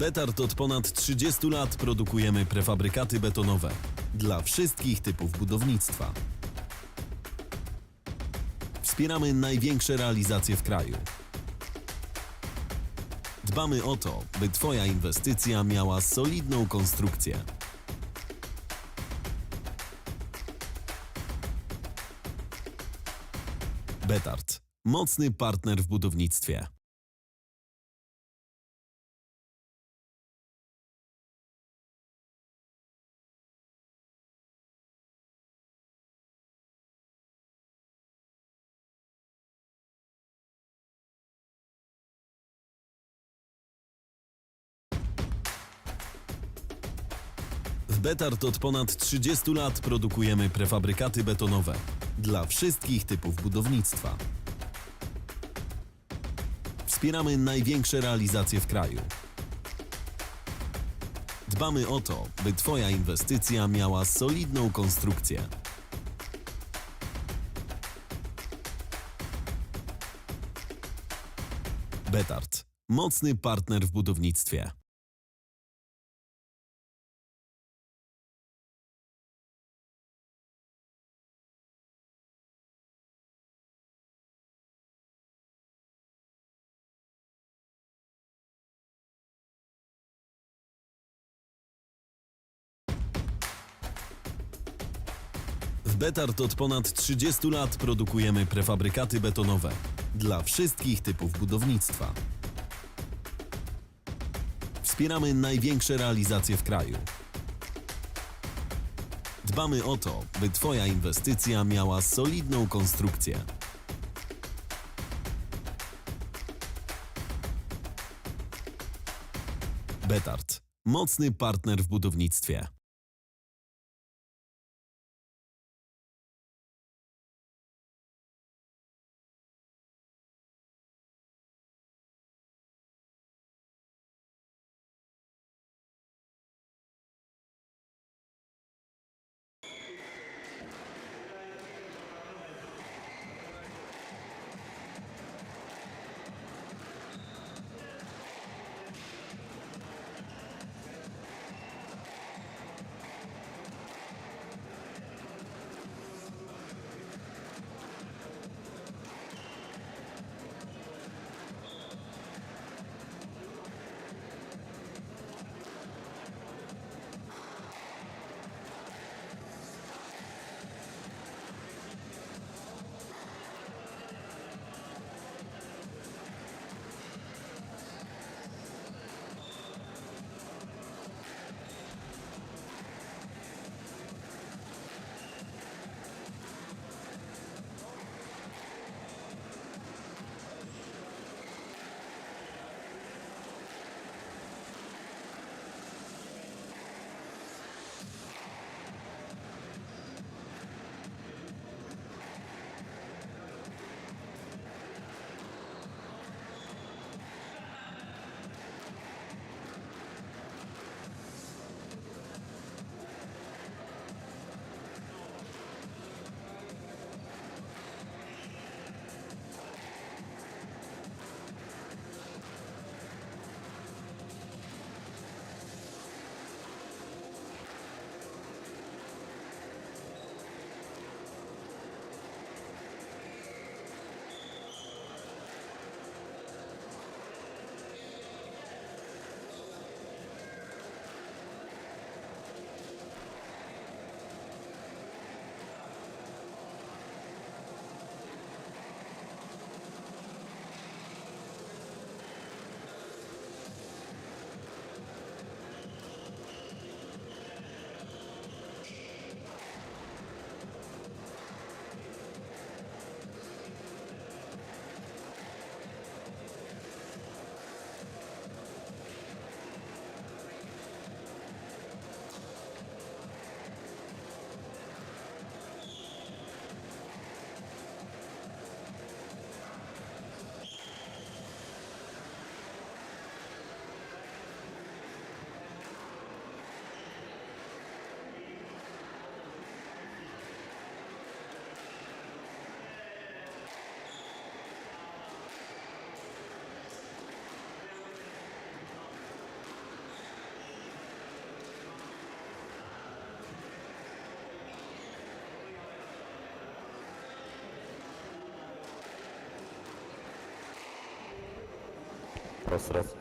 BETARD od ponad 30 lat produkujemy prefabrykaty betonowe dla wszystkich typów budownictwa. Wspieramy największe realizacje w kraju. Dbamy o to, by Twoja inwestycja miała solidną konstrukcję. BETARD. Mocny partner w budownictwie. W BETARD od ponad 30 lat produkujemy prefabrykaty betonowe dla wszystkich typów budownictwa. Wspieramy największe realizacje w kraju. Dbamy o to, by Twoja inwestycja miała solidną konstrukcję. BETARD. Mocny partner w budownictwie. W BETARD od ponad 30 lat produkujemy prefabrykaty betonowe dla wszystkich typów budownictwa. Wspieramy największe realizacje w kraju. Dbamy o to, by Twoja inwestycja miała solidną konstrukcję. BETARD. Mocny partner w budownictwie. Raz, raz.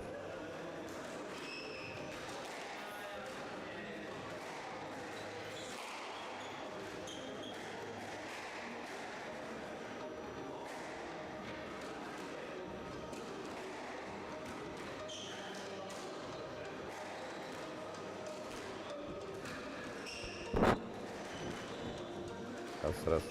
Raz, raz.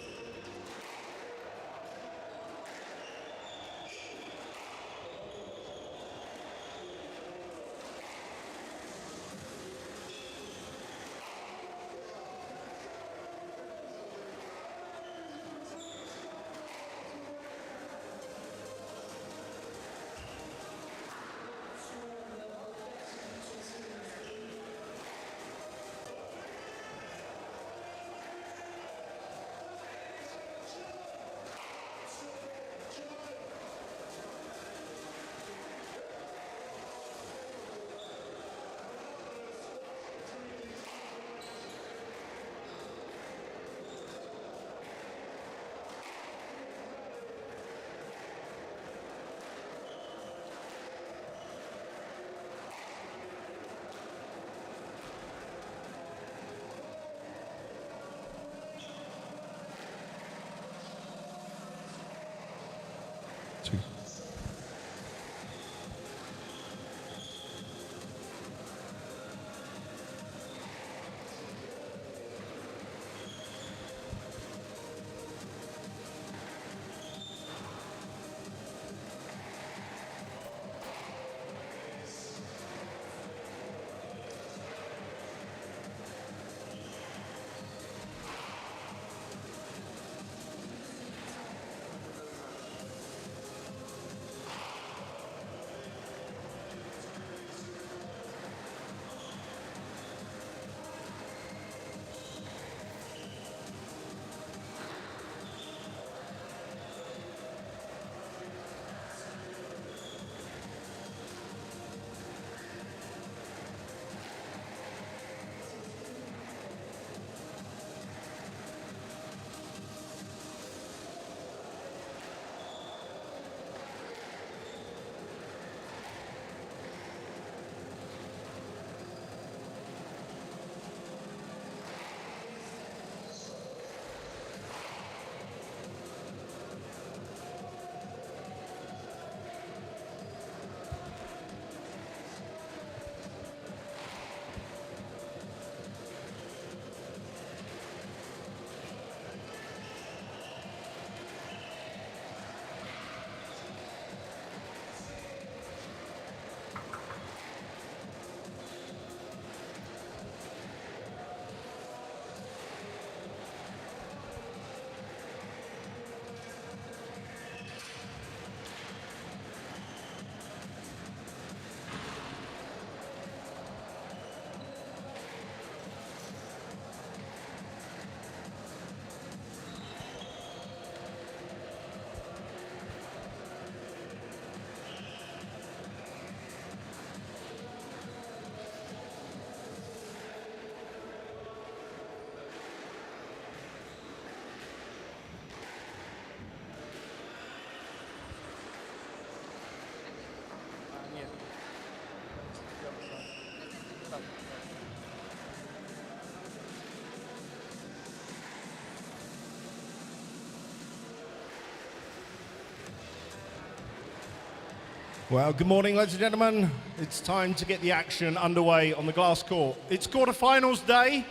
Well, good morning, ladies and gentlemen. It's time to get the action underway on the glass court. It's quarterfinals day,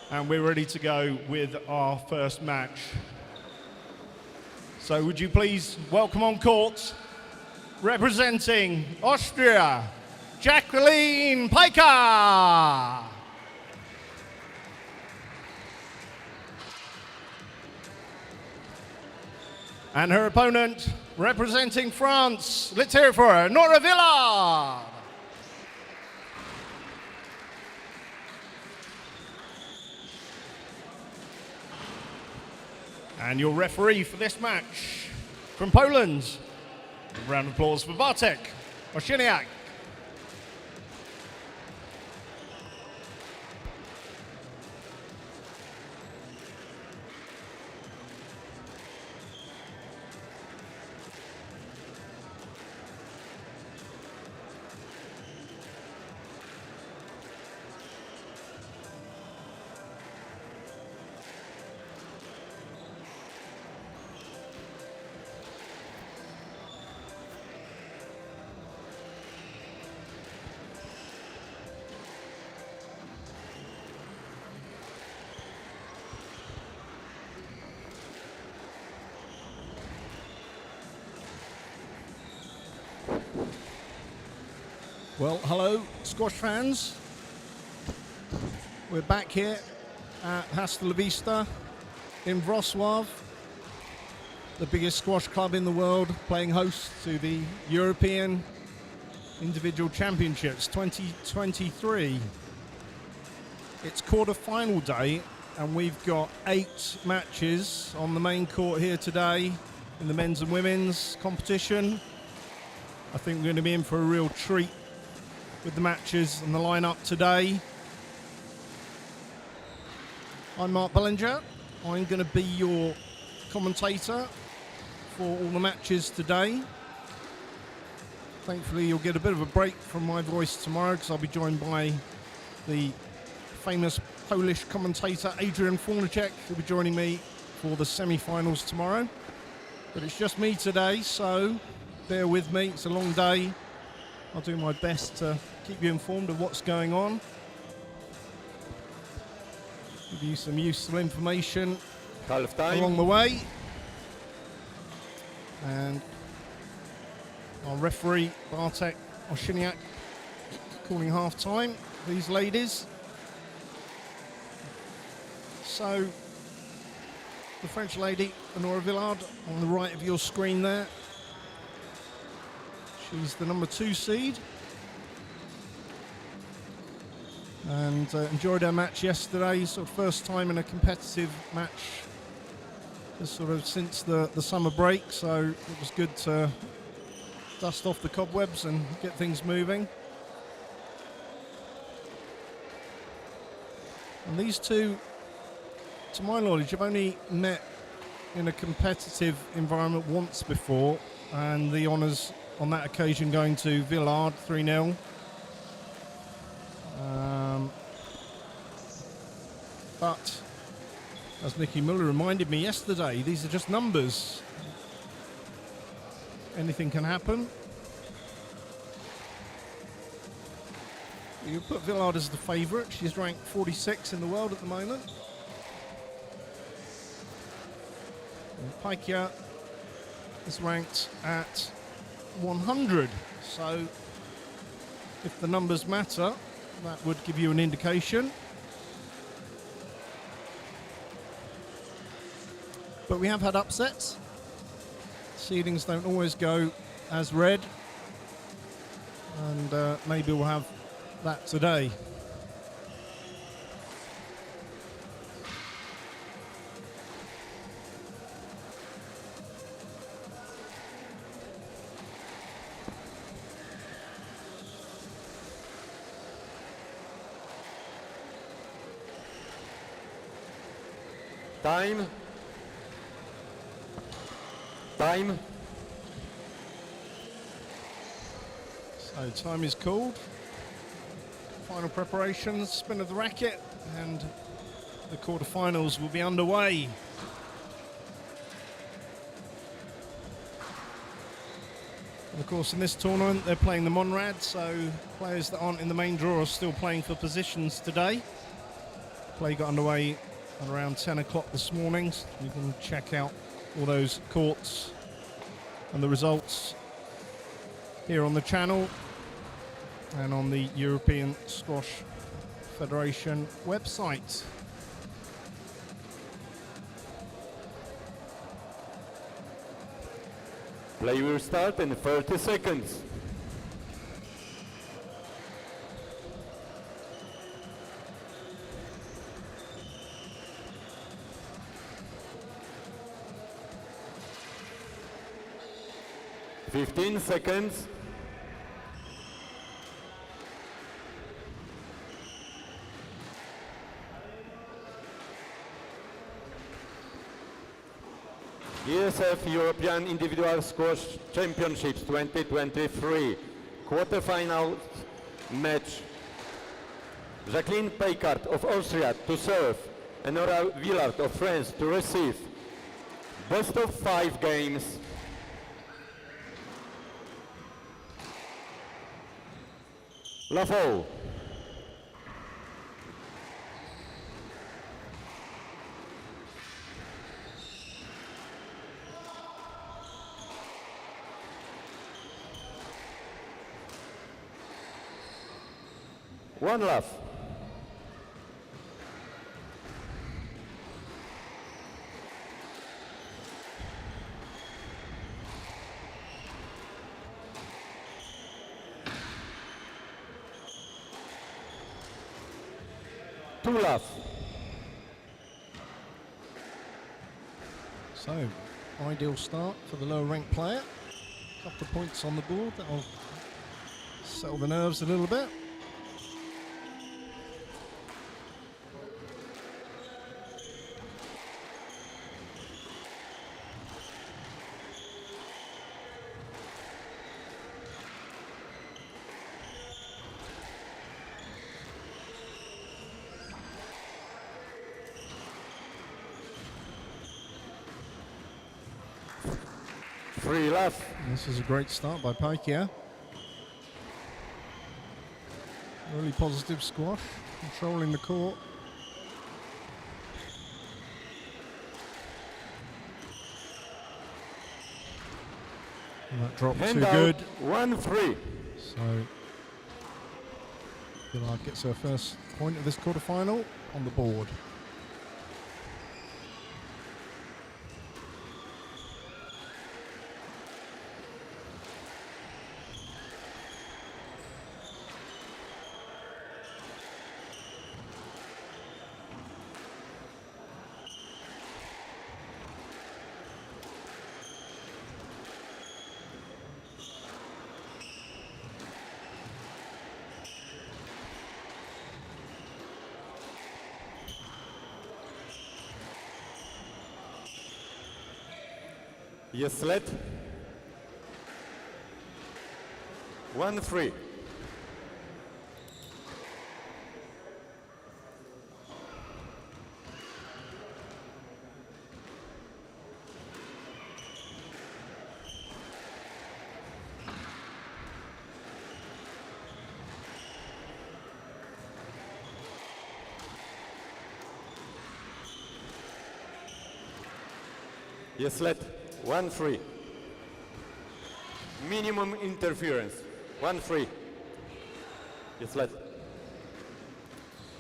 and we're ready to go with our first match. So would you please welcome on court, representing Austria, Jacqueline Piker. And her opponent, representing France, let's hear it for her, Nora Villard. And your referee for this match, from Poland, a round of applause for Bartek Oszyniak. Well, hello, squash fans. We're back here at Hasta La Vista in Wrocław, the biggest squash club in the world, playing host to the European Individual Championships 2023. It's quarter-final day, and we've got 8 matches on the main court here today in the men's and women's competition. I think we're going to be in for a real treat with the matches and the lineup today. I'm Mark Bellinger. I'm going to be your commentator for all the matches today. Thankfully, you'll get a bit of a break from my voice tomorrow because I'll be joined by the famous Polish commentator Adrian Fornacek, who'll be joining me for the semi-finals tomorrow. But it's just me today, so bear with me. It's a long day. I'll do my best to keep you informed of what's going on. Give you some useful information Half time. along the way. And our referee, Bartek Oszyniak, calling half-time for these ladies. So, the French lady, Honora Villard, on the right of your screen there. She's the number 2 seed. And enjoyed her match yesterday, sort of first time in a competitive match just sort of since the summer break, so it was good to dust off the cobwebs and get things moving. And these two, to my knowledge, have only met in a competitive environment once before, and the honours on that occasion going to Villard 3-0. But as Nicky Muller reminded me yesterday, these are just numbers. Anything can happen. You put Villard as the favourite. She's ranked 46 in the world at the moment. And Paikia is ranked at 100. So if the numbers matter, that would give you an indication. But we have had upsets. Seedings don't always go as read. And maybe we'll have that today. Time. Time. So time is called. Final preparations, spin of the racket, and the quarterfinals will be underway. And of course, in this tournament, they're playing the Monrad, so players that aren't in the main draw are still playing for positions today. Play got underway at around 10 o'clock this morning. So you can check out all those courts and the results here on the channel and on the European Squash Federation website. Play will start in 30 seconds. Fifteen seconds. ESF European Individual Squash Championships 2023 quarterfinal match. Jacqueline Picard of Austria to serve and Nora Villard of France to receive. Best of 5 games. Lafaux. 1 love. Two love. So, ideal start for the lower ranked player. Couple of points on the board, that'll settle the nerves a little bit. Three love. This is a great start by Pike here. Really positive squash, controlling the court. And that drop Hand too out. good. 1-3. So, Billard gets her first point of this quarterfinal on the board. Yes, let. 1-3. Yes, let. 1-3. Minimum interference. 1-3. Yes, let.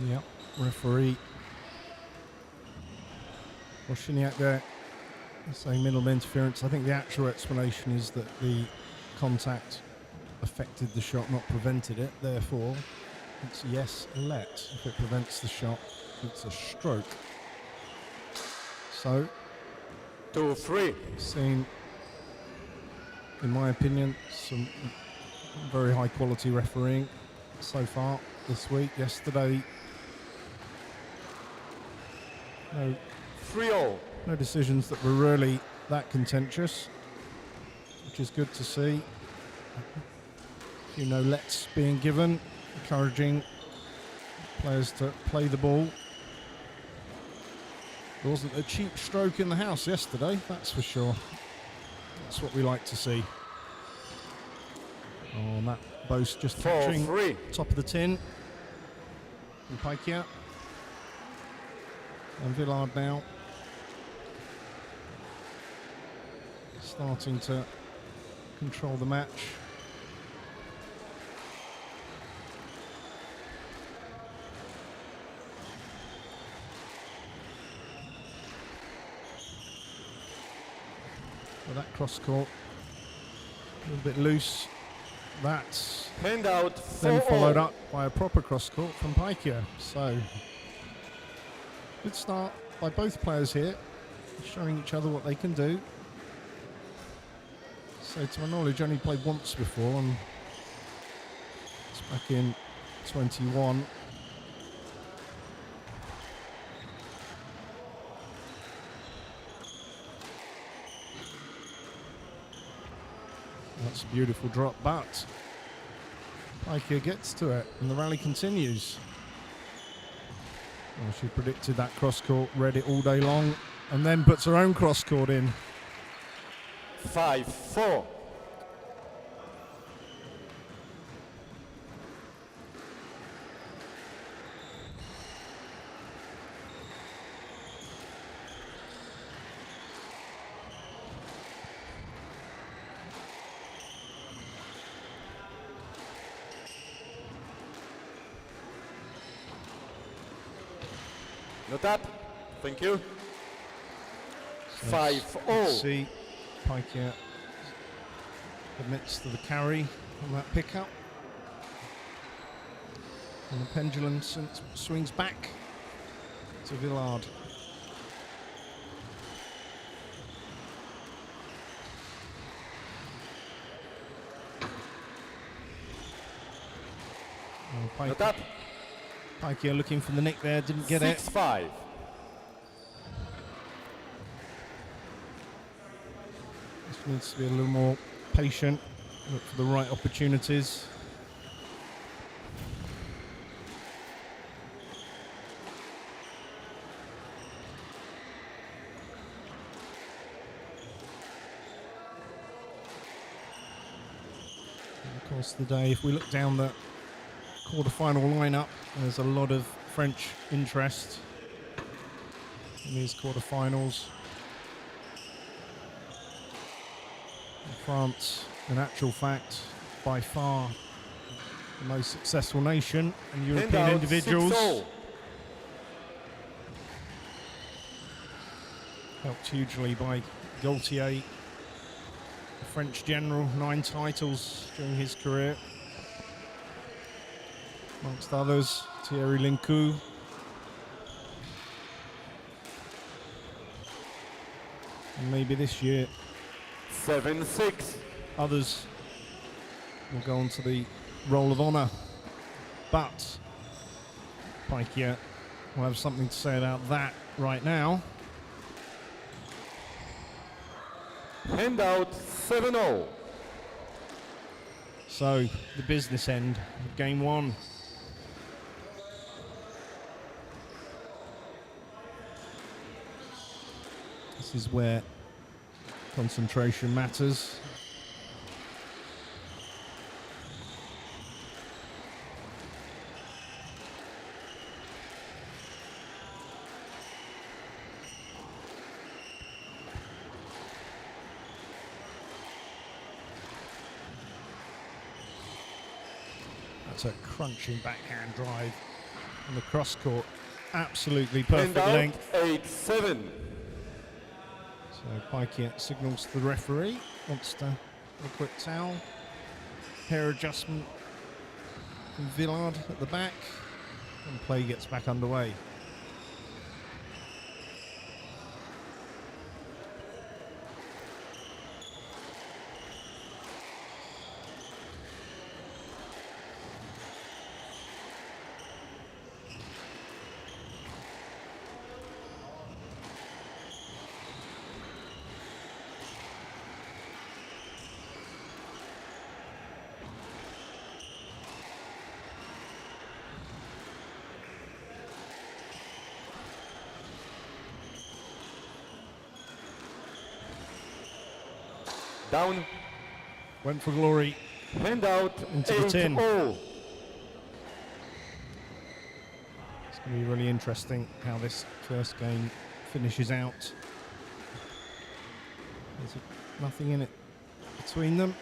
Yep, referee Wozniak there saying minimum interference. I think the actual explanation is that the contact affected the shot, not prevented it. Therefore, it's yes, let. If it prevents the shot, it's a stroke. So, 2-3. seen, in my opinion, some very high quality refereeing so far this week. Yesterday, no 3-0. No decisions that were really that contentious, which is good to see. Lets being given, encouraging players to play the ball. There wasn't a cheap stroke in the house yesterday, that's for sure. That's what we like to see. Oh, and that boast just touching 4-3. top of the tin. And Paikia. And Villard now starting to control the match. Well, that cross court a little bit loose. That's Hand out. then 4-0. followed up by a proper cross court from Paikia. So good start by both players here, showing each other what they can do. So to my knowledge, only played once before, and it's back in 21. That's a beautiful drop, but Paikia gets to it, and the rally continues. Well, she predicted that cross court, read it all day long, and then puts her own cross court in. 5-4. Not up. Thank you. Let's 5-0. see, Paikya admits to the carry on that pickup. And the pendulum swings back to Villard. Not up. Paikya looking for the nick there, didn't get it. 6-5. Just needs to be a little more patient, look for the right opportunities. And of course, today, if we look down the quarter-final lineup, there's a lot of French interest in these quarter-finals. France, in actual fact, by far the most successful nation and European Handout, individuals. 6-0. Helped hugely by Gaultier, the French general, 9 titles during his career. Amongst others, Thierry Lincou. And maybe this year 7-6. others will go on to the Roll of Honour. But Paikya will have something to say about that right now. Handout 7-0. So, the business end of game 1. This is where concentration matters. That's a crunching backhand drive on the cross court. Absolutely perfect Handout length. 8-7. So Paikya signals to the referee, wants to a quick towel. Hair adjustment from Villard at the back, and play gets back underway. Down. Went for glory. Handout Into the tin. 8-0. It's going to be really interesting how this first game finishes out. There's nothing in it between them.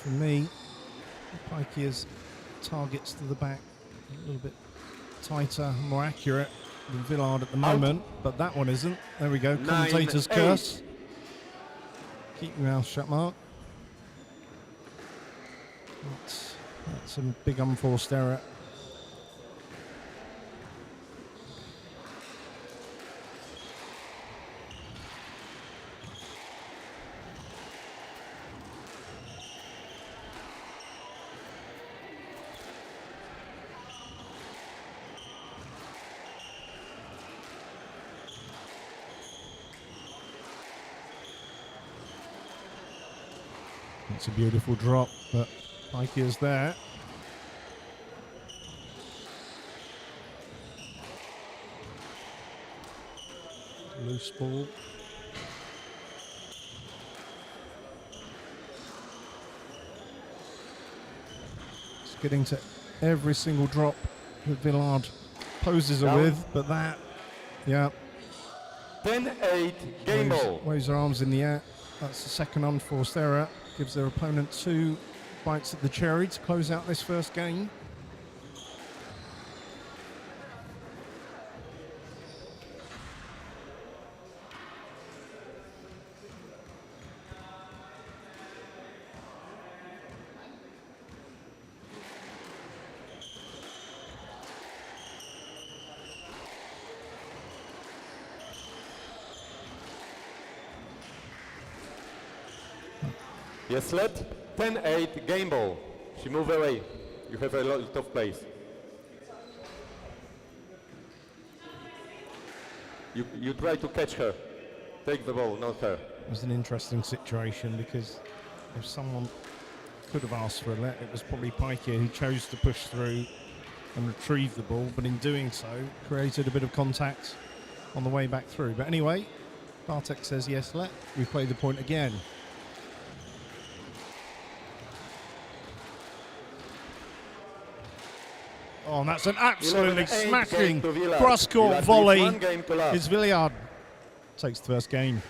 For me, Paikya's targets to the back a little bit tighter, more accurate than Villard at the moment, but that one isn't. There we go, commentator's 9-8. curse. Keep your mouth shut, Mark. That's a big unforced error. It's a beautiful drop, but Paikya's there. Loose ball. It's getting to every single drop that Villard poses her Down. with, but that, yeah. 10-8. Game ball. Waves her arms in the air. That's the second unforced error. gives their opponent 2 bites at the cherry to close out this first game. Yes, let 10-8 game ball. She move away. You have a lot of place. You try to catch her. Take the ball, not her. It was an interesting situation because if someone could have asked for a let, it was probably Pikey who chose to push through and retrieve the ball, but in doing so created a bit of contact on the way back through. But anyway, Bartek says yes, let. We play the point again. Oh, and that's an absolutely 11-8 smashing game to Villard. cross-court Villard with volley. 1 game to love. It's Villard takes the first game.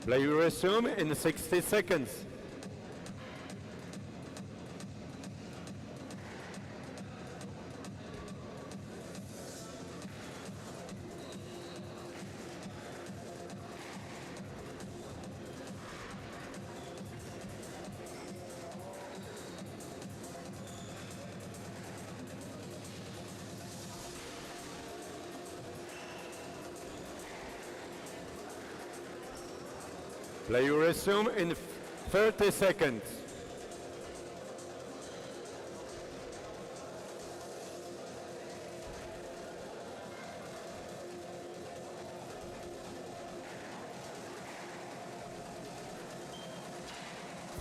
Play will resume in 60 seconds. Play will resume in 30 seconds.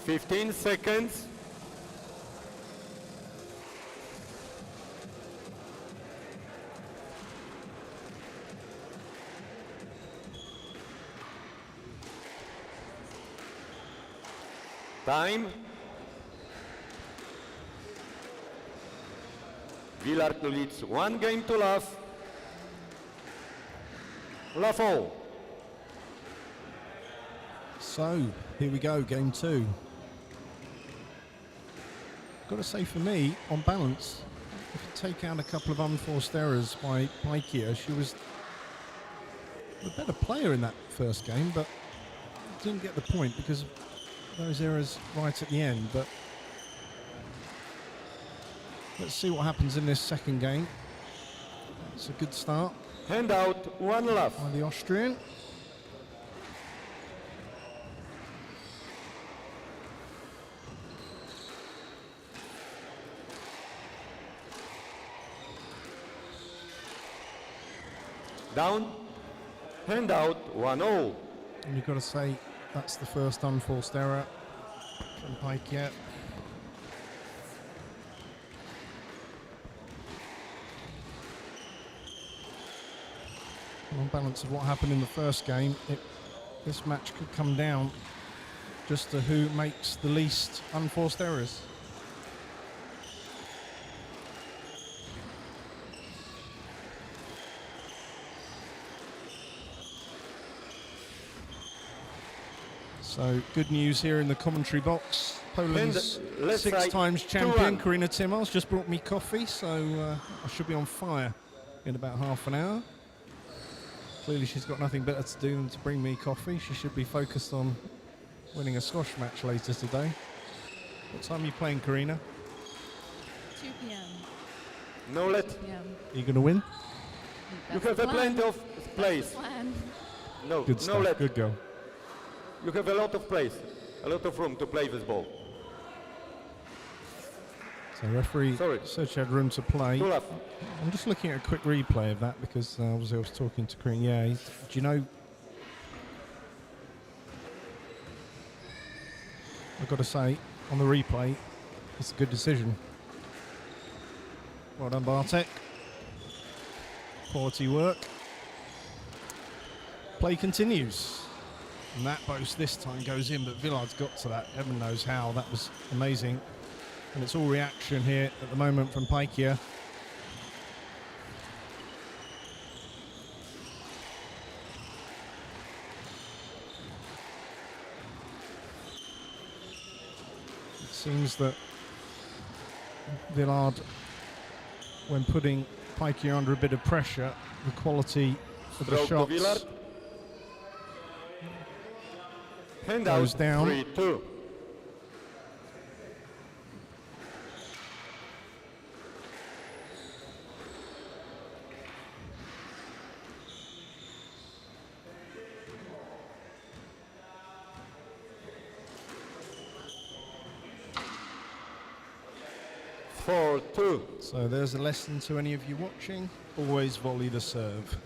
Fifteen seconds. Time. Villard leads 1 game to love. Love all. So, here we go, game 2. Got to say, for me, on balance, if you take out a couple of unforced errors by Pikey, she was a better player in that first game, but didn't get the point because of those errors right at the end. But let's see what happens in this second game. It's a good start Hand out 1 love. by the Austrian. Down. Hand out 1-0. And you've got to say that's the first unforced error from Pikey. On balance of what happened in the first game, this match could come down just to who makes the least unforced errors. So good news here in the commentary box. Poland's let's say 6 times champion 2-1. Karina Timos just brought me coffee, so I should be on fire in about half an hour. Clearly she's got nothing better to do than to bring me coffee. She should be focused on winning a squash match later today. What time are you playing, Karina? 2 p.m. No let. 2 p.m. Are you going to win? You That's have the a plan. plenty of That's place. the plan. No, Good no stuff. let. Good goal. You have a lot of place, a lot of room to play this ball. So referee Sorry. said she had room to play. Two left. I'm just looking at a quick replay of that because obviously I was talking to Karina. Yeah, do you know? I've got to say, on the replay, it's a good decision. Well done, Bartek. Quality work. Play continues. And that boast this time goes in, but Villard's got to that. Heaven knows how. That was amazing. And it's all reaction here at the moment from Paikia. It seems that Villard, when putting Paikia under a bit of pressure, the quality of the Stroke to Villard. shots Hand goes out. down. 3-2. So there's a lesson to any of you watching. Always volley the serve.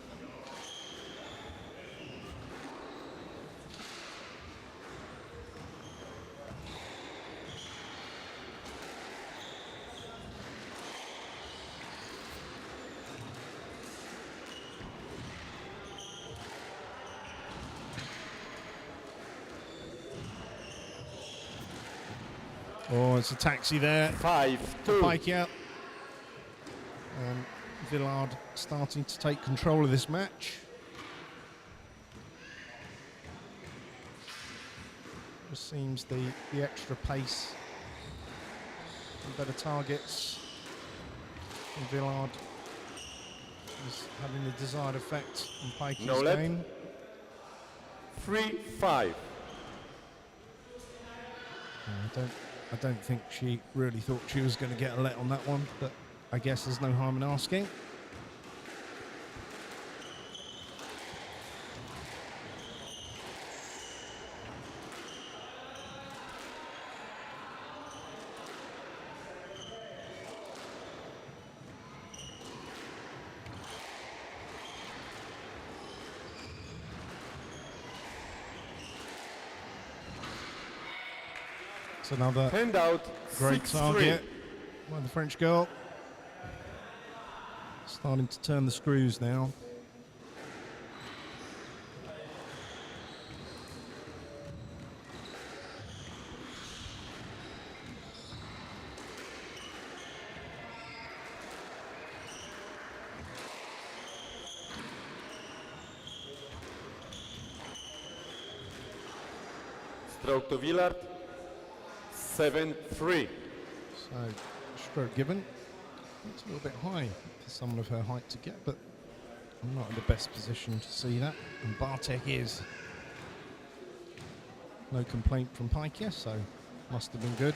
Oh, it's a taxi there. 5-2. Pike out. And Villard starting to take control of this match. Just seems the extra pace and better targets from Villard is having the desired effect on Pike's No let. game. 3-5. I don't think she really thought she was going to get a let on that one, but I guess there's no harm in asking. It's another Hand out. great 6-3. target by the French girl. Starting to turn the screws now. Stroke to Villard. 7-3. So, stroke given. It's a little bit high for someone of her height to get, but I'm not in the best position to see that. And Bartek is. No complaint from Paikia, so must have been good.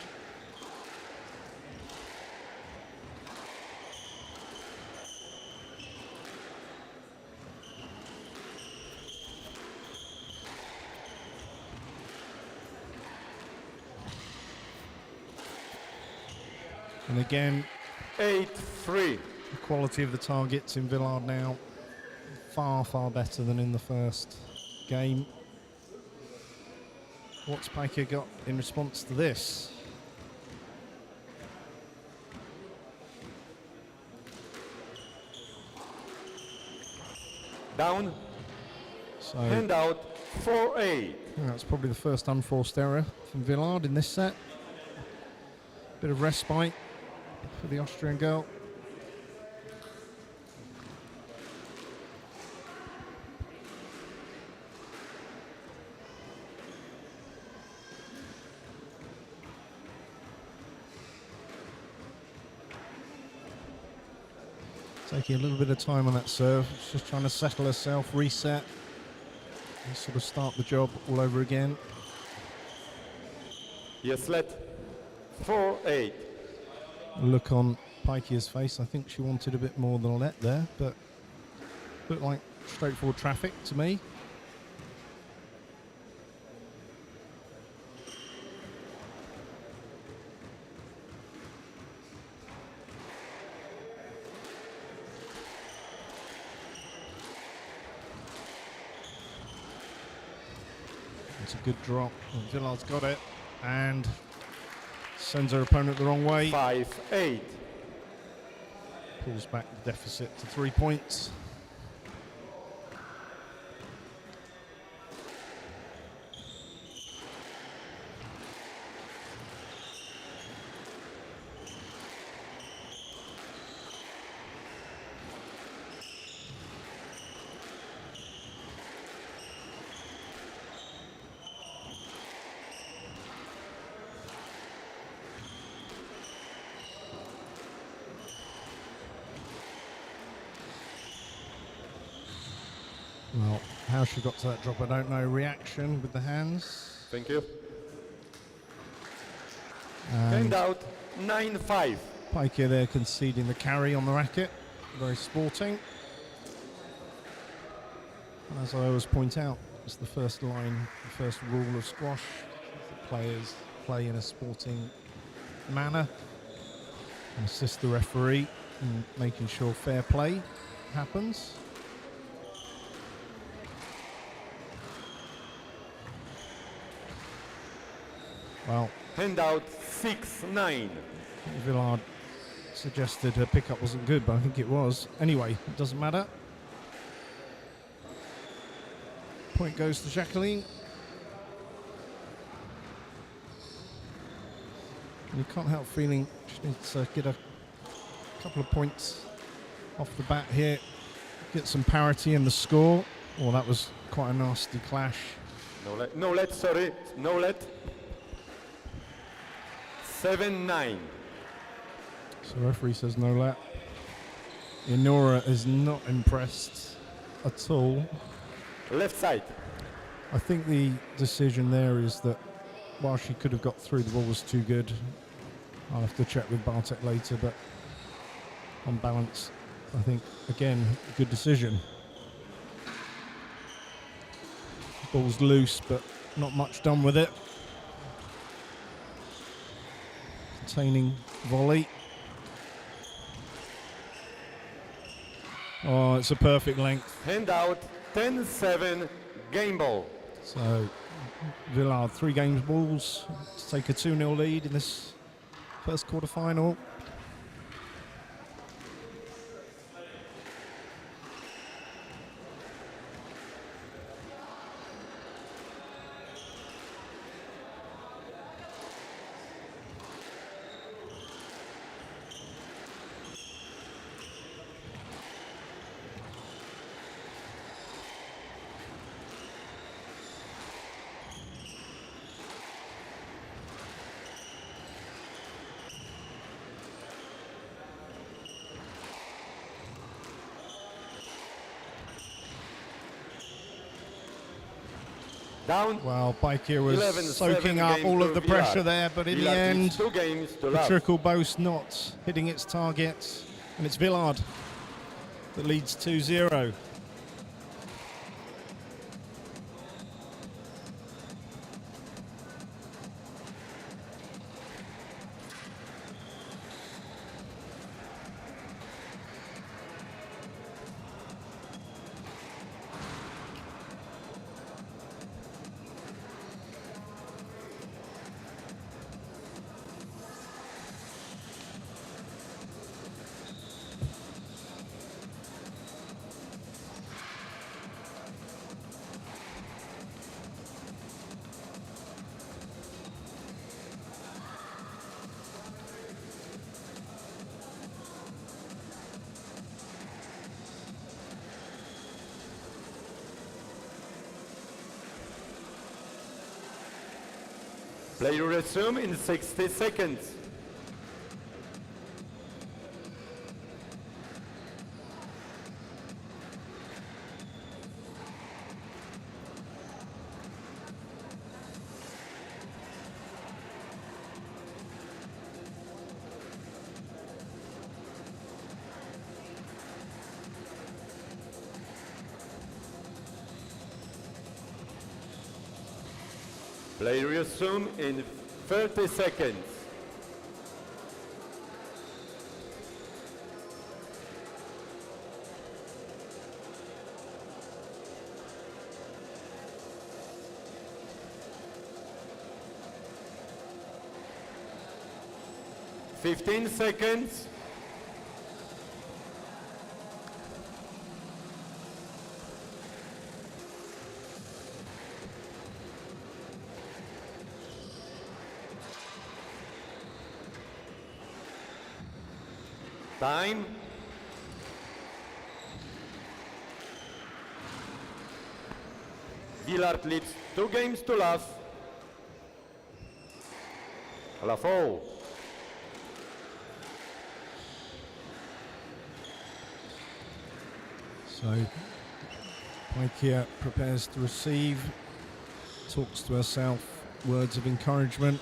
And again, 8-3. the quality of the targets in Villard now far, far better than in the first game. What's Paikia got in response to this? Down. So Hand out. 4-8. I think that's probably the first unforced error from Villard in this set. Bit of respite for the Austrian girl. Taking a little bit of time on that serve. She's just trying to settle herself, reset, and sort of start the job all over again. Yes, let. 4-8. Look on Pikey's face. I think she wanted a bit more than a let there, but looked like straightforward traffic to me. It's a good drop. Villard's got it and sends her opponent the wrong way. 5-8. Pulls back the deficit to 3 points. Well, how she got to that drop, I don't know. Reaction with the hands. Thank you. And Hand out 9-5. Pikey there conceding the carry on the racket. Very sporting. And as I always point out, it's the first line, the first rule of squash. The players play in a sporting manner and assist the referee in making sure fair play happens. Well, Hand out 6-9. Villard suggested her pickup wasn't good, but I think it was. Anyway, it doesn't matter. Point goes to Jacqueline. And you can't help feeling she needs to get a couple of points off the bat here. Get some parity in the score. Well, that was quite a nasty clash. No let, sorry. No let. 7-9. So the referee says no let. Inora is not impressed at all. Left side. I think the decision there is that while she could have got through, the ball was too good. I'll have to check with Bartek later, but on balance, I think, again, a good decision. Ball's loose, but not much done with it. Containing volley. Oh, it's a perfect length. Hand out 10-7. Game ball. So, Villard, 3 games balls to take a 2-0 lead in this first quarter-final. Down. Well, Baikir was 11-7 soaking up game all to of the Villard. pressure there, but in the Villard end, needs 2 games to the love. trickle boast not hitting its target, and it's Villard that leads 2-0. Play to resume in 60 seconds. Play resume in 30 seconds. Fifteen seconds. Time. Villard leads 2 games to love. Lafaux. So, Paikia prepares to receive, talks to herself, words of encouragement.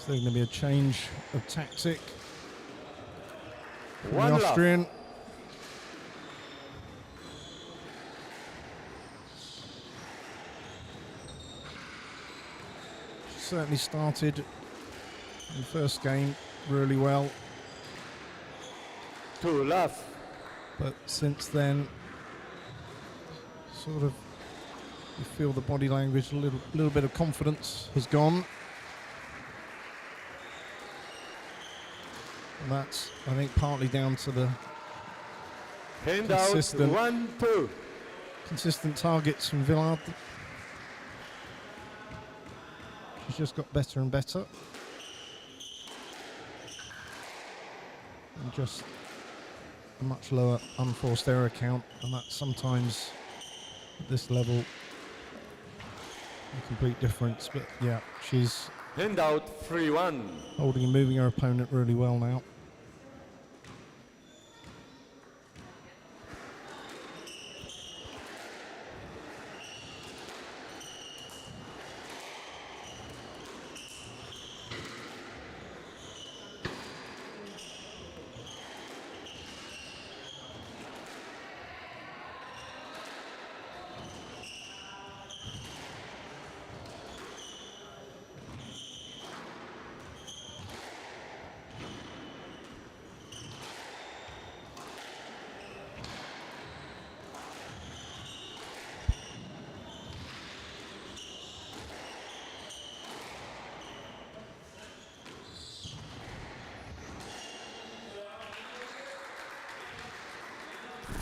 Is there going to be a change of tactic from One the love. Austrian? She certainly started in the first game really well, 2 love. but since then, sort of, you feel the body language, a little bit of confidence has gone. And that's, I think, partly down to the Hand out. Consistent. 1-2. consistent targets from Villard. She's just got better and better. And just a much lower unforced error count, and that sometimes at this level a complete difference. But yeah, she's Hand out. 3-1. holding and moving her opponent really well now.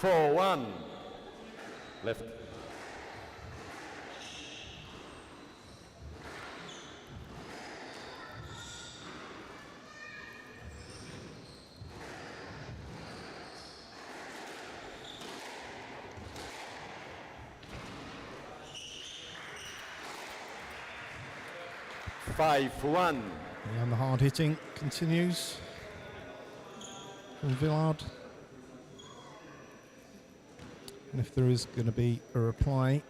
Four one. Left. Five one. And the hard hitting continues from Villard. And if there is going to be a reply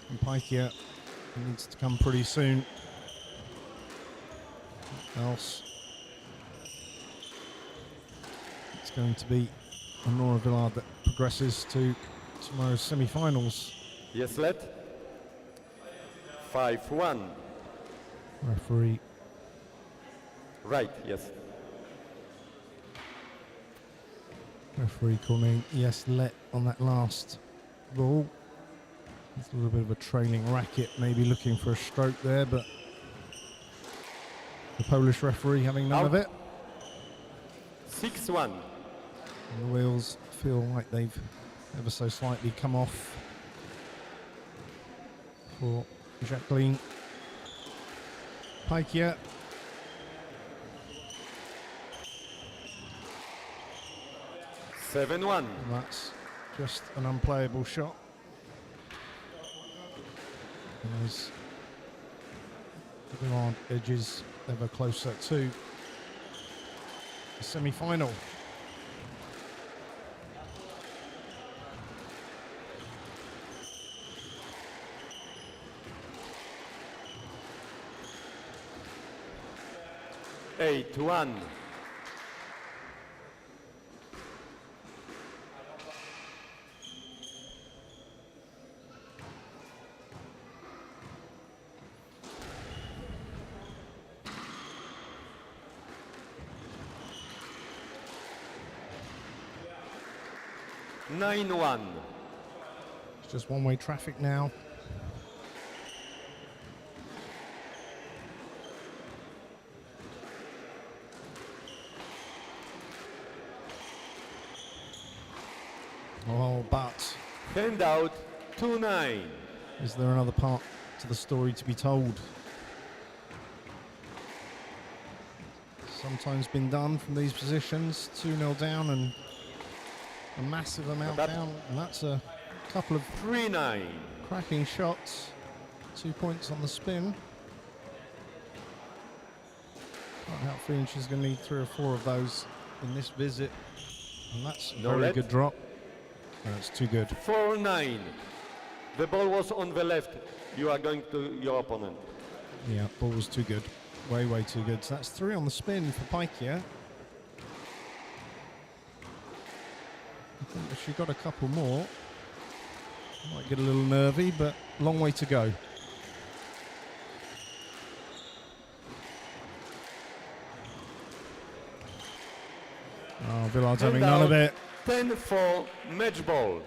from Paikia, it needs to come pretty soon. Else it's going to be a Nora Villard that progresses to tomorrow's semi-finals. Yes, let. 5-1. Referee Right, yes. calling yes let on that last ball. It's a little bit of a trailing racket, maybe looking for a stroke there, but the Polish referee having none of it. 6-1. And the wheels feel like they've ever so slightly come off for Jacqueline Paikia. Seven one. And that's just an unplayable shot. And as the Villard edges ever closer to the semi-final. Eight one. 9-1. It's just one-way traffic now. Oh, but Handout 2-9. is there another part to the story to be told? Sometimes been done from these positions, 2-0 down and a massive amount down, and that's a couple of 3-9. cracking shots. 2 points on the spin. Can't help feeling she's going to need 3 or 4 of those in this visit, and that's a No very let. good drop. That's too good. 4-9. The ball was on the left. You are going to your opponent. Yeah, ball was too good. Way, way too good. So that's 3 on the spin for Paikia. I think if she got a couple more, might get a little nervy, but long way to go. Oh, Villard's having none of it. 10-4 match ball.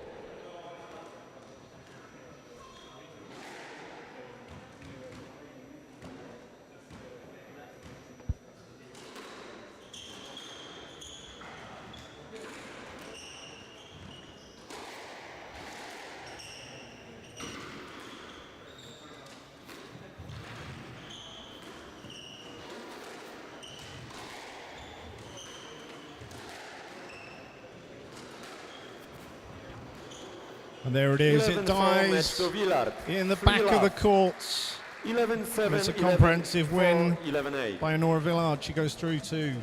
And there it is, it 11-4 dies match to Villard. in the 3 back of the love. courts. 11-7. It's a comprehensive win 11-8. by Nora Villard. She goes through to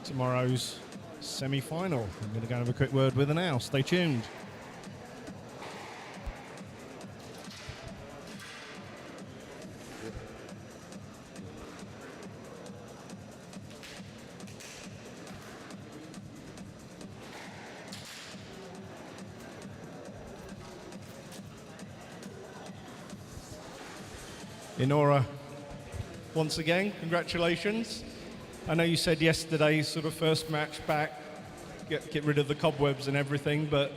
tomorrow's semi-final. I'm going to go and have a quick word with her now. Stay tuned. Inora, once again, congratulations. I know you said yesterday, sort of first match back, get rid of the cobwebs and everything, but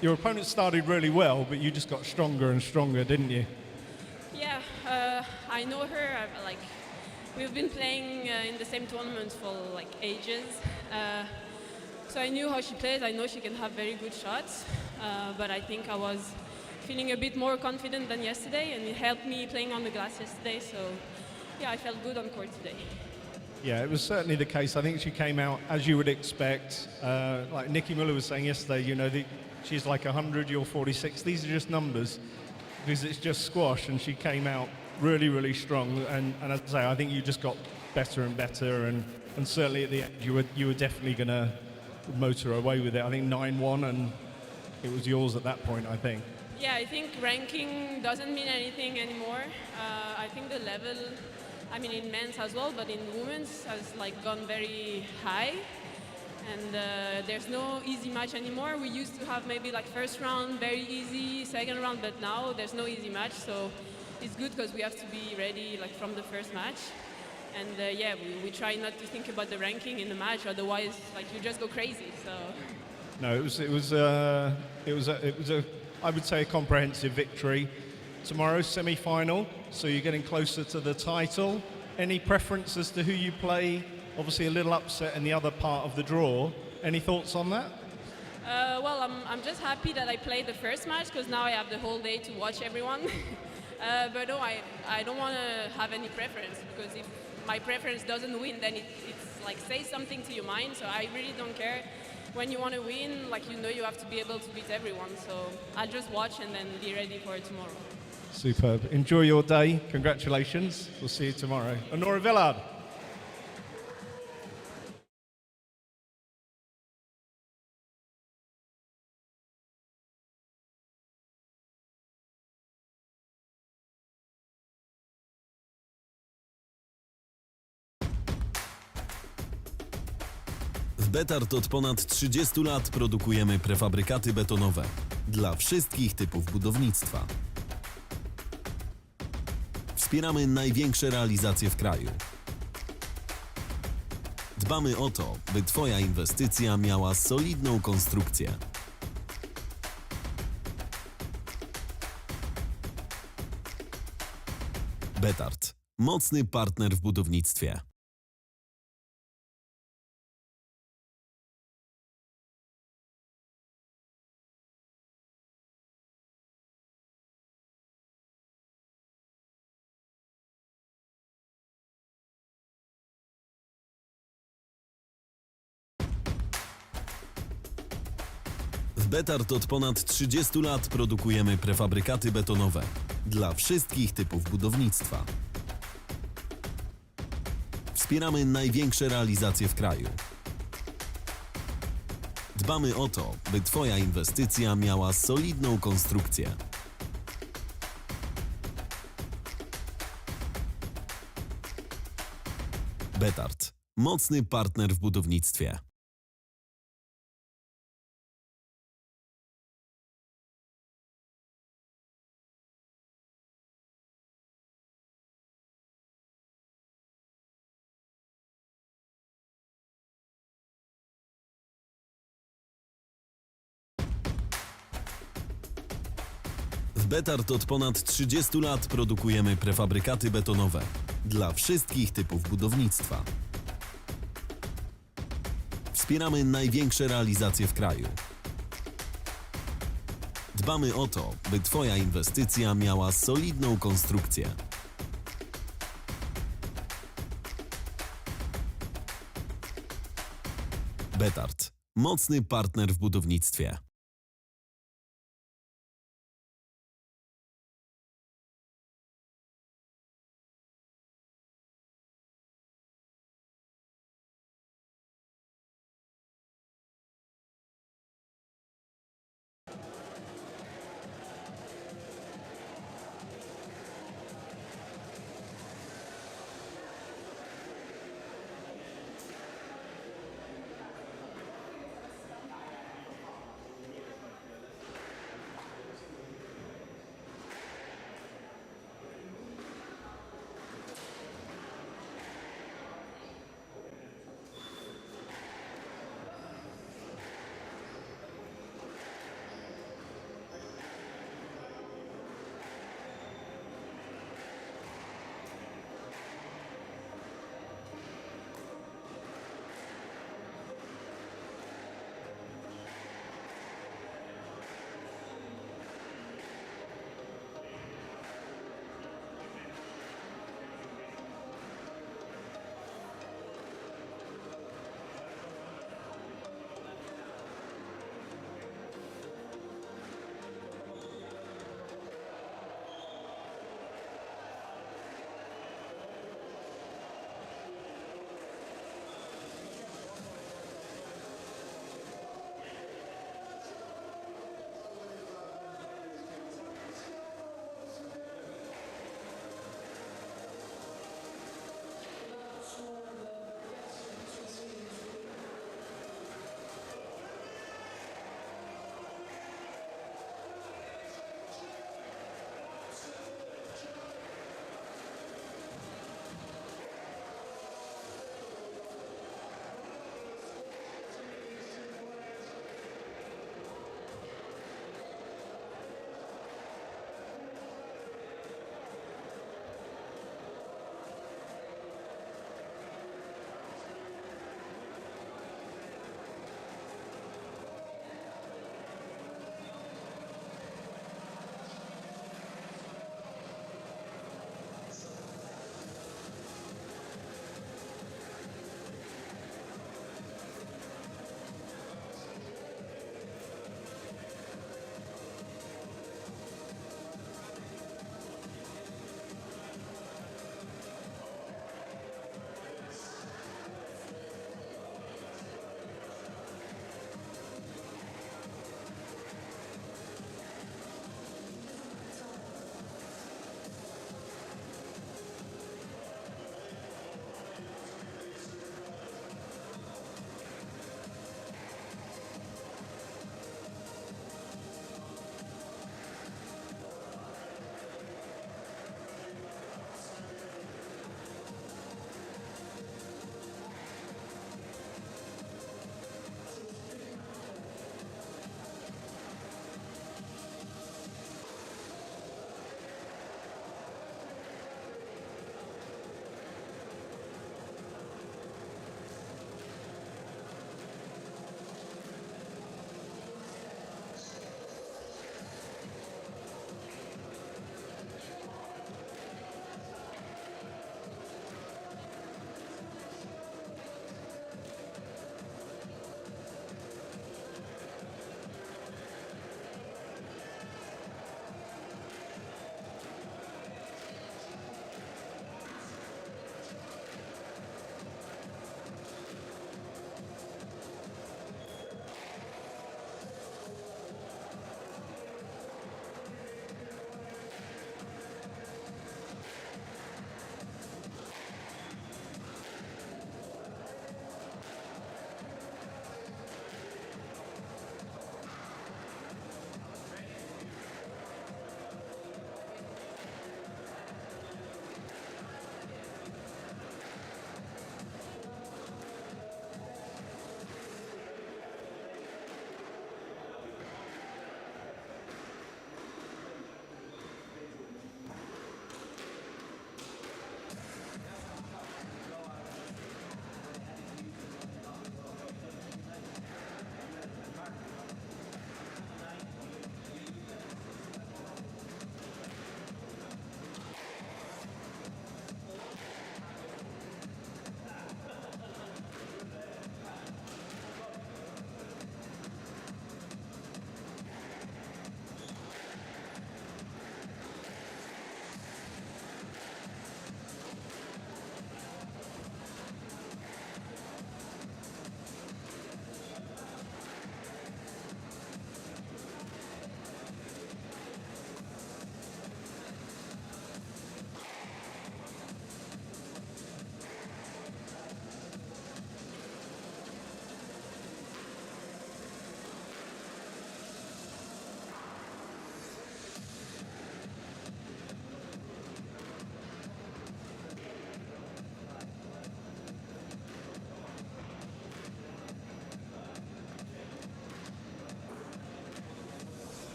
your opponent started really well, but you just got stronger and stronger, didn't you? Yeah, I know her. We've been playing in the same tournaments for like ages. So I knew how she plays. I know she can have very good shots, but I think I was feeling a bit more confident than yesterday, and it helped me playing on the glass yesterday. So yeah, I felt good on court today. Yeah, it was certainly the case. I think she came out as you would expect. Like Nikki Muller was saying yesterday, you know, she's like 100, you're 46. These are just numbers because it's just squash, and she came out really, really strong. And as I say, I think you just got better and better, and certainly at the end, you were definitely going to motor away with it. I think 9-1, and it was yours at that point, I think. Yeah, I think ranking doesn't mean anything anymore. I think the level, I mean in men's as well, but in women's has like gone very high, and there's no easy match anymore. We used to have maybe like first round very easy, second round, but now there's no easy match. So it's good because we have to be ready like from the first match. And yeah, we try not to think about the ranking in the match, otherwise like you just go crazy. So no, it was a I would say a comprehensive victory. Tomorrow's semi-final, so you're getting closer to the title. Any preference as to who you play? Obviously a little upset in the other part of the draw. Any thoughts on that? well, I'm just happy that I played the first match because now I have the whole day to watch everyone. But no, I don't want to have any preference, because if my preference doesn't win, then it's like says something to your mind. So I really don't care. When you want to win, like, you know, you have to be able to beat everyone. So I'll just watch and then be ready for it tomorrow. Superb. Enjoy your day. Congratulations. We'll see you tomorrow. Nora Villard. W BETARD od ponad 30 lat produkujemy prefabrykaty betonowe dla wszystkich typów budownictwa. Wspieramy największe realizacje w kraju. Dbamy o to, by Twoja inwestycja miała solidną konstrukcję. BETARD. Mocny partner w budownictwie. W BETARD od ponad 30 lat produkujemy prefabrykaty betonowe dla wszystkich typów budownictwa. Wspieramy największe realizacje w kraju. Dbamy o to, by Twoja inwestycja miała solidną konstrukcję. BETARD. Mocny partner w budownictwie. W BETARD od ponad 30 lat produkujemy prefabrykaty betonowe dla wszystkich typów budownictwa. Wspieramy największe realizacje w kraju. Dbamy o to, by Twoja inwestycja miała solidną konstrukcję. BETARD. Mocny partner w budownictwie.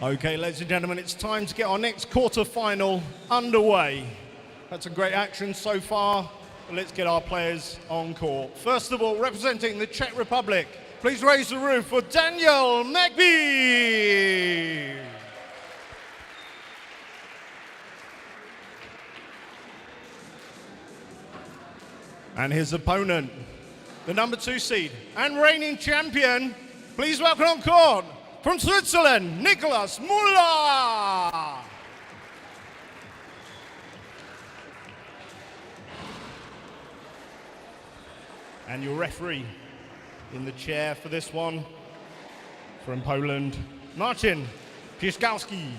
Okay, ladies and gentlemen, it's time to get our next quarter-final underway. Had some great action so far, but let's get our players on court. First of all, representing the Czech Republic, please raise the roof for Daniel Megby. And his opponent, the number 2 seed and reigning champion, please welcome on court from Switzerland, Nicolas Müller. And your referee in the chair for this one, from Poland, Marcin Pieszkowski.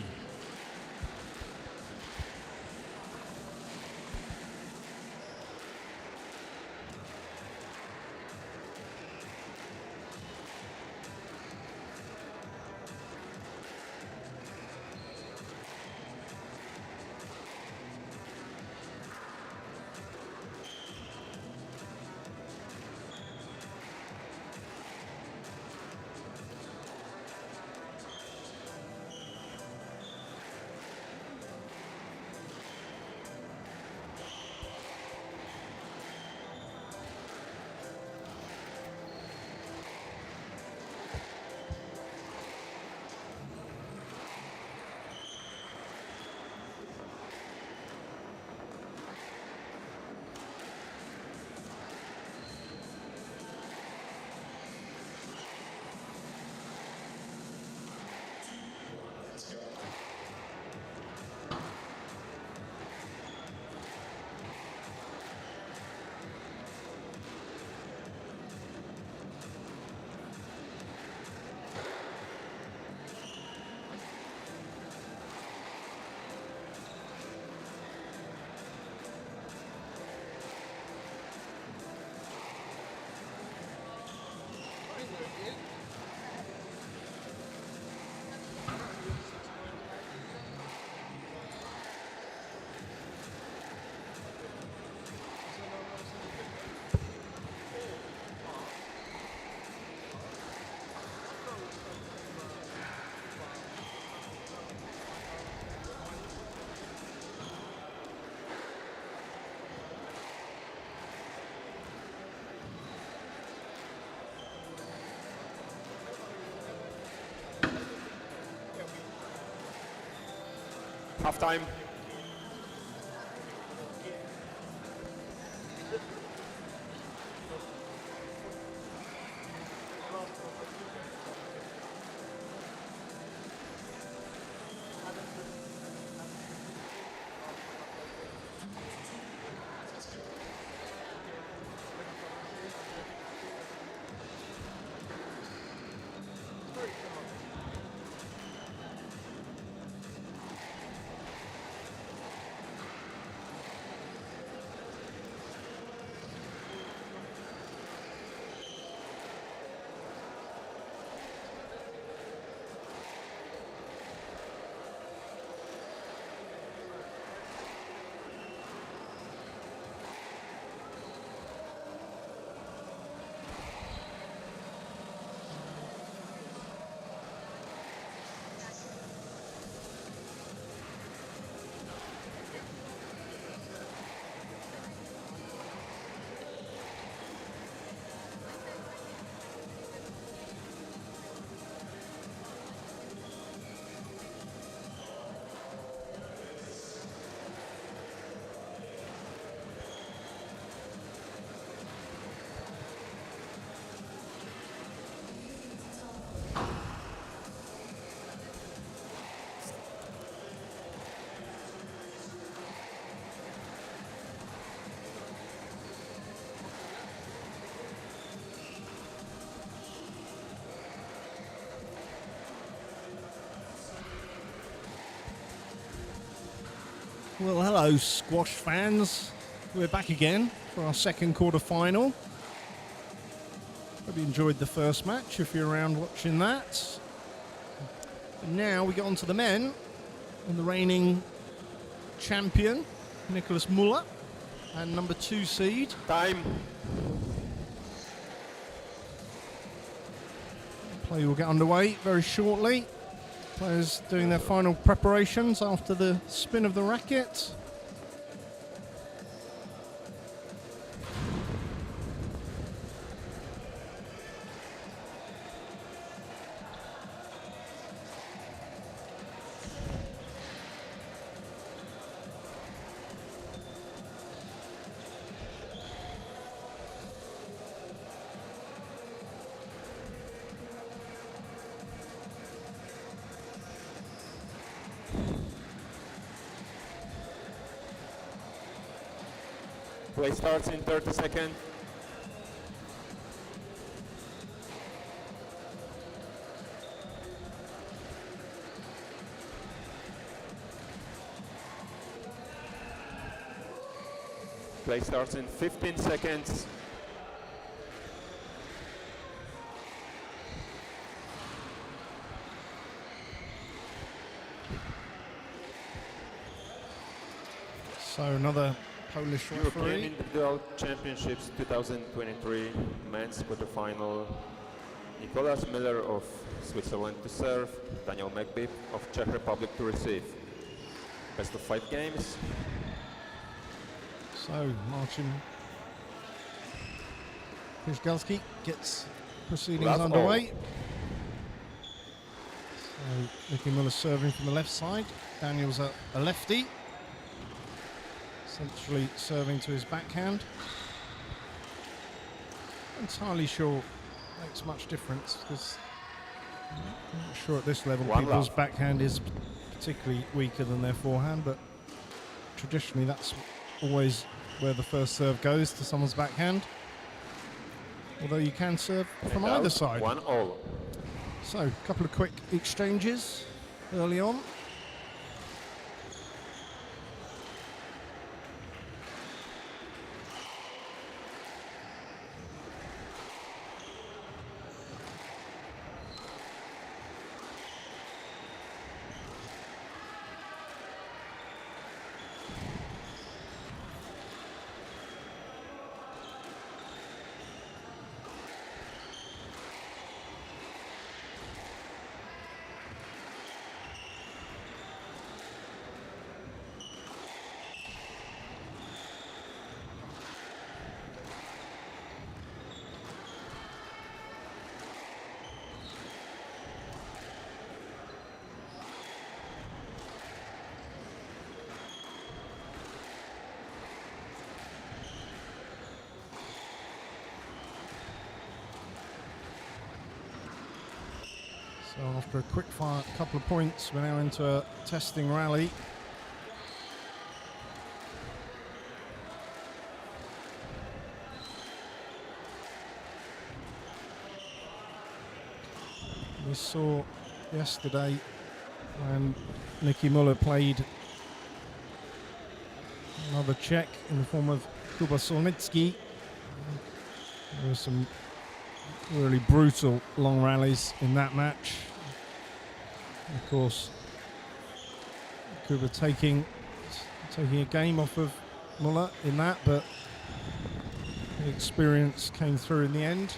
Half time. Well, hello, squash fans. We're back again for our second quarter-final. Hope you enjoyed the first match if you're around watching that. And now we get on to the men and the reigning champion, Nicolas Müller, and number 2 seed. Time. Play will get underway very shortly. Players doing their final preparations after the spin of the racket. Play starts in 30 seconds. Play starts in 15 seconds. So another Polish European referee. Individual Championships 2023 men's quarterfinal. Nicolas Miller of Switzerland to serve, Daniel McBee of Czech Republic to receive. Best of 5 games. So Marcin Pryszgalski gets proceedings Love underway. So Nicky Muller serving from the left side. Daniel's a lefty. Essentially serving to his backhand. Not entirely sure makes much difference because I'm not sure at this level One people's love. backhand is particularly weaker than their forehand, but traditionally that's always where the first serve goes, to someone's backhand. Although you can serve from And either out, side. 1-all. So a couple of quick exchanges early on. So after a quick fire, couple of points, we're now into a testing rally. We saw yesterday when Nicky Muller played another Czech in the form of Kuba Solnitsky. There were some really brutal long rallies in that match. Of course, Kuba taking a game off of Muller in that, but the experience came through in the end.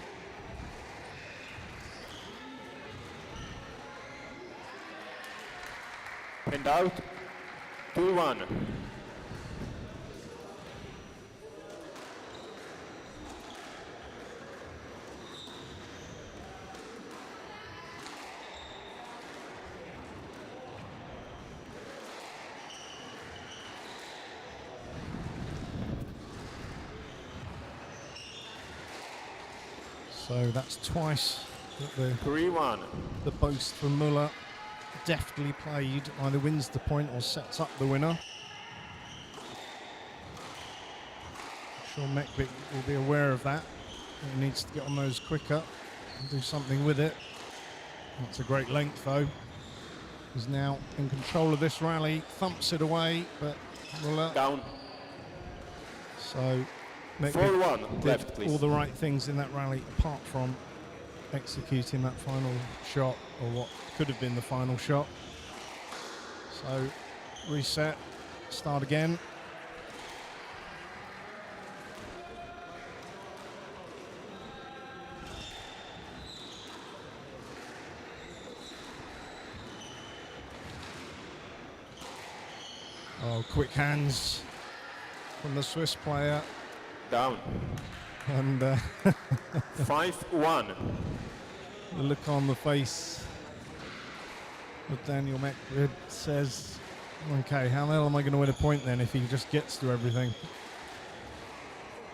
And out, 2-1. So that's twice that 3-1. the boast from Muller deftly played either wins the point or sets up the winner. I'm sure Mekvik will be aware of that. He needs to get on those quicker and do something with it. That's a great length though. He's now in control of this rally, thumps it away, but Muller. Down. So Mekvik 4-1. did Left, please. all the right things in that rally apart from executing that final shot, or what could have been the final shot. So reset, start again. Oh, quick hands from the Swiss player. Down. And 5-1. the look on the face of Daniel Mekbib says, okay, how the hell am I going to win a point then if he just gets through everything?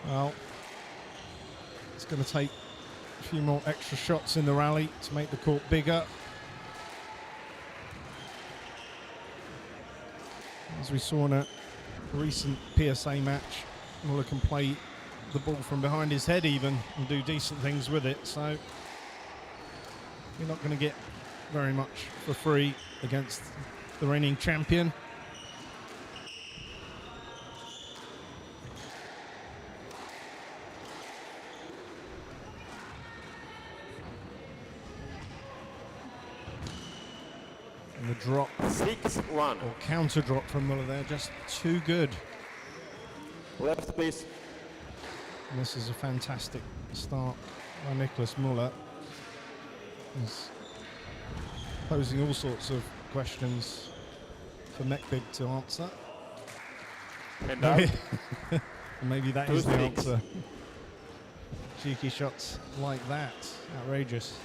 Well, it's going to take a few more extra shots in the rally to make the court bigger. As we saw in a recent PSA match, Muller can play the ball from behind his head even and do decent things with it, so you're not going to get very much for free against the reigning champion. And the drop 6-1. or counter drop from Muller there, just too good. Left, please. And this is a fantastic start by Nicolas Muller. He's posing all sorts of questions for Mekbib to answer. And out. Maybe that Two is the sticks. answer. Cheeky shots like that, outrageous.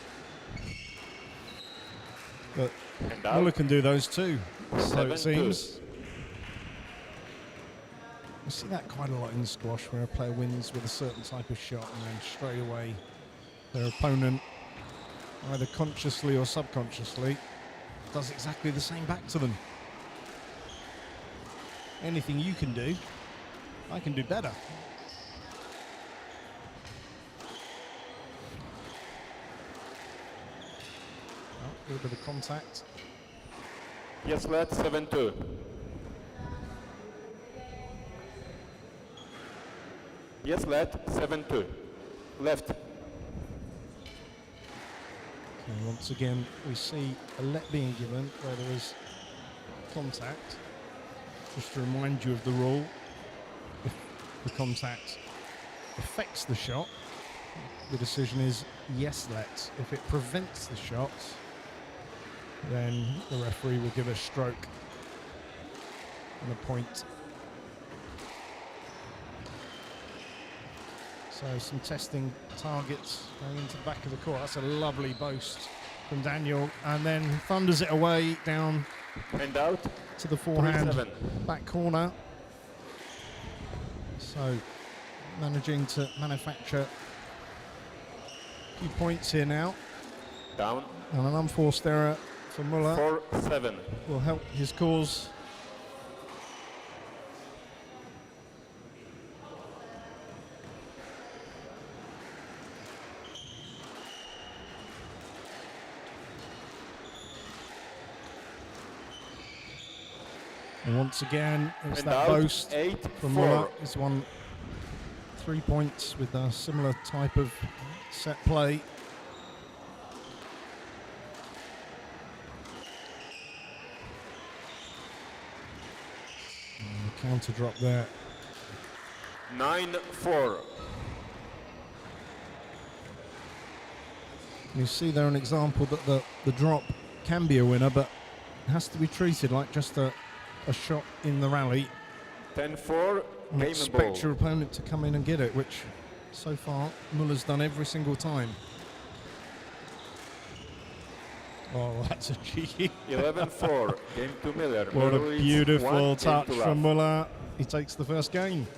But And out. Muller can do those too, so it 7-2. seems. You see that quite a lot in squash, where a player wins with a certain type of shot and then straight away their opponent, either consciously or subconsciously, does exactly the same back to them. Anything you can do, I can do better. Oh, a little bit of contact. Yes, left, 7-2. Yes, left, 7-2. Left. And once again, we see a let being given where there is contact. Just to remind you of the rule, if the contact affects the shot, the decision is yes, let. If it prevents the shot, then the referee will give a stroke and a point. So some testing targets going into the back of the court. That's a lovely boast from Daniel, and then thunders it away down And out. to the forehand 3-7. back corner. So managing to manufacture a few points here now, Down. and an unforced error for Muller 4-7. will help his cause. And once again, it's And that out. boast 8-4. from Muller. He's won 3 points with a similar type of set play. And the counter drop there. 9-4. You see there an example that the drop can be a winner, but it has to be treated like just a shot in the rally. 10-4. And Game and expect ball. your opponent to come in and get it, which so far Muller's done every single time. Oh, that's a cheeky. 11-4. Game to Miller. What Miller a leads beautiful 1 game touch to from love. Muller. He takes the first game.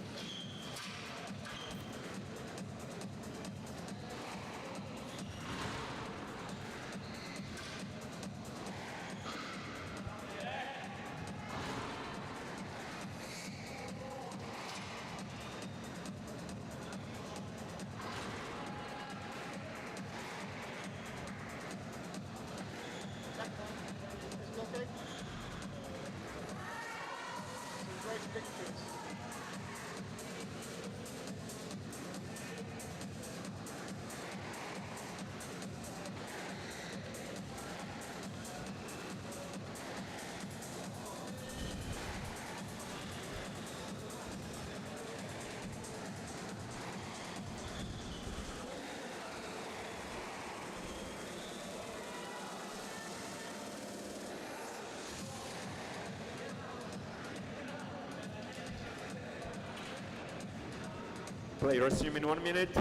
Play resume in 1 minute.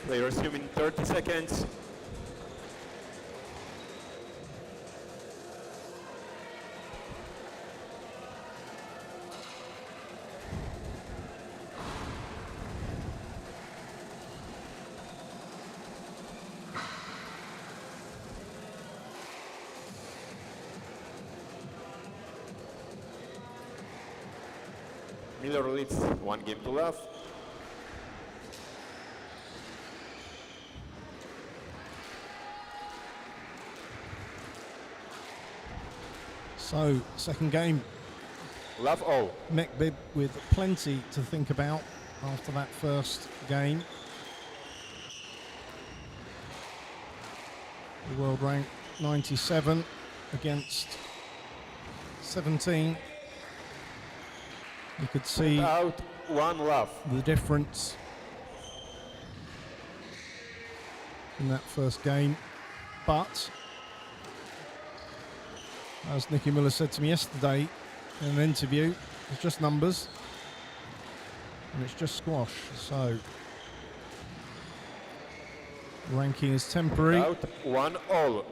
Play resume in 30 seconds. Miller leads 1 game to love. So, second game, Love all. Mekbib with plenty to think about after that first game. The world rank 97 against 17. You could see Out 1 love. the difference in that first game, but as Nicky Miller said to me yesterday in an interview, it's just numbers and it's just squash. So ranking is temporary, Out 1 all.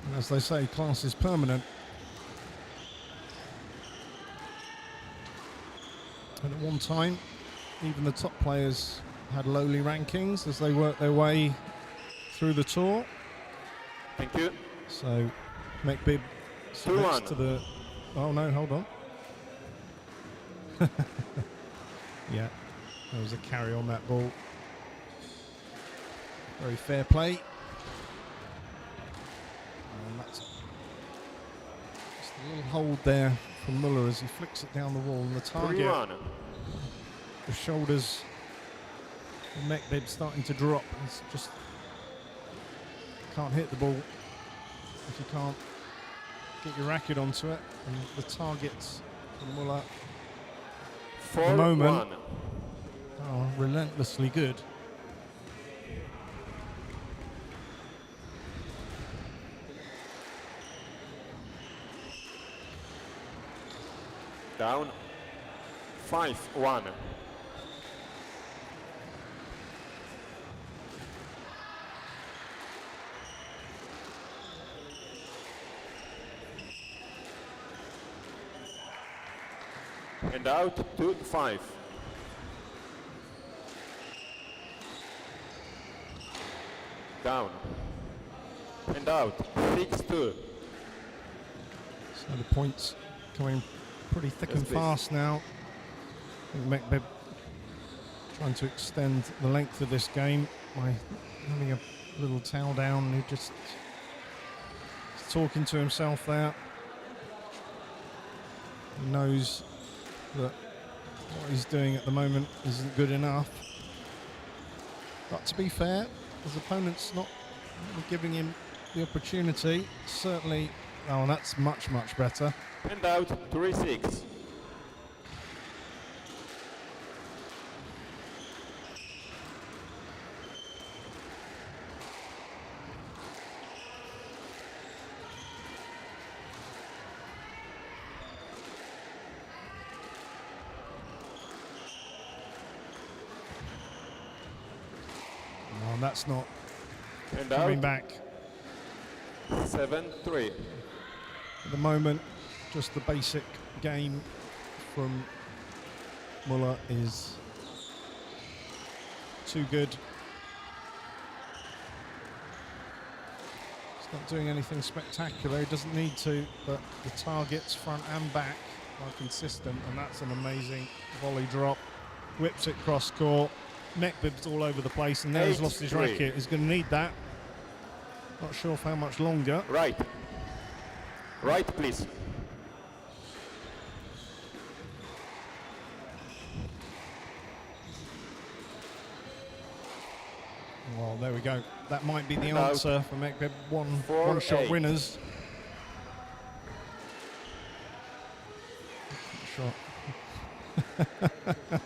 and as they say, class is permanent. And at one time, even the top players had lowly rankings as they worked their way through the tour. Thank you. So Mekbib submits 2-1. to the... Oh no, hold on. Yeah, there was a carry on that ball. Very fair play. And that's just a little hold there from Muller as he flicks it down the wall, and the target, 3-1. the shoulders of Mekbib starting to drop. He's just can't hit the ball if you can't get your racket onto it, and the targets from Muller 4-1. moment. are relentlessly good. Down 5-1. And out 2-5. Down. And out 6-2. So the points coming pretty thick Yes, and please. fast now. I think Mekbib trying to extend the length of this game by having a little towel down. He just is talking to himself there. He knows that what he's doing at the moment isn't good enough. But to be fair, his opponent's not giving him the opportunity. Certainly, oh, that's much, much better. And out 3-6. Oh, that's not And coming out back. 7-3. At the moment, just the basic game from Muller is too good. He's not doing anything spectacular, he doesn't need to, but the targets front and back are consistent, and that's an amazing volley drop. Whips it cross court. Mekbib's all over the place, and now he's lost his 8-3. racket. He's going to need that. Not sure for how much longer. Right. Right, please. go. That might be the And out. answer for Mekbib. 4-8. One-shot winners. Shot.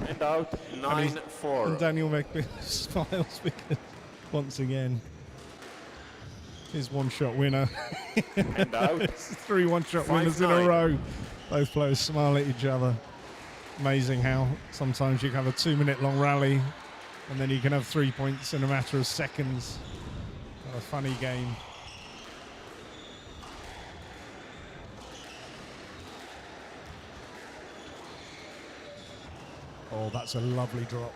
And out, And 9-4. Daniel Mekbib smiles because once again his one-shot winner. And out. It's 3 one-shot winners in a 5-9. row. Both players smile at each other. Amazing how sometimes you can have a 2-minute long rally and then you can have 3 points in a matter of seconds. What a funny game. Oh, that's a lovely drop.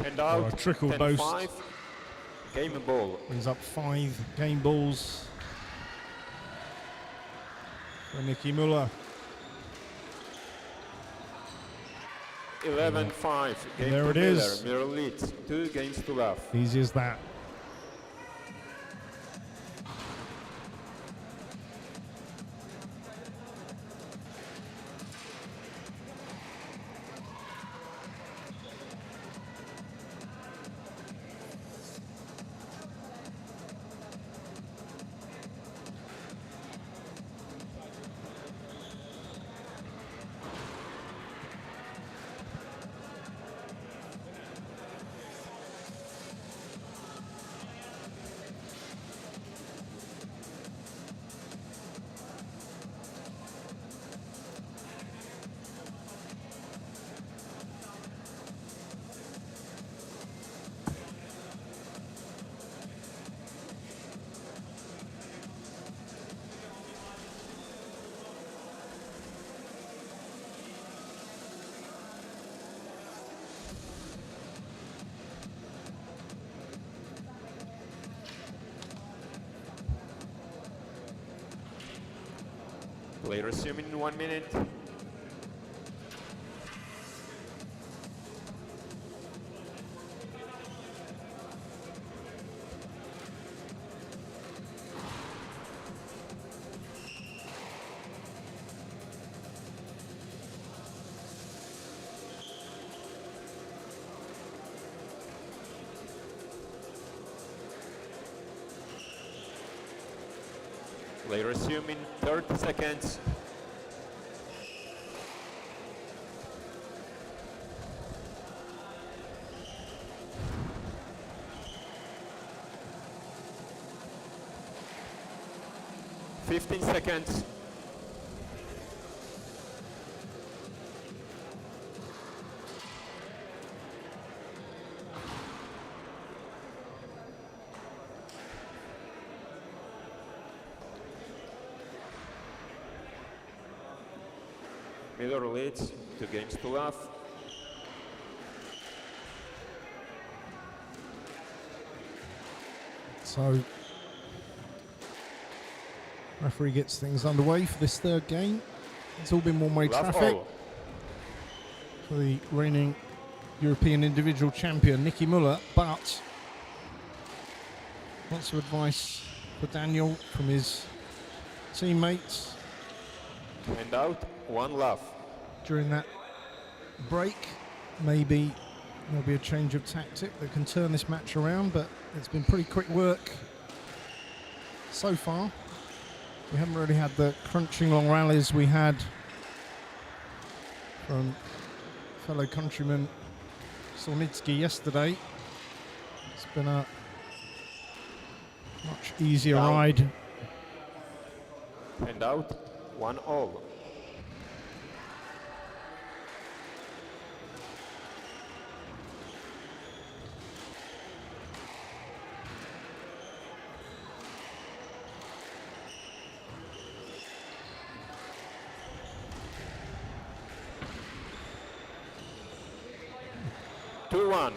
And Or a out, trickle 10-5. boast. Game ball. Brings up 5 game balls for Nicky Muller. 11-5. Game There to it is. Miller leads 2 games to love. Easy as that. Play resuming in 1 minute. Play resume in 30 seconds. Fifteen seconds. Miller leads 2 games to love. So, referee gets things underway for this third game. It's all been one-way Love traffic all. for the reigning European individual champion, Nicky Muller, but lots of advice for Daniel from his teammates And out, 1 love. during that break. Maybe there'll be a change of tactic that can turn this match around, but it's been pretty quick work so far. We haven't really had the crunching long rallies we had from fellow countryman Solnitsky yesterday. It's been a much easier Down. ride. And out, 1 all. Two one.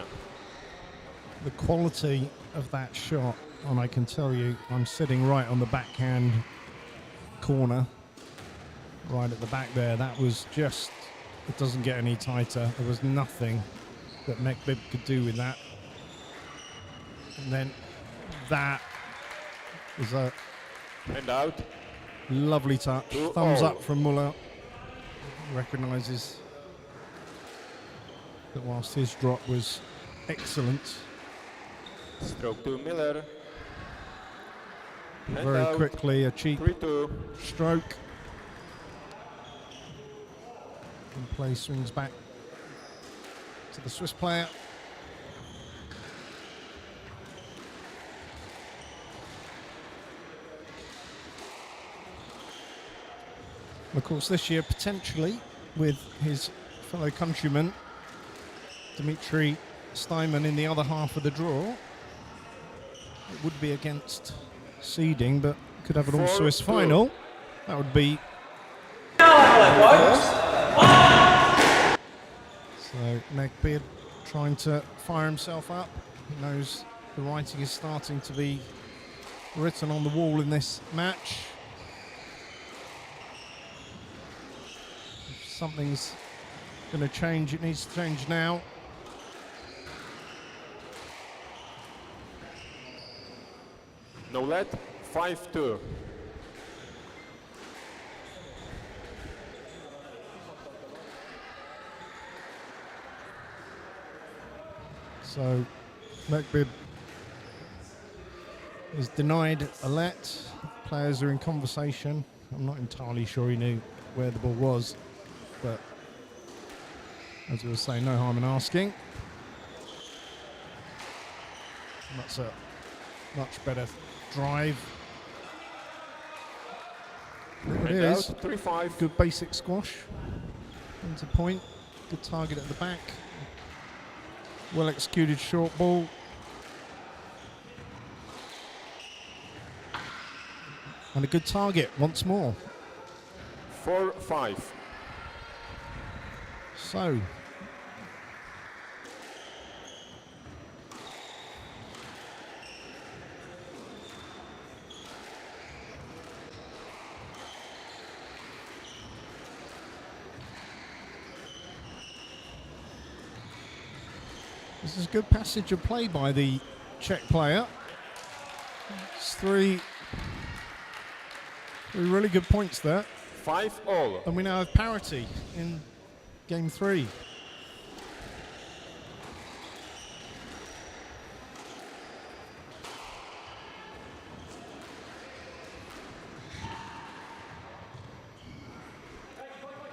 The quality of that shot, and I can tell you, I'm sitting right on the backhand corner, right at the back there. That was just, it doesn't get any tighter. There was nothing that Mekbib could do with that. And then that is a And out. lovely touch. 2-all. Thumbs up from Muller. Recognises that whilst his drop was excellent, Stroke to Miller. Hand Very out. quickly, a cheap 3-2. stroke. And play swings back to the Swiss player. Of course, this year, potentially, with his fellow countryman, Dimitri Steinman, in the other half of the draw. It would be against seeding, but could have an all-Swiss 4-2. final. That would be... So, Megbeard trying to fire himself up. He knows the writing is starting to be written on the wall in this match. If something's going to change, it needs to change now. No let. 5-2. So, Megbeard is denied a let. Players are in conversation. I'm not entirely sure he knew where the ball was, but as we were saying, no harm in asking. And that's a much better drive. There it Hand is. out. 3-5. Good basic squash. Into point. Good target at the back. Well executed short ball. And a good target once more. 4-5. So, this is a good passage of play by the Czech player. It's three really good points there. 5-all. And we now have parity in game 3.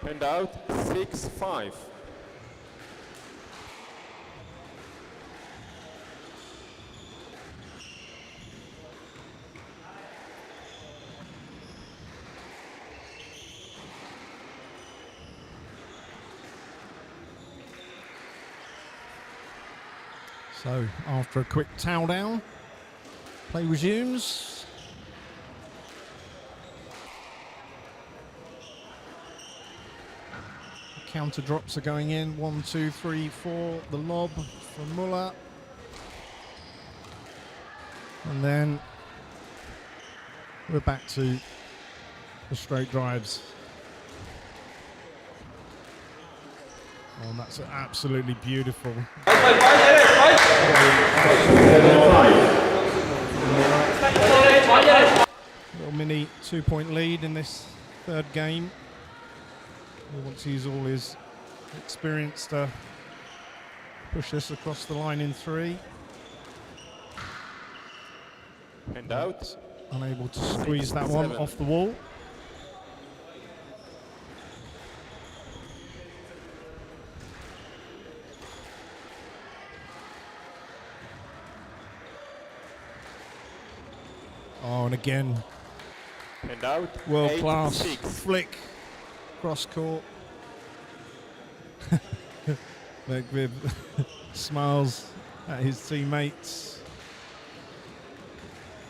Hand out. 6-5. So, after a quick towel down, play resumes. Counter drops are going in. 1, 2, 3, 4. The lob from Muller. And then we're back to the straight drives. Oh, and that's absolutely beautiful. Little mini 2-point lead in this third game. He wants to use all his experience to push this across the line in 3. Hand out. Unable to squeeze that one 7. off the wall. Oh, and again, Hand out. world class 8-6. flick cross court. Megbeard smiles at his teammates.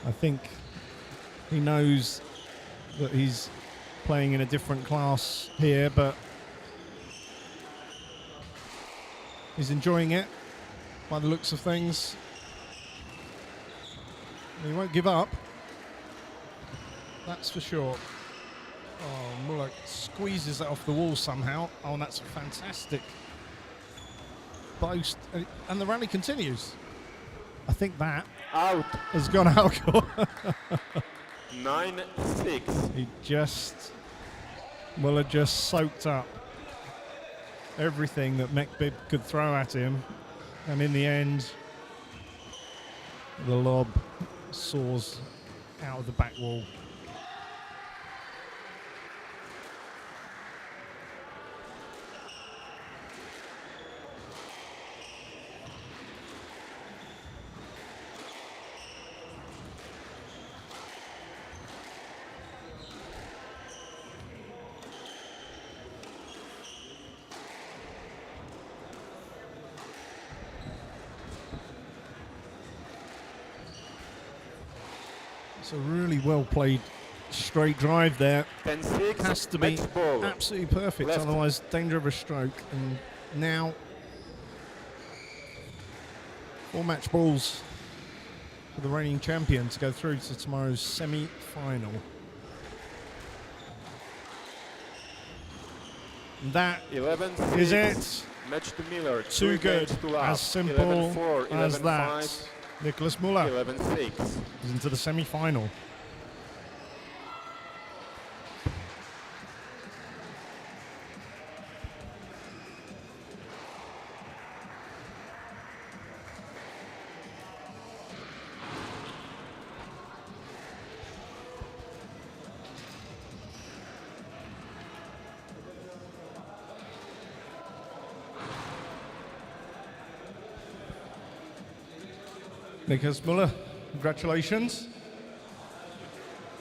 I think he knows that he's playing in a different class here, but he's enjoying it by the looks of things. He won't give up, that's for sure. Oh, Muller squeezes that off the wall somehow. Oh, and that's a fantastic boast. And the rally continues. I think that Out. has gone out. 9-6. Muller just soaked up everything that Megbeard could throw at him. And in the end, The lob soars out of the back wall. It's a really well played straight drive there. 10-6, Has to be match ball. absolutely perfect, Left. otherwise danger of a stroke. And now 4 match balls for the reigning champion to go through to tomorrow's semi-final. And that 11-6. is it. Match to Miller. Too 3 good. games to love. As simple 11-4, as 11-5, that. Nicholas Muller 11-6. is into the semi-final. Nicholas Muller, congratulations.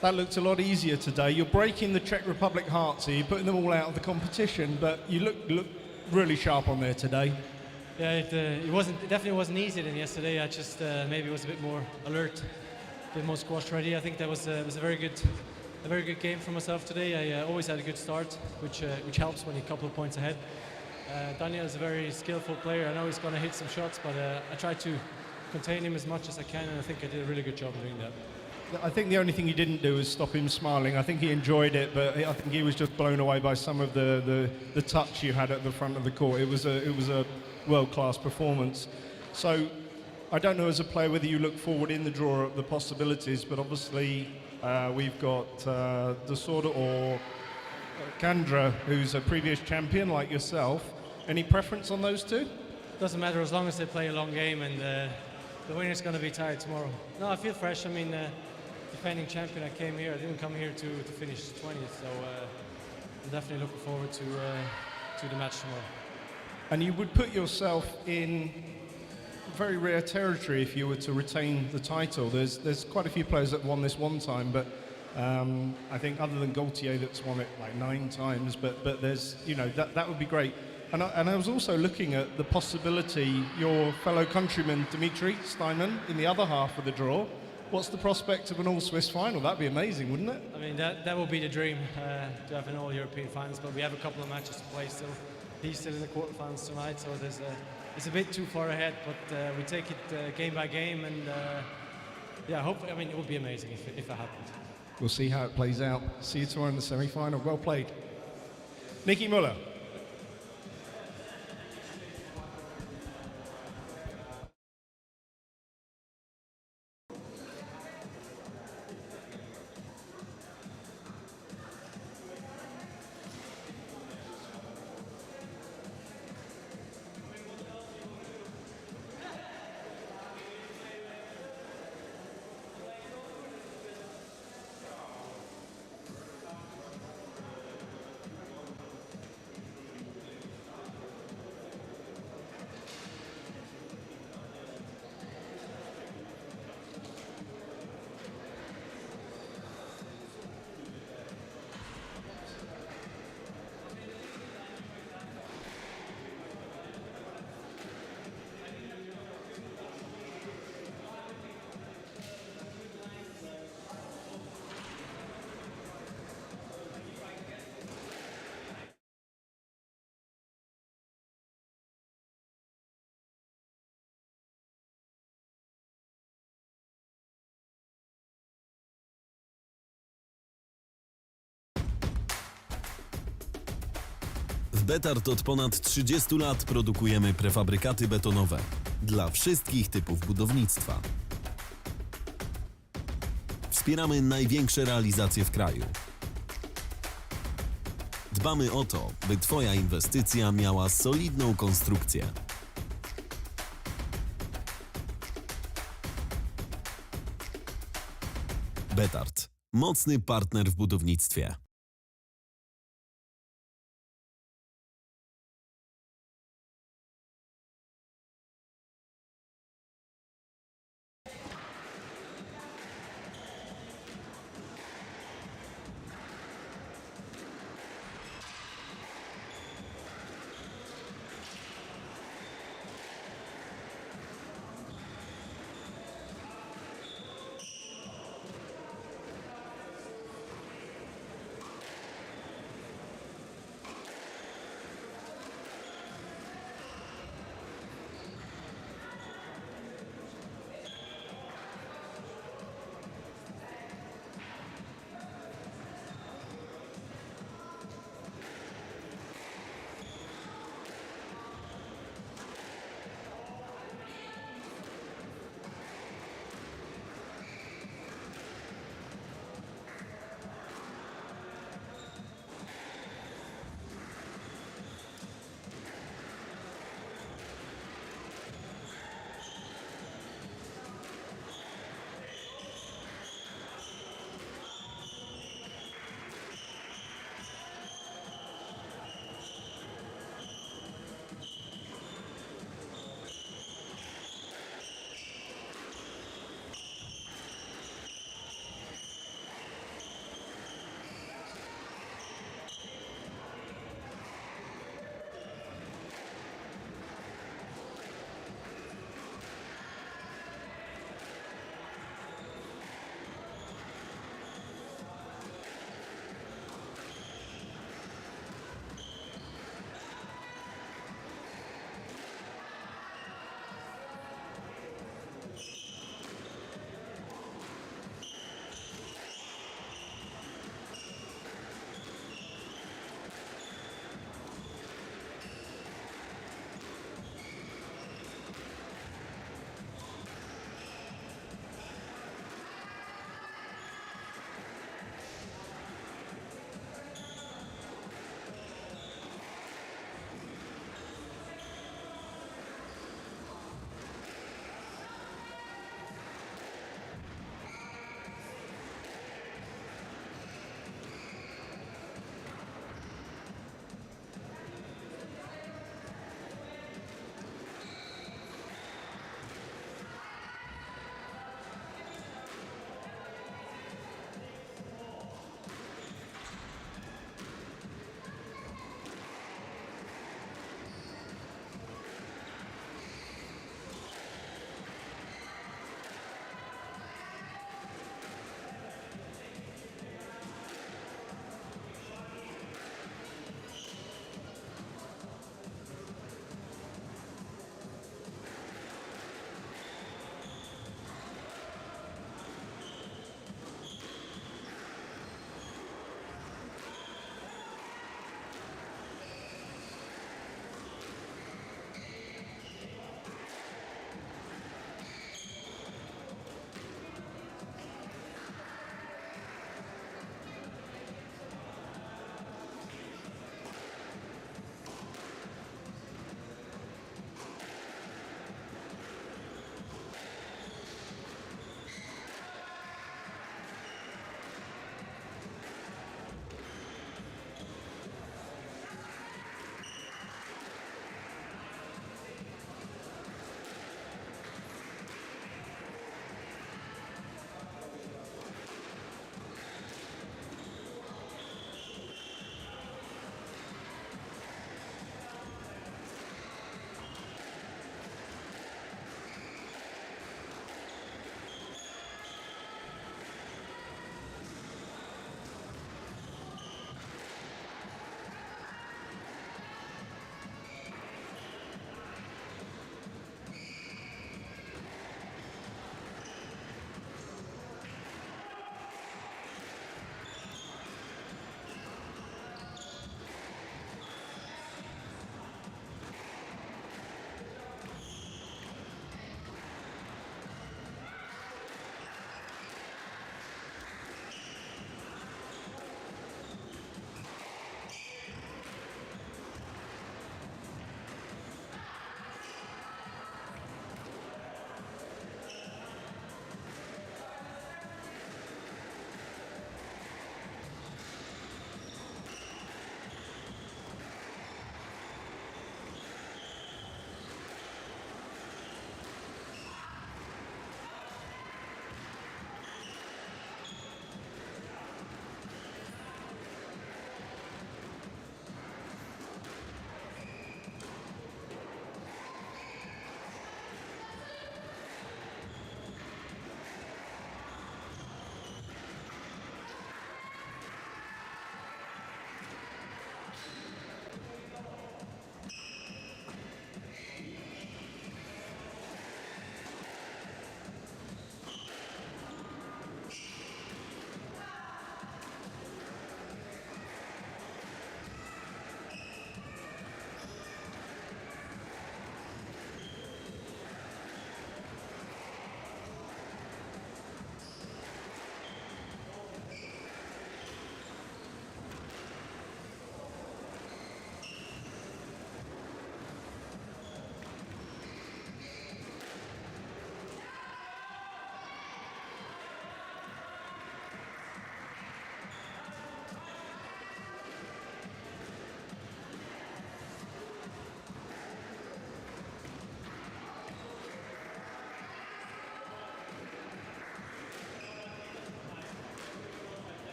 That looked a lot easier today. You're breaking the Czech Republic hearts here, you're putting them all out of the competition, but you look really sharp on there today. Yeah, it definitely wasn't easier than yesterday. I just maybe was a bit more alert, a bit more squash ready. I think that was a very good game for myself today. I always had a good start, which helps when you're a couple of points ahead. Daniel is a very skillful player. I know he's going to hit some shots, but I tried to contain him as much as I can, and I think I did a really good job of doing that. I think the only thing you didn't do was stop him smiling. I think he enjoyed it, but I think he was just blown away by some of the touch you had at the front of the court. It was a world-class performance. So I don't know as a player whether you look forward in the draw at the possibilities, but obviously we've got Desorda or Kandra, who's a previous champion like yourself. Any preference on those two? Doesn't matter as long as they play a long game, and the winner's going to be tired tomorrow. No, I feel fresh. I mean, defending champion, I came here. I didn't come here to finish 20th, so I'm definitely looking forward to the match tomorrow. And you would put yourself in very rare territory if you were to retain the title. There's quite a few players that won this one time, but I think other than Gaultier that's won it like 9 times, but there's, you know, that would be great. And I was also looking at the possibility, your fellow countryman Dimitri Steinman in the other half of the draw. What's the prospect of an all-Swiss final? That'd be amazing, wouldn't it? I mean, that would be the dream, to have an all-European finals, but we have a couple of matches to play still. He's still in the quarterfinals tonight, so it's a bit too far ahead, but we take it game by game, and yeah, hopefully, I mean, it would be amazing if it happened. We'll see how it plays out. See you tomorrow in the semi-final. Well played. Nicky Muller. W BETARD od ponad 30 lat produkujemy prefabrykaty betonowe dla wszystkich typów budownictwa. Wspieramy największe realizacje w kraju. Dbamy o to, by Twoja inwestycja miała solidną konstrukcję. BETARD. Mocny partner w budownictwie.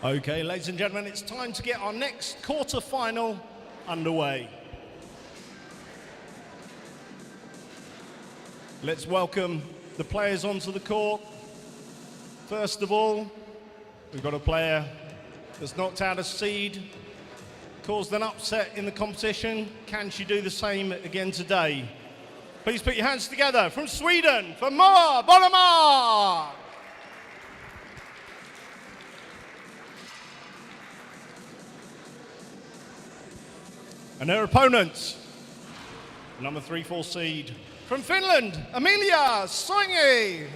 Okay, ladies and gentlemen, it's time to get our next quarter-final underway. Let's welcome the players onto the court. First of all, we've got a player that's knocked out a seed, caused an upset in the competition. Can she do the same again today? Please put your hands together from Sweden for Moa Bolomar. And her opponents, number 3-4 seed from Finland, Emilia Soingi.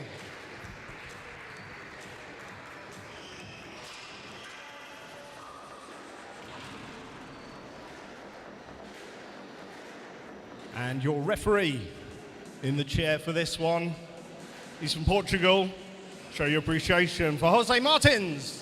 And your referee in the chair for this one, he's from Portugal. Show your appreciation for Jose Martins.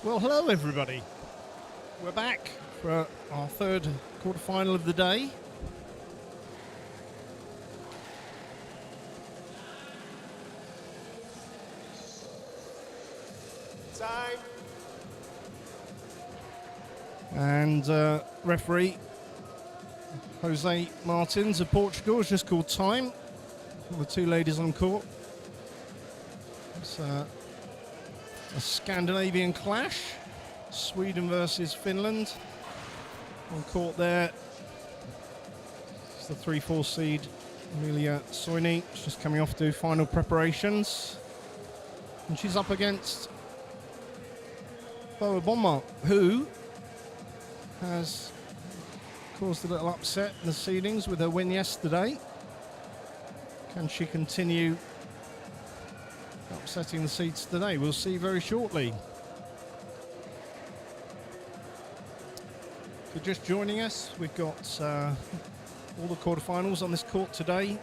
Well, hello everybody. We're back for our third quarterfinal of the day. Time. And referee Jose Martins of Portugal has just called time for the two ladies on court. It's a Scandinavian clash. Sweden versus Finland. On court there. It's the 3-4 seed Emilia Soini. She's just coming off to final preparations. And she's up against Boa Bonma, who has caused a little upset in the seedings with her win yesterday. Can she continue upsetting the seeds today? We'll see very shortly. If you're just joining us, we've got all the quarterfinals on this court today.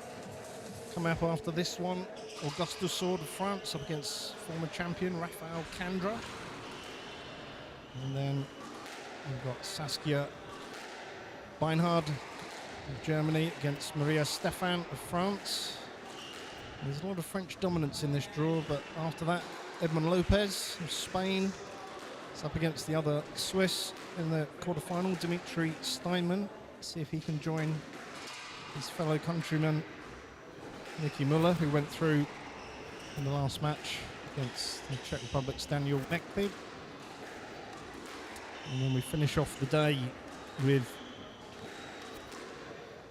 Coming up after this one, Auguste Sword of France up against former champion Rafael Kandra. And then we've got Saskia Beinhard of Germany against Maria Stephan of France. There's a lot of French dominance in this draw, but after that, Edmond Lopez of Spain is up against the other Swiss in the quarterfinal, Dimitri Steinman. See if he can join his fellow countryman, Nicky Muller, who went through in the last match against the Czech Republic's Daniel Mekbib. And then we finish off the day with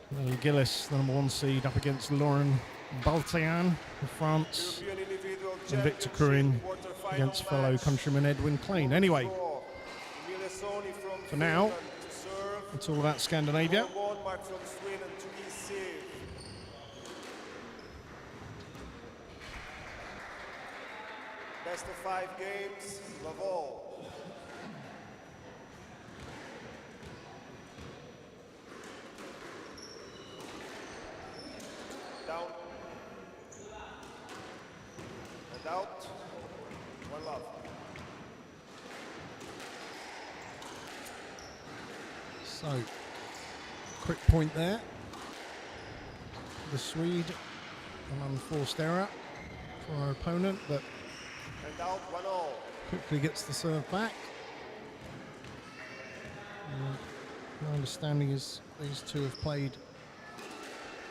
Melanie Gillis, the number 1 seed, up against Lauren Baltayan of France, and Victor Kruin against fellow countryman Edwin Klein. Anyway, for now, it's all about Scandinavia. Best of 5 games, love all. Down. And out. One love. So, quick point there. The Swede, an unforced error for our opponent, but And out, 1-all. quickly gets the serve back. My understanding is these two have played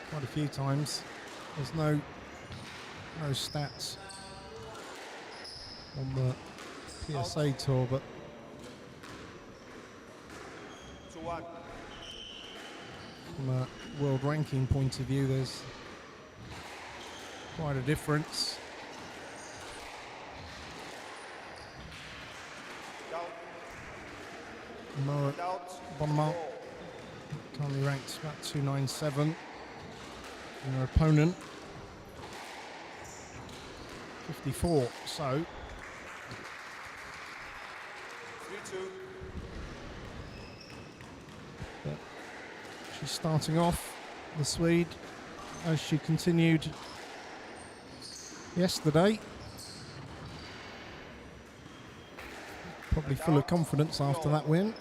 quite a few times. There's no stats on the PSA tour, but 2-1. from a world ranking point of view, there's quite a difference. Down. Mara And out. Bonnemont currently ranked about 297. And her opponent 54. So 3-2. but she's starting off, the Swede, as she continued yesterday. Probably full of confidence after that win.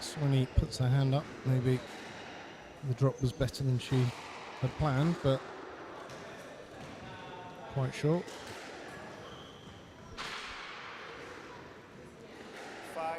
Sweeney puts her hand up. Maybe the drop was better than she had planned, but quite short. 5-3.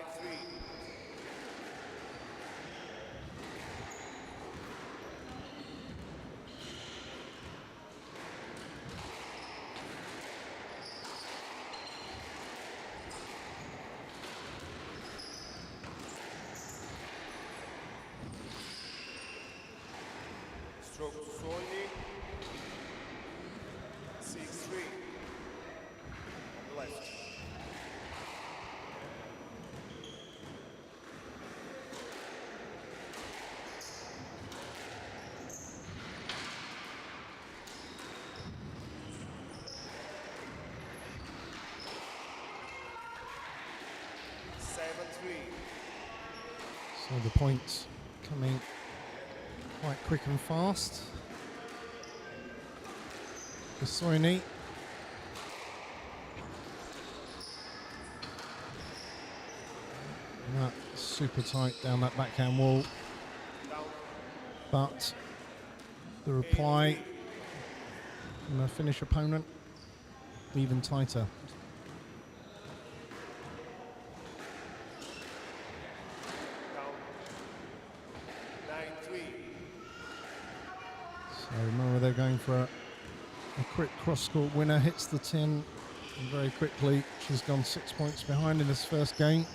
Stroke to Soini. 6-3. On the left. So the points coming quite quick and fast. Soini. That super tight down that backhand wall. But the reply from the Finnish opponent even tighter. So remember they're going for a quick cross-court winner, hits the tin and very quickly. She's gone 6 points behind in this first game.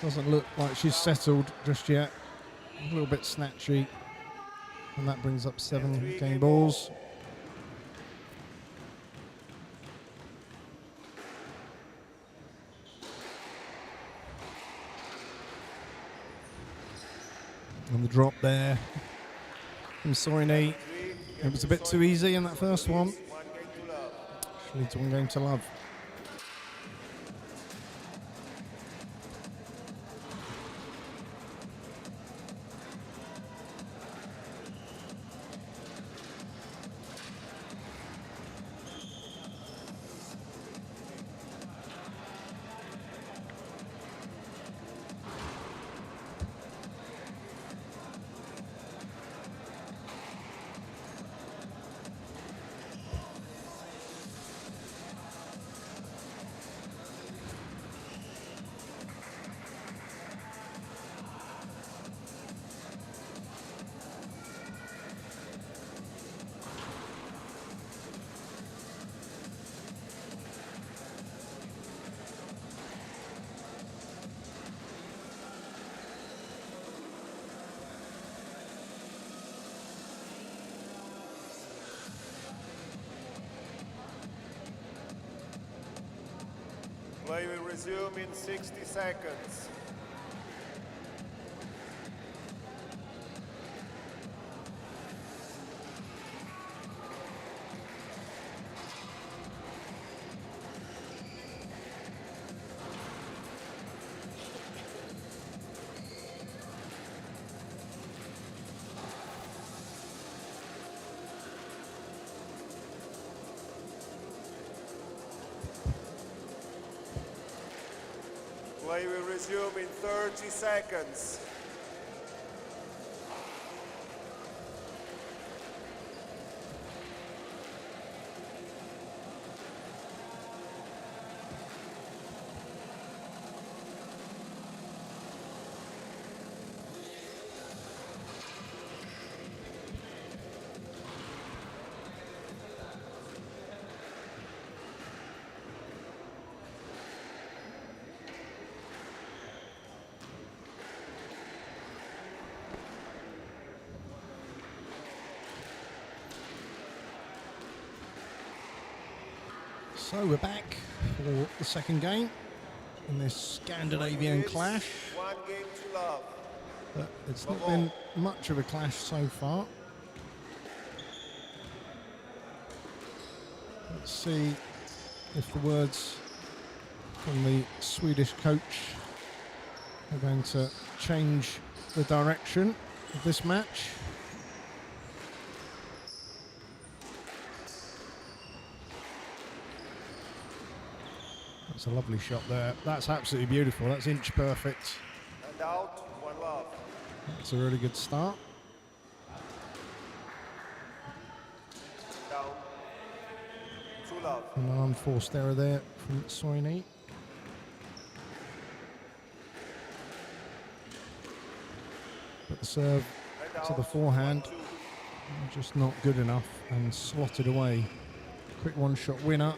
Doesn't look like she's settled just yet. A little bit snatchy. And that brings up 7 game balls. And the drop there from Soini. It was a bit too easy in that first one. She needs 1 game to love. Play will resume in 60 seconds. Play will resume in 30 seconds. So we're back for the second game in this Scandinavian clash. 1 game to love. But it's not been much of a clash so far. Let's see if the words from the Swedish coach are going to change the direction of this match. That's a lovely shot there. That's absolutely beautiful. That's inch perfect. And out, 1 love. That's a really good start. Down, 2 love. An unforced error there from Soini. But the serve And to the out, forehand, 1-2. just not good enough and slotted away. Quick 1-shot winner.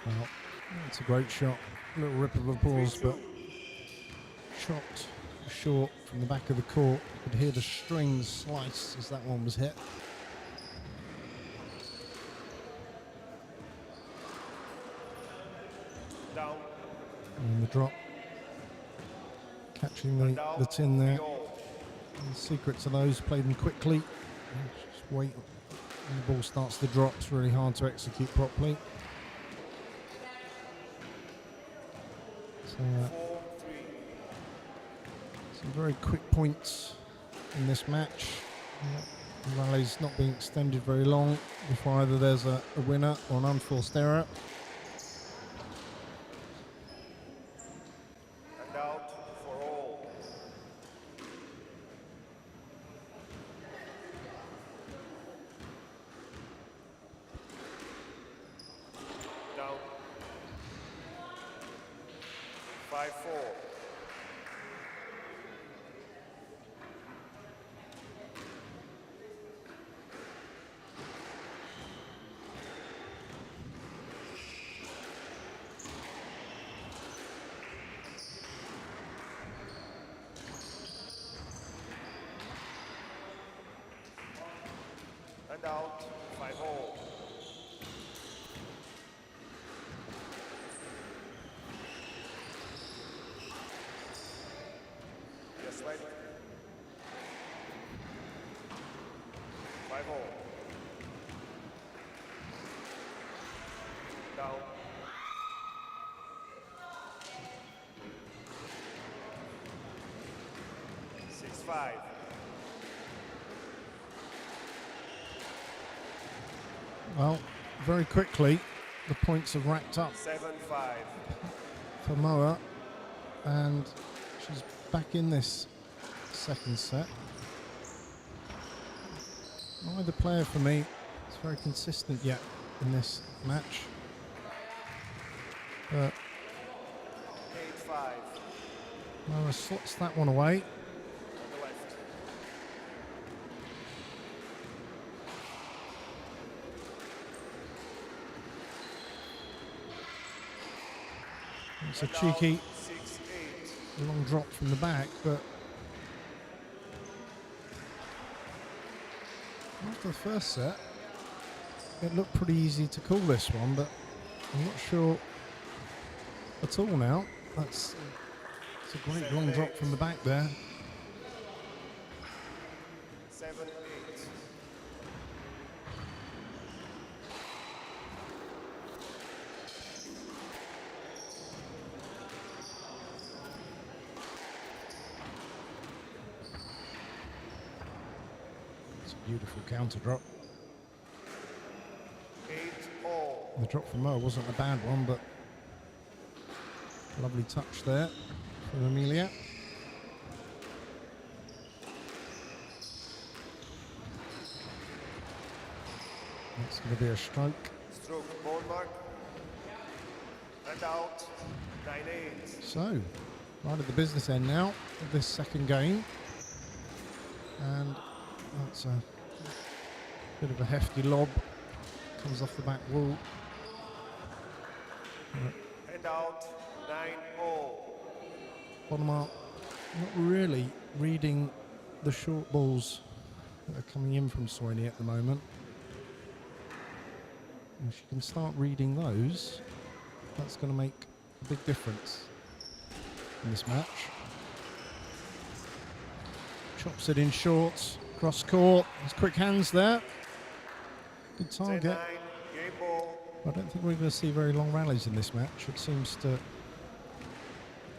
Well, it's a great shot. A little rip of applause, but chopped short from the back of the court. You could hear the strings slice as that one was hit. Down. And the drop. Catching the tin there. And the secret to those, play them quickly. Just wait when the ball starts to drop. It's really hard to execute properly. So, some very quick points in this match. The rally's not being extended very long before either there's a winner or an unforced error. And out for all. Down. 5-4. And out, 5-all. Yes, right. 5-all. Down. Six, 5. Well, very quickly, the points have racked up 7-5. for Moa, and she's back in this second set. Neither player for me is very consistent yet in this match. But 8-5. Moa slots that one away. On the left. It's a cheeky 6-8. long drop from the back, but after the first set, it looked pretty easy to call this one, but I'm not sure at all now. It's a great long drop from the back there. 7-8. It's a beautiful counter drop. 8-all. The drop from Moa wasn't a bad one, but lovely touch there from Amelia. It's going to be a stroke. Stroke ball mark. And out. 9-8. So, right at the business end now of this second game. And that's a bit of a hefty lob. Comes off the back wall. And out. 9-all. Bonamart not really reading the short balls that are coming in from Soini at the moment. If she can start reading those, that's going to make a big difference in this match. Chops it in short, cross court. There's quick hands there. Good 10-9. target. Game ball. I don't think we're going to see very long rallies in this match. It seems to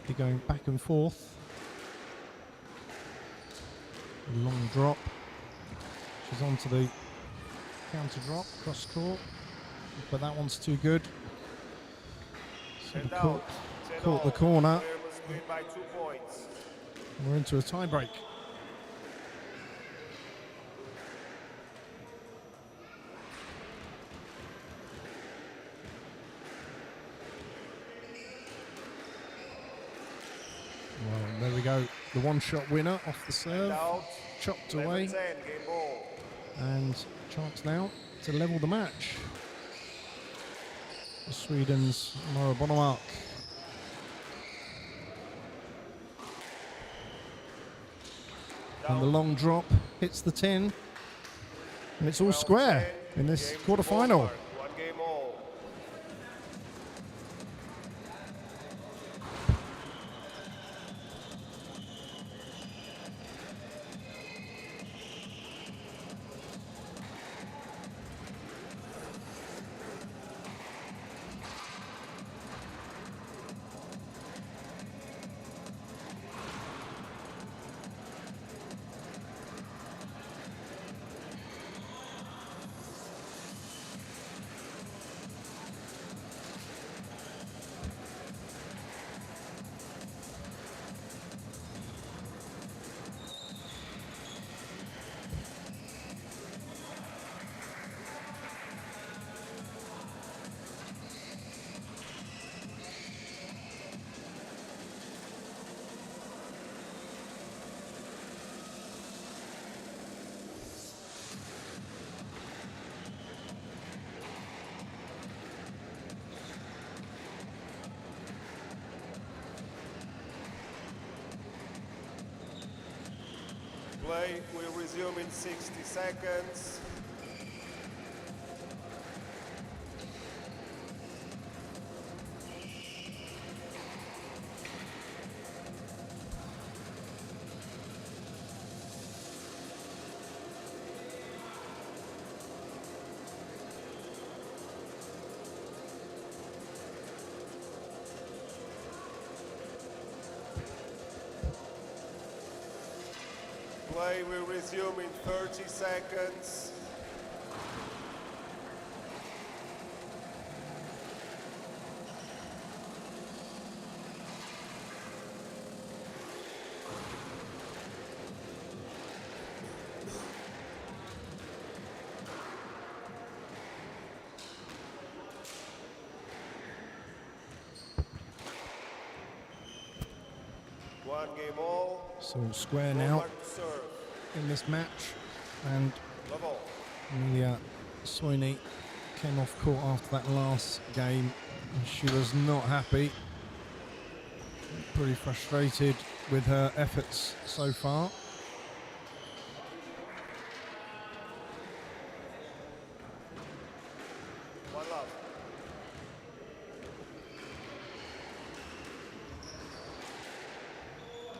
be going back and forth. A long drop. She's onto the counter drop, cross court. But that one's too good. Sort of And caught, out. 10 caught the all. corner. Player must win by 2 points. And we're into a tie break. Well, there we go. The one-shot winner off the serve. And out. Chopped 11-10. away. Game ball. And chance now to level the match. For Sweden's Mara Bonomark. And the long drop hits the tin. And it's all square in this quarterfinal. 1 game all. Play will resume in 60 seconds. Play will resume in 30 seconds. One game all. So square Go now back to serve. in this match. And Level. Amelia Sweeney came off court after that last game. And she was not happy. Pretty frustrated with her efforts so far. One love.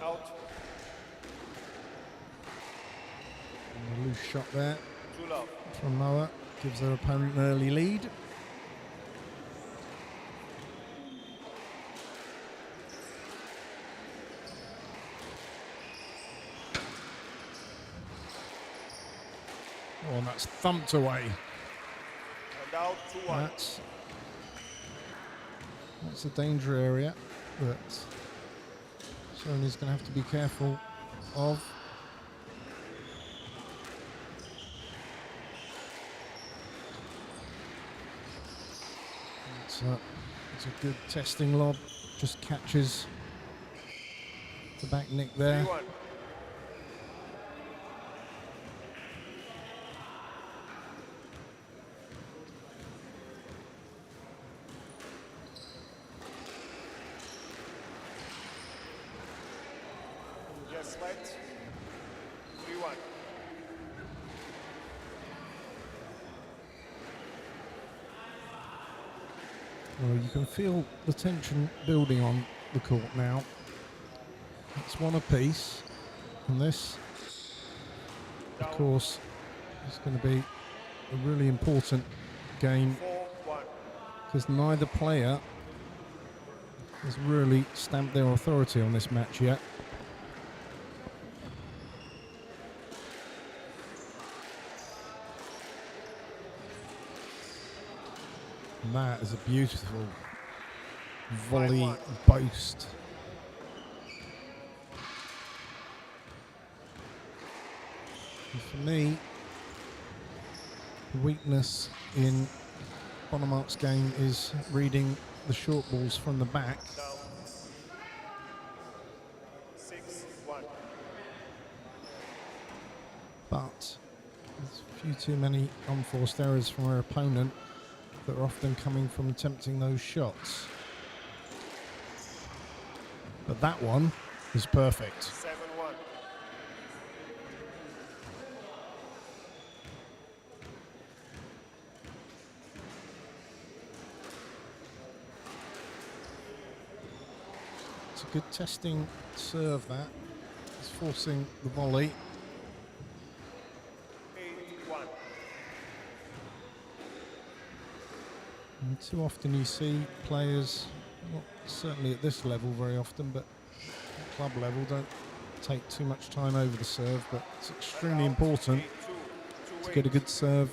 Out. And a loose shot there 2 love. from Noah. Gives her opponent an early lead. Oh, and that's thumped away. And out 2-1. That's a danger area that Sony's going to have to be careful of. It's a good testing lob. Just catches the back nick there. 3-1. Yes, let. 3-1. Well, you can feel the tension building on the court now. It's one apiece, and this, of course, is going to be a really important game 4-1. because neither player has really stamped their authority on this match yet. And that is a beautiful volley 5-1. boast. And for me, the weakness in Bonamart's game is reading the short balls from the back. Down. 6-1. But there's a few too many unforced errors from her opponent that are often coming from attempting those shots. But that one is perfect. 7-1. It's a good testing serve that. It's forcing the volley. 8-1. And too often you see players, not certainly at this level very often, but at club level, don't take too much time over the serve, but it's extremely important to get a good serve,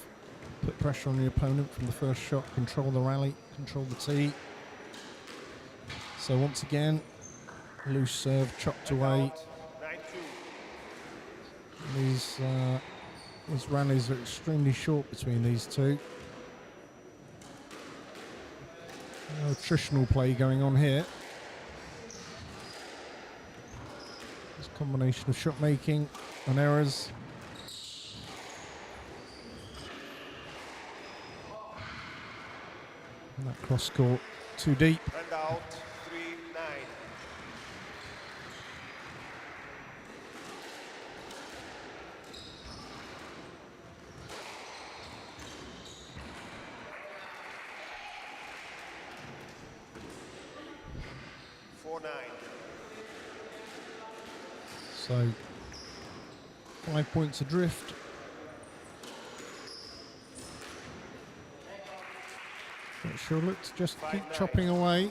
put pressure on your opponent from the first shot, control the rally, control the tee. So once again, loose serve chopped away. 9-2. These rallies are extremely short between these two. No attritional play going on here. This combination of shot making and errors. And that cross court too deep. And out. 3-9. So 5 points adrift. Not sure, let's just keep 5-9. chopping away.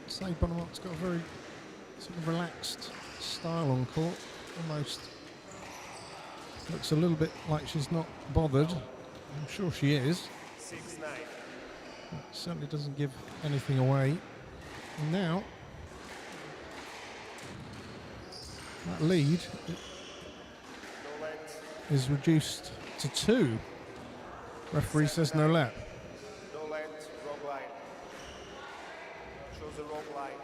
I'd say Bonamart's got a very sort of relaxed style on court, almost looks a little bit like she's not bothered. I'm sure she is. 6-9. It certainly doesn't give anything away. And now that lead No length. is reduced to 2. Referee says no let. No length. Wrong line. Shows the wrong line.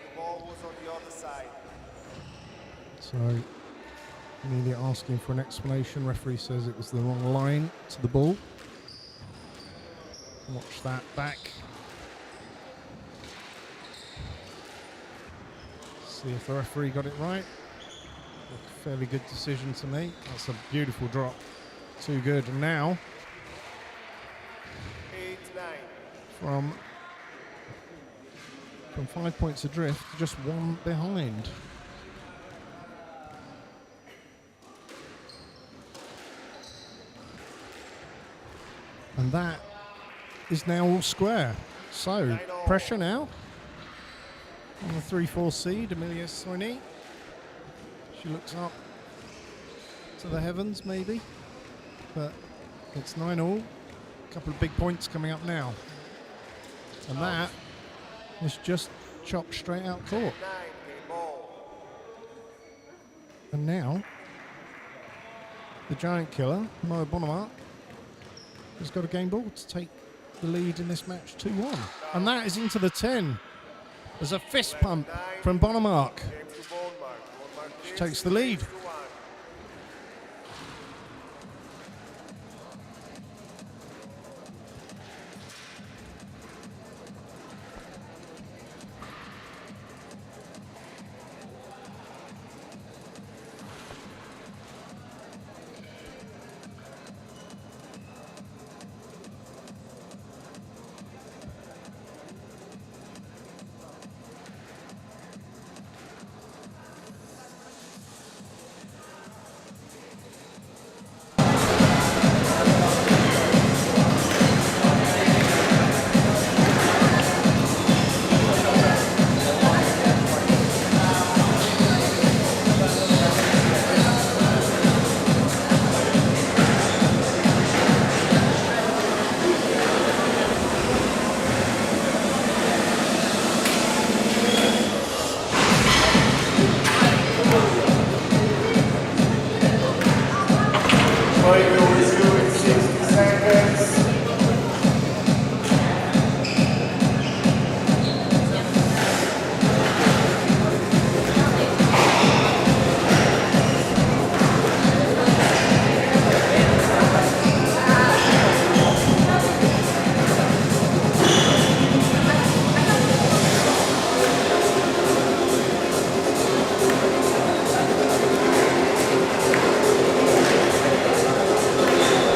The ball was on the other side. So Amelia asking for an explanation. Referee says it was the wrong line to the ball. Watch that back. See if the referee got it right. A fairly good decision to me. That's a beautiful drop. Too good. And now 8-9. from 5 points adrift, just 1 behind. And that is now all square. So, pressure now on the 3-4 seed, Amelia Soini. She looks up to the heavens, maybe. But it's 9-all. A couple of big points coming up now. And that is just chopped straight out court. 9. Game ball. And now, the giant killer, Moa Bonamart, has got a game ball to take the lead in this match 2-1. And that is into the 10. There's a fist pump from Bonamart. Game to Bonmark. Bonmark She leads takes the lead. 8-1. Play will resume in 60 seconds.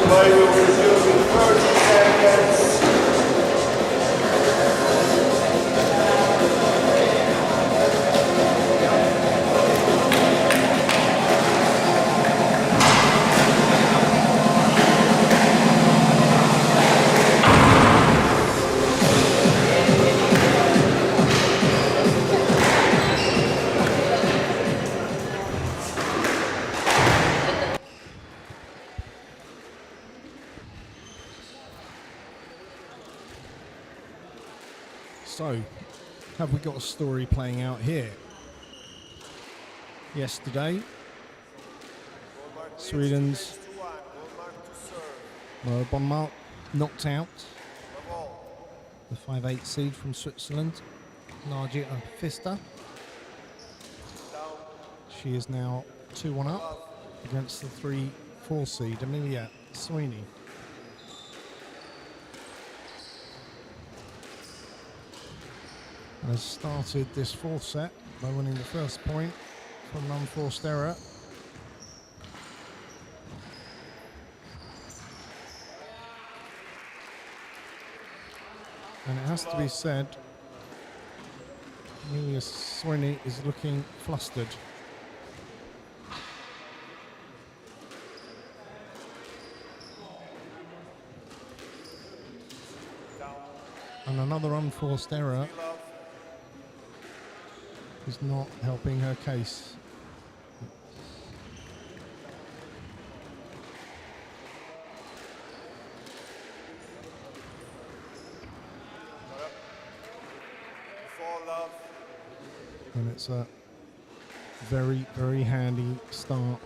Play will resume in 30 seconds. So, have we got a story playing out here? Yesterday, Sweden's Bonmark knocked out the 5-8 seed from Switzerland, Nadia Pfister. She is now 2-1 up against the 3-4 seed, Amelia Sweeney. Has started this fourth set by winning the first point from an unforced error. And it has to be said, Amelia Sweeney is looking flustered. And another unforced error is not helping her case. And it's a very, very handy start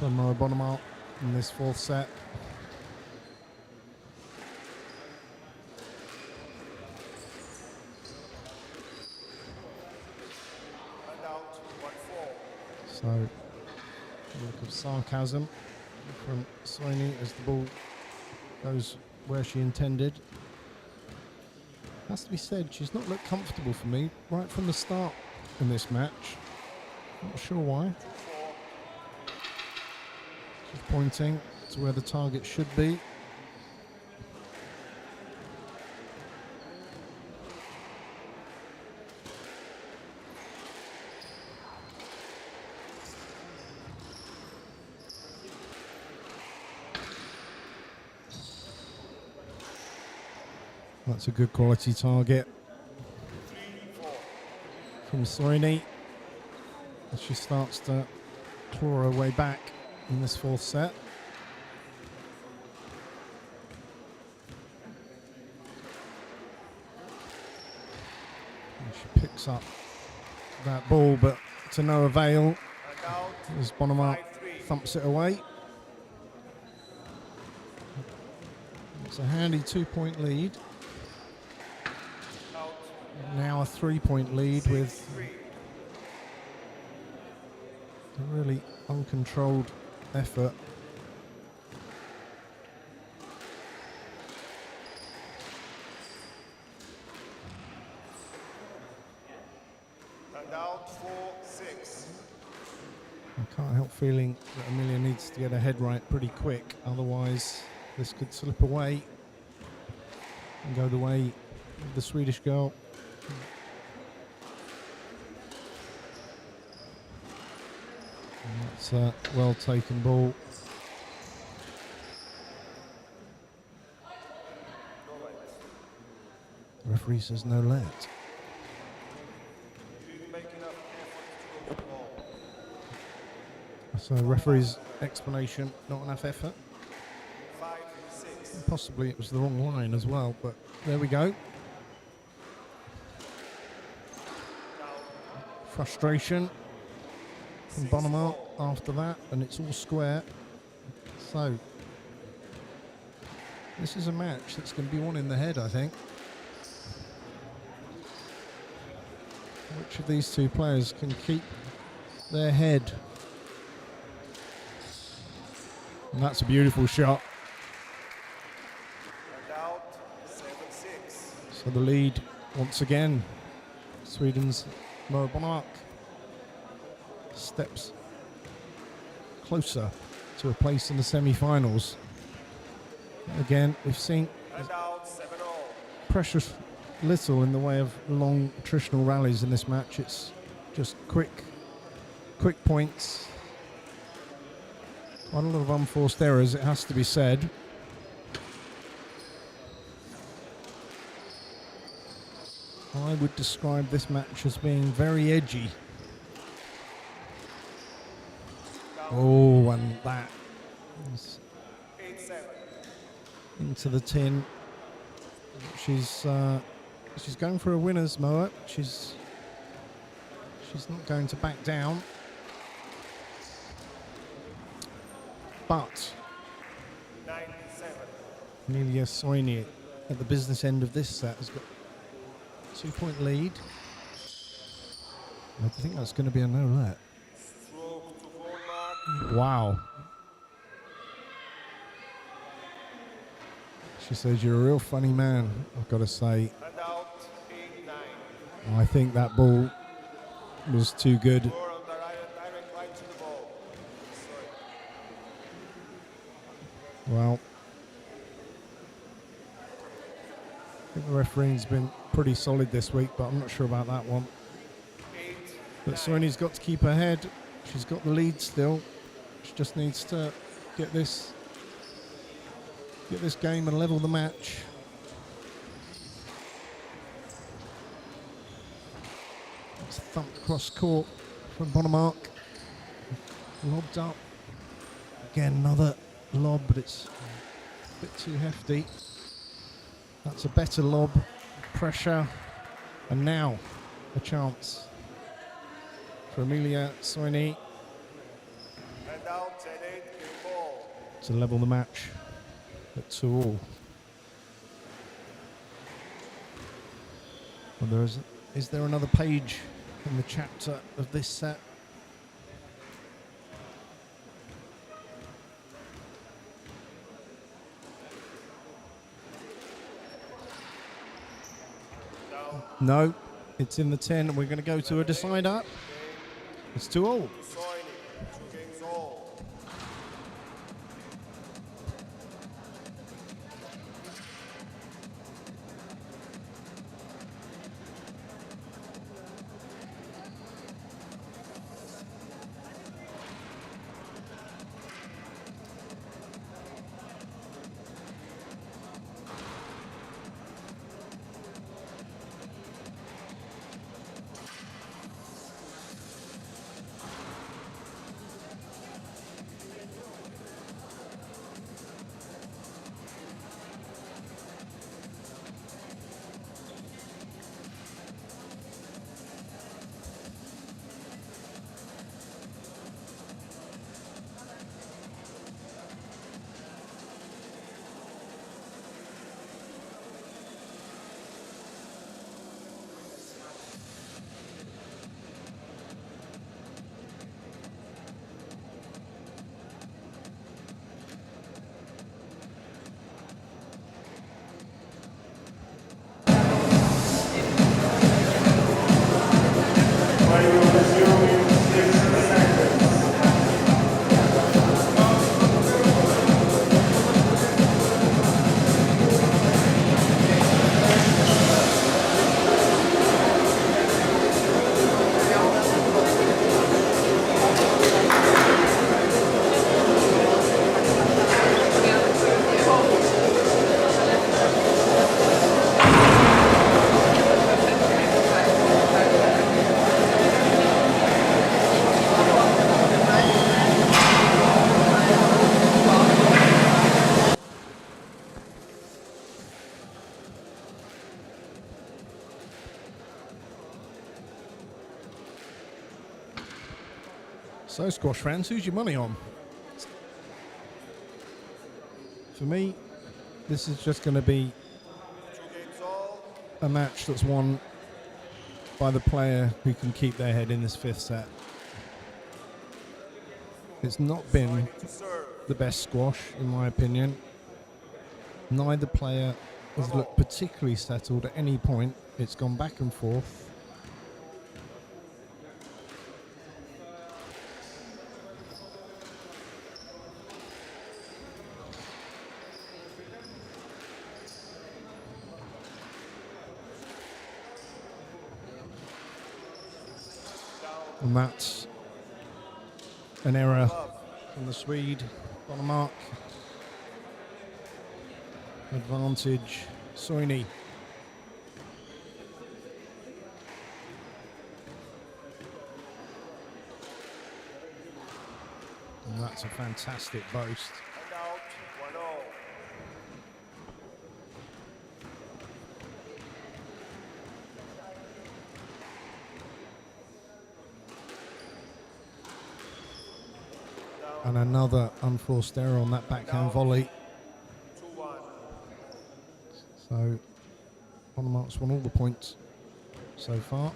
from Bonnemark in this fourth set. So, a look of sarcasm from Sweeney as the ball goes where she intended. Has to be said, she's not looked comfortable for me right from the start in this match. Not sure why. She's pointing to where the target should be. That's a good quality target from Sweeney as she starts to claw her way back in this fourth set. And she picks up that ball, but to no avail as Bonnemark thumps it away. It's a handy 2-point lead. Now a 3-point lead with a really uncontrolled effort. And out 4-6. I can't help feeling that Amelia needs to get her head right pretty quick, otherwise this could slip away and go the way of the Swedish girl. And that's a well taken ball. The referee says no let. So referee's explanation, not enough effort. 5-6. Possibly it was the wrong line as well, but there we go. Frustration from Bonnemark after that, and it's all square. So this is a match that's going to be won in the head, I think. Which of these two players can keep their head? And that's a beautiful shot. And out 7-6. So the lead, once again, Sweden's Moa Bonnemark steps closer to a place in the semi-finals. Again, we've seen And out 7-0. precious little in the way of long attritional rallies in this match. It's just quick points. Quite a lot of unforced errors, it has to be said. I would describe this match as being very edgy. Oh, and that is 8-7. into the tin. She's She's going for a winner's mower. She's not going to back down. But 97. Amelia Soini at the business end of this set has got 2-point lead. I think that's going to be a no-let. Stroke to full mark. Wow. She says, you're a real funny man, I've got to say. And out, 8-9. I think that ball was too good. Score on the direct line to the ball. Sorry. Well, I think the refereeing's been pretty solid this week, but I'm not sure about that one. 8. But Soini's got to keep her head. She's got the lead still. She just needs to get this game and level the match. It's thumped across court from Bonemark. Lobbed up. Again, another lob, but it's a bit too hefty. That's a better lob. Pressure. And now a chance for Amelia Soini And out, 10-8, game ball. to level the match at 2-all. Well, is there another page in the chapter of this set? No, it's in the 10. We're going to go to a decider. It's 2-all. Soini, 2 games all. So, squash fans, who's your money on? For me, this is just going to be 2 games all. a match that's won by the player who can keep their head in this 5th set. It's not been To serve. the best squash, in my opinion. Neither player has looked particularly settled at any point. It's gone back and forth. And that's an error from the Swede, Bonemark. Advantage, Soini. And that's a fantastic boast. And out, 1-0. And another unforced error on that backhand volley. 2-1. So Bonamart's won all the points so far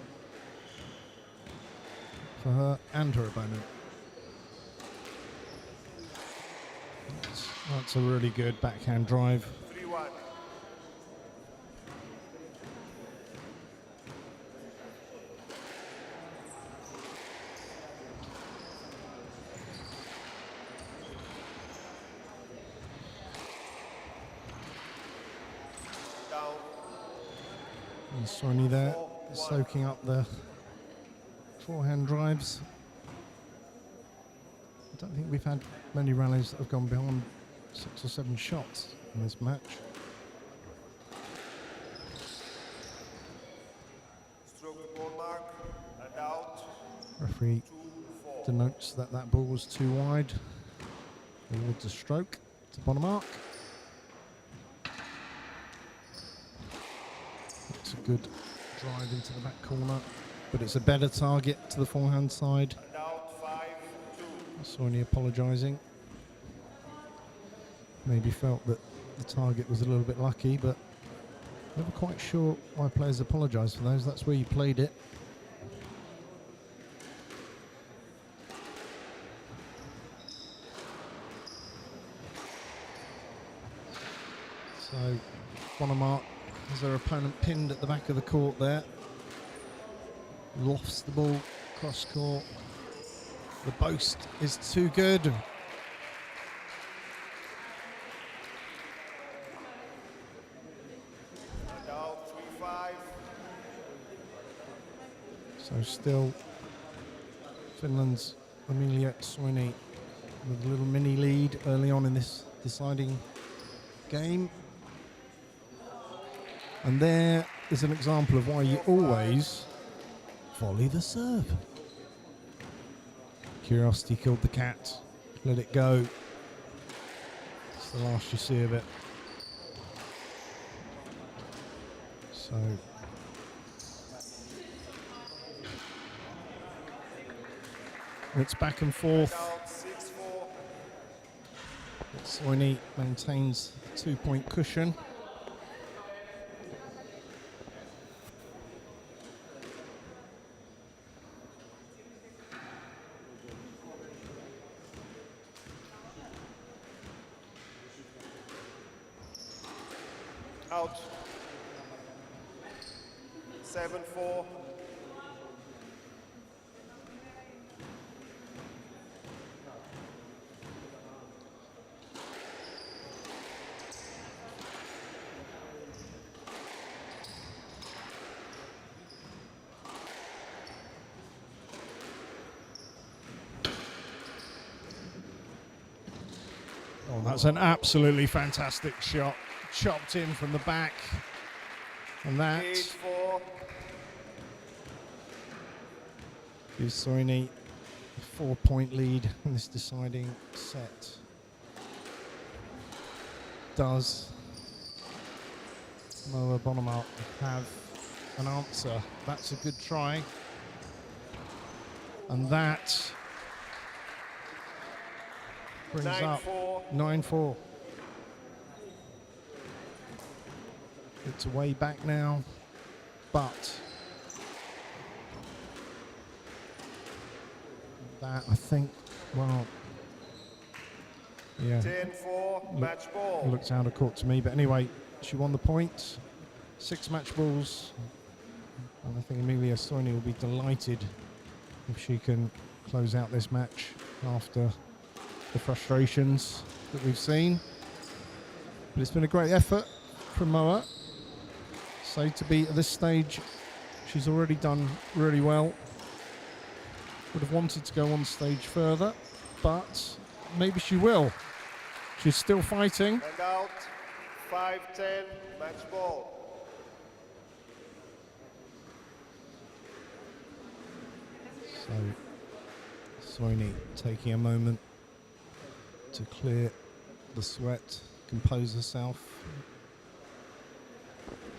for her and her opponent. That's a really good backhand drive. 3-1. Down. And Soini there, 4-1. soaking up the forehand drives. I don't think we've had many rallies that have gone beyond 6 or 7 shots in this match. Stroke the ball mark and out. Referee 2-4. denotes that that ball was too wide. Awards a stroke to Bonamart. It's a good drive into the back corner, but it's a better target to the forehand side. And out 5-2. Soini apologising. Maybe felt that the target was a little bit lucky, but never quite sure why players apologise for those. That's where you played it. So Bonamart has her opponent pinned at the back of the court there. Lofts the ball cross court. The boast is too good. And out 3-5. So still Finland's Emilia Soini with a little mini lead early on in this deciding game. And there is an example of why you always volley the serve. Curiosity killed the cat. Let it go. It's the last you see of it. So it's back and forth. Out 6-4. Soini maintains a 2-point cushion. Out 7-4. Oh, that's an absolutely fantastic shot. Chopped in from the back. And that 8-4. gives Soini a 4-point lead in this deciding set. Does Moa Bonamart have an answer? That's a good try. And that brings up 9-4. 9-4. It's a way back now, but that I think, well, yeah, 10-4. Match ball. looks out of court to me. But anyway, she won the point. 6 match balls, and I think Emilia Soini will be delighted if she can close out this match after the frustrations that we've seen. But it's been a great effort from Moa. So to be at this stage, she's already done really well. Would have wanted to go one stage further, but maybe she will. She's still fighting. And out 5-10. Match ball. So Soini taking a moment to clear the sweat, compose herself.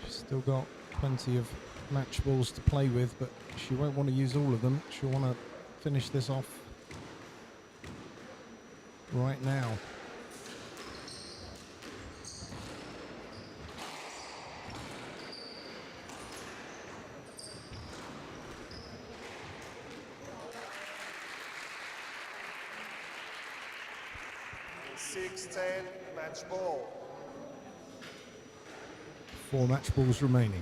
She's still got plenty of match balls to play with, but she won't want to use all of them. She'll want to finish this off. right now. (6:10) match ball. 4 match balls remaining.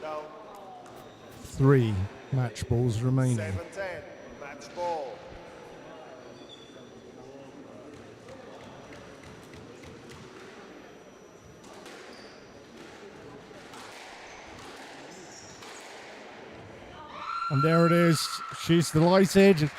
Down. 3 match balls remaining. 7:10 match ball. And there it is. She's delighted. 11:7.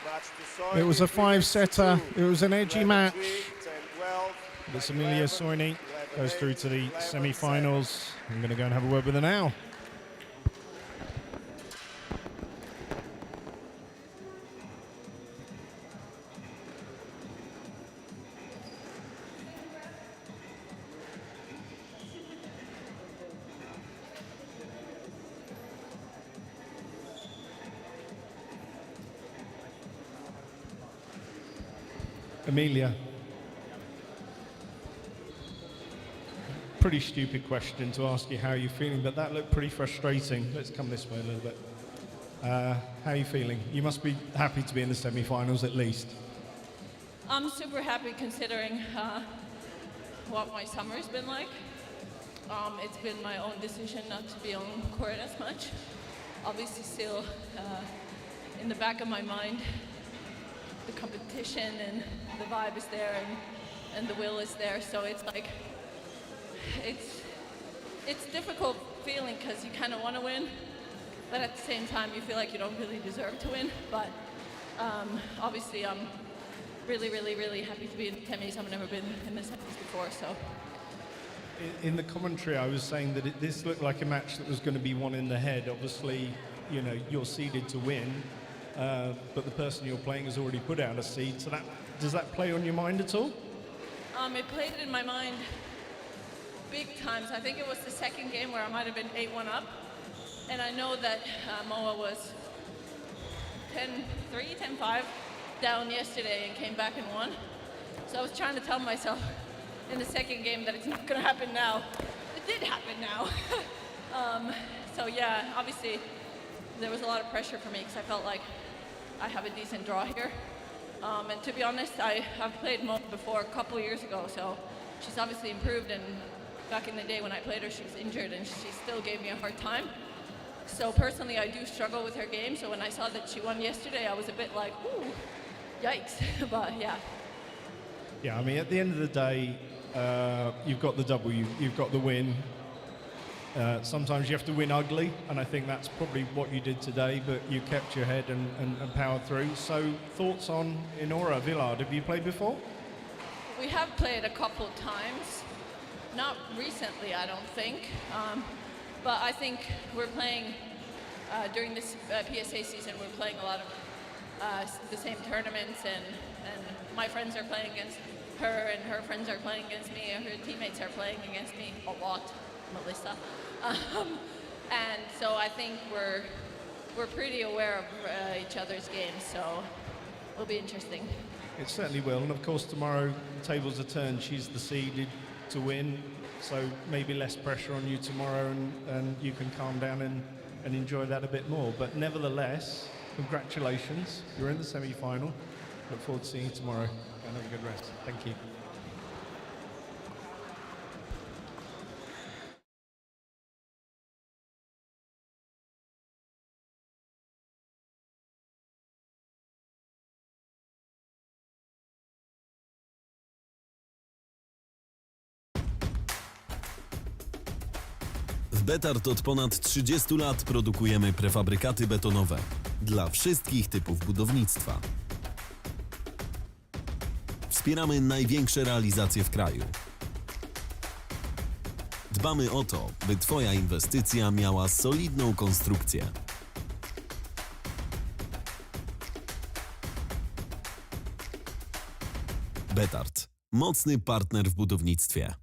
Match decided. It was a 5-setter. It was an edgy match. 10-12. But Emilia Soini goes through to the semi-finals. I'm going to go and have a word with her now. Emilia. Pretty stupid question to ask you how you're feeling, but that looked pretty frustrating. Let's come this way a little bit. How are you feeling? You must be happy to be in the semi-finals at least. I'm super happy considering what my summer's been like. It's been my own decision not to be on court as much. Obviously still in the back of my mind, the competition and the vibe is there and the will is there. So it's like, it's difficult feeling because you kind of want to win, but at the same time you feel like you don't really deserve to win. But obviously I'm really, really, really happy to be in the semis. I've never been in the semis before, so. In the commentary, I was saying that this looked like a match that was going to be won in the head. Obviously, you know, you're seeded to win, but the person you're playing has already put out a seed. So does that play on your mind at all? It played in my mind big times. I think it was the second game where I might have been 8-1 up, and I know that Moa was 10-3, 10-5 down yesterday and came back and won. So I was trying to tell myself in the second game that it's not going to happen now. It did happen now. So yeah, obviously there was a lot of pressure for me because I felt like I have a decent draw here. And to be honest, I've played Mo before a couple years ago, so she's obviously improved, and back in the day when I played her, she was injured and she still gave me a hard time. So personally, I do struggle with her game, so when I saw that she won yesterday, I was a bit like, ooh, yikes, but yeah. Yeah, I mean, at the end of the day, you've got the W, you've got the win. Sometimes you have to win ugly, and I think that's probably what you did today, but you kept your head and powered through. So thoughts on Inora Villard? Have you played before? We have played a couple times. Not recently, I don't think. But I think we're playing, during this PSA season, we're playing a lot of the same tournaments, and my friends are playing against her, and her friends are playing against me, and her teammates are playing against me a lot, Melissa. And so I think we're pretty aware of each other's games, so it'll be interesting. It certainly will, and of course tomorrow the tables are turned. She's the seeded to win, so maybe less pressure on you tomorrow, and you can calm down and enjoy that a bit more. But nevertheless, congratulations, you're in the semi-final. Look forward to seeing you tomorrow, and have a good rest. Thank you. W BETARD od ponad 30 lat produkujemy prefabrykaty betonowe dla wszystkich typów budownictwa. Wspieramy największe realizacje w kraju. Dbamy o to, by Twoja inwestycja miała solidną konstrukcję. BETARD. Mocny partner w budownictwie.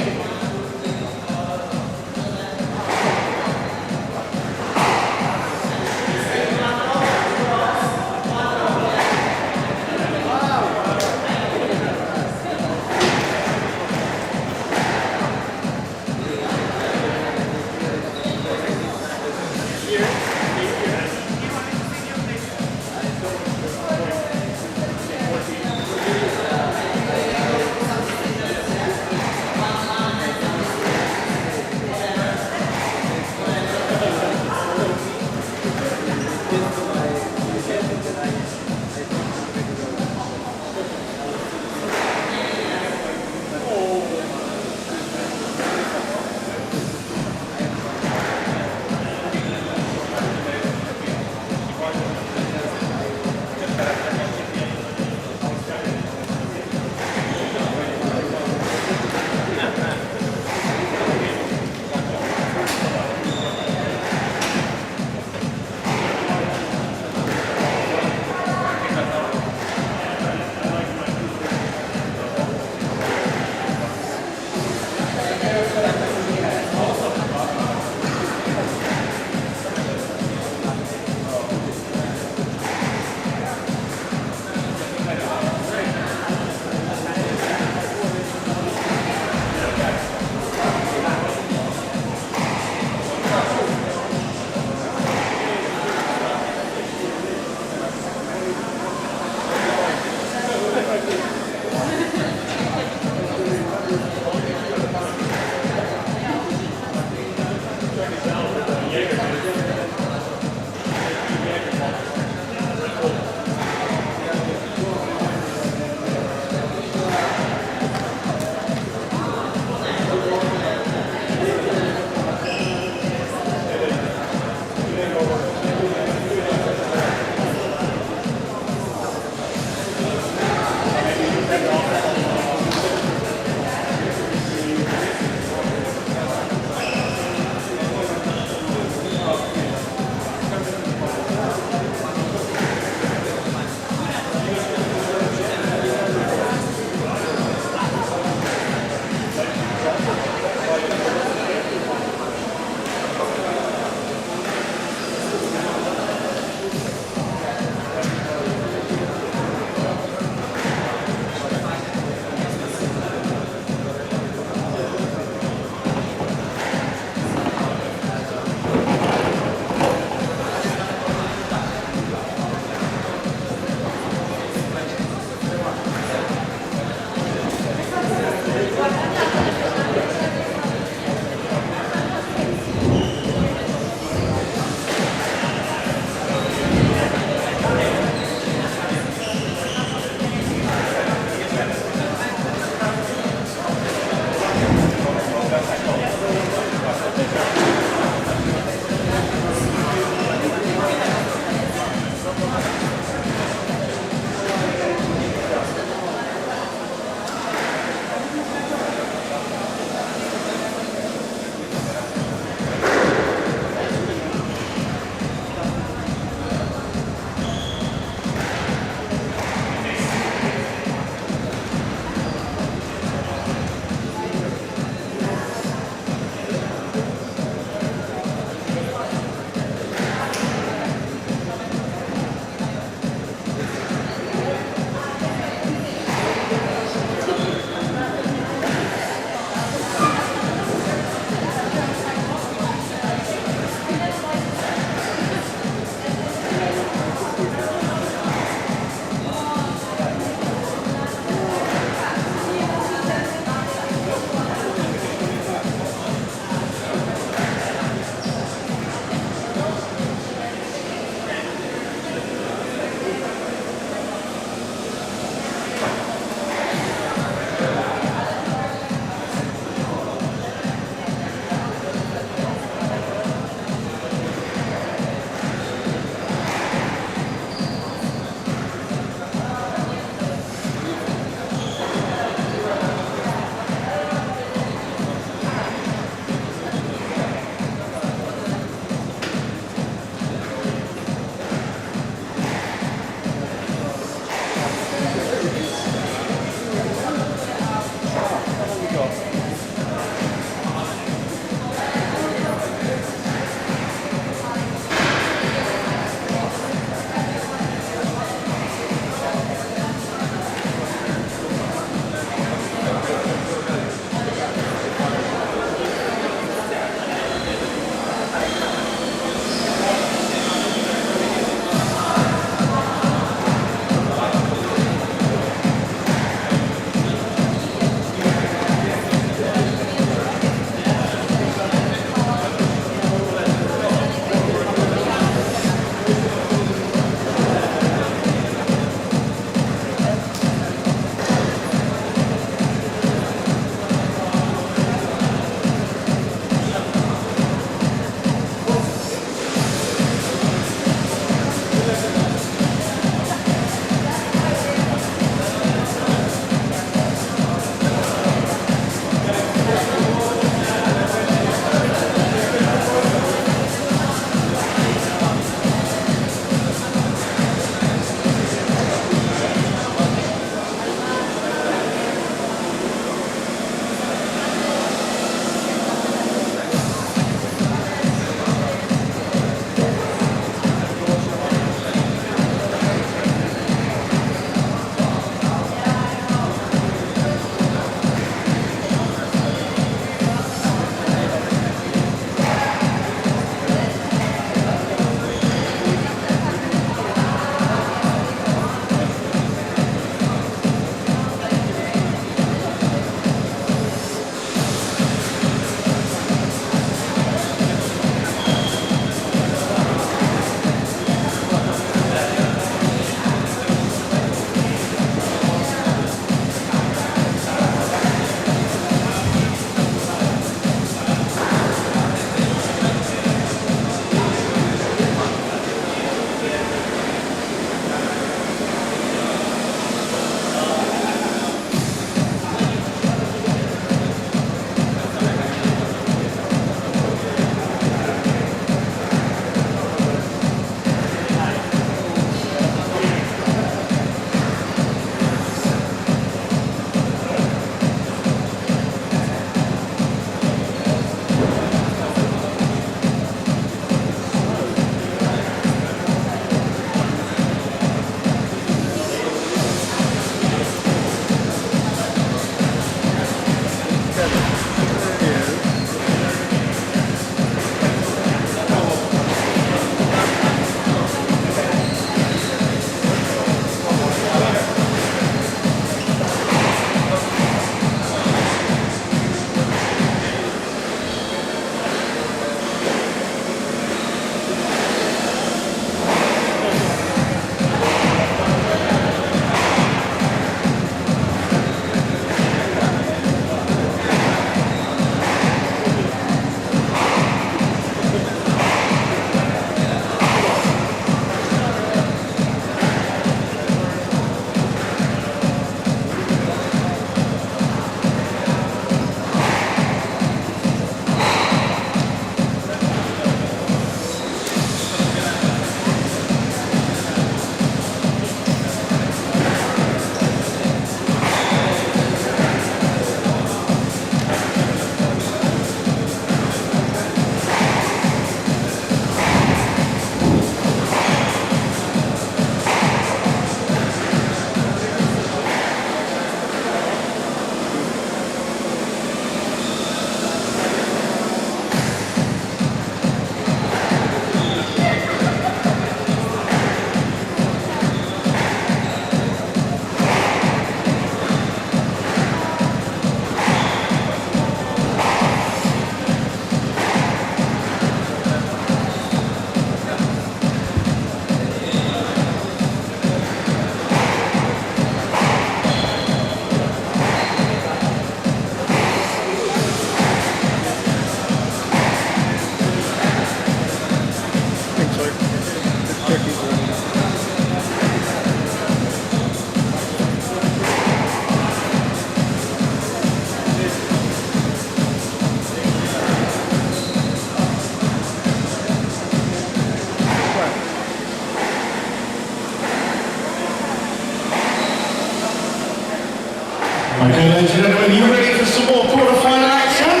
for some more quarterfinal action?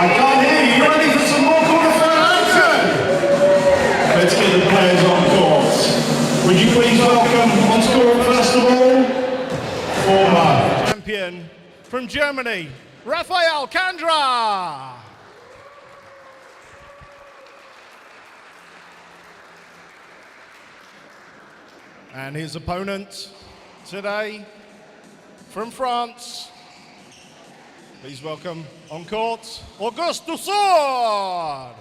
I can't hear you. You ready for some more quarterfinal action? Let's get the players on court. Would you please welcome on court, first of all, former champion from Germany, Rafael Kandra. And his opponent today from France. Please welcome on court, Auguste Dussord.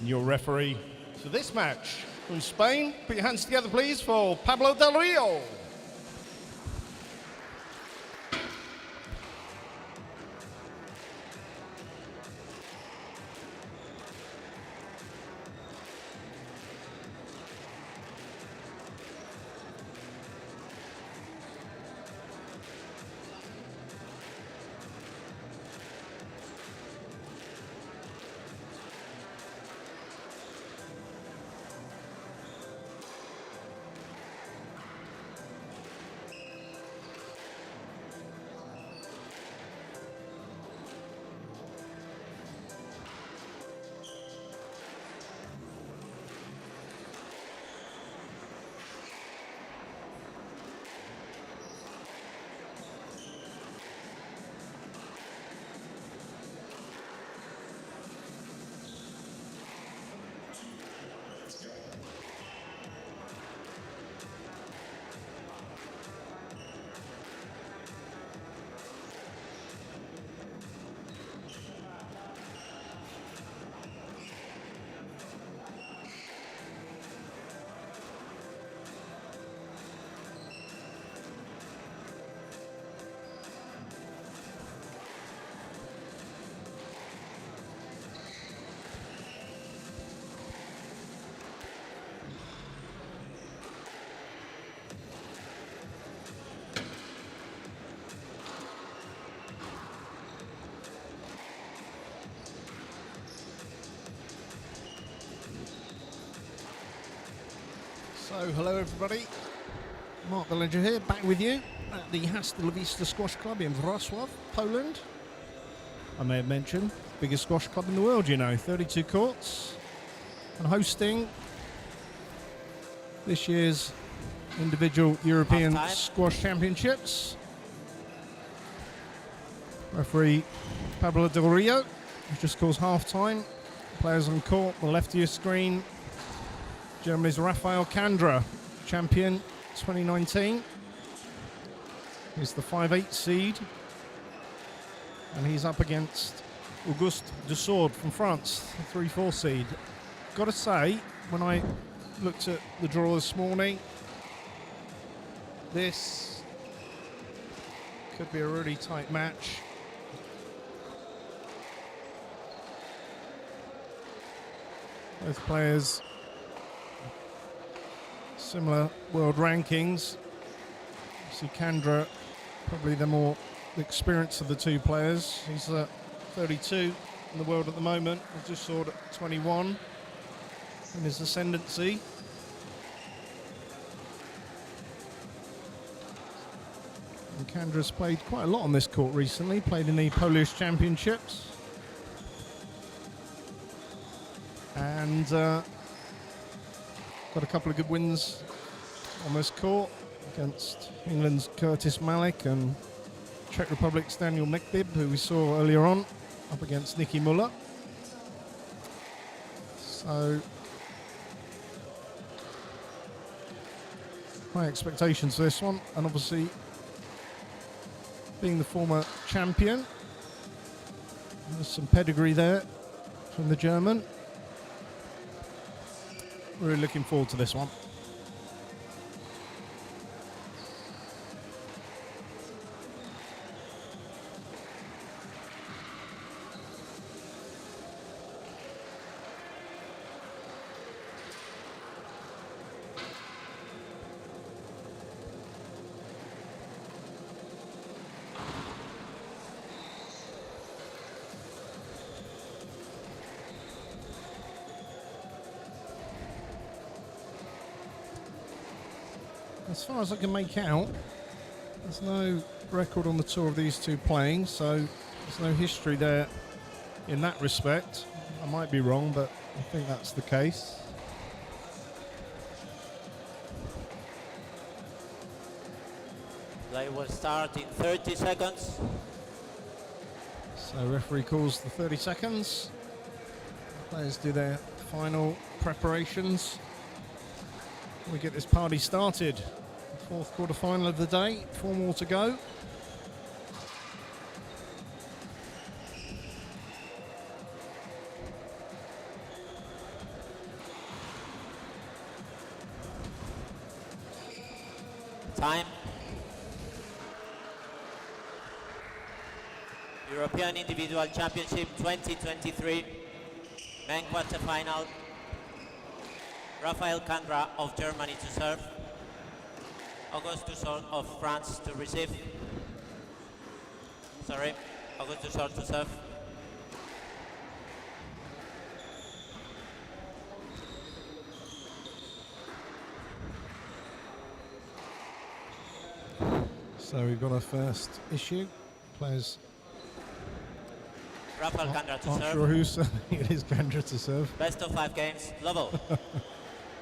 Your referee for this match from Spain. Put your hands together, please, for Pablo Del Rio. So, hello everybody. Mark the Ledger here, back with you at the Hasta La Vista Squash Club in Wrocław, Poland. I may have mentioned, biggest squash club in the world, you know, 32 courts, and hosting this year's individual European Squash Championships. Referee Pablo Del Rio, who just calls half-time. Players on court, the left of your screen. Germany's Rafael Kandra, champion 2019. He's the 5-8 seed. And he's up against Auguste Dussord from France, the 3-4 seed. Got to say, when I looked at the draw this morning, this could be a really tight match. Both players similar world rankings. You see Kandra, probably the more experienced of the two players. He's 32 in the world at the moment. He's just soared at 21 in his ascendancy. And Kandra's played quite a lot on this court recently, played in the Polish Championships. And got a couple of good wins on this court against England's Curtis Malik and Czech Republic's Daniel Mekbib, who we saw earlier on, up against Nicky Muller. So, high expectations for this one, and obviously being the former champion, there's some pedigree there from the German. Really looking forward to this one. as far as I can make out, there's no record on the tour of these two playing, so there's no history there in that respect. I might be wrong, but I think that's the case. Play will start in 30 seconds. So referee calls the 30 seconds. Players do their final preparations. We get this party started. Fourth quarter-final of the day, 4 more to go. Time. European Individual Championship 2023, men quarterfinal. Rafael Candra of Germany to serve. Auguste Dussol of France to receive. Sorry, Auguste Dussol to serve. So we've got our first issue. Players Rafael Candra to aren't serve. sure who's serving. It is Candra to serve. Best of 5 games, level.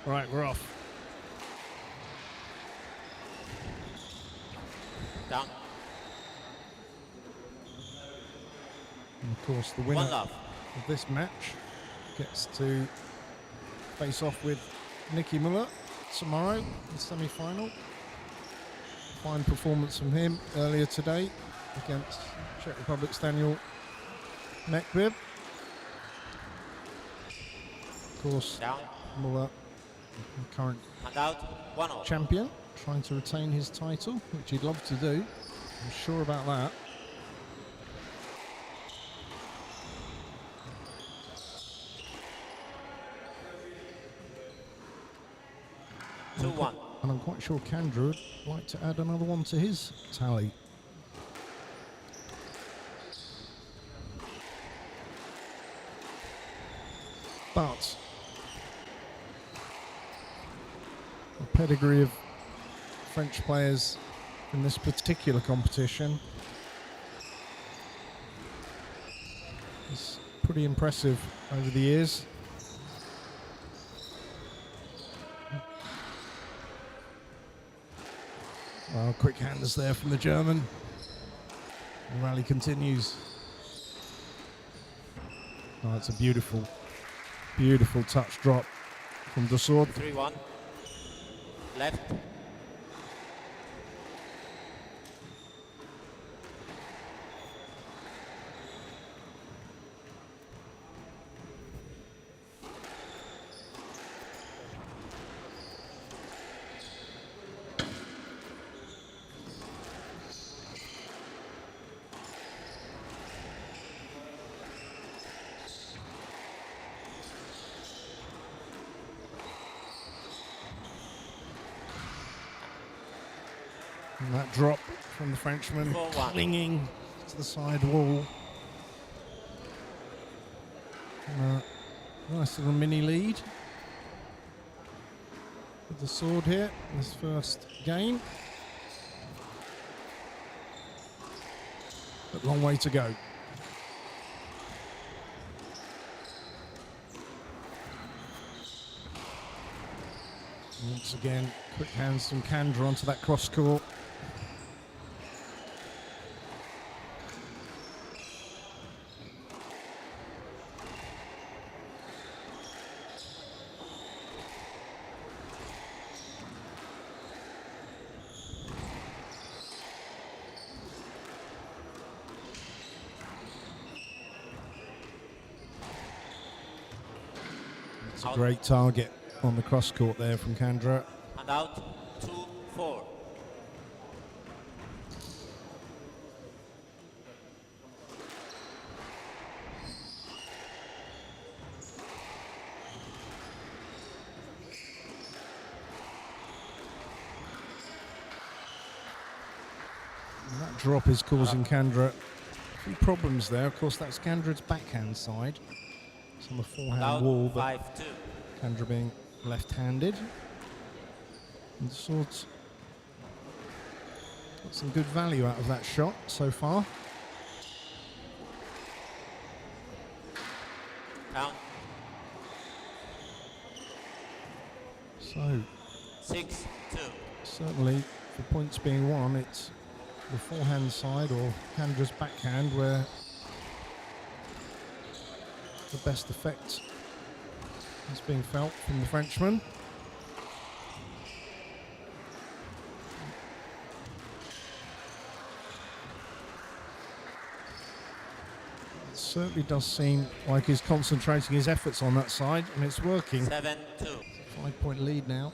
Right, we're off. Down. And of course, the One winner love. of this match gets to face off with Nicky Muller tomorrow in the semi-final. Fine performance from him earlier today against Czech Republic's Daniel Mekbib. Of course, Down. Muller, the current Hand out. 1-0. champion, trying to retain his title, which he'd love to do. I'm sure about that. Two, 1. And I'm quite sure Candra would like to add another one to his tally. But the pedigree of French players in this particular competition is pretty impressive over the years. Well, quick hands there from the German. The rally continues. Oh, it's a beautiful, beautiful touch drop from Dussol. 3-1. Left. And that drop from the Frenchman 4-1. clinging to the side wall. And a nice little mini lead with the sword here in this first game. But long way to go. Once again, quick hands from Candra onto that cross court. It's a great target on the cross court there from Candra. Hand out. 2-4. And that drop is causing Candra a few problems there. Of course, that's Candra's backhand side. It's on the forehand Out. wall, but 5-2. Candra being left-handed. And the sword's Got some good value out of that shot so far. Count. So 6-2. certainly the points being won, it's the forehand side or Kandra's backhand where the best effect is being felt from the Frenchman. It certainly does seem like he's concentrating his efforts on that side, and it's working. 7-2. 5-point lead now.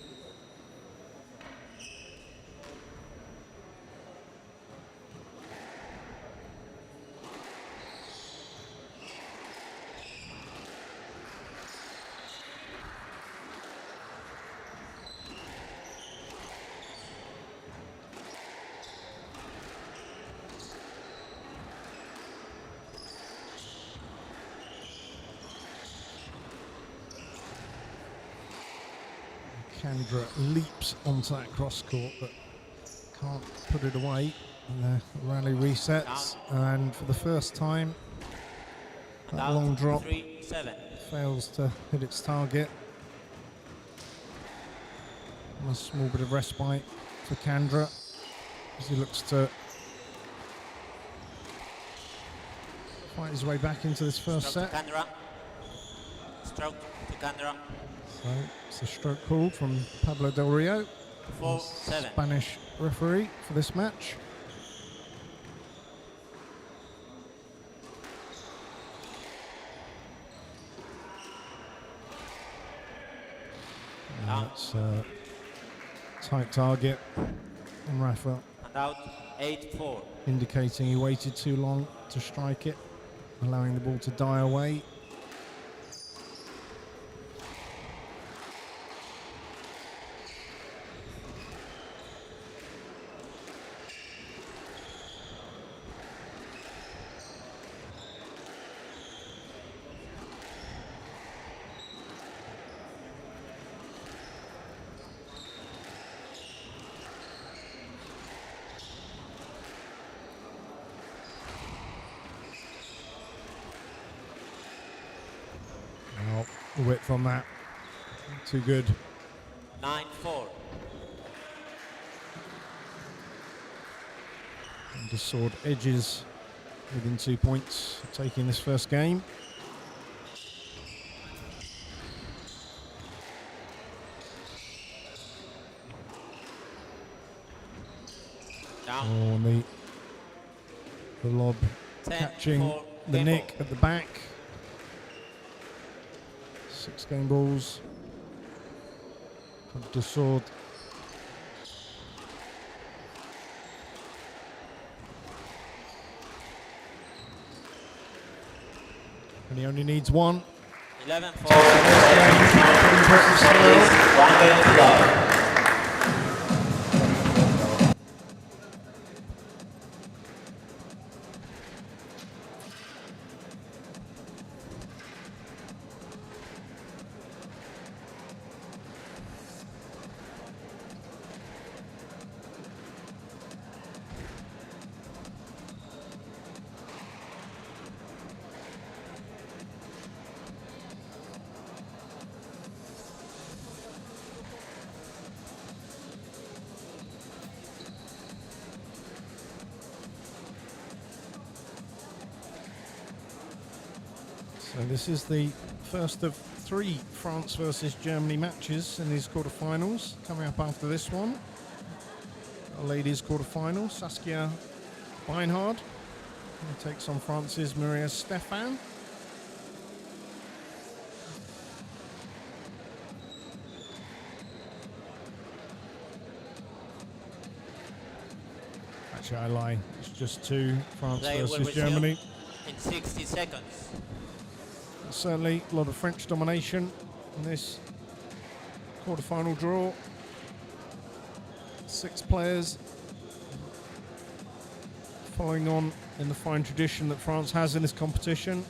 Kandra leaps onto that cross court but can't put it away. And the rally resets, and for the first time that long drop 3-7. fails to hit its target. And a small bit of respite for Kandra as he looks to fight his way back into this first Stroke set. to Kandra. Stroke to Kandra. So it's a stroke called from Pablo Del Rio, 4-7. Spanish referee for this match. That's a tight target, and Rafa And out 8-4. indicating he waited too long to strike it, allowing the ball to die away. Well, the width on that, too good. 9-4. And the sword edges within 2 points of taking this first game. Down. Oh, and the lob 10-4. catching the Game nick ball. at the back. 6 game balls. The sword. And he only needs one. 11-4. One game to go. So this is the first of 3 France versus Germany matches in these quarterfinals. Coming up after this one, a ladies quarterfinal, Saskia Beinhard takes on France's Maria Stephan. Actually, I lie. It's just 2, France Play will versus resume Germany. in 60 seconds. Certainly a lot of French domination in this quarterfinal draw. 6 players following on in the fine tradition that France has in this competition.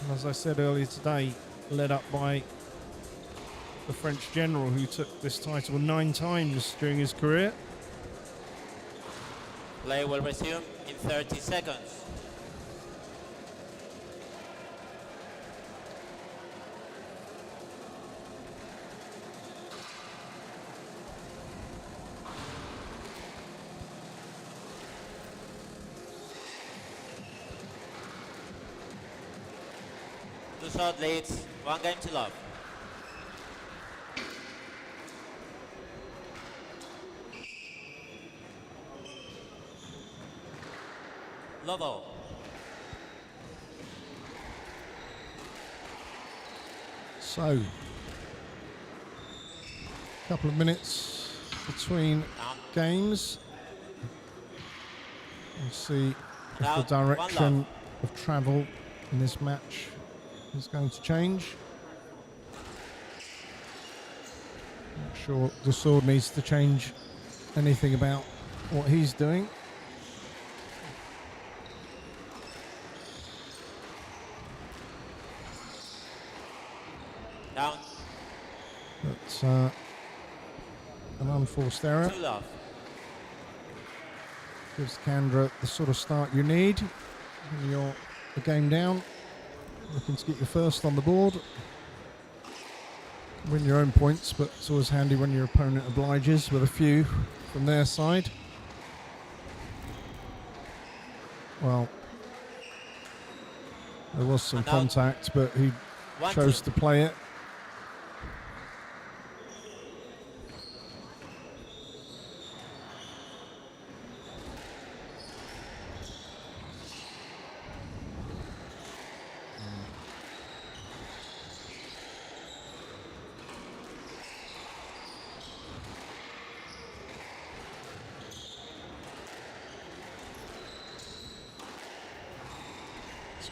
And as I said earlier today, led up by the French general who took this title 9 times during his career. Play will resume in 30 seconds. Two shot leads, 1 game to love. Lovo. So, a couple of minutes between games. We'll see if Now, the one direction love. of travel in this match is going to change. Not sure the sword needs to change anything about what he's doing. Down. But an unforced error. 2 love. Gives Kandra the sort of start you need when you're a game down, looking to get your first on the board. Win your own points, but it's always handy when your opponent obliges with a few from their side. Well, there was some And now contact, but he 1-2. chose to play it.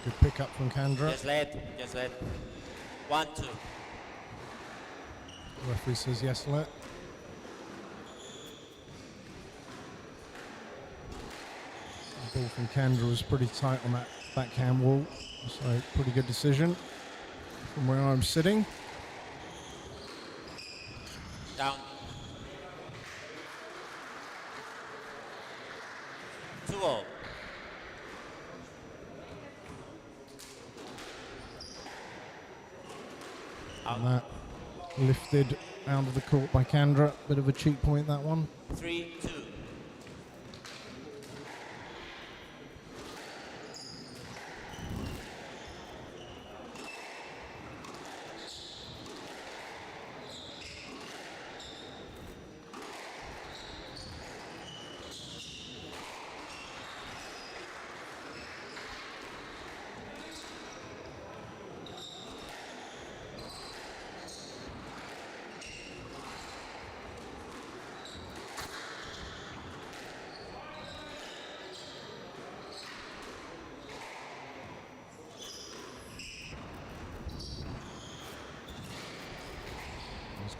Good pick up from Kandra. Just let, just let. 1-2. The referee says yes, let. The ball from Kandra was pretty tight on that backhand wall, so pretty good decision from where I'm sitting. Down. 2-0. And that lifted out of the court by Kandra. Bit of a cheap point, that one. 3-2.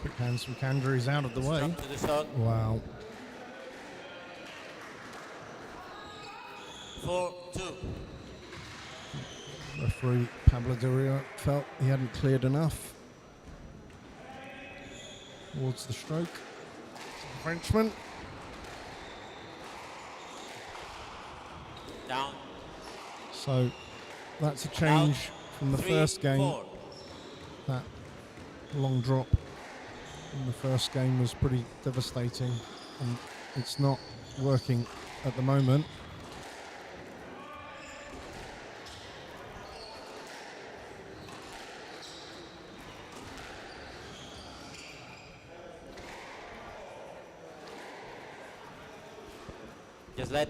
Quick hands from Kandra, he's out of the way. Stop to the shot. Wow. 4-2. Referee Pablo de Rio felt he hadn't cleared enough towards the stroke. Frenchman. Down. So that's a change from the first game. 3-4. That long drop in the first game was pretty devastating, and it's not working at the moment. Just let.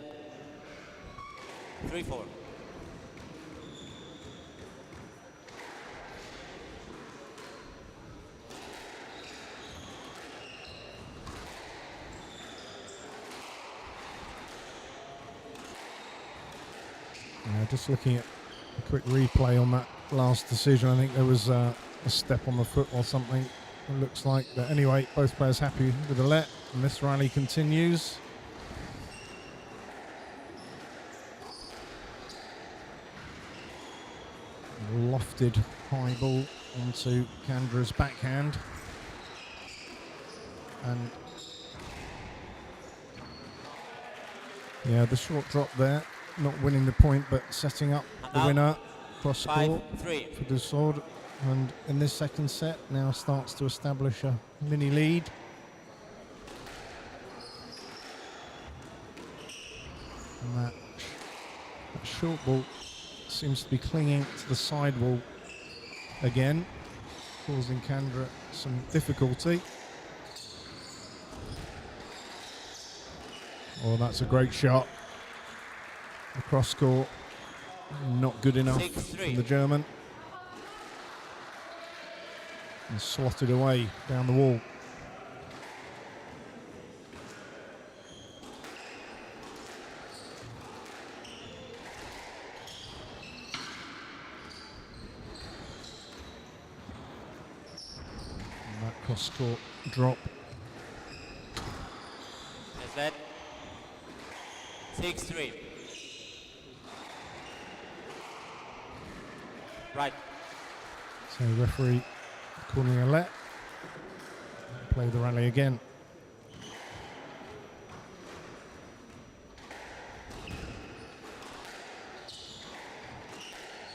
3-4. Just looking at a quick replay on that last decision, I think there was a step on the foot or something, it looks like. But anyway, both players happy with the let, and this rally continues. Lofted high ball onto Kandra's backhand. And Yeah, the short drop there, not winning the point, but setting up the Now, winner across the court 5-3. for Dussault. And in this second set, now starts to establish a mini lead. And that short ball seems to be clinging to the side wall again, causing Kendra some difficulty. Oh, that's a great shot. Across court, not good enough 6-3. from the German. And slotted away down the wall. And that cross court drop. Is that 6-3? Right. So referee calling a let. Play the rally again.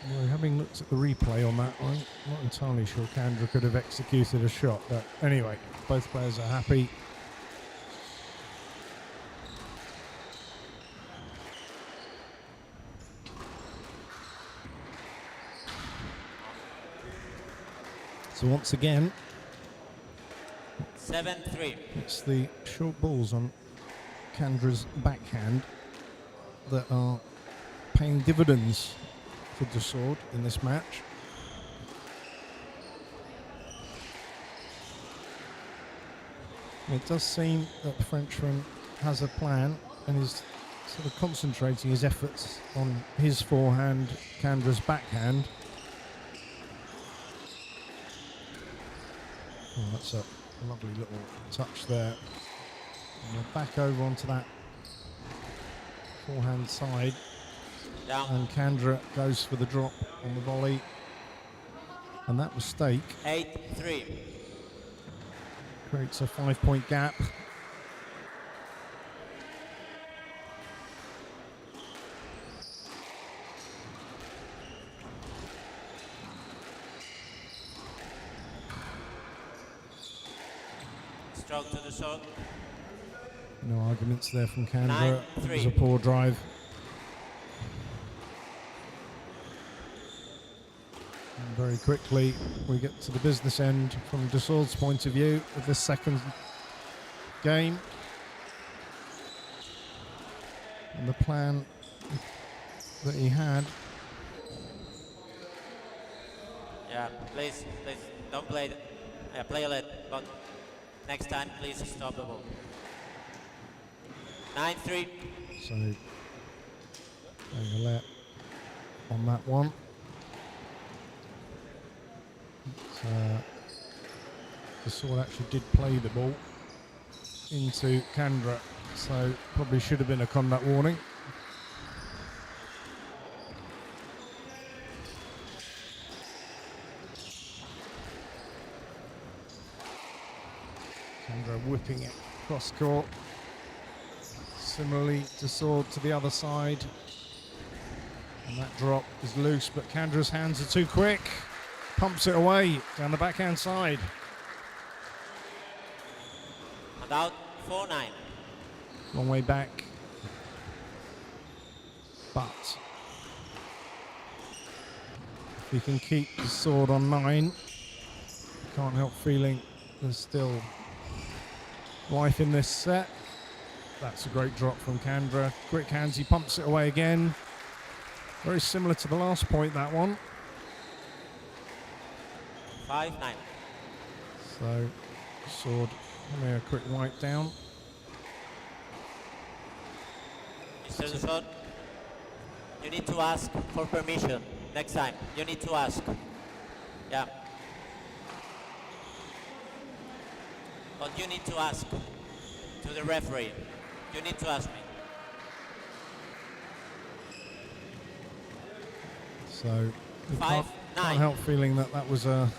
Well, having looked at the replay on that one, not entirely sure Kendra could have executed a shot, but anyway, both players are happy. So once again, 7-3. it's the short balls on Kendra's backhand that are paying dividends for Dussault in this match. It does seem that the Frenchman has a plan and is sort of concentrating his efforts on his forehand, Kendra's backhand. Oh, that's a lovely little touch there. And we're back over onto that forehand side. Down. And Kendra goes for the drop on the volley. And that mistake 8-3. creates a 5-point gap. Stroke to the shot. No arguments there from Kendra. It 9-3. was a poor drive. And very quickly, we get to the business end from Dussault's point of view of this second game. And the plan that he had. Yeah, please, don't play. Play a let, but next time, please stop the ball. 9-3. So, playing a let on that one. Dussault actually did play the ball into Kendra, so probably should have been a conduct warning. Kendra whipping it across court. Similarly, Dussault to the other side. And that drop is loose, but Kendra's hands are too quick. Pumps it away down the backhand side. And out 4-9. Long way back. But if he can keep the sword on 9, can't help feeling there's still life in this set. That's a great drop from Kendra. Quick hands, he pumps it away again. Very similar to the last point, that one. 5-9. So, sword having a quick wipe down. Mr. Dussault, you need to ask for permission next time. You need to ask. Yeah. But you need to ask to the referee. You need to ask me. So, you 5-9. can't help feeling that that was a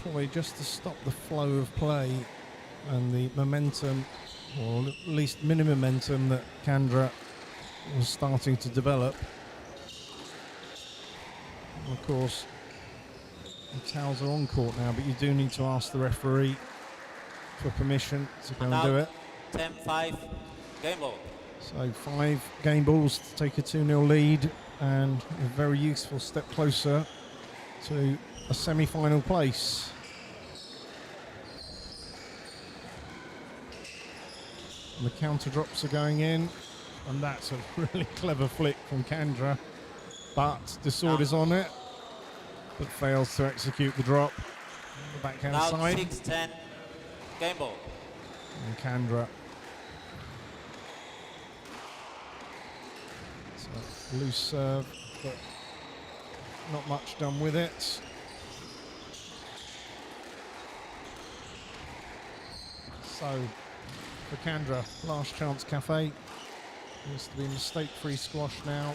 ploy just to stop the flow of play and the momentum or at least minimum momentum that Kandra was starting to develop. And of course, the towels are on court now, but you do need to ask the referee for permission to go and do it. 10-5, game ball. So 5 game balls to take a 2-0 lead, and a very useful step closer to a semi-final place. And the counter drops are going in, and that's a really clever flick from Kandra, but Desord is on it, but fails to execute the drop on the backhand Now side. 6-10, game ball. And Kandra. So loose serve, but not much done with it. So for Kandra, last chance cafe. Needs to be mistake-free squash now.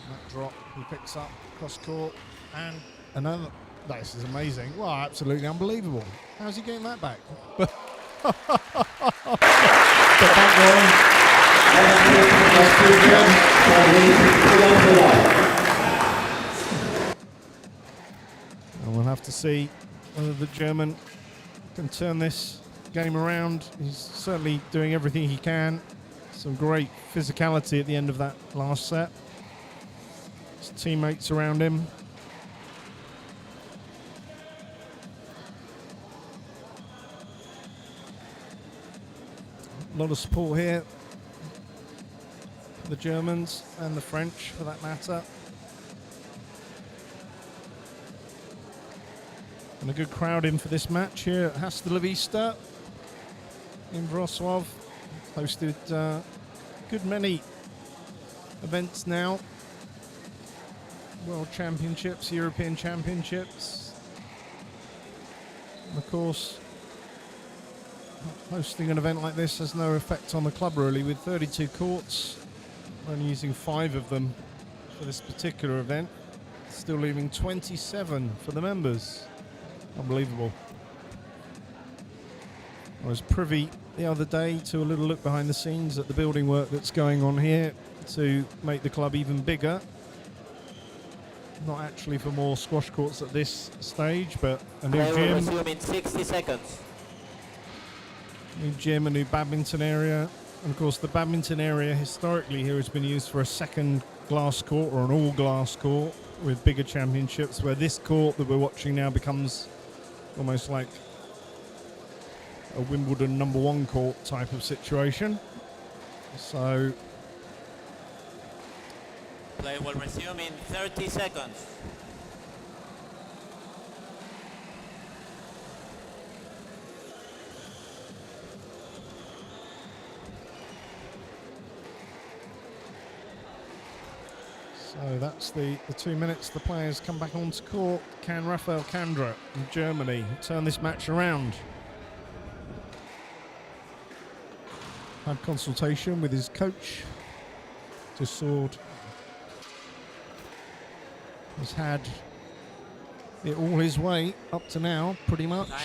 That drop he picks up cross court, and another. This is amazing. Well, absolutely unbelievable. How's he getting that back? And we'll have to see whether the German can turn this game around. He's certainly doing everything he can. Some great physicality at the end of that last set. His teammates around him. A lot of support here for the Germans and the French, for that matter. And a good crowd in for this match here at Hasta la Vista in Wrocław. Hosted a good many events now. World Championships, European Championships. And of course, hosting an event like this has no effect on the club really, with 32 courts. We're only using 5 of them for this particular event, still leaving 27 for the members. Unbelievable. I was privy the other day to a little look behind the scenes at the building work that's going on here to make the club even bigger. Not actually for more squash courts at this stage, but a new Play will gym. resume in 60 seconds. New gym, a new badminton area, and of course the badminton area historically here has been used for a second glass court or an all glass court with bigger championships, where this court that we're watching now becomes almost like a Wimbledon #1 court type of situation. So Play will resume in 30 seconds. So that's the 2 minutes. The players come back onto court. Can Rafael Kandra from Germany turn this match around? Had consultation with his coach. Desord has had it all his way up to now, pretty much. Time.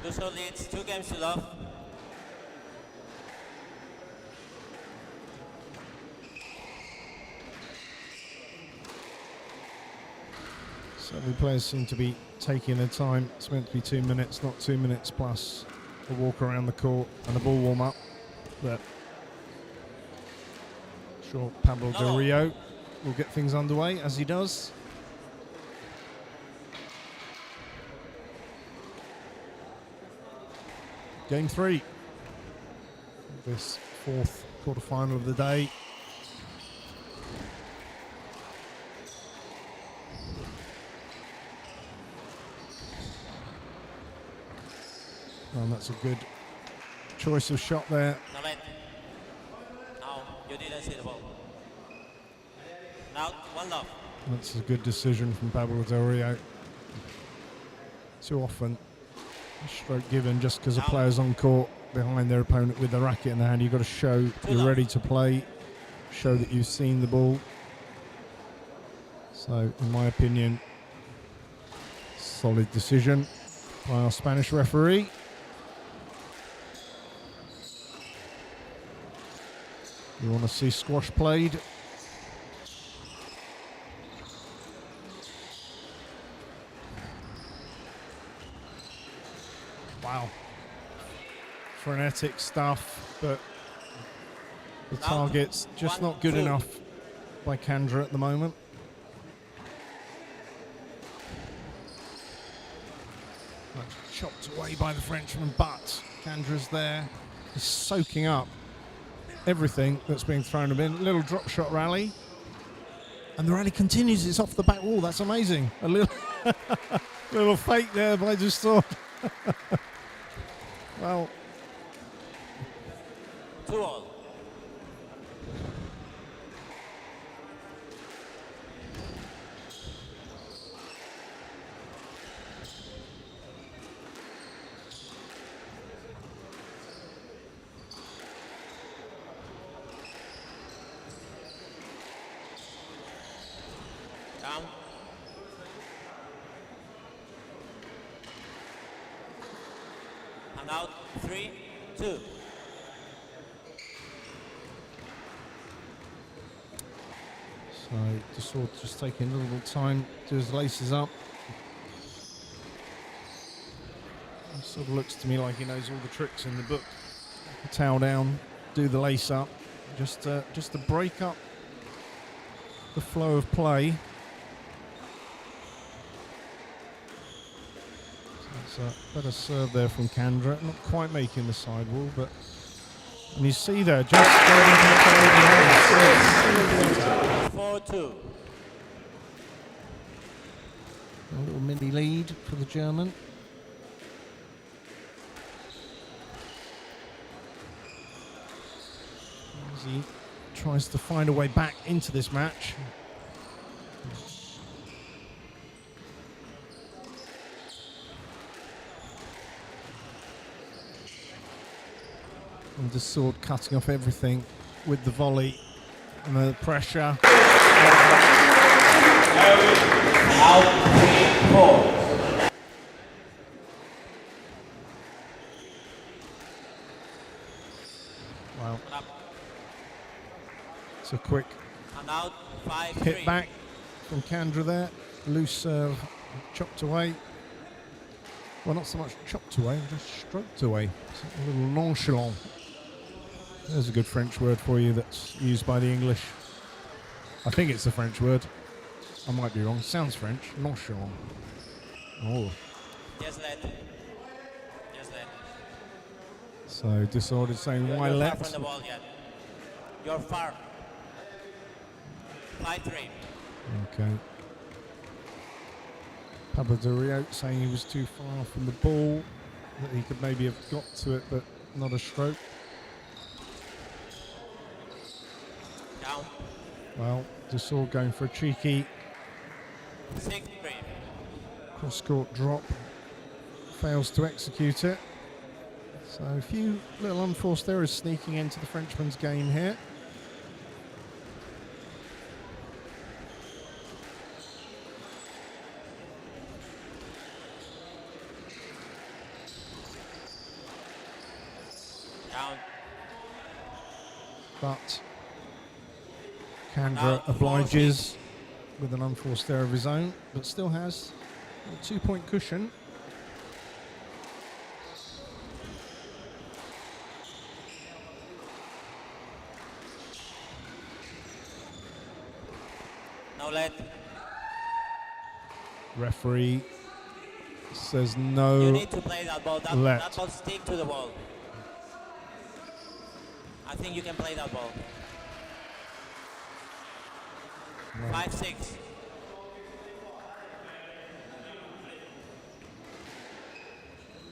Dussault leads 2 games to love. So the players seem to be taking their time. It's meant to be 2 minutes, not 2 minutes plus a walk around the court and a ball warm up. But sure, Pablo Del Rio will get things underway as he does. Game 3. This 4th quarterfinal of the day. And that's a good choice of shot there. Now, you didn't see the ball. Now, 1-love. That's a good decision from Pablo Del Rio. Too often, a stroke given just because a player's on court behind their opponent with the racket in the hand. You've got to show you're ready to play, show that you've seen the ball. So, in my opinion, solid decision by our Spanish referee. You want to see squash played? Wow. Frenetic stuff, but the target's just not good enough by Kandra at the moment. That's chopped away by the Frenchman, but Kandra's there. He's soaking up everything that's being thrown at him. Little drop shot rally. And the rally continues. It's off the back wall. That's amazing. A little, little fake there, but I just thought. Well. 2-all. Down. And out. 3-2. So the sword just taking a little bit of time to do his laces up. It sort of looks to me like he knows all the tricks in the book. The towel down, do the lace up, just to break up the flow of play. So it's a better serve there from Kandra, not quite making the sidewall, but and you see there just 4-2. a little mini lead for the German. As he tries to find a way back into this match. And the sword cutting off everything with the volley and the pressure. Out 3-4. Wow. It's a quick And out. 5-3. hit back from Kandra there. Loose serve, chopped away. Well, not so much chopped away, just stroked away. It's a little nonchalant. There's a good French word for you that's used by the English. I think it's a French word. I might be wrong. Sounds French. Nonchalant. Oh. Just let. Just let. So Disordered saying, why You're let? far from the ball yet. You're far. 5-3. Okay. Pablo de Rio saying he was too far from the ball, that he could maybe have got to it, but not a stroke. Down. Well, Disordered going for a cheeky 6-3. cross-court drop. Fails to execute it. So a few little unforced errors sneaking into the Frenchman's game here. Down. But Kandra Now, obliges with an unforced error of his own, but still has a 2-point cushion. No let. Referee says You no. need to play that ball. Let. That ball stick to the ball. I think you can play that ball. 5-6.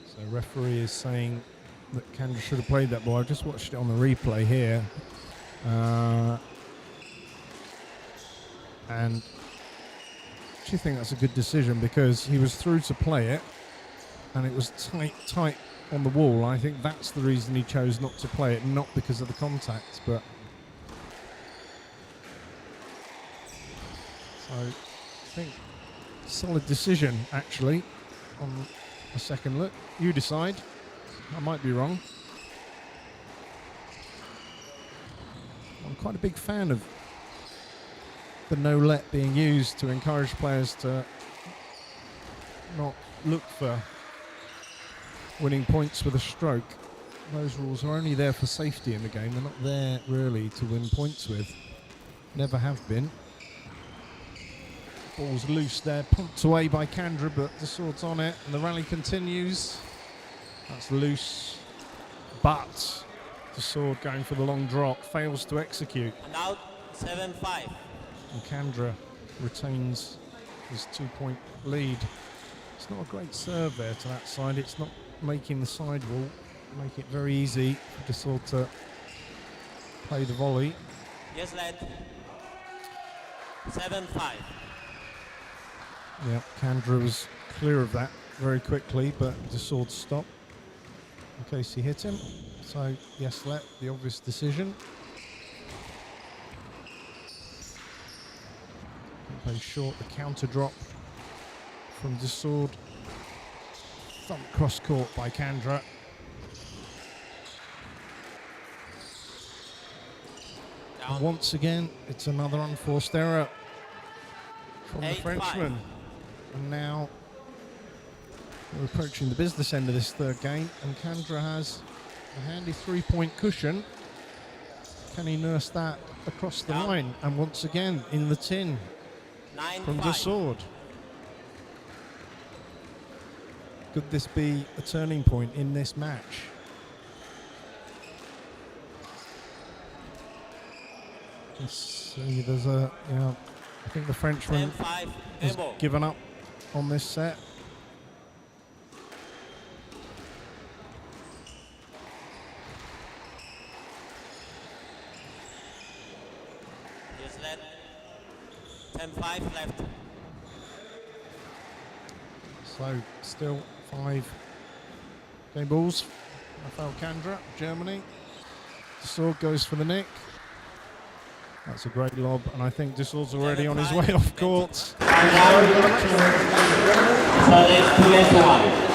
So referee is saying that Kandra should have played that ball. I just watched it on the replay here. And I actually think that's a good decision because he was through to play it and it was tight on the wall. I think that's the reason he chose not to play it, not because of the contact, but so think solid decision, actually, on a second look. You decide. I might be wrong. I'm quite a big fan of the no-let being used to encourage players to not look for winning points with a stroke. Those rules are only there for safety in the game. They're not there really to win points with. Never have been. Ball's loose there, pumped away by Kandra, but the sword's on it, and the rally continues. That's loose, but the sword going for the long drop, fails to execute. And out, 7-5. And Kandra retains his 2-point lead. It's not a great serve there to that side. It's not making the sidewall make it very easy for the sword to play the volley. Yes, lad. 7-5. Yeah, Kandra was clear of that very quickly, but the sword stopped in case he hit him. So, yes, let the obvious decision. Play short, the counter drop from the sword. Thump cross court by Kandra. And once again, it's another unforced error from the Frenchman. And now we're approaching the business end of this third game, and Kandra has a handy 3-point cushion. Can he nurse that across the line? And once again, in the tin from the sword. Could this be a turning point in this match? You can see there's a, I think the Frenchman has given up on this set. Yes, lad. 10-5 left. So still 5 game balls. Rafael Kandra, Germany. The sword goes for the nick. That's a great lob, and I think Dussault's already on his way off court. So that's 2-1.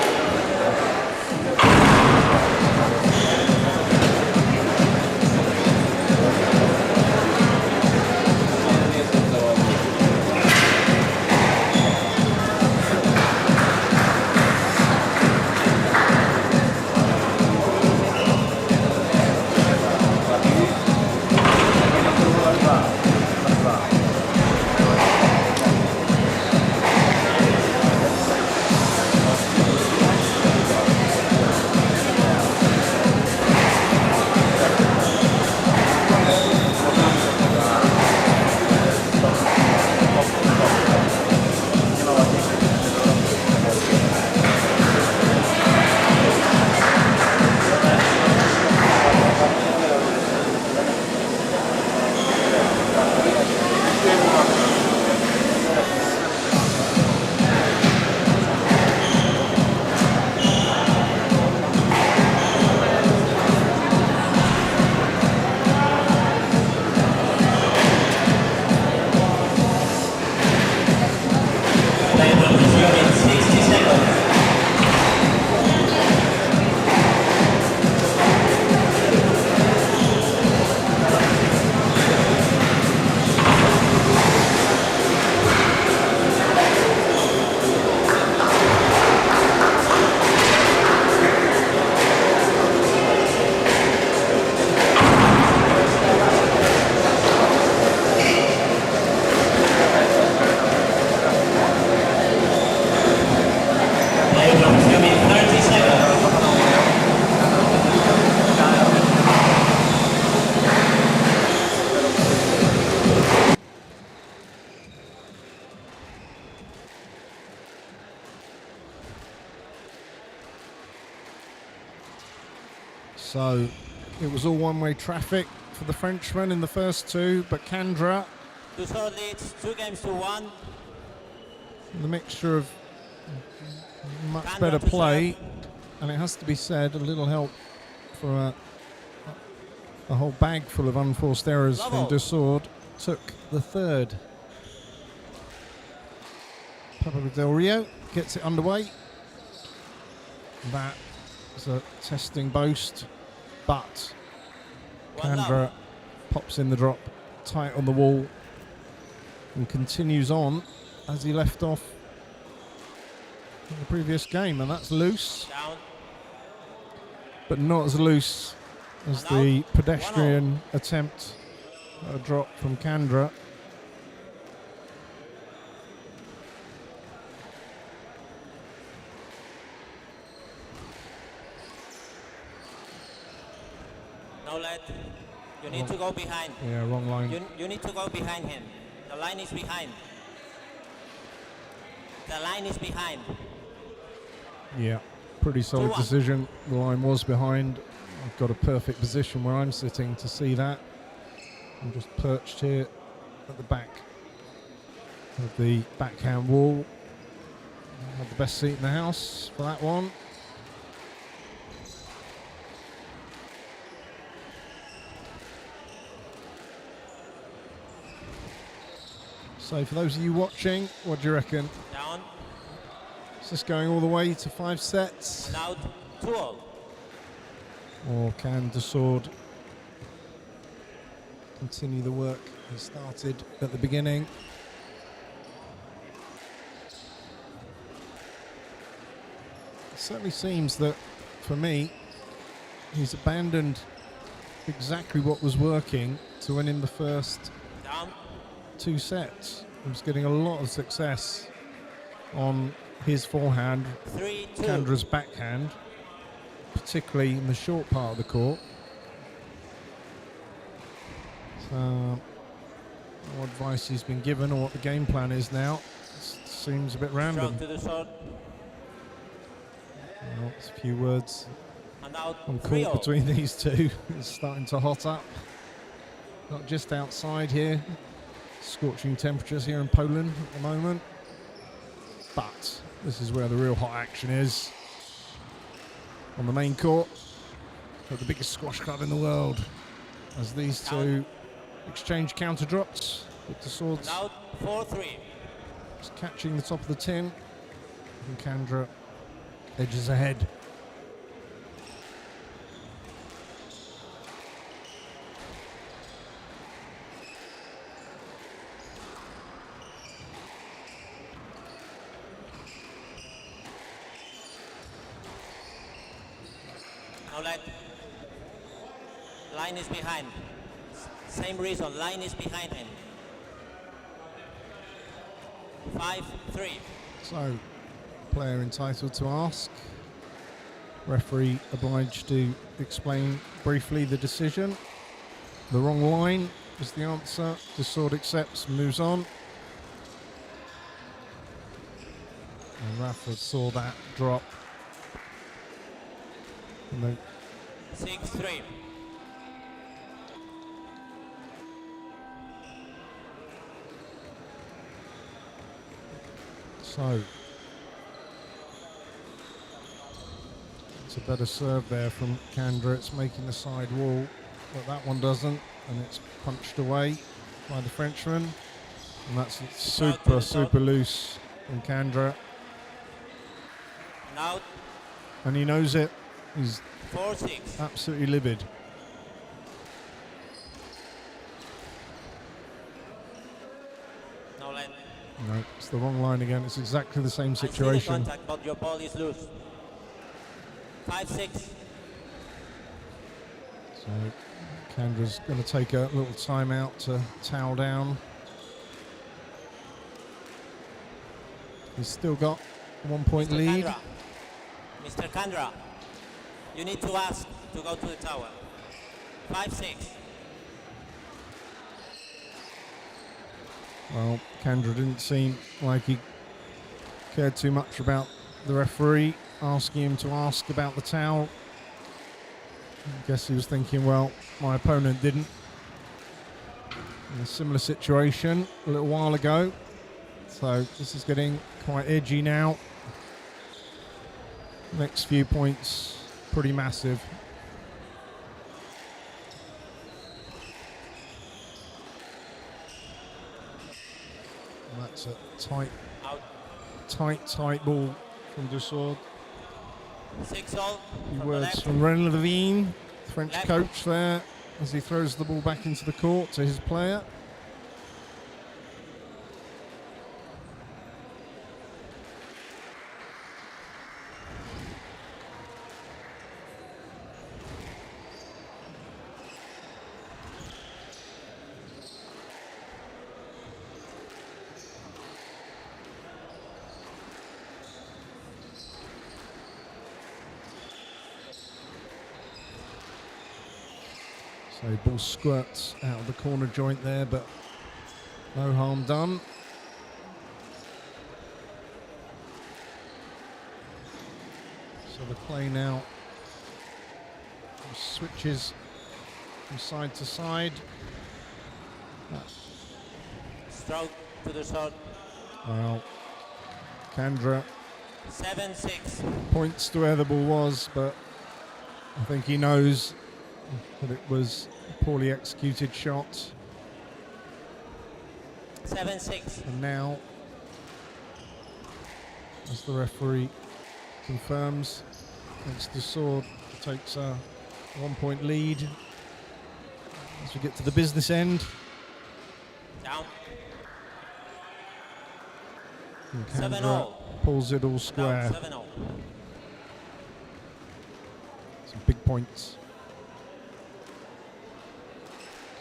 So it was all one-way traffic for the Frenchman in the first two, but Kandra, Dussault leads 2-1. the mixture of much Kandra better to play, serve. and it has to be said, a little help for a whole bag full of unforced errors from Bravo. Dussault, took the third. Papa Del Rio gets it underway. That is a testing boast, but Kandra pops in the drop, tight on the wall, and continues on as he left off in the previous game, and that's loose, but not as loose as the pedestrian attempt at a drop from Kandra. No let. You need to go behind. Yeah, wrong line. You need to go behind him. The line is behind. The line is behind. Yeah, pretty solid decision. The line was behind. I've got a perfect position where I'm sitting to see that. I'm just perched here at the back of the backhand wall. I have the best seat in the house for that one. So for those of you watching, what do you reckon? Down. Is this going all the way to 5 sets? And out. 2-all. Or can DeSword continue the work he started at the beginning? It certainly seems that, for me, he's abandoned exactly what was working to win in the first Down. 2 sets. He was getting a lot of success on his forehand, 3-2. Kandra's backhand, particularly in the short part of the court. So, what advice he's been given or what the game plan is now seems a bit random. Stroke to the sword. Well, it's a few words And out. on 3-all. court between these two. It's starting to hot up. Not just outside here. Scorching temperatures here in Poland at the moment. But this is where the real hot action is. On the main court at the biggest squash club in the world. As these two exchange counter drops with the swords. And out. 4-3. Just catching the top of the tin. And Kandra edges ahead. No let. Line is behind. Same reason. Line is behind him. 5-3. So, player entitled to ask. Referee obliged to explain briefly the decision. The wrong line is the answer. The sword accepts, moves on. And Rafa saw that drop. And then 6-3. so, it's a better serve there from Kandra. It's making the side wall, but that one doesn't. And it's punched away by the Frenchman. And that's super loose from Kandra. And out. And he knows it. He's 4-6. absolutely livid. No let. No, it's the wrong line again. It's exactly the same I see the situation. contact, but your ball is loose. 5-6. So Kandra's going to take a little time out to towel down. He's still got a 1 point Mr. lead. Kandra. Mr. Kandra, you need to ask to go to the tower. 5-6. Well, Kandra didn't seem like he cared too much about the referee asking him to ask about the towel. I guess he was thinking, well, my opponent didn't. In a similar situation a little while ago. So this is getting quite edgy now. Next few points, pretty massive. And that's a tight tight ball from Dussault. 6-all. Few from the words left. from Ren Levine, French Left. coach there, as he throws the ball back into the court to his player. So ball squirts out of the corner joint there, but no harm done. So the play now switches from side to side. Stroke to the shot. Well, Kandra 7-6. points to where the ball was, but I think he knows that it was a poorly executed shot. 7-6. And now, as the referee confirms, against Dussault takes a 1-point lead as we get to the business end. Down. And 7-all. Kandra pulls it all Down. square. 7-0. Some big points.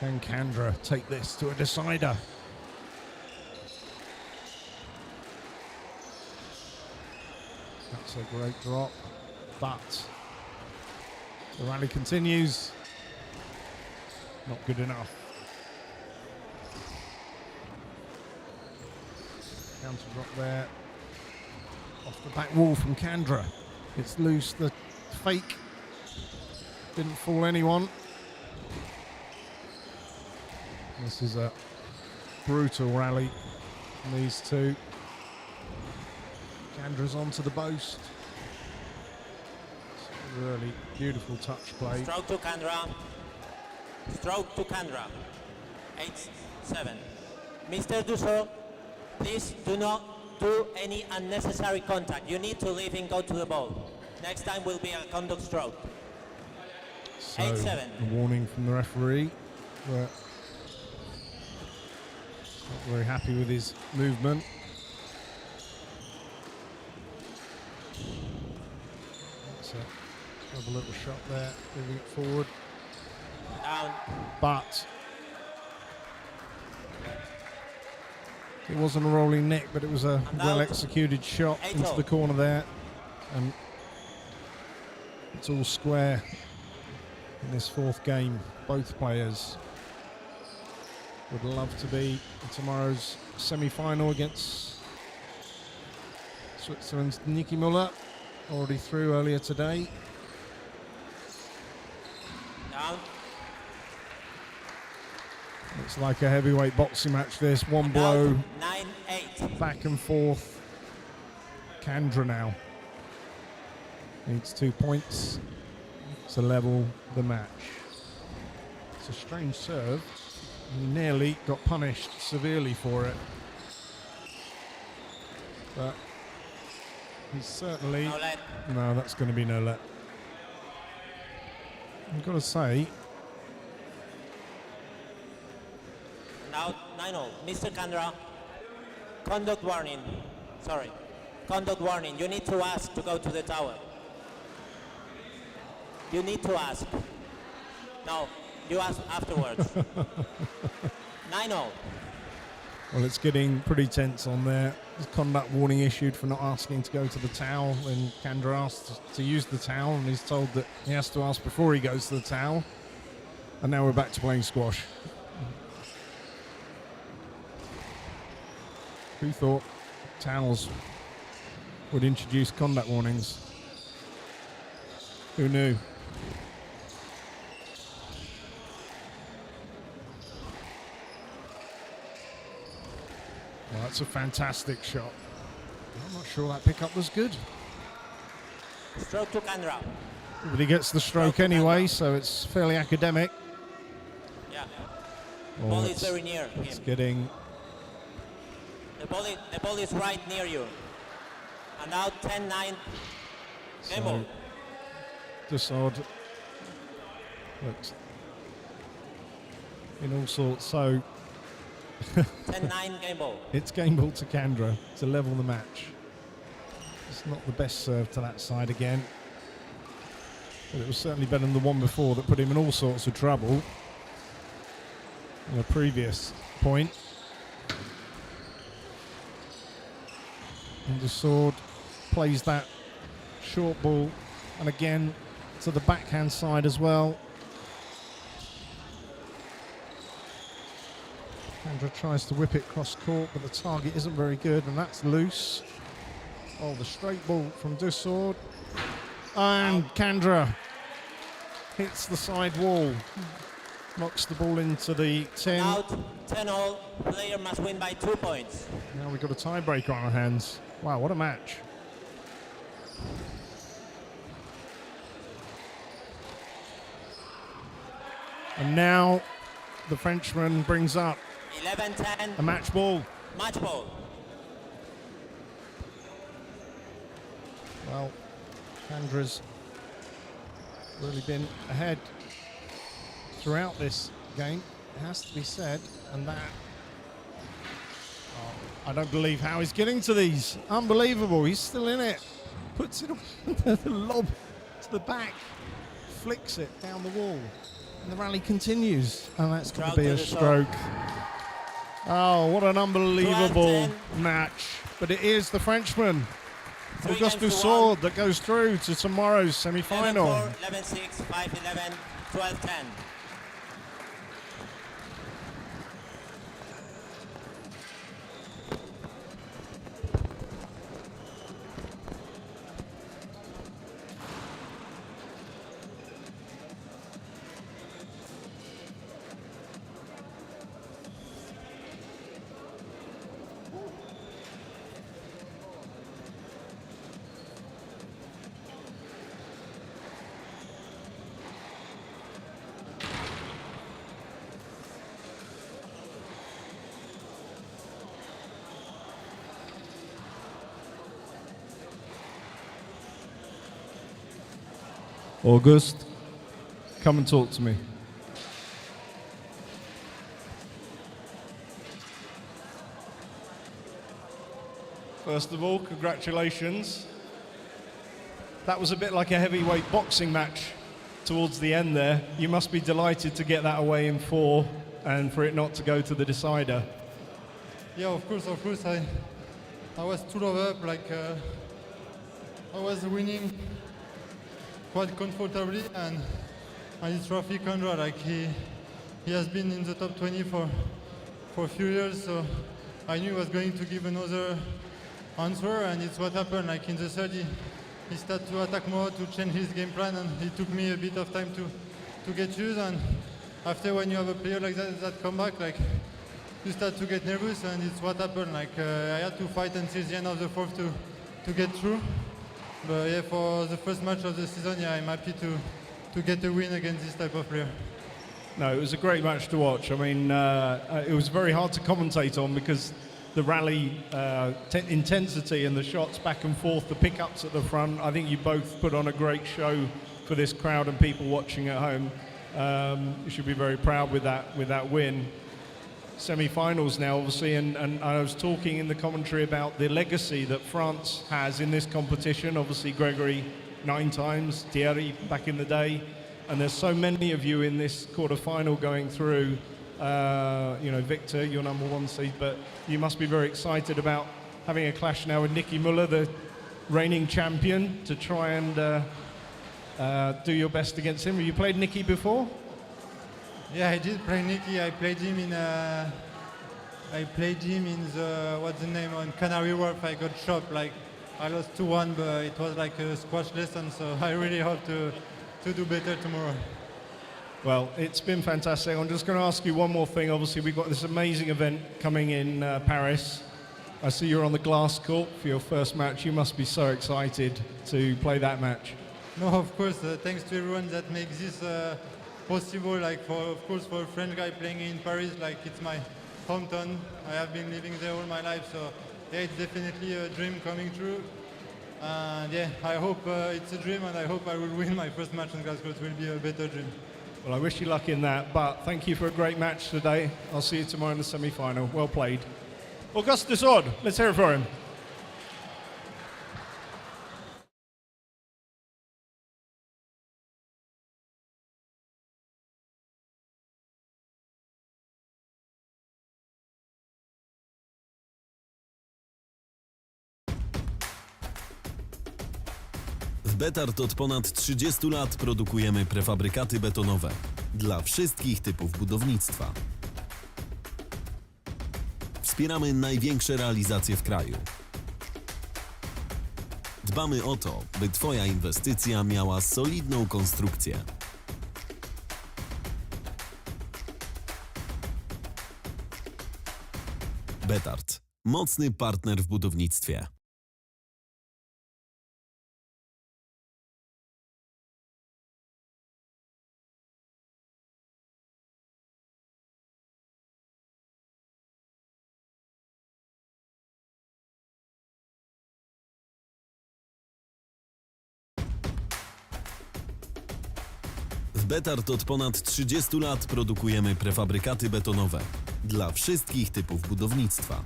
Can Kandra take this to a decider? That's a great drop, but the rally continues. Not good enough. Counter drop there. Off the back wall from Kandra. It's loose. The fake didn't fool anyone. This is a brutal rally from these two. Kandra's onto the boast. It's a really beautiful touch play. Stroke to Kandra. Stroke to Kandra. 8-7. Mr. Dussault, please do not do any unnecessary contact. You need to leave and go to the ball. Next time will be a conduct stroke. So, 8-7. a warning from the referee. But not very happy with his movement. That's a little shot there, moving it forward. Down. But it wasn't a rolling neck, but it was a And well out. executed shot 8-all. into the corner there. And it's all square in this fourth game. Both players would love to be in tomorrow's semi-final against Switzerland's Niki Müller, already through earlier today. Down. It's like a heavyweight boxing match this. One And blow, out. 9-8. back and forth. Kandra now needs 2 points to level the match. It's a strange serve. He nearly got punished severely for it. But he's certainly... No let. No, that's going to be no let. I've got to say, Now 9-all. Mr. Kandra, conduct warning. Sorry. Conduct warning. You need to ask to go to the tower. You need to ask. No, you ask afterwards. 9-all. well, it's getting pretty tense on there. There's conduct warning issued for not asking to go to the towel. When Kandra asked to use the towel, and he's told that he has to ask before he goes to the towel. And now we're back to playing squash. Who thought towels would introduce conduct warnings? Who knew? Well, that's a fantastic shot. I'm not sure that pickup was good. Stroke to Kandra. But he gets the stroke anyway, so it's fairly academic. Yeah. Oh, Ball is it's- very near It's him. getting... The ball is right near you. And now 10-9. Game ball. Dussard looks in all sorts. So 10-9 game ball. it's game ball to Kandra to level the match. It's not the best serve to that side again, but it was certainly better than the one before that put him in all sorts of trouble on a previous point. And Dussard plays that short ball, and again to the backhand side as well. Kandra tries to whip it cross court, but the target isn't very good, and that's loose. Oh, the straight ball from Dussard. And Kandra hits the side wall. Knocks the ball into the 10. Out 10-all. Player must win by 2 points. Now we've got a tiebreaker on our hands. Wow, what a match. And now the Frenchman brings up 11-10. a match ball. Match ball. Well, Kandra's really been ahead throughout this game, it has to be said, and that, I don't believe how he's getting to these. Unbelievable, he's still in it. Puts it on the lob to the back, flicks it down the wall, and the rally continues. And that's going to be a stroke. Oh, what an unbelievable match. But it is the Frenchman, Auguste Dussard, that goes through to tomorrow's semi-final. 11-4, 11-6, 5-11, 12-10. Auguste, come and talk to me. First of all, congratulations. That was a bit like a heavyweight boxing match towards the end there. You must be delighted to get that away in 4 and for it not to go to the decider. Yeah, of course. I was 2-love up, I was winning quite comfortably, and it's Rafi Kandra, he has been in the top 20 for a few years, so I knew he was going to give another answer, and it's what happened. In the third, he started to attack more, to change his game plan, and it took me a bit of time to get used. And after, when you have a player like that come back, you start to get nervous, and it's what happened. I had to fight until the end of the fourth to get through. But yeah, for the first match of the season, yeah, I'm happy to get a win against this type of player. No, it was a great match to watch. I mean, it was very hard to commentate on because the rally intensity and the shots back and forth, the pickups at the front. I think you both put on a great show for this crowd and people watching at home. You should be very proud with that win. Semi-finals now, obviously, and I was talking in the commentary about the legacy that France has in this competition. Obviously, Gregory 9 times, Thierry back in the day, and there's so many of you in this quarter-final going through. Victor, your number 1 seed, but you must be very excited about having a clash now with Nicky Muller, the reigning champion, to try and do your best against him. Have you played Nicky before? Yeah, I did play Nicky. I played him in the what's the name, on Canary Wharf. I got chopped. I lost 2-1, but it was like a squash lesson. So I really hope to do better tomorrow. Well, it's been fantastic. I'm just going to ask you one more thing. Obviously, we've got this amazing event coming in Paris. I see you're on the glass court for your first match. You must be so excited to play that match. No, of course. Thanks to everyone that makes this possible. For a French guy playing in Paris, it's my hometown. I have been living there all my life, so yeah, it's definitely a dream coming true. And yeah, I hope it's a dream, and I hope I will win my first match in Glasgow. It will be a better dream. Well, I wish you luck in that, but thank you for a great match today. I'll see you tomorrow in the semi-final. Well played. Augustus Odd, let's hear it for him. W BETARD od ponad 30 lat produkujemy prefabrykaty betonowe dla wszystkich typów budownictwa. Wspieramy największe realizacje w kraju. Dbamy o to, by Twoja inwestycja miała solidną konstrukcję. BETARD. Mocny partner w budownictwie. W BETARD od ponad 30 lat produkujemy prefabrykaty betonowe dla wszystkich typów budownictwa.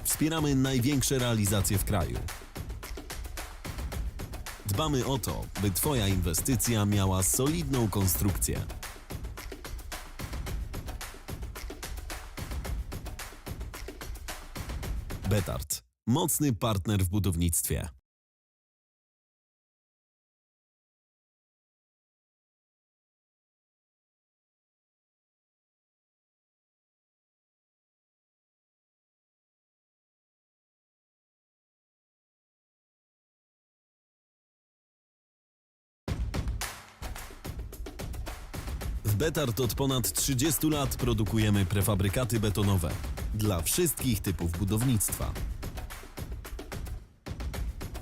Wspieramy największe realizacje w kraju. Dbamy o to, by Twoja inwestycja miała solidną konstrukcję. BETARD. Mocny partner w budownictwie. W BETARD od ponad 30 lat produkujemy prefabrykaty betonowe dla wszystkich typów budownictwa.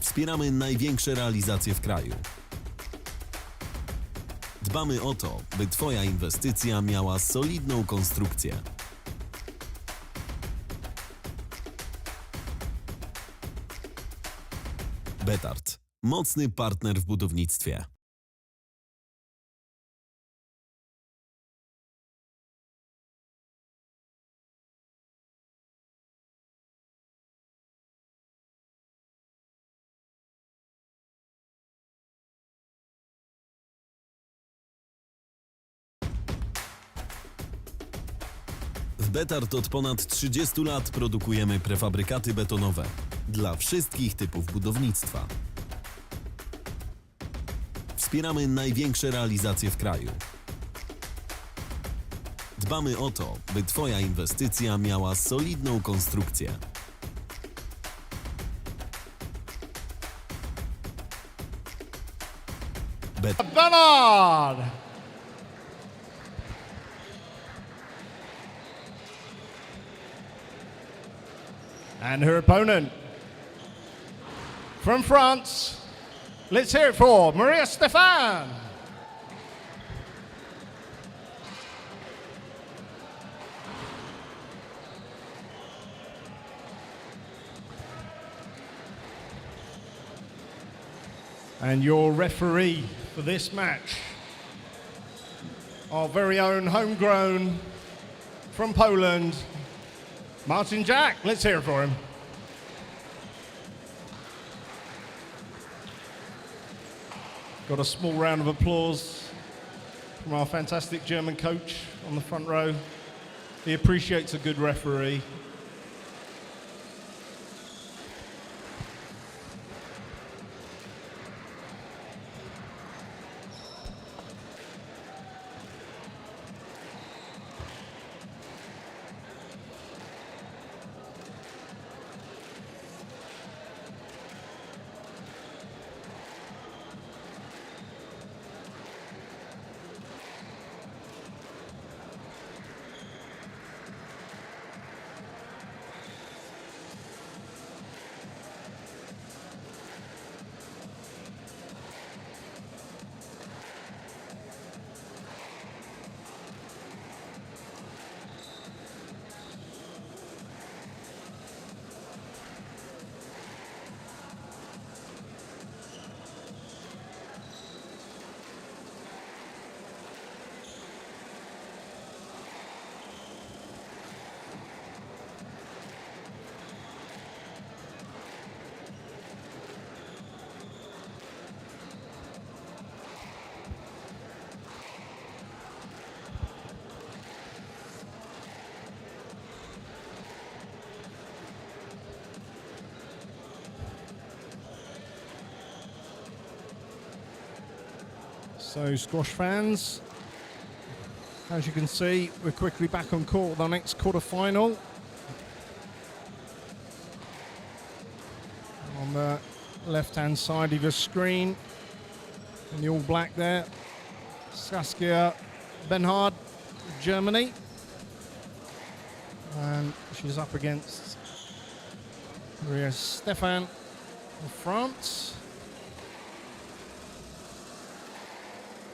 Wspieramy największe realizacje w kraju. Dbamy o to, by Twoja inwestycja miała solidną konstrukcję. BETARD. Mocny partner w budownictwie. W BETARD od ponad 30 lat produkujemy prefabrykaty betonowe dla wszystkich typów budownictwa. Wspieramy największe realizacje w kraju. Dbamy o to, by Twoja inwestycja miała solidną konstrukcję. BETARD! And her opponent from France, let's hear it for Maria Stefan. And your referee for this match, our very own homegrown from Poland, Martin Jack. Let's hear it for him. Got a small round of applause from our fantastic German coach on the front row. He appreciates a good referee. So squash fans, as you can see, we're quickly back on court with our next quarter-final. On the left-hand side of your screen, in the all black there, Saskia Benhard, Germany. And she's up against Maria Stephan of France.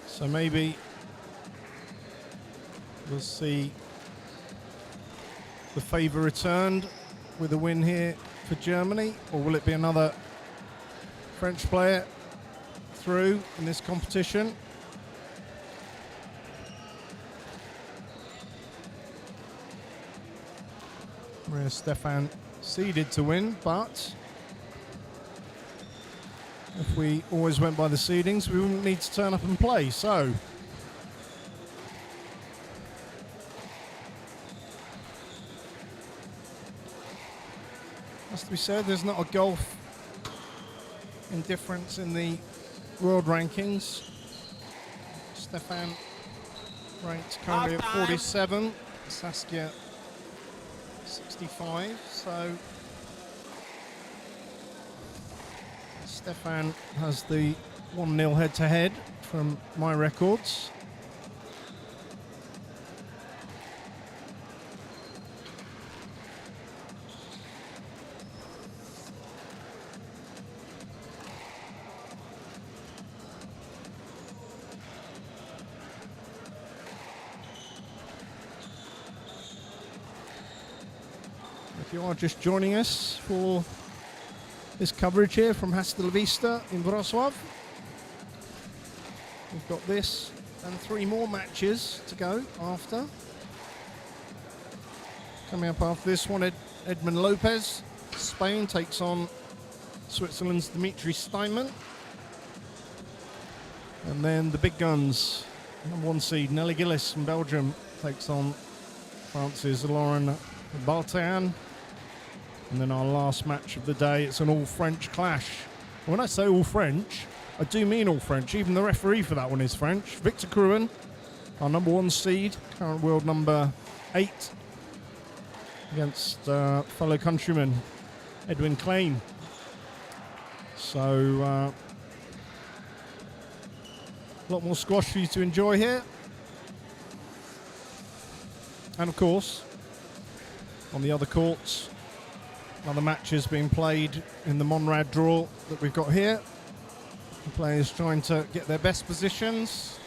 So maybe we'll see the favour returned with a win here for Germany, or will it be another French player through in this competition? Maria Stephan seeded to win, but if we always went by the seedings, we wouldn't need to turn up and play. So has to be said, there's not a gulf in difference in the world rankings. Stephan ranked currently at 47, Saskia 65, so Stephan has the 1-0 head-to-head from my records. If you are just joining us for this coverage here from Hasta La Vista in Wrocław, we've got this and 3 more matches to go after. Coming up after this one, Edmund Lopez, Spain, takes on Switzerland's Dimitri Steinman. And then the big guns, number 1 seed Nelly Gillis from Belgium takes on France's Lauren Baltean. And then our last match of the day, it's an all-French clash. When I say all-French, I do mean all-French. Even the referee for that one is French. Victor Crouin, our number 1 seed, current world number 8, against fellow countryman Edwin Klein. So, a lot more squash for you to enjoy here. And of course, on the other courts, other matches being played in the Monrad draw that we've got here. The players trying to get their best positions.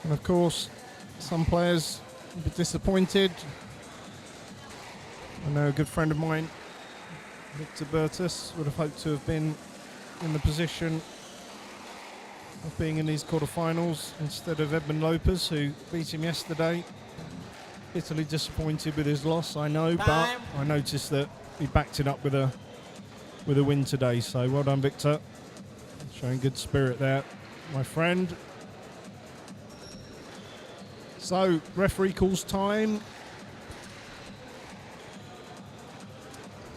And of course, some players will be disappointed. I know a good friend of mine, Victor Bertus, would have hoped to have been in the position of being in these quarterfinals instead of Edmund Lopez, who beat him yesterday. Bitterly disappointed with his loss, I know, but I noticed that he backed it up with a win today. So well done, Victor. Showing good spirit there, my friend. So referee calls time.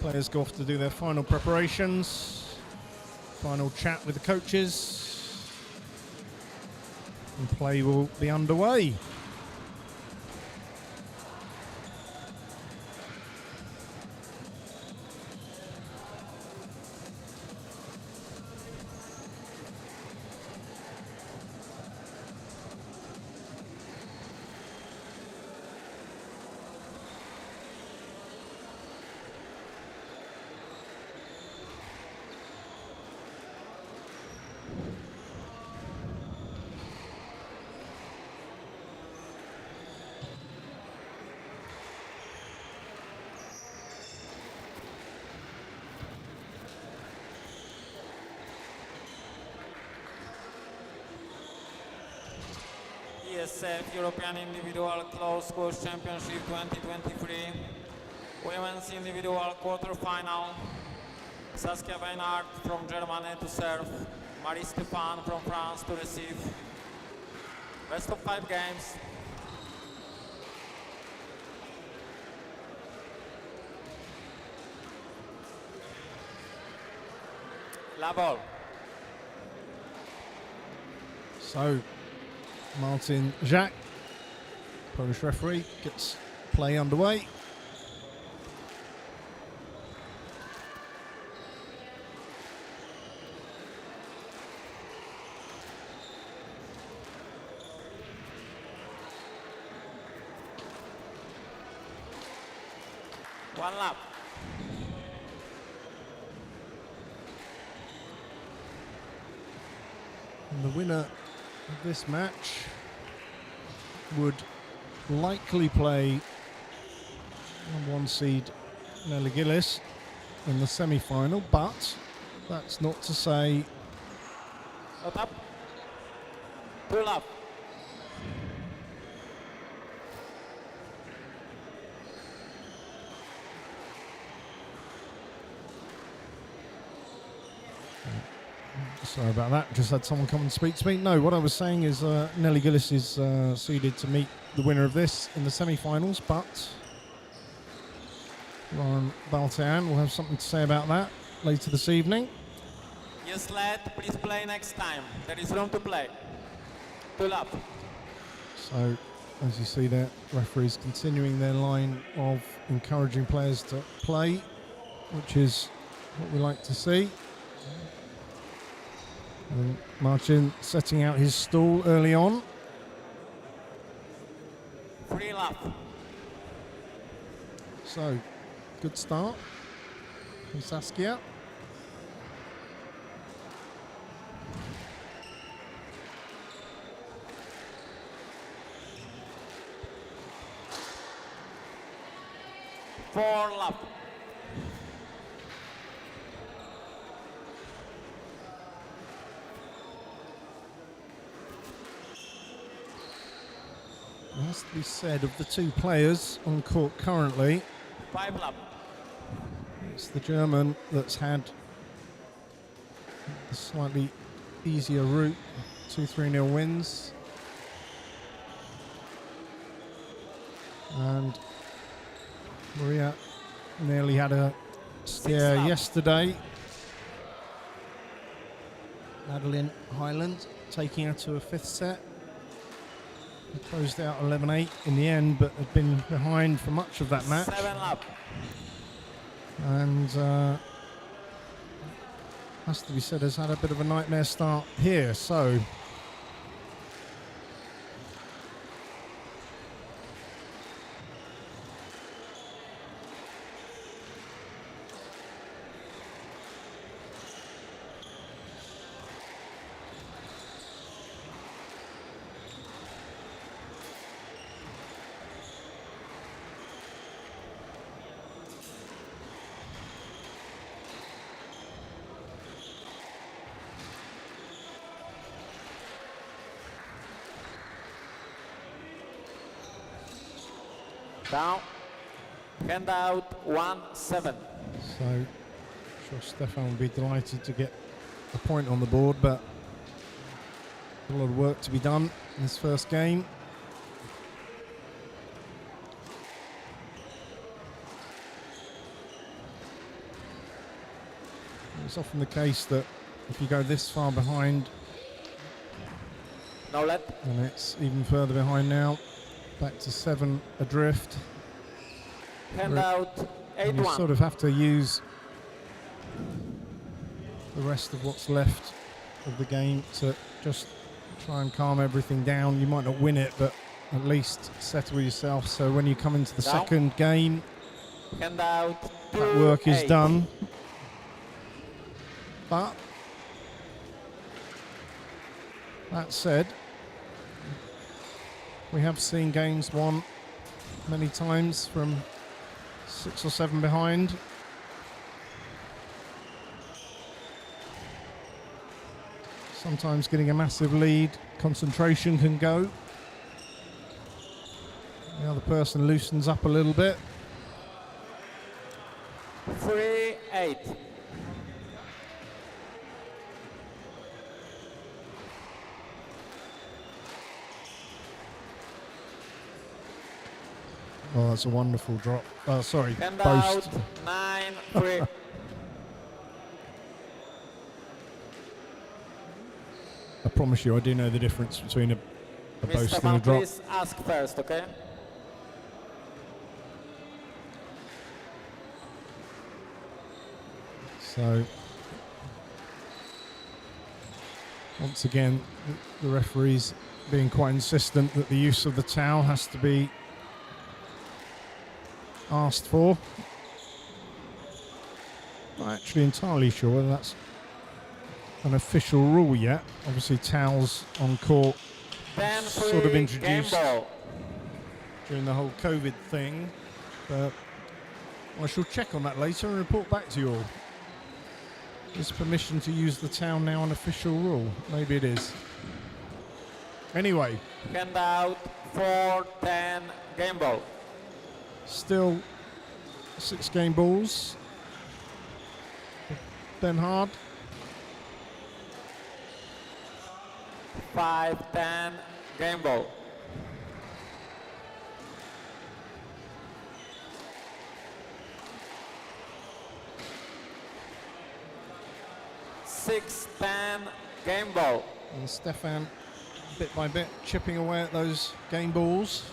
Players go off to do their final preparations, final chat with the coaches, and play will be underway. ESF European Individual Close Squash Championship 2023. Women's Individual Quarterfinal. Saskia Benhard from Germany to serve. Marie Stephan from France to receive. Best of 5 games. La ball. So, Martin Jacques, Polish referee, gets play underway. One lap. And the winner of this match would likely play number 1 seed Nelly Gillis in the semi-final, but that's not to say Not up. 2 lap. Sorry about that, just had someone come and speak to me. No, what I was saying is Nelly Gillis is seeded to meet the winner of this in the semi-finals, but Lauren Baltean will have something to say about that later this evening. Yes, lad, please play next time. There is room to play. 2 lap. So, as you see there, referees continuing their line of encouraging players to play, which is what we like to see. And Martin setting out his stall early on. 3 lap. So, good start from Saskia. Four lap. It has to be said of the two players on court currently, 5 lap. it's the German that's had the slightly easier route, 2-3-0 wins. And Maria nearly had a scare yesterday. Madeline Highland taking her to a 5th set. They closed out 11-8 in the end, but had been behind for much of that match. 7 lap. And has to be said, has had a bit of a nightmare start here. So Down. Hand out 1-7. So, I'm sure Stefan will be delighted to get a point on the board, but a lot of work to be done in this first game. It's often the case that if you go this far behind, No let. and it's even further behind now, back to 7 adrift. Hand out And you 8-1. sort of have to use the rest of what's left of the game to just try and calm everything down. You might not win it, but at least settle yourself. So when you come into the Down. second game, Hand out that work is 2-8. done. But that said, we have seen games won many times from 6 or 7 behind. Sometimes getting a massive lead, concentration can go. The other person loosens up a little bit. 3-8. Oh, that's a wonderful drop. Oh, sorry, Hand boast. out 9-3. I promise you, I do know the difference between a boast and a Stefan, drop. please ask first, okay? So, once again, the referee's being quite insistent that the use of the towel has to be asked for. Not actually entirely sure whether that's an official rule yet. Obviously, towels on court sort of introduced during the whole COVID thing, but I shall check on that later and report back to you all. Is permission to use the towel now an official rule? Maybe it is. Anyway. Hand out 4-10 game ball. Still 6 game balls. Ben Hard. 5-10 game ball. Six-10 game ball. And Stefan, bit by bit, chipping away at those game balls.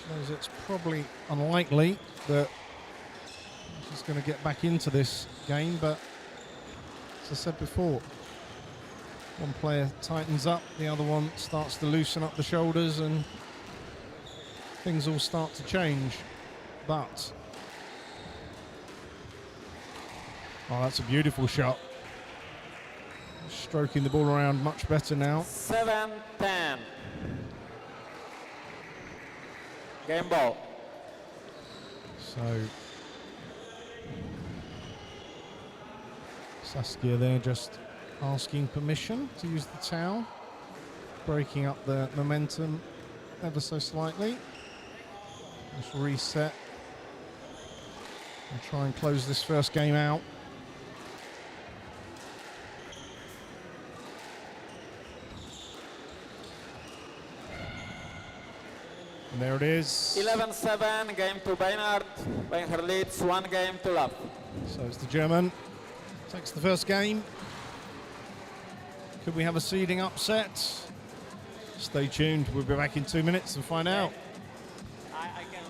Shows it's probably unlikely that he's going to get back into this game, but as I said before, one player tightens up, the other one starts to loosen up the shoulders, and things all start to change. But oh, that's a beautiful shot. Stroking the ball around much better now. 7-10 game ball. So Saskia there just asking permission to use the towel, breaking up the momentum ever so slightly. Just reset and try and close this first game out. And there it is. 11-7 game to Beinhardt. Beinhardt leads 1 game to love. So it's the German. Takes the first game. Could we have a seeding upset? Stay tuned. We'll be back in 2 minutes and find out. I can.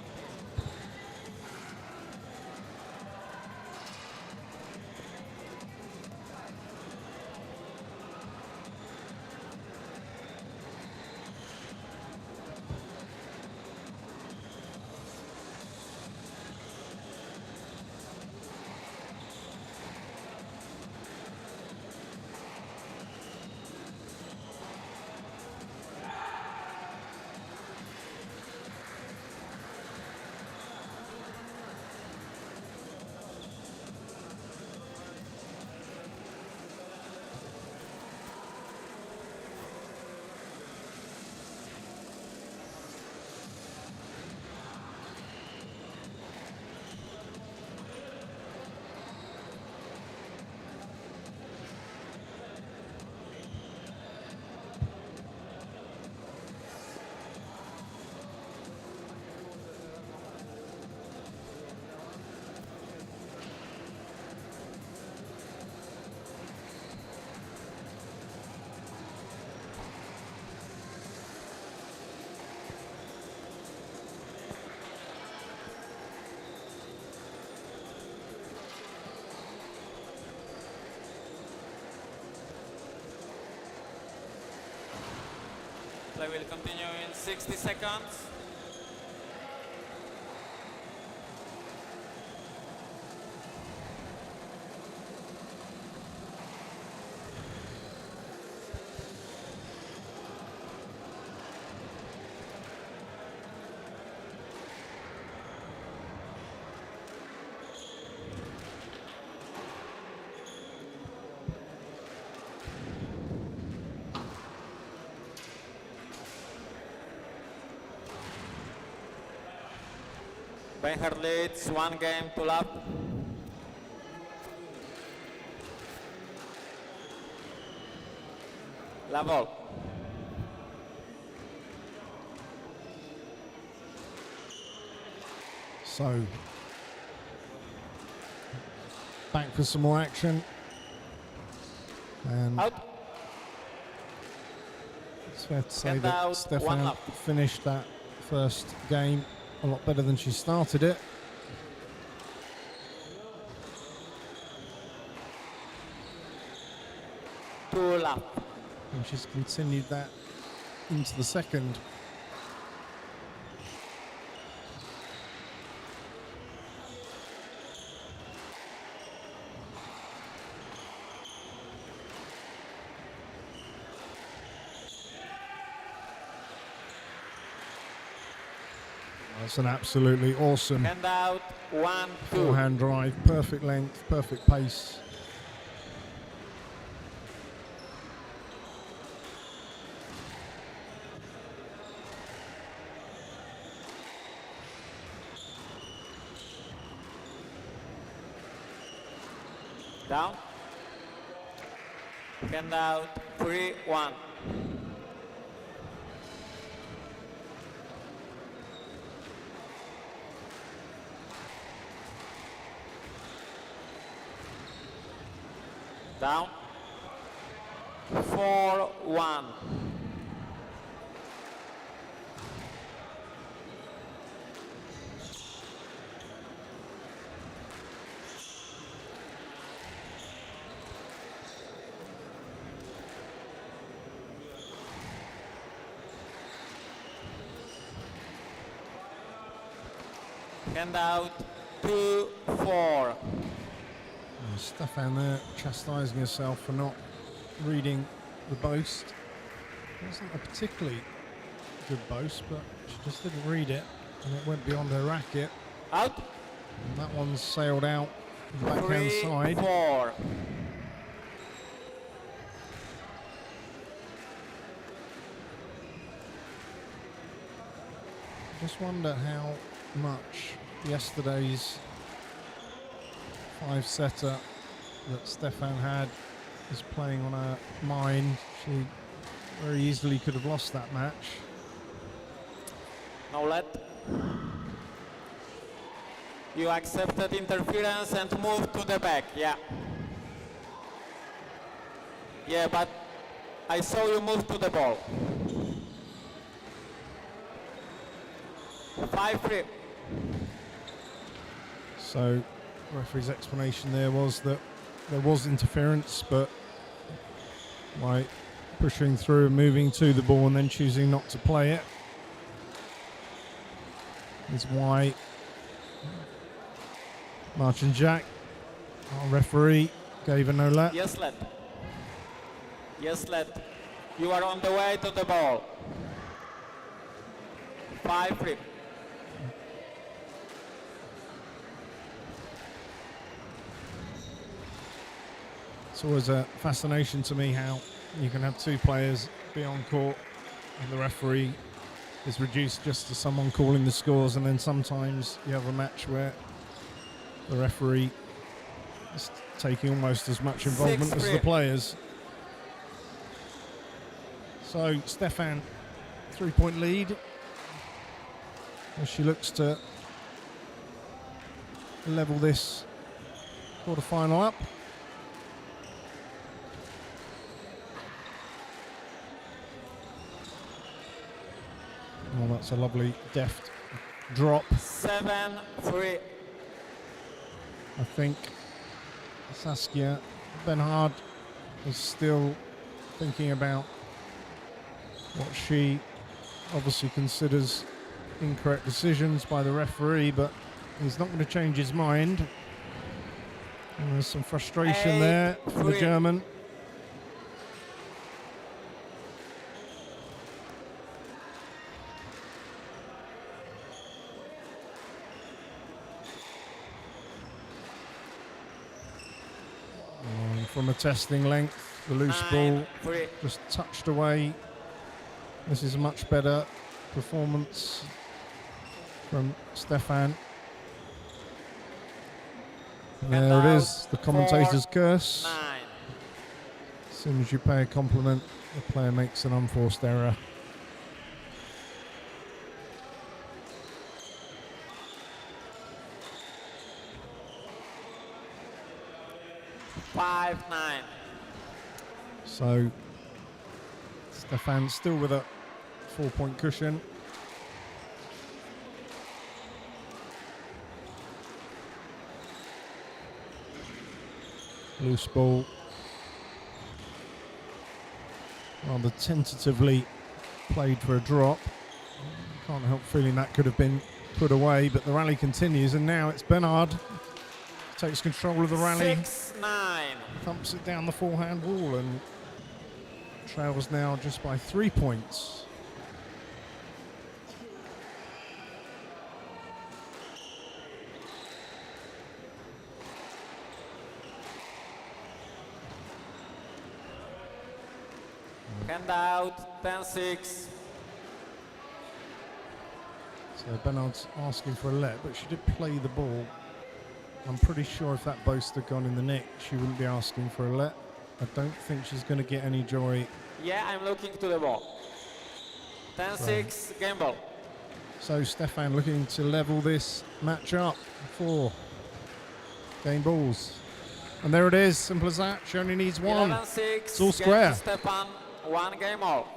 Play will continue in 60 seconds. Beinhardt leads 1 game to love. Level. So back for some more action. And Out. it's fair to say And that out, one Stefan up. finished that first game a lot better than she started it. Two lap. And she's continued that into the second. That's an absolutely awesome Hand out. 1, 2. forehand drive, perfect length, perfect pace. Down. Hand out. 3, 1. Down. 4, 1. Hand out. 2, 4. And Stefan there chastising herself for not reading the boast. It wasn't a particularly good boast, but she just didn't read it, and it went beyond her racket. Out. And that one's sailed out the backhand 3, side. 4. Just wonder how much yesterday's 5-setter that Stefan had is playing on her mind. She very easily could have lost that match. No let. You accepted interference and moved to the back, yeah. Yeah, but I saw you move to the ball. 5-3. So, referee's explanation there was that there was interference, but by pushing through and moving to the ball and then choosing not to play it is why Martin Jack, our referee, gave a no let. Yes, let. Yes, let. You are on the way to the ball. 5-3. It's always a fascination to me how you can have two players be on court and the referee is reduced just to someone calling the scores, and then sometimes you have a match where the referee is taking almost as much involvement as the 6-3. players. So Stefan, 3-point lead as she looks to level this quarterfinal up. Well, that's a lovely deft drop. 7-3. I think Saskia Benhard is still thinking about what she obviously considers incorrect decisions by the referee, but he's not going to change his mind. And there's some frustration there for the 8-3. German. From a testing length, the loose ball 9-3. just touched away. This is a much better performance from Stefan. There it is, the commentator's curse. 9. As soon as you pay a compliment, the player makes an unforced error. 5-9. So Stefan still with a 4-point cushion. Loose ball. Rather tentatively played for a drop. Can't help feeling that could have been put away, but the rally continues, and now it's BETARD. Takes control of the rally. 6-9. Thumps it down the forehand wall and trails now just by 3 points. Hand out, 10-6. So BETARD's asking for a let, but she did play the ball. I'm pretty sure if that boast had gone in the net, she wouldn't be asking for a let. I don't think she's going to get any joy. Yeah, I'm looking to the ball. 10-6, game ball. So Stefan looking to level this match up for game balls. And there it is, simple as that. She only needs one. 11-6, It's all square. game to Stefan, 1 game all.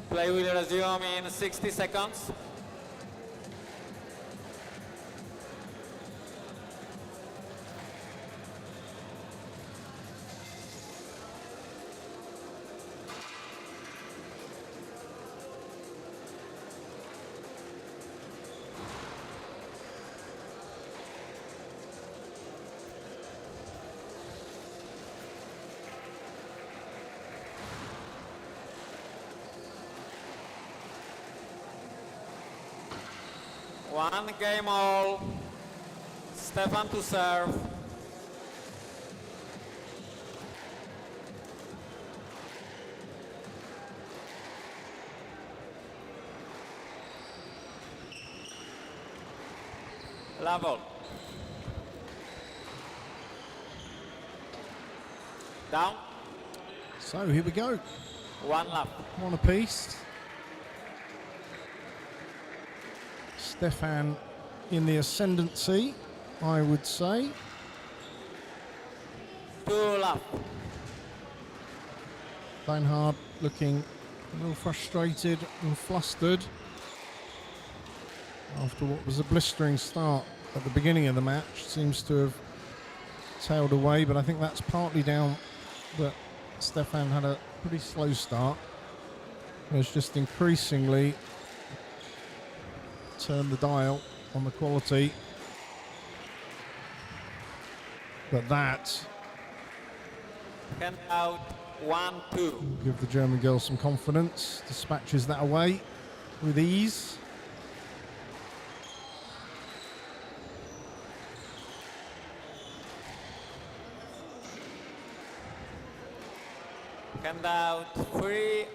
Play will resume in 60 seconds. One game all. Stefan to serve. Level. Down. So here we go. One lap. One apiece. Stefan in the ascendancy, I would say. 2 lap. Reinhard looking a little frustrated and flustered after what was a blistering start at the beginning of the match. Seems to have tailed away, but I think that's partly down that Stefan had a pretty slow start. It was just increasingly turn the dial on the quality, but that Hand out 1-2. give the German girl some confidence. Dispatches that away with ease. Hand out 3-1.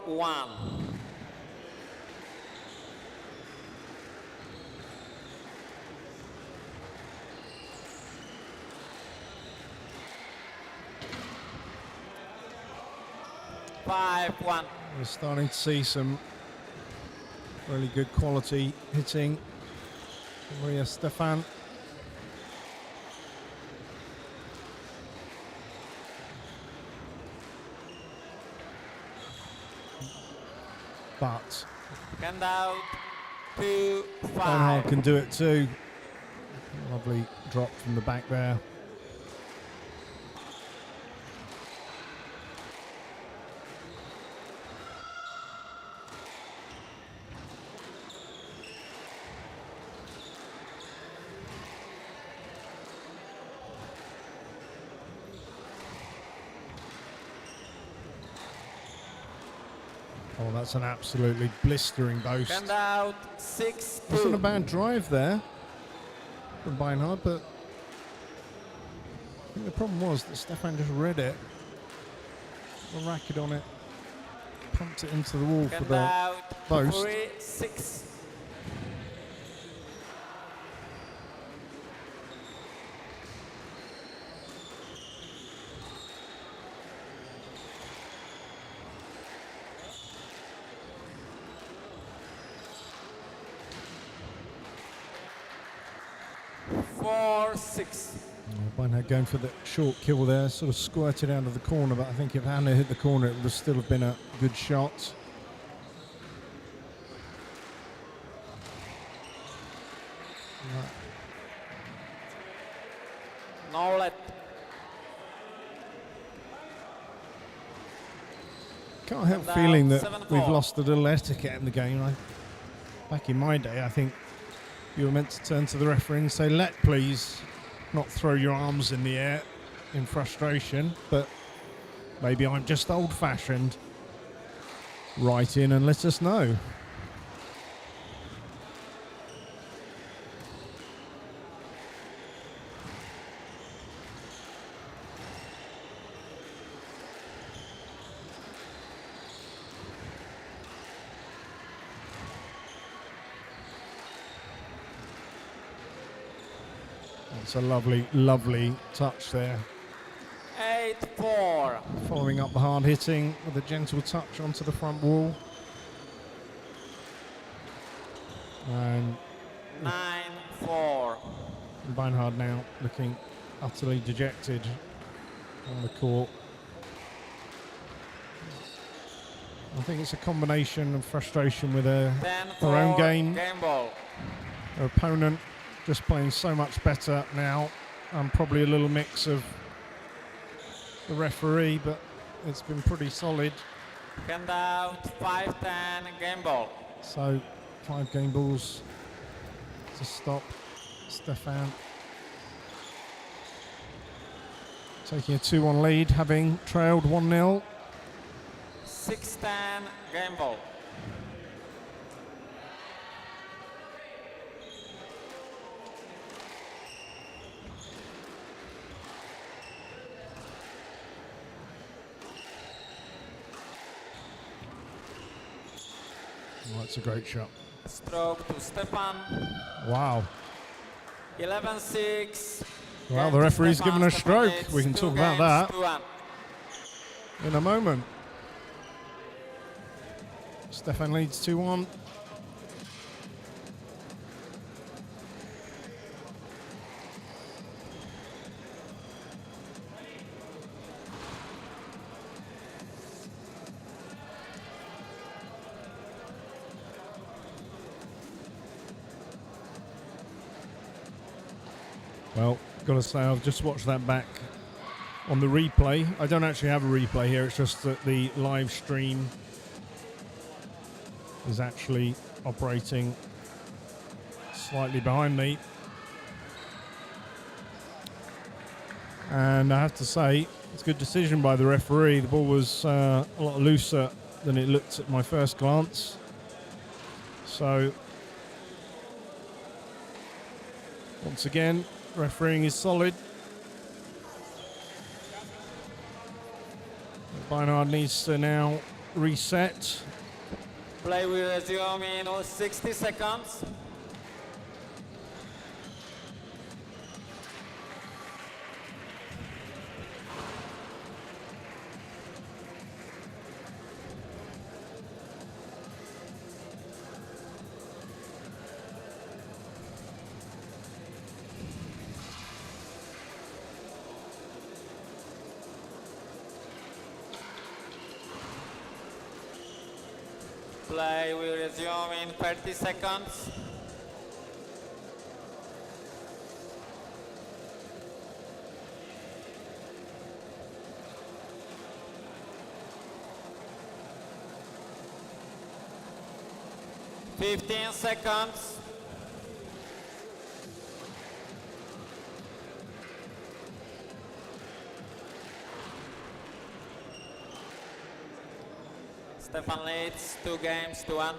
4-1. We're starting to see some really good quality hitting from Maria Stefan. But Hand out 2-5. Bernhard can do it too. Lovely drop from the back there. Oh, that's an absolutely blistering boast. Hand out 6-2. Wasn't a bad drive there from Bernhard, but I think the problem was that Stefan just read it, the racket on it, pumped it into the wall for Hand the out post. 3-6. Bernhard going for the short kill there, sort of squirted out of the corner, but I think if Anna hit the corner, it would still have been a good shot. No let. Can't help feeling that we've lost a little etiquette in the game. Back in my day, I think you were meant to turn to the referee and say, "Let, please," not throw your arms in the air in frustration. But maybe I'm just old-fashioned. Write in and let us know. It's a lovely, lovely touch there. 8-4. Following up the hard hitting with a gentle touch onto the front wall. And 9-4. Bernhard now looking utterly dejected on the court. I think it's a combination of frustration with her own game. Game ball. Her opponent just playing so much better now, and probably a little mix of the referee, but it's been pretty solid. Hand out 5-10. Game ball. So 5 game balls to stop Stefan. Taking a 2-1 lead, having trailed 1-0. 6-10. Game ball. Oh, that's a great shot. Stroke to Stefan. Wow. 11-6. Well, the referee's given a stroke. We can talk about that 2-1. in a moment. Stefan leads 2-1. Well, got to say, I've just watched that back on the replay. I don't actually have a replay here, it's just that the live stream is actually operating slightly behind me. And I have to say, it's a good decision by the referee. The ball was a lot looser than it looked at my first glance. So, once again, refereeing is solid. Bernhard needs to now reset. Play will resume in 60 seconds. Play will resume in 30 seconds. Fifteen seconds. Stefan leads 2 games to 1.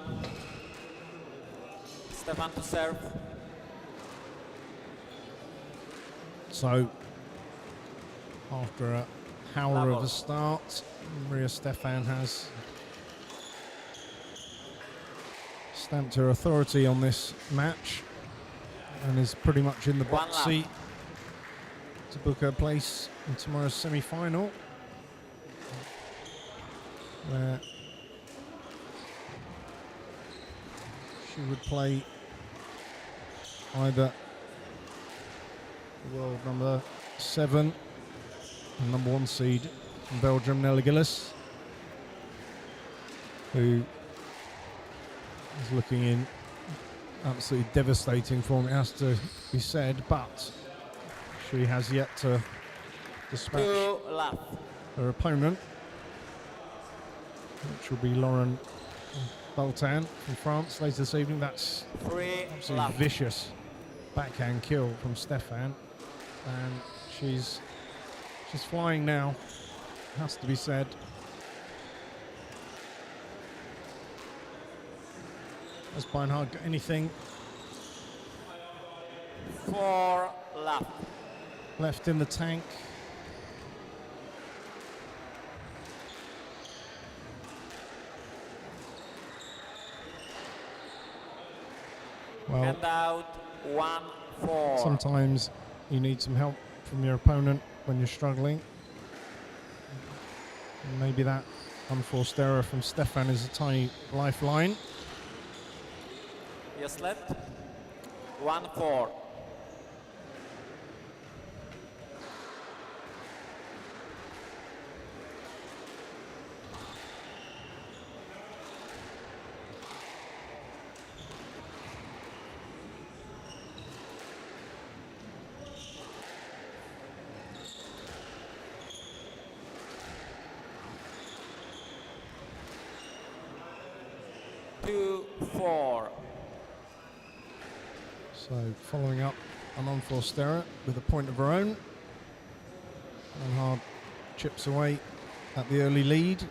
Stefan to serve. So, after a howler of a start, Maria Stefan has stamped her authority on this match and is pretty much in the box seat to book her place in tomorrow's semi-final, where she would play either the world number 7 and number 1 seed from Belgium, Nelle Gillis, who is looking in absolutely devastating form, it has to be said, but she has yet to dispatch her opponent, which will be Lauren Boltan from France later this evening. That's absolutely vicious backhand kill from Stefan, and she's flying now, has to be said. Has Beinhard got anything 4 left in the tank? Well, and out 1-4. sometimes you need some help from your opponent when you're struggling. And maybe that unforced error from Stefan is a tiny lifeline. Yes, left. 1-4. So following up an unforced error with a point of her own. Beinhard chips away at the early lead.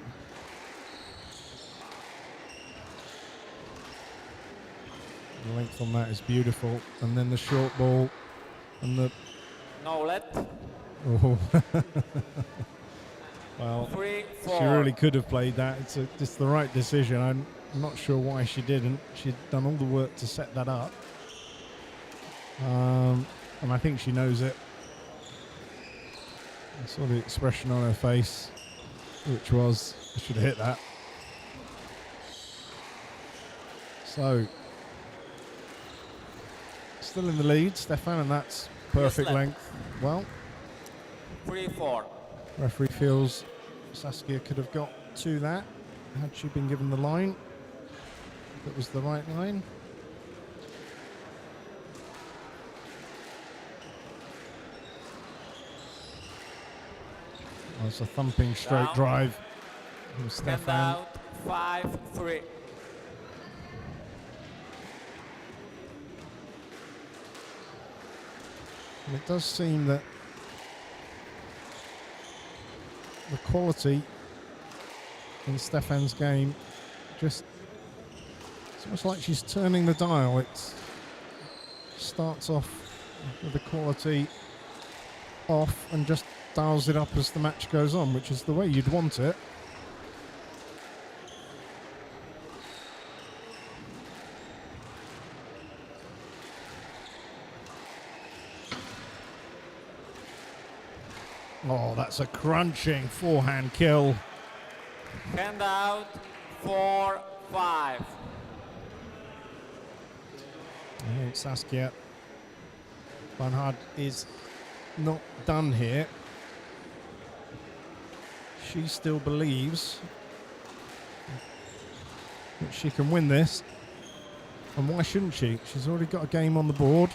The length on that is beautiful. And then the short ball and the... No let. Oh. Well, 3-4. she really could have played that. It's the right decision. I'm not sure why she didn't. She'd done all the work to set that up. And I think she knows it. I saw the expression on her face, which was, I should have hit that. So, still in the lead, Stefan, and that's perfect length. Well, 3-4. referee feels Saskia could have got to that had she been given the line. That was the right line. That's a thumping straight drive from Stefan. Out 5-3. And it does seem that the quality in Stefan's game just, it's almost like she's turning the dial. It starts off with the quality off and just dials it up as the match goes on, which is the way you'd want it. Oh, that's a crunching forehand kill. Hand out 4-5. I think Saskia Beinhard is not done here. She still believes that she can win this. And why shouldn't she? She's already got a game on the board.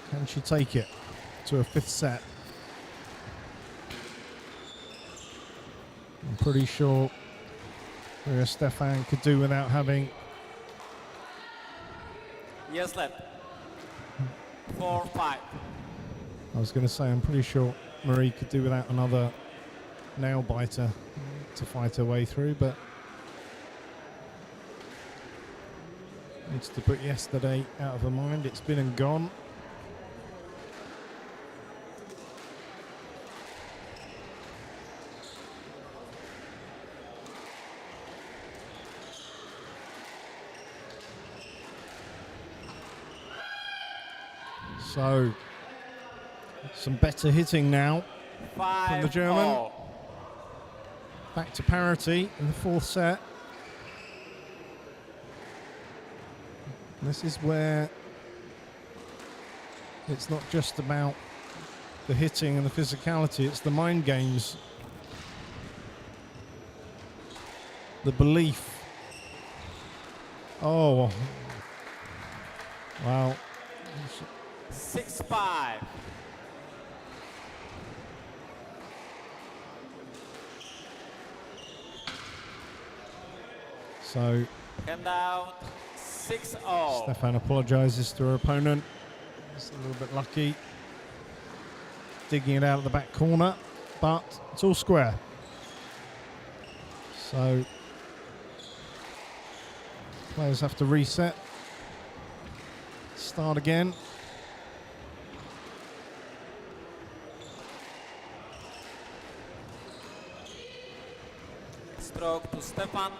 Can she take it to a fifth set? I'm pretty sure Stefan could do without having. Yes, left. 4-5. I was going to say, I'm pretty sure Marie could do without another nail biter to fight her way through, but needs to put yesterday out of her mind. It's been and gone. So, some better hitting now from the German. Back to parity in the fourth set. This is where it's not just about the hitting and the physicality, it's the mind games. The belief. Oh. Wow. 6-5. So Hand out 6-0. Stefan apologises to her opponent. It's a little bit lucky. Digging it out of the back corner, but it's all square. So players have to reset. Start again. Stroke to Stefan.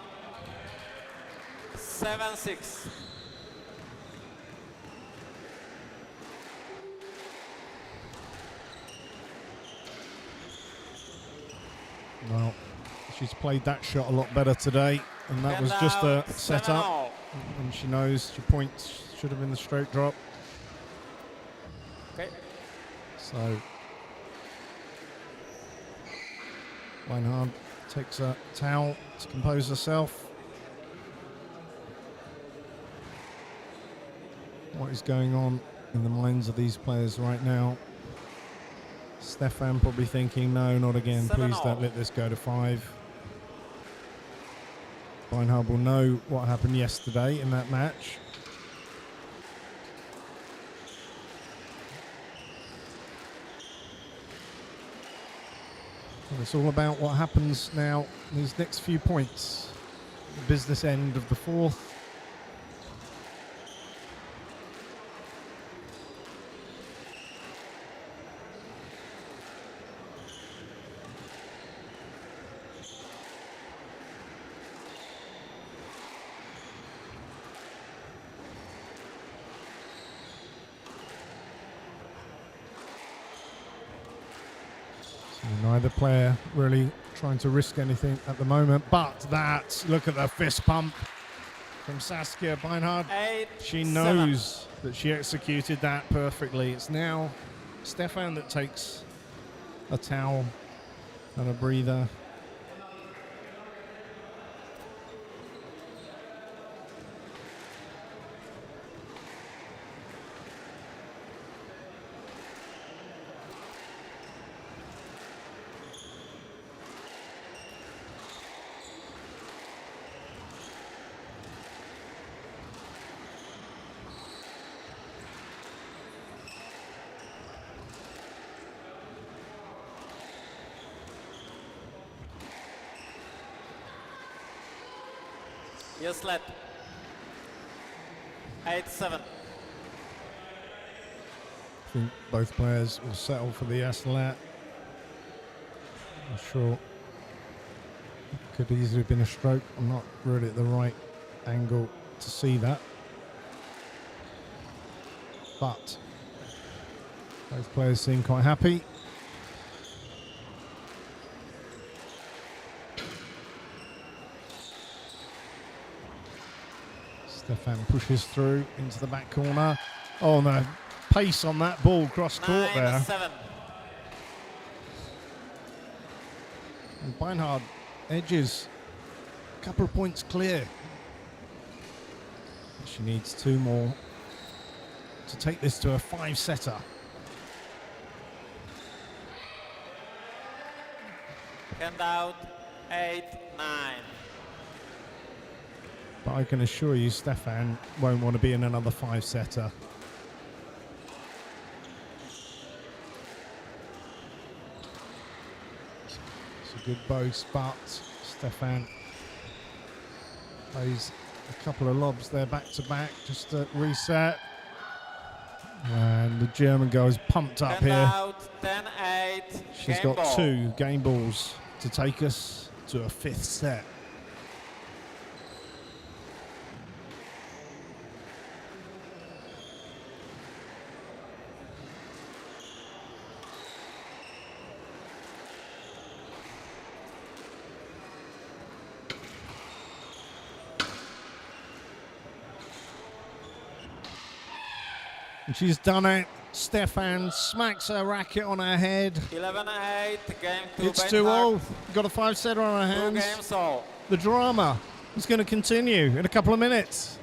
7-6. Well, she's played that shot a lot better today, and that was just a setup. And she knows she points should have been the straight drop. Okay. So Beinhard takes a towel to compose herself. What is going on in the minds of these players right now? Stefan probably thinking, no, not again. Please don't let this go to 5. Beinhard will know what happened yesterday in that match. And it's all about what happens now, these next few points. The business end of the fourth. Neither player really trying to risk anything at the moment, but look at the fist pump from Saskia Beinhard. She knows that she executed that perfectly. It's now Stefan that takes a towel and a breather. Yes, left. 8-7. I think both players will settle for the Yasalat. I'm sure it could easily have been a stroke. I'm not really at the right angle to see that. But Both players seem quite happy. Stefan pushes through into the back corner. Oh no, pace on that ball cross court there. 9-7. And Beinhard edges a couple of points clear. She needs 2 more to take this to a 5-setter. Hand out 8-9. But I can assure you Stefan won't want to be in another 5-setter. It's a good boast, but Stefan plays a couple of lobs there back to back just to reset. And the German girl is pumped up Hand here. out 10-8. She's game got ball. 2 game balls to take us to a 5th set. And she's done it. Stefan smacks her racket on her head. 11-8. Game 2. It's Beinhard. 2-all. Got a 5-setter on her 2 hands. games all. The drama is going to continue in a couple of minutes.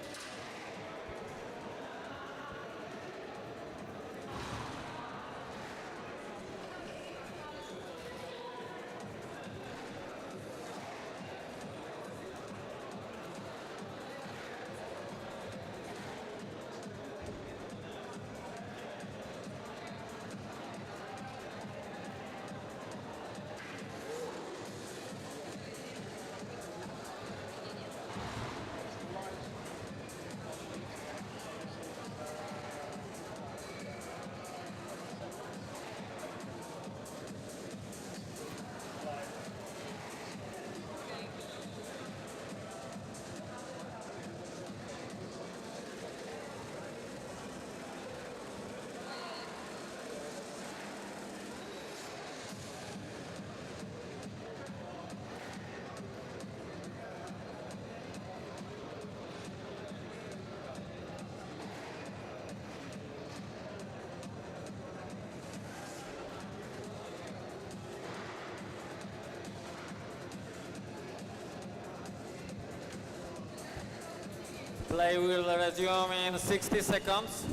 Play will resume in 60 seconds.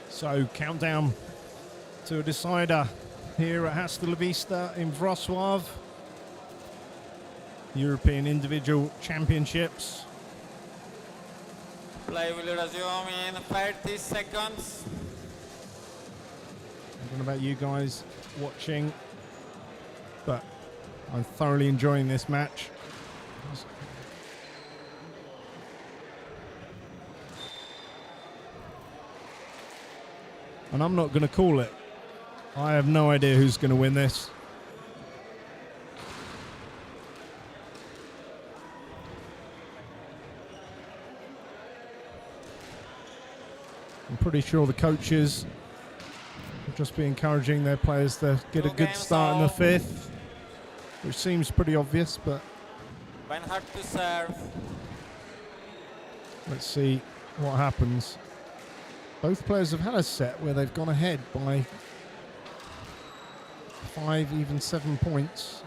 So countdown to a decider here at Hasta La Vista in Wrocław. European Individual Championships. Play will resume in 30 seconds. I don't know about you guys watching, but I'm thoroughly enjoying this match. And I'm not going to call it. I have no idea who's going to win this. I'm pretty sure the coaches will just be encouraging their players to get a good start in the 5th, which seems pretty obvious, but Beinhard to serve. let's see what happens. Both players have had a set where they've gone ahead by 5, even 7 points.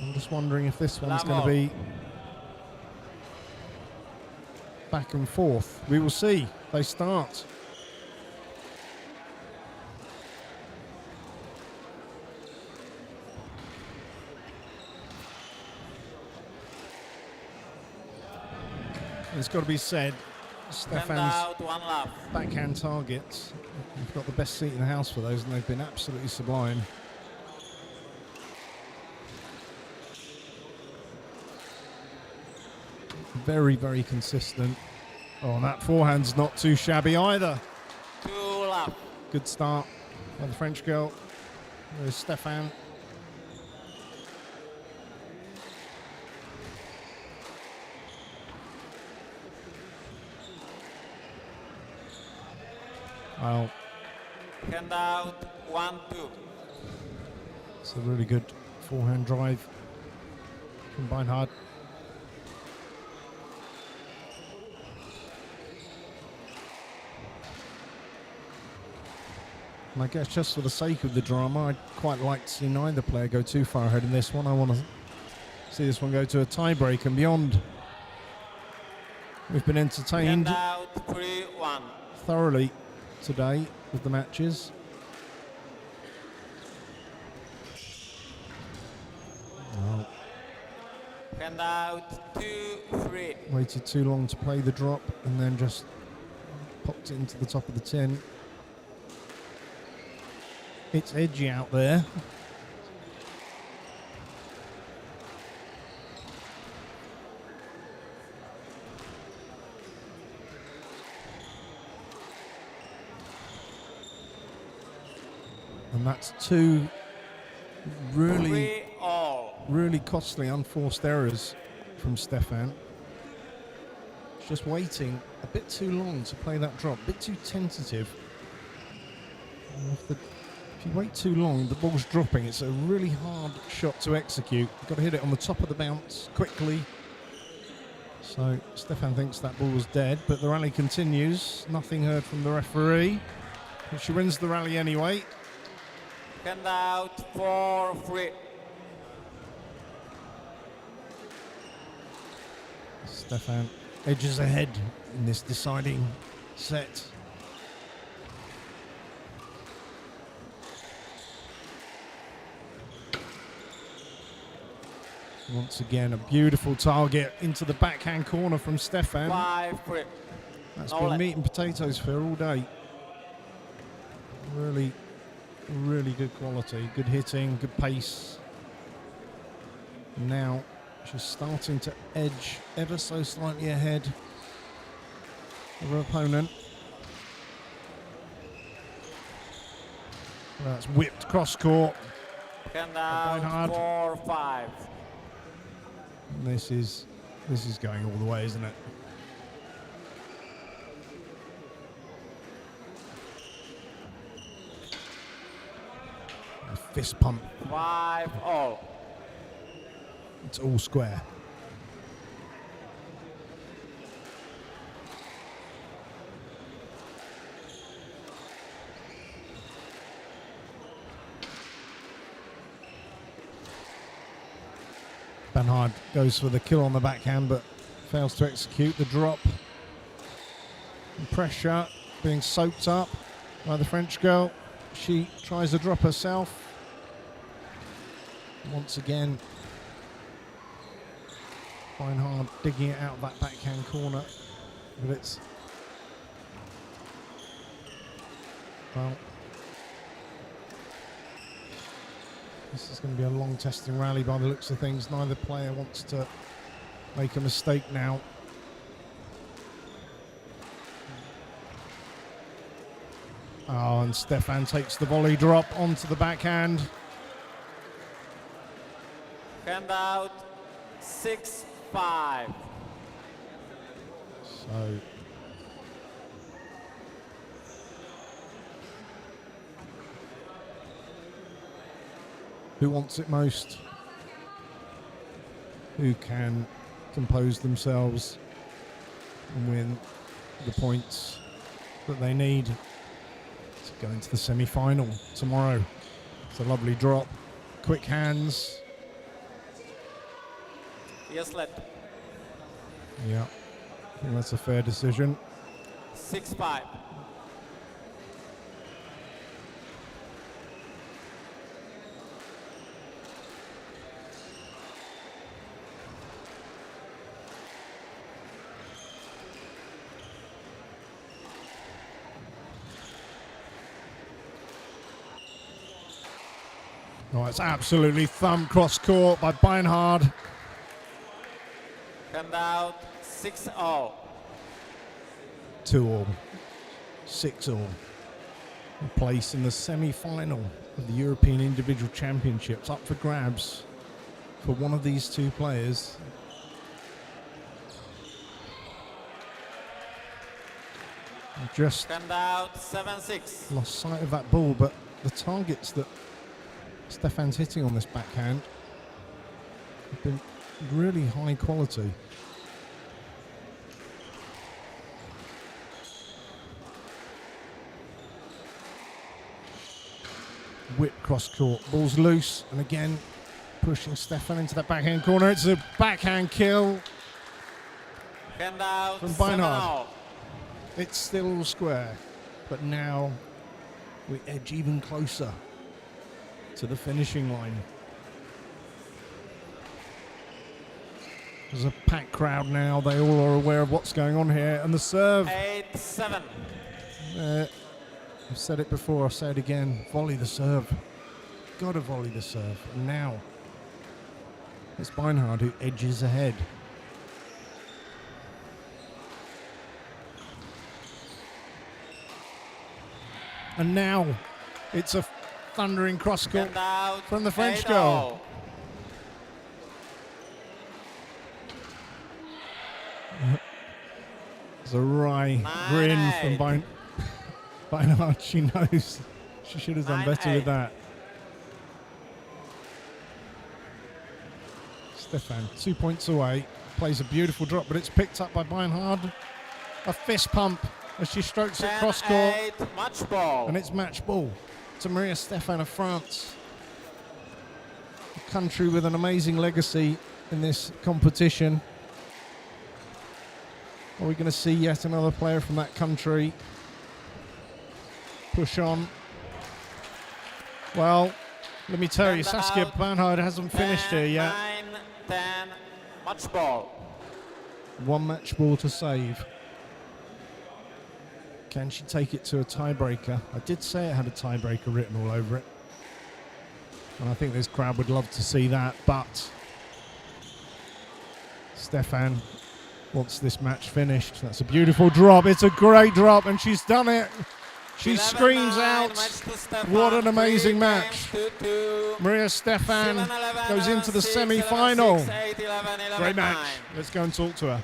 I'm just wondering if this one's going to be back and forth. We will see. They start. It's got to be said, Stefan's backhand targets, we've got the best seat in the house for those, and they've been absolutely sublime. Very, very consistent. Oh, and that forehand's not too shabby either. 2 love. Good start by the French girl. There's Stefan. Well, Hand out 1-2. it's a really good forehand drive from Beinhard. And I guess just for the sake of the drama, I'd quite like to see neither player go too far ahead in this one. I want to see this one go to a tiebreak and beyond. We've been entertained Hand out 3-1. thoroughly today with the matches. Well, Hand out 2-3. waited too long to play the drop and then just popped it into the top of the tin. It's edgy out there. And that's two really costly unforced errors from Stefan. He's just waiting a bit too long to play that drop, a bit too tentative. If you wait too long, the ball's dropping. It's a really hard shot to execute. You've got to hit it on the top of the bounce quickly. So Stefan thinks that ball was dead, but the rally continues. Nothing heard from the referee. But she wins the rally anyway. Hand out 4-3. Stefan edges ahead in this deciding set. Once again, a beautiful target into the backhand corner from Stefan. 5-3. That's been meat and potatoes for all day. Really, really good quality, good hitting, good pace. Now she's starting to edge ever so slightly ahead of her opponent. That's whipped cross court. Hand out 4-5. This is going all the way, isn't it? A fist pump. 5-all. It's all square. Beinhard goes for the kill on the backhand, but fails to execute the drop. And pressure being soaked up by the French girl. She tries to drop herself. Once again, Beinhard digging it out of that backhand corner. But it's... well... this is going to be a long testing rally by the looks of things. Neither player wants to make a mistake now. Oh, and Stefan takes the volley drop onto the backhand. Hand out 6-5. So who wants it most? Who can compose themselves and win the points that they need to go into the semi-final tomorrow? It's a lovely drop. Quick hands. Yes, let. Yeah, I think that's a fair decision. 6-5. Oh, it's absolutely thumped cross court by Beinhard. Hand out 6-all. 2-all. 6-all. A place in the semi-final of the European Individual Championships up for grabs for one of these two players. Just Handout 7-6. lost sight of that ball, but the targets that Stefan's hitting on this backhand have been really high quality. Whip cross court, ball's loose, and again pushing Stefan into that backhand corner. It's a backhand kill Handout from 7-0. Beinhard. It's still all square, but now we edge even closer to the finishing line. There's a packed crowd now. They all are aware of what's going on here. And the serve. 8-7. I've said it before, I'll say it again. Volley the serve. Gotta volley the serve. And now it's Beinhard who edges ahead. And now it's a thundering cross court from the French 8-0. goal. There's a wry grin from Beinhard. She knows she should have done better with that. Stefan, 2 points away, plays a beautiful drop, but it's picked up by Beinhard. A fist pump as she strokes it cross court. Match ball. And it's match ball to Maria Stefan of France. A country with an amazing legacy in this competition. Are we going to see yet another player from that country push on? Well, let me tell you, Saskia Beinhard hasn't finished here yet. 9-10, match ball. One match ball to save. Can she take it to a tiebreaker? I did say it had a tiebreaker written all over it. And I think this crowd would love to see that, but Stefan wants this match finished. That's a beautiful drop. It's a great drop, and she's done it. She screams out, what an amazing match. Maria Stefan goes into the semi-final. Great match. Let's go and talk to her.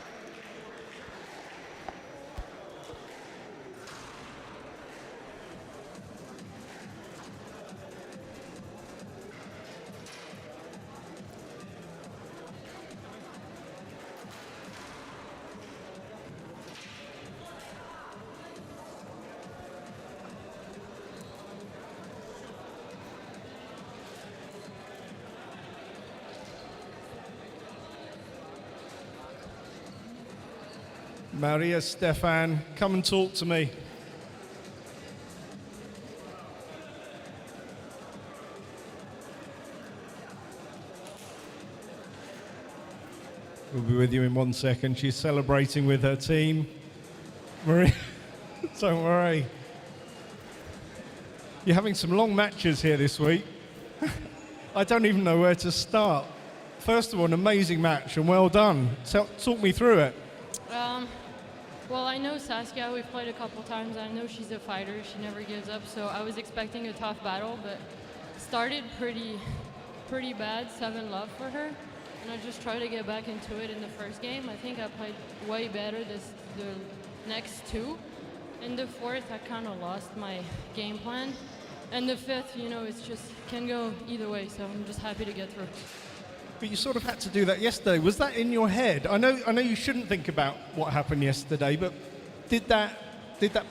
Maria Stefan, come and talk to me. We'll be with you in 1 second. She's celebrating with her team. Maria, don't worry. You're having some long matches here this week. I don't even know where to start. First of all, an amazing match and well done. Talk me through it. Well, I know Saskia, we've played a couple times. I know she's a fighter, she never gives up, so I was expecting a tough battle, but started pretty bad, 7-love for her, and I just tried to get back into it in the first game. I think I played way better the next two. In the fourth, I kind of lost my game plan, and the fifth, you know, it's just can go either way, so I'm just happy to get through. But you sort of had to do that yesterday. Was that in your head? I know you shouldn't think about what happened yesterday, but did that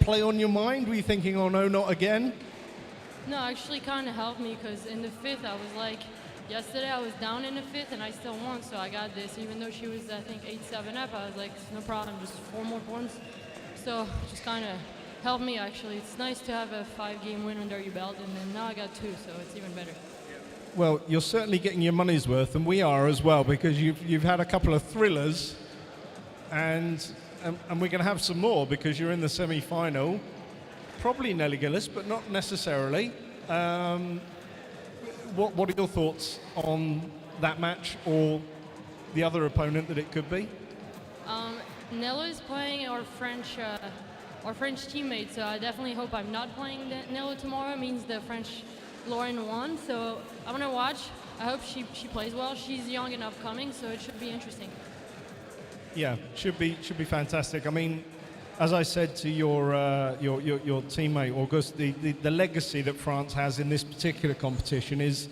play on your mind? Were you thinking, oh no, not again? No, actually kind of helped me because in the fifth, I was like, yesterday I was down in the fifth and I still won, so I got this. Even though she was, I think, 8-7 up, I was like, no problem, just 4 more points. So just kind of helped me, actually. It's nice to have a 5-game win under your belt, and then now I got 2, so it's even better. Well, you're certainly getting your money's worth, and we are as well, because you've had a couple of thrillers, and we're going to have some more because you're in the semi-final. Probably Nelly Gillis, but not necessarily. What are your thoughts on that match or the other opponent that it could be? Nella is playing our French our French teammates. So I definitely hope I'm not playing Danilo tomorrow. It means the French Lauren won. So I'm gonna watch. I hope she plays well. She's young and upcoming, so it should be interesting. Yeah, should be fantastic. I mean, as I said to your teammate Auguste, the legacy that France has in this particular competition is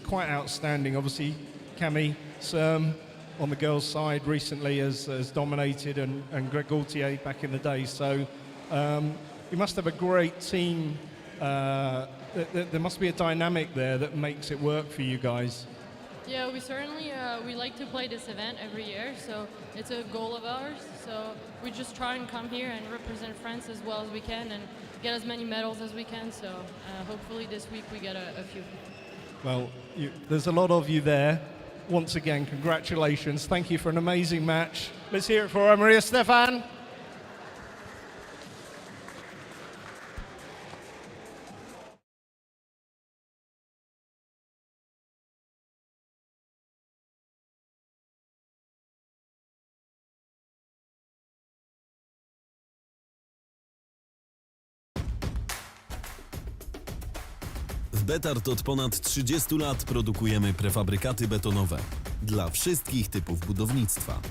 quite outstanding. Obviously, Camille Serme on the girls' side recently has dominated, and Greg Gaultier back in the day. So you must have a great team. There must be a dynamic there that makes it work for you guys. Yeah, we certainly we like to play this event every year, so it's a goal of ours. So we just try and come here and represent France as well as we can and get as many medals as we can. So hopefully this week we get a few. Well, there's a lot of you there. Once again, congratulations. Thank you for an amazing match. Let's hear it for Maria Stefan. W BETARD od ponad 30 lat produkujemy prefabrykaty betonowe dla wszystkich typów budownictwa.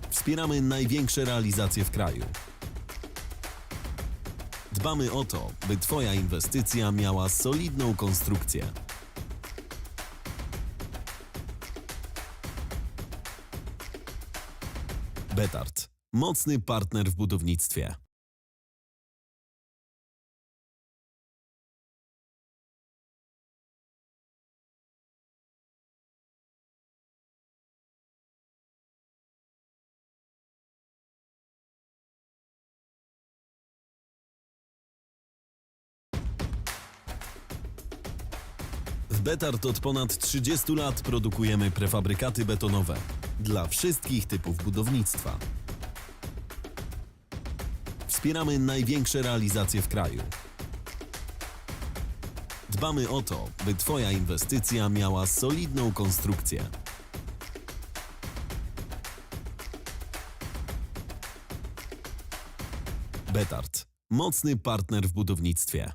Wspieramy największe realizacje w kraju. Dbamy o to, by Twoja inwestycja miała solidną konstrukcję. BETARD. Mocny partner w budownictwie. W BETARD od ponad 30 lat produkujemy prefabrykaty betonowe dla wszystkich typów budownictwa. Wspieramy największe realizacje w kraju. Dbamy o to, by Twoja inwestycja miała solidną konstrukcję. BETARD. Mocny partner w budownictwie.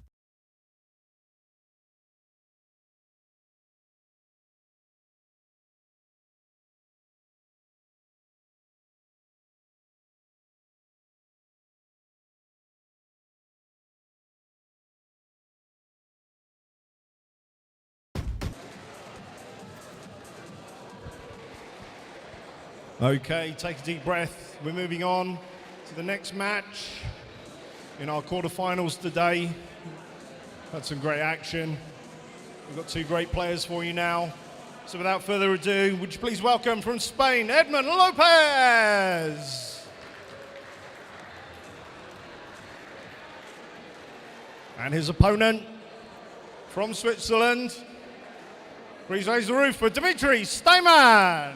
Okay, take a deep breath. We're moving on to the next match in our quarterfinals today. Had some great action. We've got two great players for you now. So without further ado, would you please welcome from Spain, Edmund Lopez. And his opponent from Switzerland. Please raise the roof for Dimitri Steinman.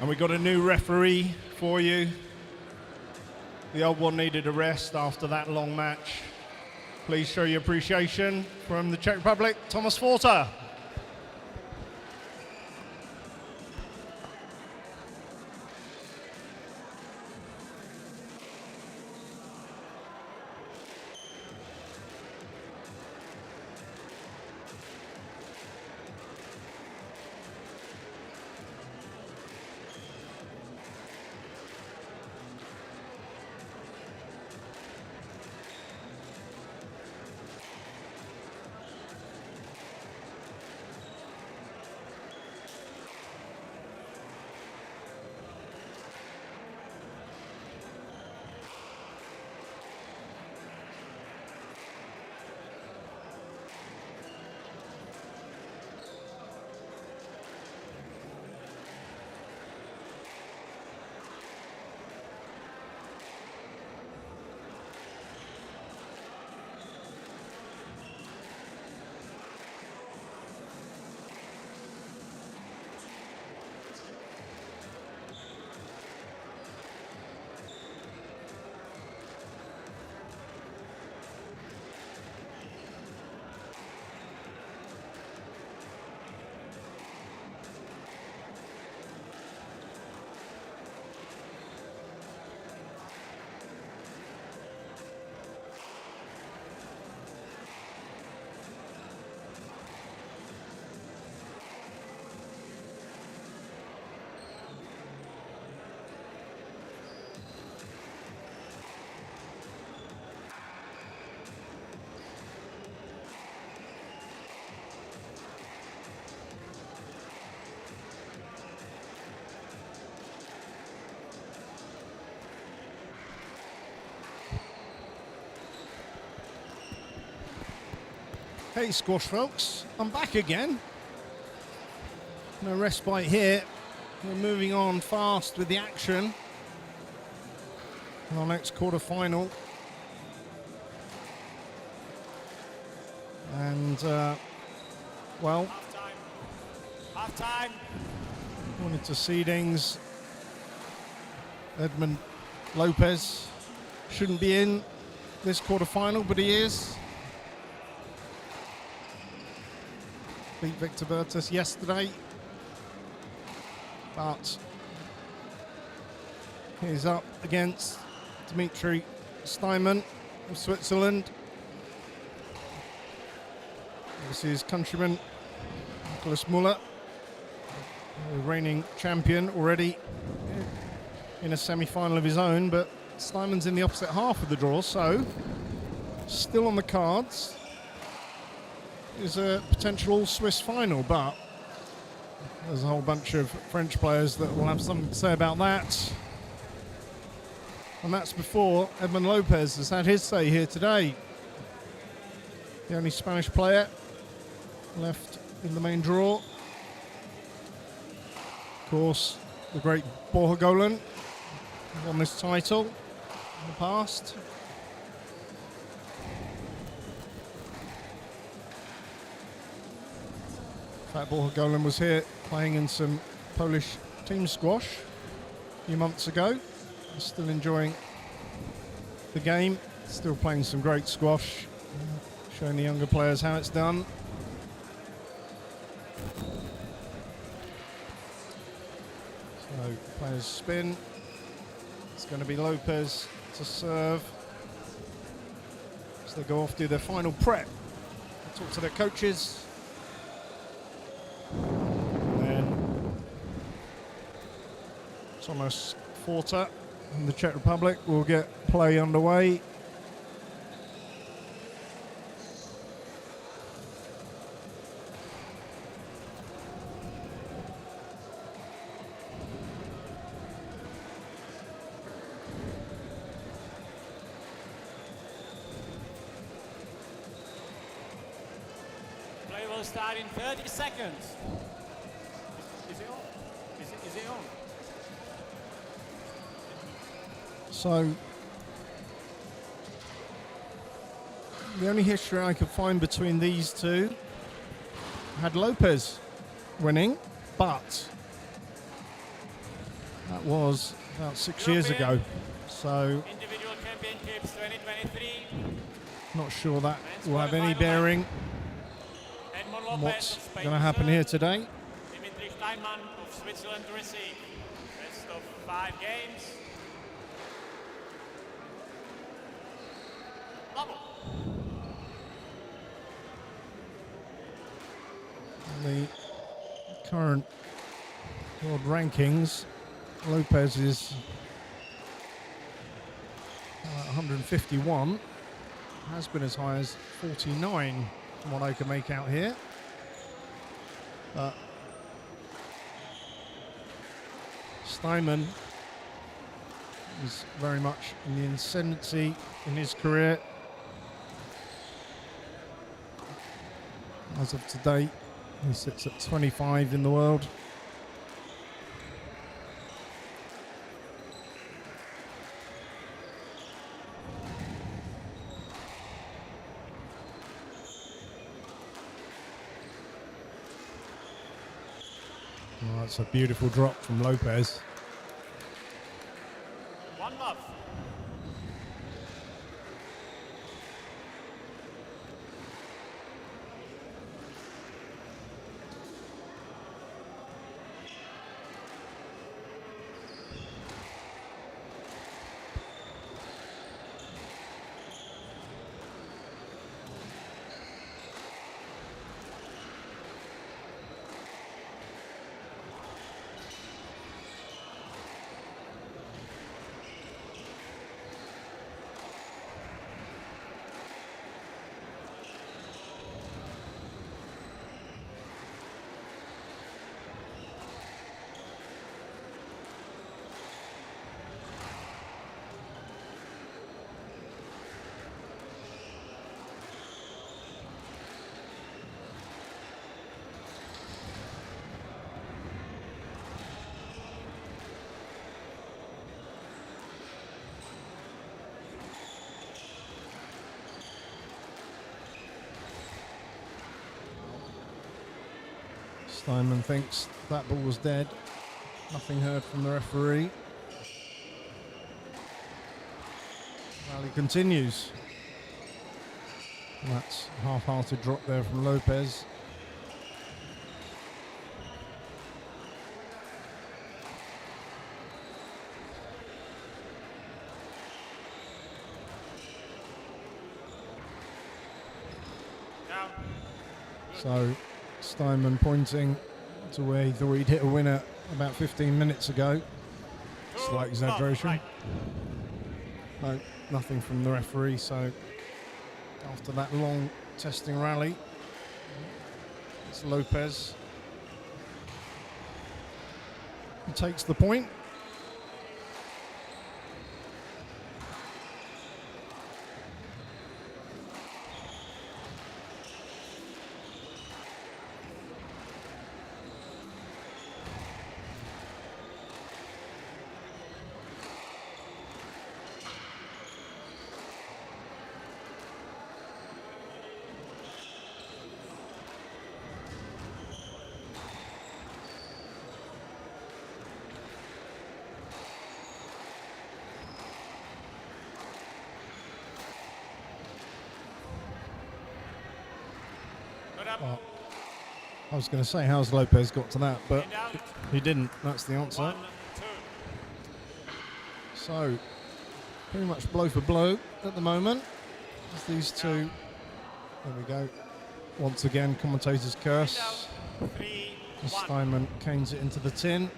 And we got a new referee for you. The old one needed a rest after that long match. Please show your appreciation from the Czech Republic, Thomas Forta. Hey squash folks, I'm back again. No respite here. We're moving on fast with the action. Our next quarter-final. And, well, Half time. going into seedings. Edmund Lopez shouldn't be in this quarter-final, but he is. Beat Victor Bertus yesterday. But he's up against Dimitri Steinman of Switzerland. This is countryman Nicholas Muller, the reigning champion already in a semi-final of his own, but Steinman's in the opposite half of the draw, so still on the cards is a potential all-Swiss final, but there's a whole bunch of French players that will have something to say about that. And that's before Edmund Lopez has had his say here today. The only Spanish player left in the main draw. Of course, the great Borja Golan won this title in the past. In fact, Borja Golan was here playing in some Polish team squash a few months ago. Still enjoying the game, still playing some great squash, showing the younger players how it's done. So, players spin. It's going to be Lopez to serve. So they go off, do their final prep, talk to their coaches. Thomas Forta in the Czech Republic will get play underway. Play will start in 30 seconds. Is it on? Is it on? So, the only history I could find between these two had Lopez winning, but that was about 6 years ago. So, Individual Championships 2023. not sure that will have any bearing on what's going to happen here today. Dimitri Steinman of Switzerland to receive. Best of 5 games. The current world rankings, Lopez is 151, has been as high as 49 from what I can make out here. Steinman is very much in the ascendancy in his career. As of today, he sits at 25 in the world. Oh, that's a beautiful drop from Lopez. 1 love. Steinman thinks that ball was dead. Nothing heard from the referee. Rally continues. And that's a half-hearted drop there from Lopez. So Steinman pointing to where he thought he'd hit a winner about 15 minutes ago. Slight exaggeration. No, nothing from the referee. So after that long testing rally, it's Lopez. He takes the point. Well, I was going to say, how's Lopez got to that, but he didn't. That's the answer. So, pretty much blow for blow at the moment. As these two, there we go. Once again, commentator's curse. As Steinman canes it into the tin.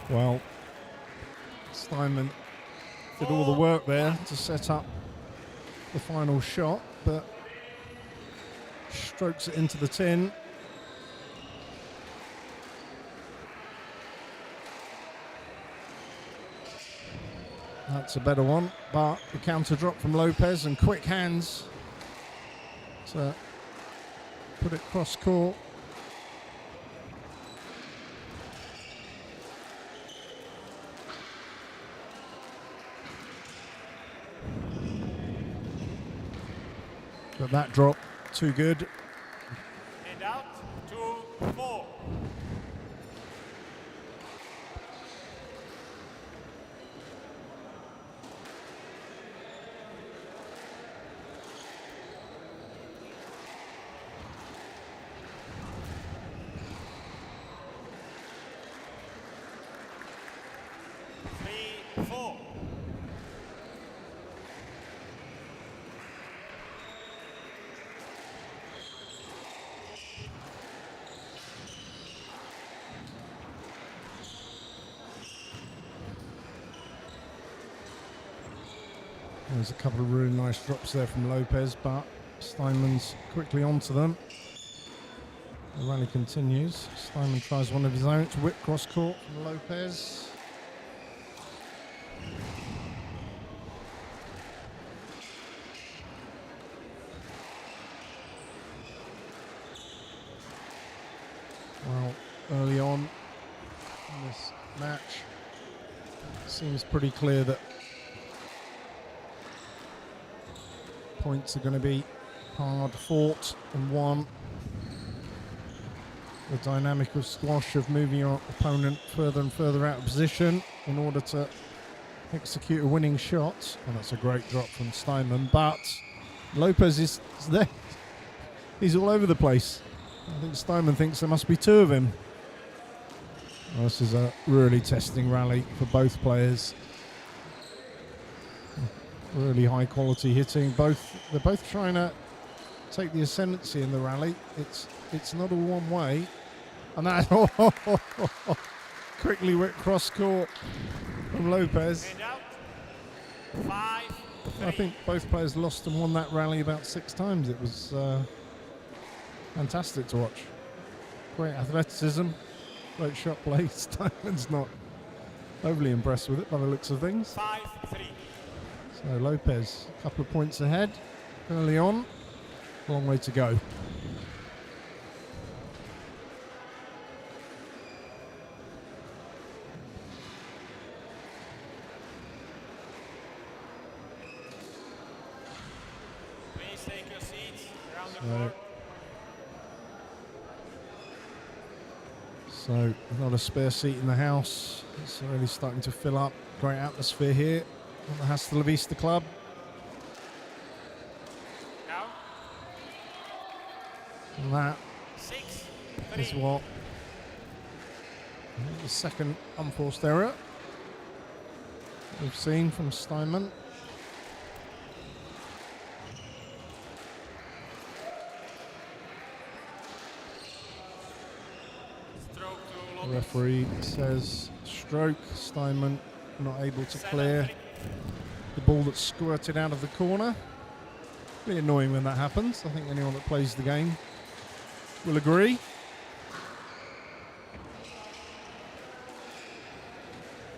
Well, Steinman did all the work there to set up the final shot, but strokes it into the tin. That's a better one, but the counter drop from Lopez and quick hands to put it cross court. But that drop, too good. And out, 2-4. There's a couple of really nice drops there from Lopez, but Steinman's quickly onto them. The rally continues. Steinman tries one of his own to whip cross court from Lopez. Well, early on in this match, it seems pretty clear that points are going to be hard fought and won. The dynamic of squash, of moving your opponent further and further out of position in order to execute a winning shot. And that's a great drop from Steinman, but Lopez is there. He's all over the place. I think Steinman thinks there must be two of him. Well, this is a really testing rally for both players. Really high quality hitting. They're both trying to take the ascendancy in the rally. It's not all one way. And that quickly went cross court from Lopez. And out. 5, 3. I think both players lost and won that rally about 6 times. It was fantastic to watch. Great athleticism, great shot play. Steinman's not overly impressed with it by the looks of things. 5, 3. So Lopez, a couple of points ahead early on. Long way to go. Please take your seats around the court. So not a spare seat in the house. It's already starting to fill up. Great atmosphere here at the Hasta La Vista Club. Now. And that 6, is 3. what the second unforced error we've seen from Steinman. Stroke to The Lopez. referee says stroke. Steinman not able to clear the ball that squirted out of the corner. Really annoying when that happens. I think anyone that plays the game will agree.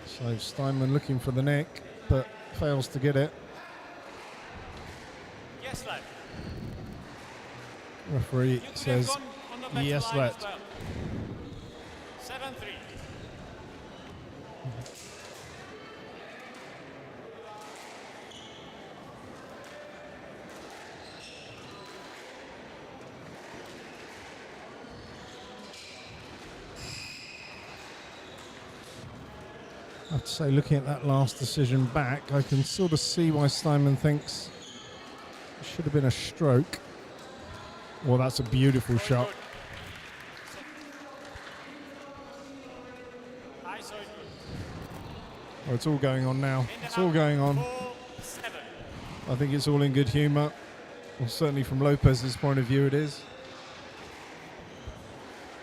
So Steinman looking for the neck, but fails to get it. Yes, lad. Referee You could have says gone on the better yes, line let. as well. 7, 3. I have to say, looking at that last decision back, I can sort of see why Steinman thinks it should have been a stroke. Well, that's a beautiful shot. I saw it. Oh, it's all going on now. It's all going on. 4, 7. I think it's all in good humour. Well, certainly from Lopez's point of view it is.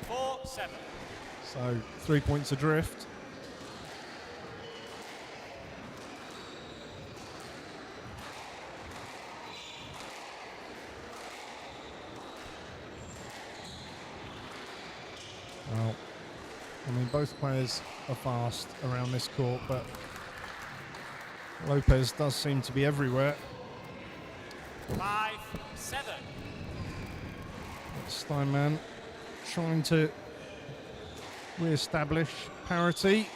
4, 7. So 3 points adrift. Well, I mean, both players are fast around this court, but Lopez does seem to be everywhere. 5, 7. Steinman trying to re-establish parity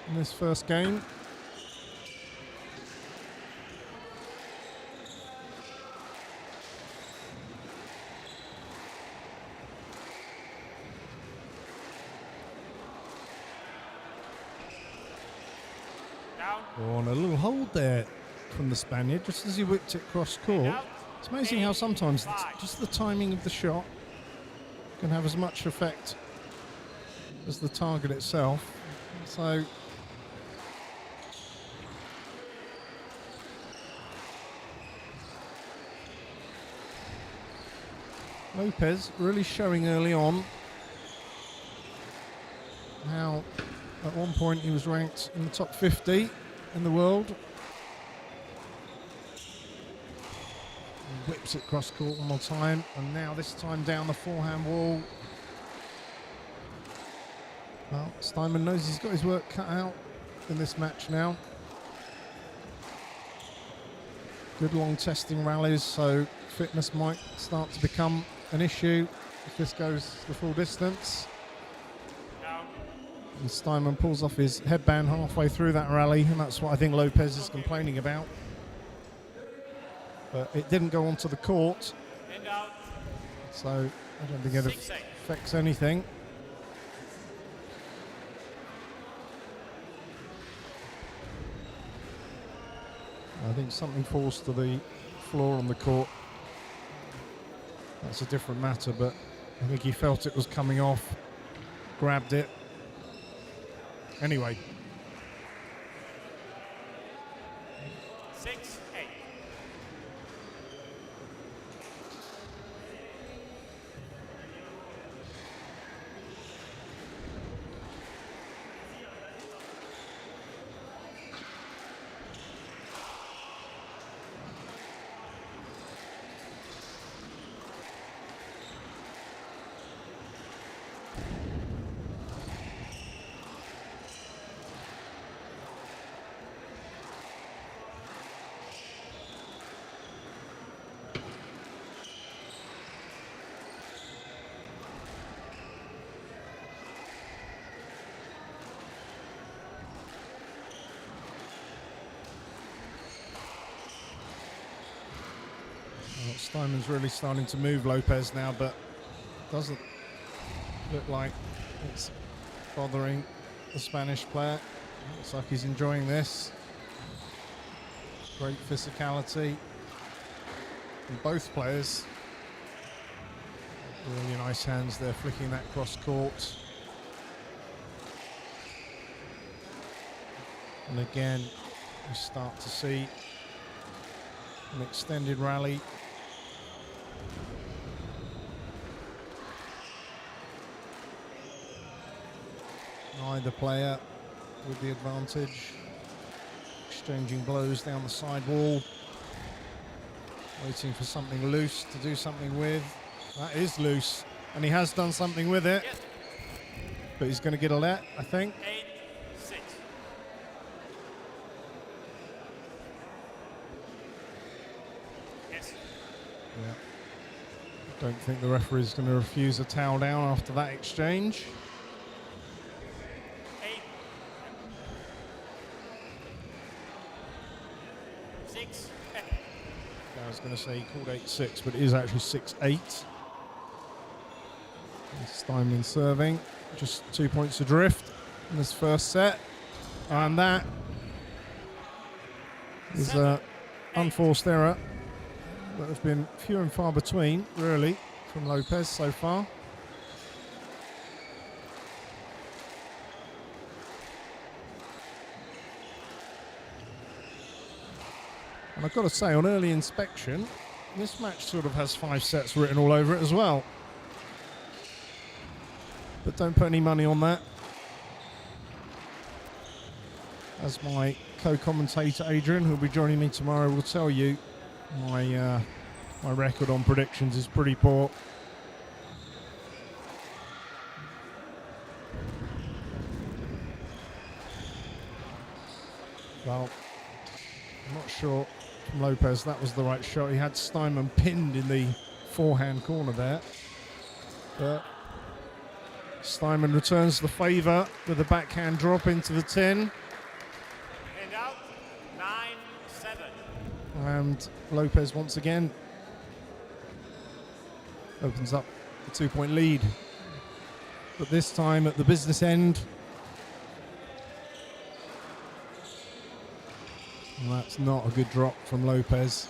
in this first game. Down. Oh, and a little hold there from the Spaniard just as he whipped it cross court. It's amazing how sometimes just the timing of the shot can have as much effect as the target itself. So Lopez really showing early on how at one point he was ranked in the top 50 in the world. Whips it cross court one more time, and now this time down the forehand wall. Well, Steinman knows he's got his work cut out in this match now. Good long testing rallies, so fitness might start to become an issue if this goes the full distance. And Steinman pulls off his headband halfway through that rally, and that's what I think Lopez is complaining about. But it didn't go onto the court, so I don't think it affects anything. I think something falls to the floor on the court. That's a different matter, but I think he felt it was coming off, grabbed it. Anyway. 6, 8. Steinman's really starting to move Lopez now, but doesn't look like it's bothering the Spanish player. Looks like he's enjoying this. Great physicality from both players. Really nice hands there, flicking that cross court. And again, we start to see an extended rally. Either player with the advantage. Exchanging blows down the side wall. Waiting for something loose to do something with. That is loose, and he has done something with it. Yes. But he's going to get a let, I think. 8-6. Yes. Yeah. Don't think the referee's going to refuse a towel down after that exchange. 8. 6. I was going to say he called 8-6, but it is actually 6-8. Steinman serving, just 2 points adrift in this first set. And that is an unforced error that have been few and far between, really, from Lopez so far. And I've got to say, on early inspection, this match sort of has 5 sets written all over it as well. But don't put any money on that. As my co-commentator Adrian, who'll be joining me tomorrow, will tell you, my record on predictions is pretty poor. Well, I'm not sure from Lopez that was the right shot. He had Steinman pinned in the forehand corner there. But Steinman returns the favour with a backhand drop into the tin. And out. 9-7. And Lopez once again opens up a 2-point lead. But this time at the business end. And that's not a good drop from Lopez,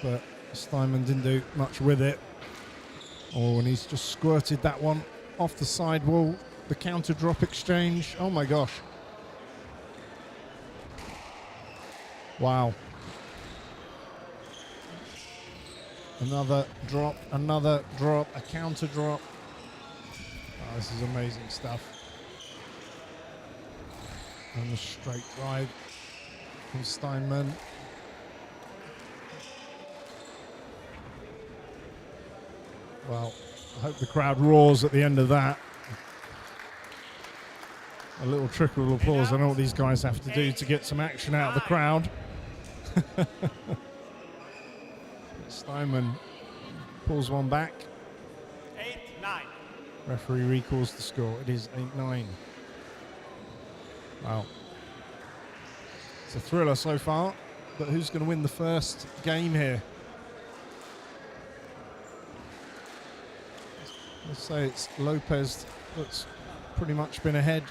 but Steinman didn't do much with it. Oh, and he's just squirted that one off the side wall. The counter drop exchange. Oh my gosh. Wow. Another drop, a counter drop. Oh, this is amazing stuff. And the straight drive from Steinman. Well, I hope the crowd roars at the end of that. A little trickle of applause. I know what these guys have to do to get some action out of the crowd. Steinman pulls one back. 8-9. Referee recalls the score. It is 8-9. Wow. It's a thriller so far, but who's going to win the first game here? Let's say it's Lopez that's pretty much been ahead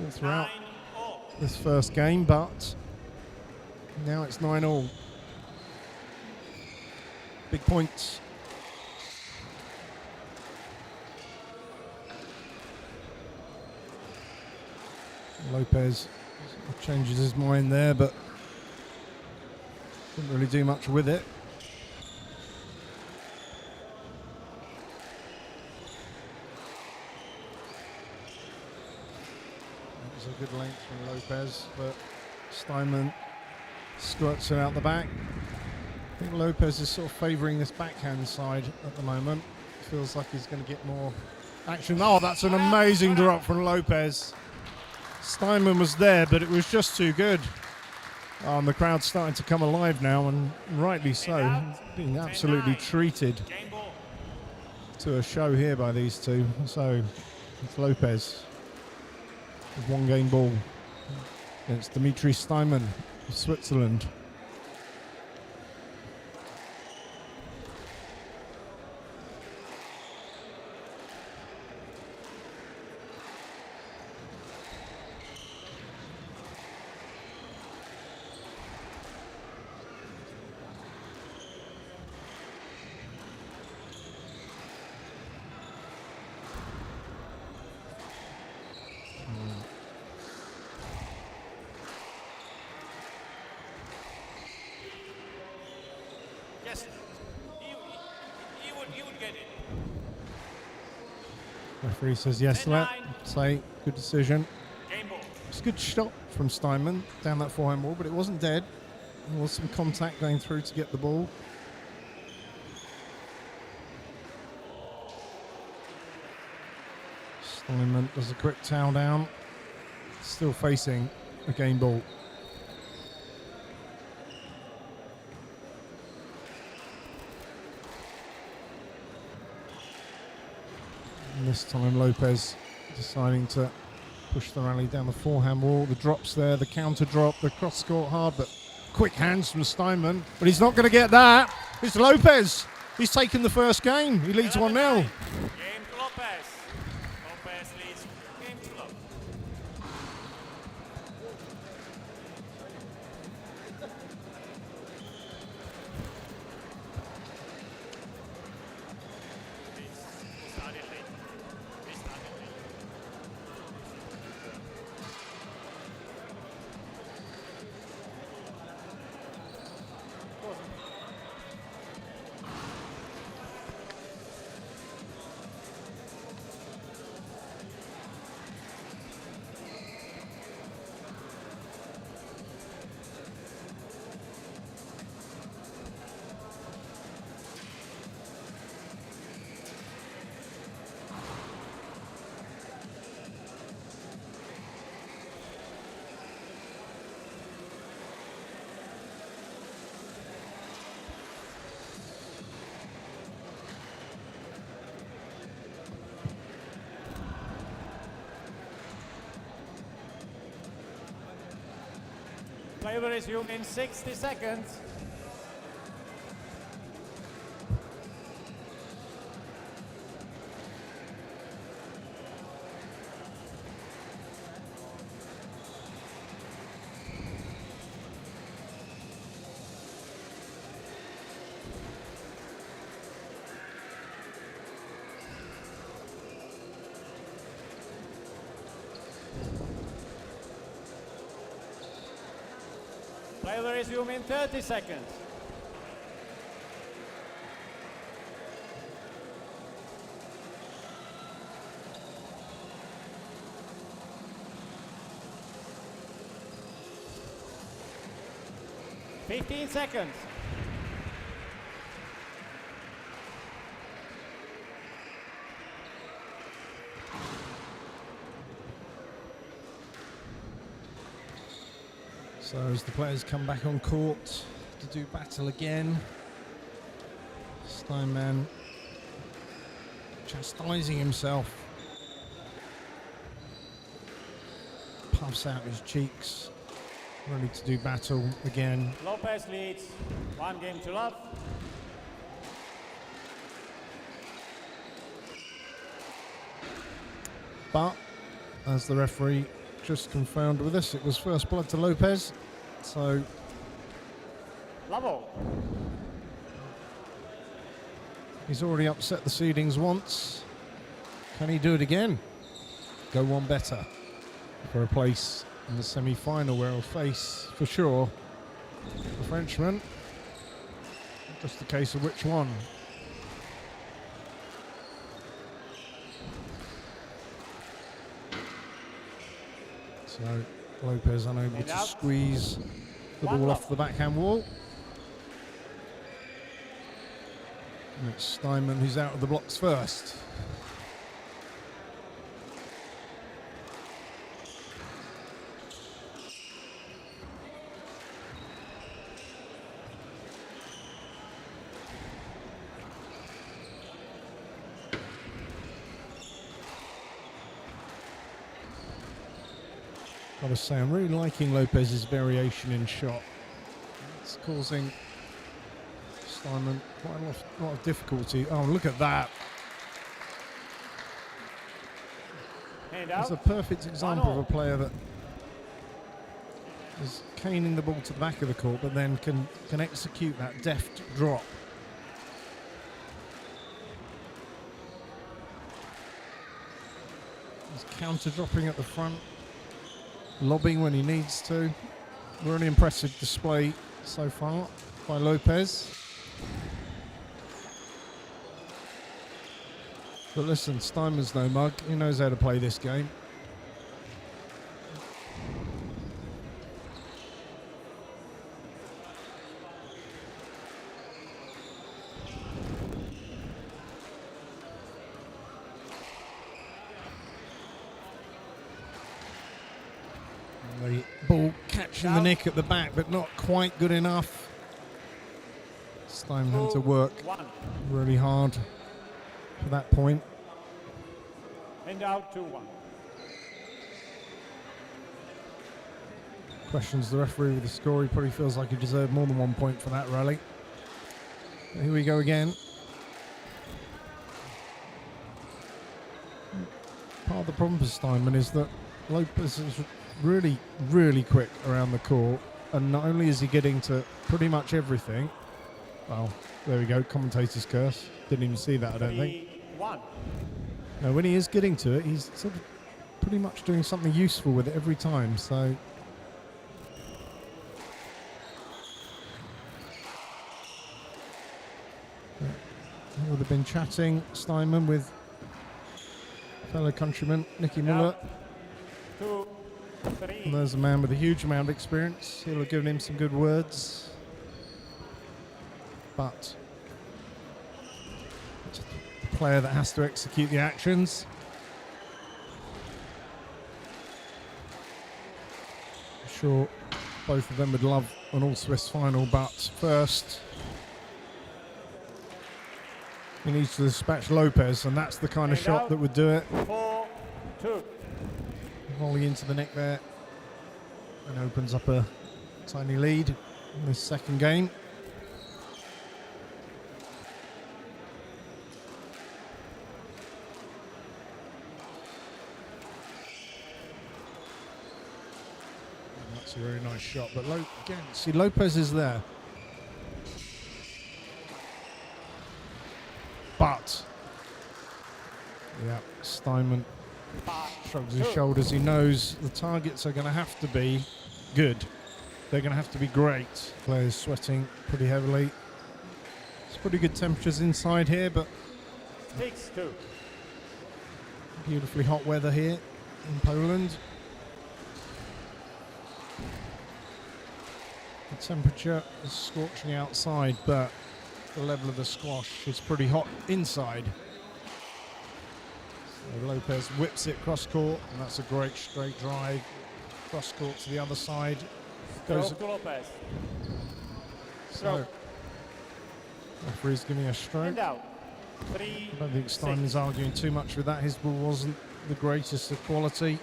all throughout this first game, but now it's 9-all. Big points. Lopez changes his mind there, but didn't really do much with it. That was a good length from Lopez, but Steinman squirts it out the back. I think Lopez is sort of favouring this backhand side at the moment. Feels like he's going to get more action. Oh, that's an amazing drop from Lopez. Steinman was there, but it was just too good. And the crowd's starting to come alive now, and rightly so. Being absolutely treated to a show here by these two. So it's Lopez with 1 game ball against Dimitri Steinman of Switzerland. Yes. He would get it. Referee says yes to that. Say, good decision. Game ball. It's a good shot from Steinman down that forehand wall, but it wasn't dead. There was some contact going through to get the ball. Steinman does a quick towel down. Still facing a game ball. And this time Lopez deciding to push the rally down the forehand wall. The drops there, the counter drop, the cross court hard, but quick hands from Steinman. But he's not going to get that. It's Lopez. He's taken the first game. He leads 1-0. Game to Lopez. Lopez leads game to love. Started late. They started late. Play will resume in 60 seconds. Play will resume in 30 seconds. Fifteen seconds. So as the players come back on court to do battle again, Steinman chastising himself, puffs out his cheeks, ready to do battle again. Lopez leads 1 game to love. But as the referee just confirmed with us, it was first blood to Lopez, so Lavo. he's already upset the seedings once. Can he do it again? Go one better for a place in the semi-final where he'll face, for sure, the Frenchman. Just a case of which one. So Lopez unable to squeeze the ball off the backhand wall. And it's Steinman who's out of the blocks first. I was saying, I'm really liking Lopez's variation in shot. It's causing Steinman quite a lot of difficulty. Oh, look at that. It's a perfect example of a player that is caning the ball to the back of the court, but then can execute that deft drop. He's counter-dropping at the front, lobbing when he needs to. Really impressive display so far by Lopez. But listen, Steinman's no mug. He knows how to play this game. The ball catching the nick at the back, but not quite good enough. Steinman had to work really hard for that point. And out 2-1. Questions the referee with the score. He probably feels like he deserved more than 1 point for that rally. But here we go again. Part of the problem for Steinman is that Lopez is really, really quick around the court, and not only is he getting to pretty much everything. Well, there we go, commentator's curse. Didn't even see that, I don't think. 3-1. No, when he is getting to it, he's sort of pretty much doing something useful with it every time, so. He would have been chatting, Steinman, with fellow countryman Nicky Muller. 2, 3. And there's a man with a huge amount of experience. He'll have given him some good words. But it's the player that has to execute the actions. I'm sure both of them would love an all-Swiss final, but first he needs to dispatch Lopez, and that's the kind of shot that would do it. 4-2. Volley into the neck there, and opens up a tiny lead in this second game. And that's a very nice shot, but again, see, Lopez is there. But, yeah, Steinman shrugs his shoulders. He knows the targets are going to have to be good. They're going to have to be great. Players sweating pretty heavily. It's pretty good temperatures inside here, but 6-2. beautifully hot weather here in Poland. The temperature is scorching outside, but the level of the squash is pretty hot inside. So Lopez whips it cross court, and that's a great straight drive. Cross court to the other side. Goes Stroke to Lopez. so referee's giving a stroke. And out. I don't think Steinman's arguing too much with that. His ball wasn't the greatest of quality.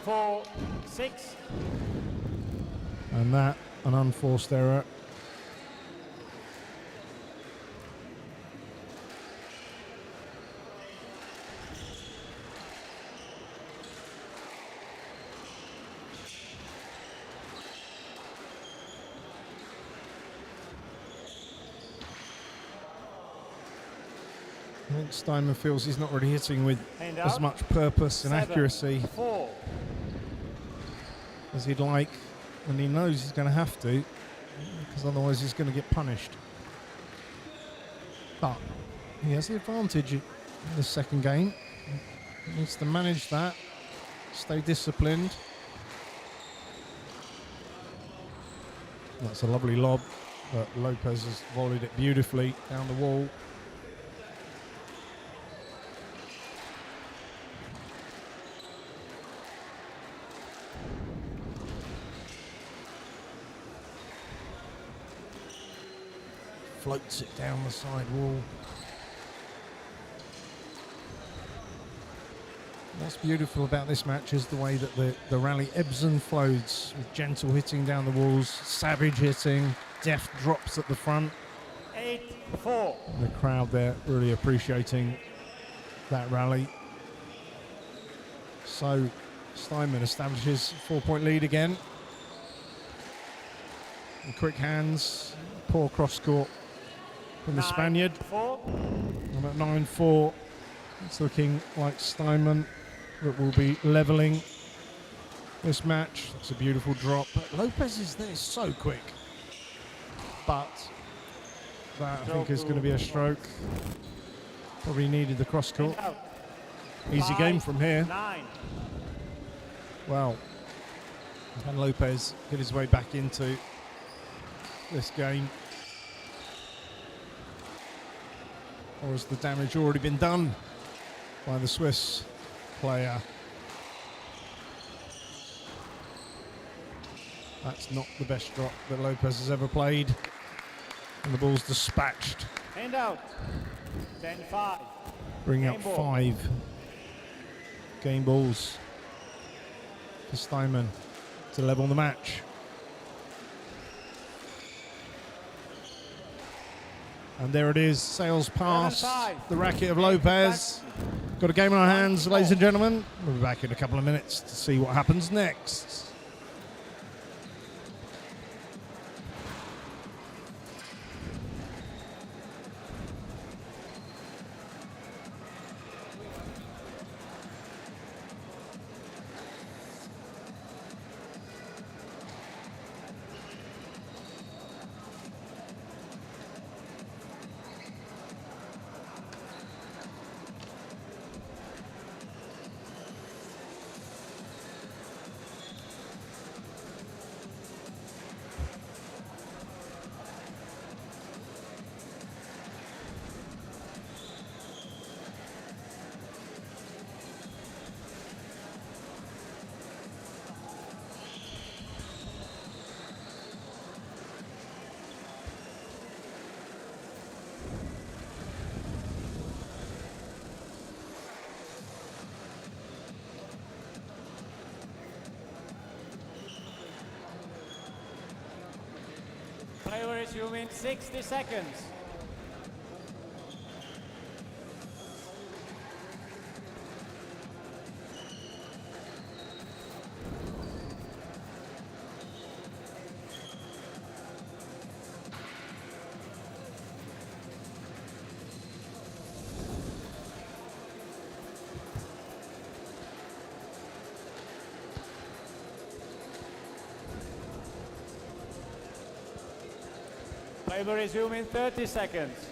Four, 6. And that, an unforced error. I think Steinman feels he's not really hitting with as much purpose and accuracy 4. as he'd like, and he knows he's going to have to, because otherwise he's going to get punished. But he has the advantage in the second game. He needs to manage that, stay disciplined. That's a lovely lob, but Lopez has volleyed it beautifully down the wall. Floats it down the side wall. What's beautiful about this match is the way that the rally ebbs and flows, with gentle hitting down the walls, savage hitting, deft drops at the front. 8-4. The crowd there really appreciating that rally. So Steinman establishes a 4-point lead again. And quick hands, poor cross court from the Spaniard. 4. And at 9-4, it's looking like Steinman that will be levelling this match. That's a beautiful drop. But Lopez is there so quick. But that I think is going to be a stroke. Probably needed the cross court. Easy game from here. 9. Wow. Can Lopez get his way back into this game? Or has the damage already been done by the Swiss player? That's not the best drop that Lopez has ever played. And the ball's dispatched. Hand out. 10-5. Bring Game up ball. 5 game balls for Steinman to level the match. And there it is, sails past 7-5. the racket of Lopez. Got a game on our hands, ladies and gentlemen. We'll be back in a couple of minutes to see what happens next. Play will resume in 60 seconds. Play will resume in 30 seconds.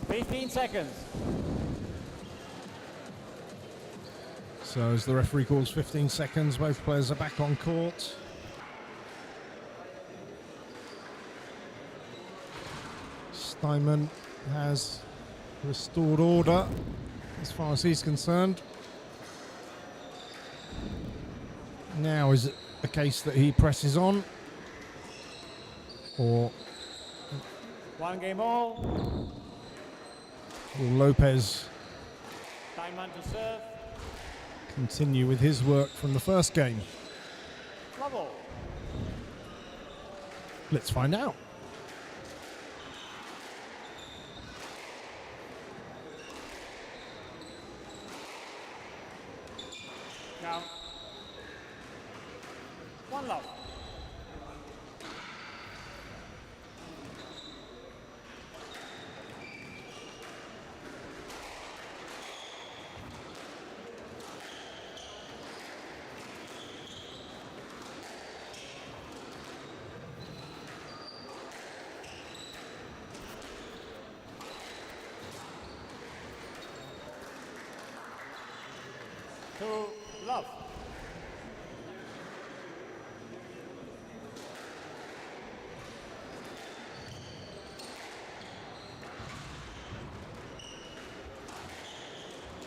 Fifteen seconds. So as the referee calls 15 seconds, both players are back on court. Steinman has restored order as far as he's concerned. Now is it a case that he presses on, or One game all. will Lopez Time man to serve. continue with his work from the first game? Level. Let's find out. Count. One love. Two love.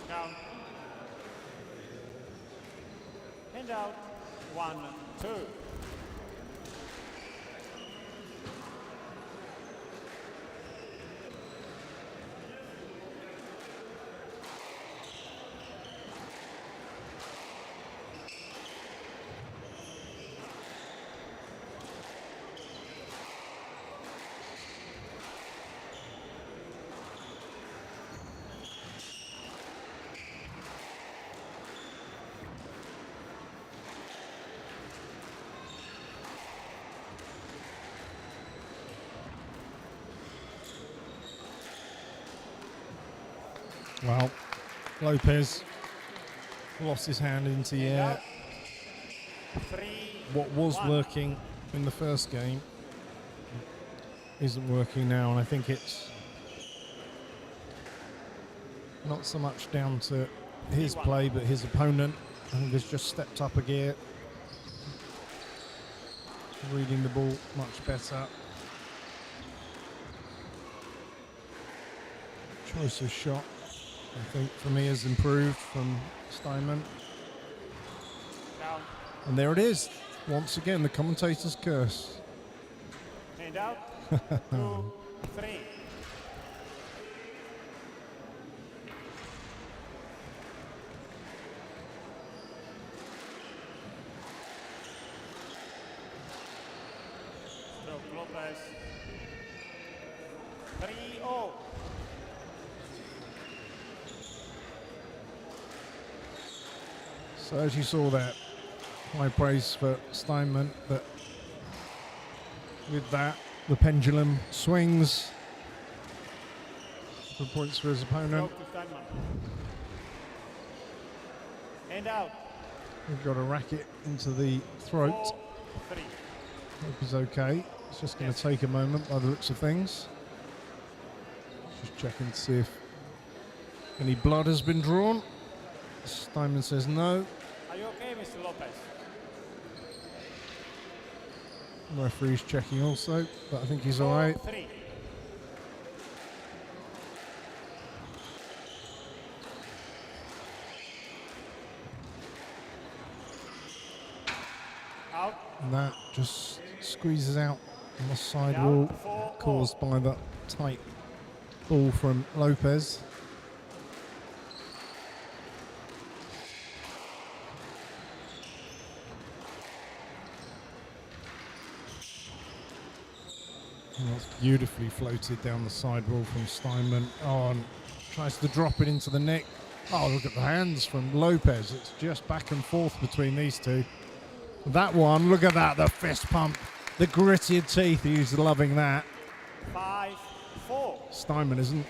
Down. Hand out. 1, 2. Well, Lopez lost his hand into the air. What was working in the first game isn't working now, and I think it's not so much down to his play, but his opponent. I think has just stepped up a gear, reading the ball much better. Choice of shot, I think, for me has improved from Steinman. Down. And there it is. Once again, the commentator's curse. Hand out. 2, 3. Stroke Lopez. 3-0. So as you saw there, high praise for Steinman, but with that, the pendulum swings for points for his opponent. Stroke to Steinman. Hand out. We've got a racket into the throat. 4, 3. Hope he's okay. It's just going to take a moment by the looks of things. Just checking to see if any blood has been drawn. Steinman says no. Are you okay, Mr. Lopez? The referee's checking also, but I think he's all right. 3. Out. And that just squeezes out on the side Down, wall, 4-4. caused by that tight ball from Lopez. And that's beautifully floated down the sidewall from Steinman. Oh, and tries to drop it into the net. Oh, look at the hands from Lopez. It's just back and forth between these two. That one, look at that, the fist pump. The gritted teeth, he's loving that. 5-4. Steinman isn't.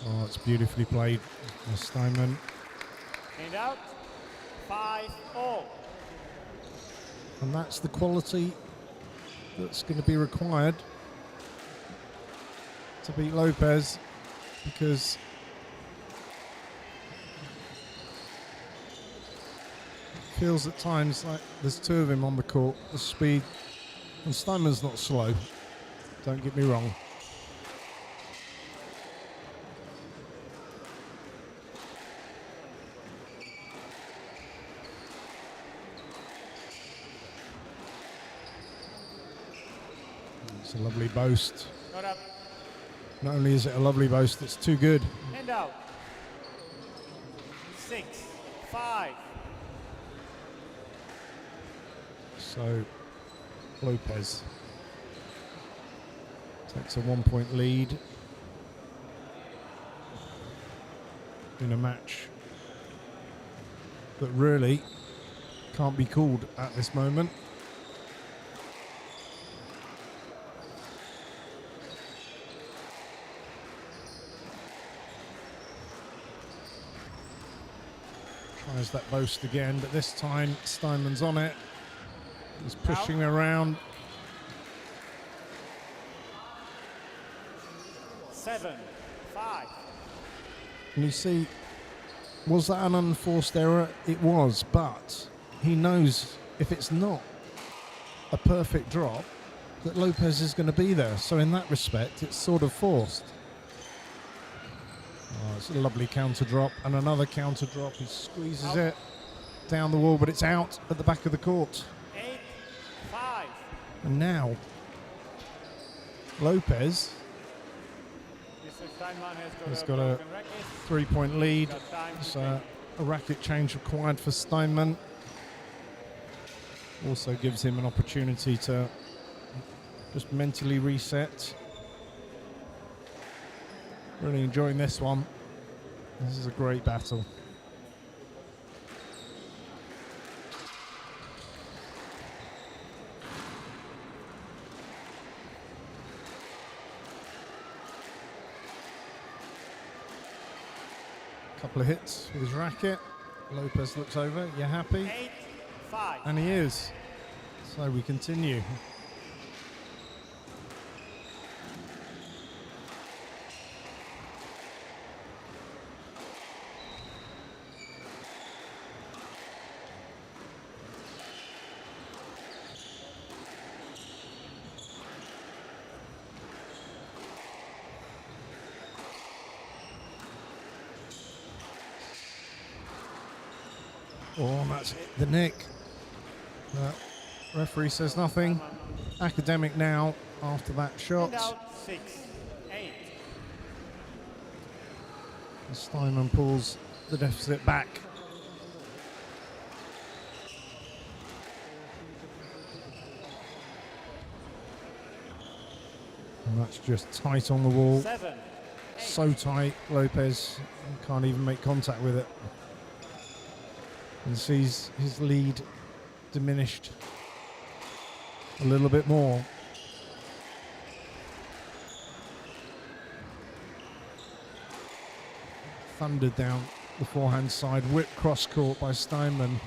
Oh, it's beautifully played by Steinman. Hand out. 5-0. And that's the quality that's going to be required to beat Lopez, because it feels at times like there's two of him on the court, the speed, and Steinman's not slow, don't get me wrong. It's a lovely boast. Not up. Not only is it a lovely boast, it's too good. Hand out. 6-5. So Lopez takes a 1-point lead in a match that really can't be called at this moment. Tries that boast again, but this time Steinman's on it. He's pushing around. 7-5. And you see, was that an unforced error? It was, but he knows if it's not a perfect drop, that Lopez is going to be there. So in that respect, it's sort of forced. Oh, it's a lovely counter drop, and another counter drop. He squeezes it down the wall, but it's out at the back of the court. 8-5. And now, Lopez Mr. Steinman has got a 3-point lead. It's a racket change required for Steinman. Also gives him an opportunity to just mentally reset. Really enjoying this one. This is a great battle. Couple of hits with his racket. Lopez looks over. You happy? 8-5. And he is. So we continue. Oh, that's hit the neck. Referee says nothing. Academic now after that shot. And out 6-8. Steinman pulls the deficit back. And that's just tight on the wall. 7-8. So tight, Lopez can't even make contact with it. And sees his lead diminished a little bit more. Thundered down the forehand side, whipped cross court by Steinman.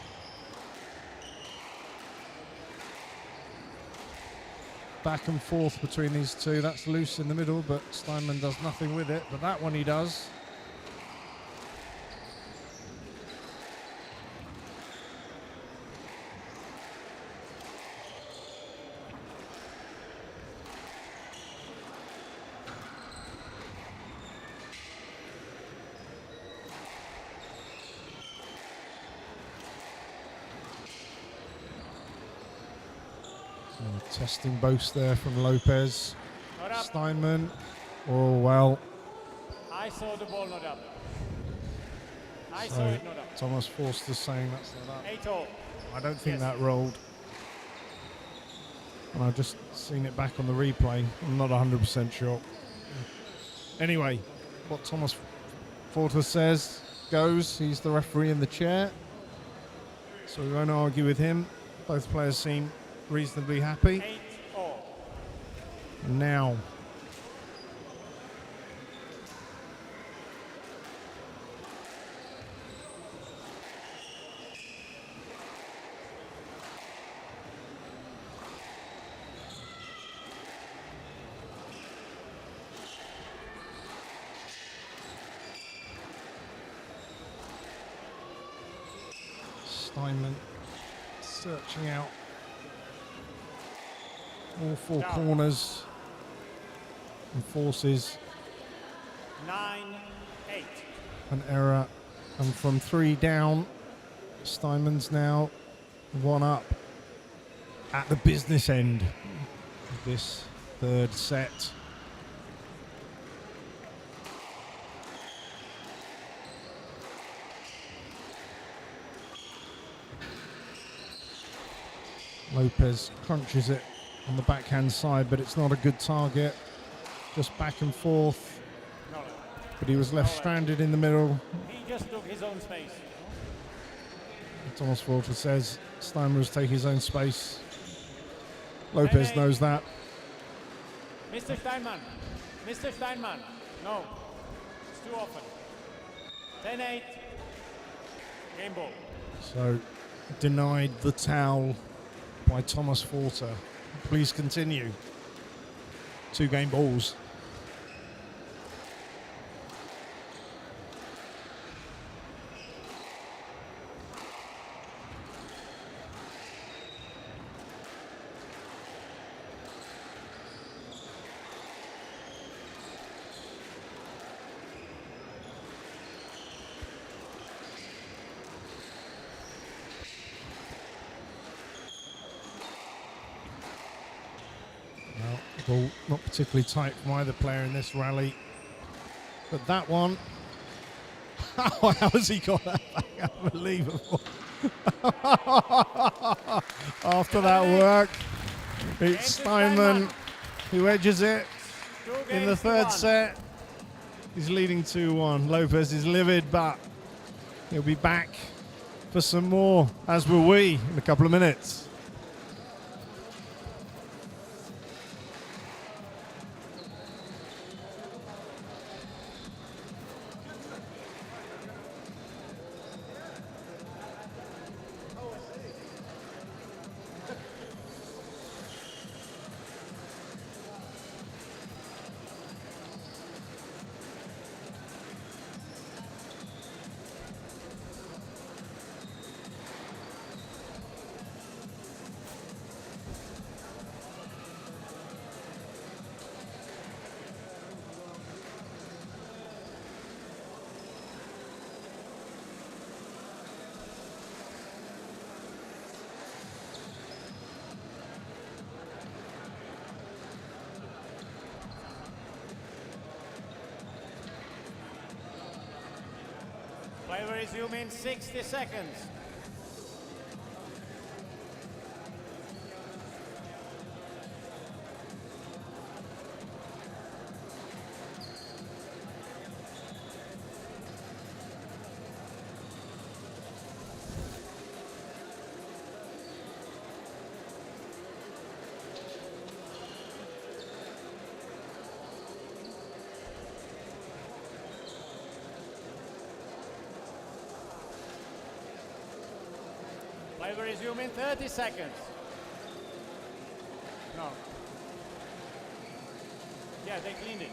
Back and forth between these two. That's loose in the middle, but Steinman does nothing with it. But that one he does. Testing boast there from Lopez. Steinman. Oh, well. I saw the ball not up. I So saw it not up. Thomas Forster saying that's not up. 8-0. I don't think Yes. that rolled. And I've just seen it back on the replay. I'm not 100% sure. Anyway, what Thomas Forster says goes. He's the referee in the chair. So we won't argue with him. Both players seem reasonably happy. 8-0. And now Steinman searching out all four corners and forces 9-8. an error. And from 3 down, Steinman's now 1 up at the business end of this third set. Lopez crunches it on the backhand side, but it's not a good target. Just back and forth. But he was left stranded in the middle. He just took his own space. Thomas Walter says Steinman was taking his own space. Lopez knows that. Mr. Steinman. Mr. Steinman. No. It's too often. 10-8. Game ball. So denied the towel by Thomas Forter. Please continue. 2 game balls. Ball not particularly tight from either player in this rally. But that one, how has he got that back? Unbelievable. After that work, it's Steinman who edges it in the third set. He's leading 2-1. Lopez is livid, but he'll be back for some more, as will we, in a couple of minutes. resume in 60 seconds. Play will resume in 30 seconds. No. Yeah, they cleaned it.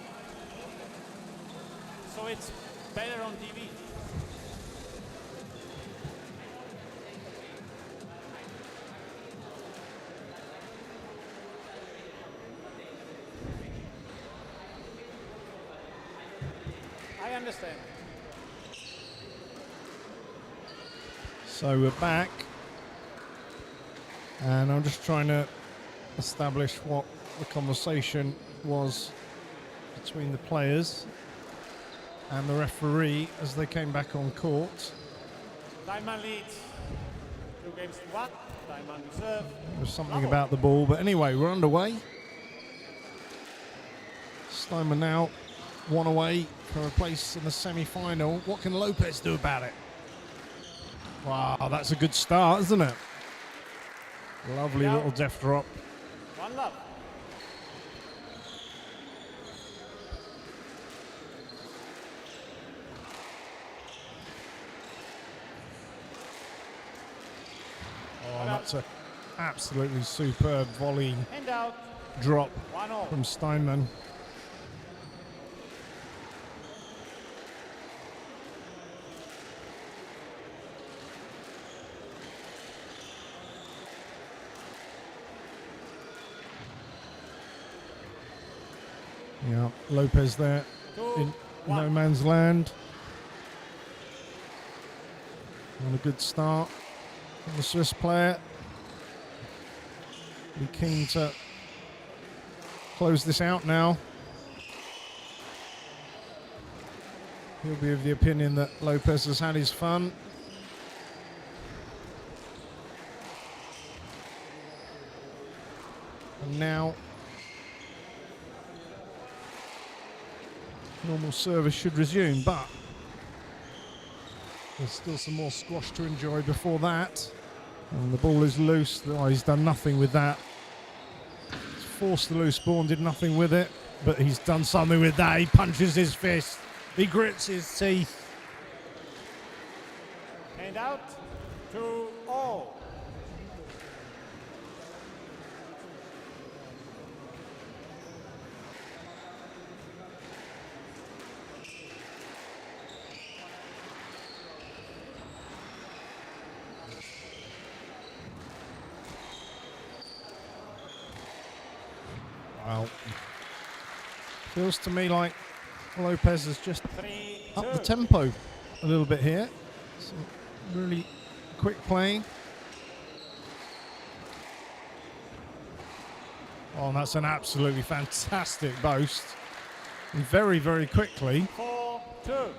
So it's better on TV. I understand. So we're back. And I'm just trying to establish what the conversation was between the players and the referee as they came back on court. Diamond leads 2 games to 1. Diamond to serve. There was something about the ball, but anyway, we're underway. Steinman now 1 away from a place in the semi-final. What can Lopez do about it? Wow, that's a good start, isn't it? Lovely little deft drop. 1 love. Oh, that's an absolutely superb volley Hand out. drop 1-0. from Steinman. Yeah, Lopez there in no man's land. On a good start from the Swiss player. Be keen to close this out now. He'll be of the opinion that Lopez has had his fun. And now normal service should resume, but there's still some more squash to enjoy before that. And the ball is loose. Oh, he's done nothing with that. He's forced the loose ball and did nothing with it, but he's done something with that. He punches his fist. He grits his teeth. Hand out. 2-0. Wow. Feels to me like Lopez has just upped the tempo a little bit here. Some really quick playing. Oh, and that's an absolutely fantastic boast. And very, very quickly. 4-2.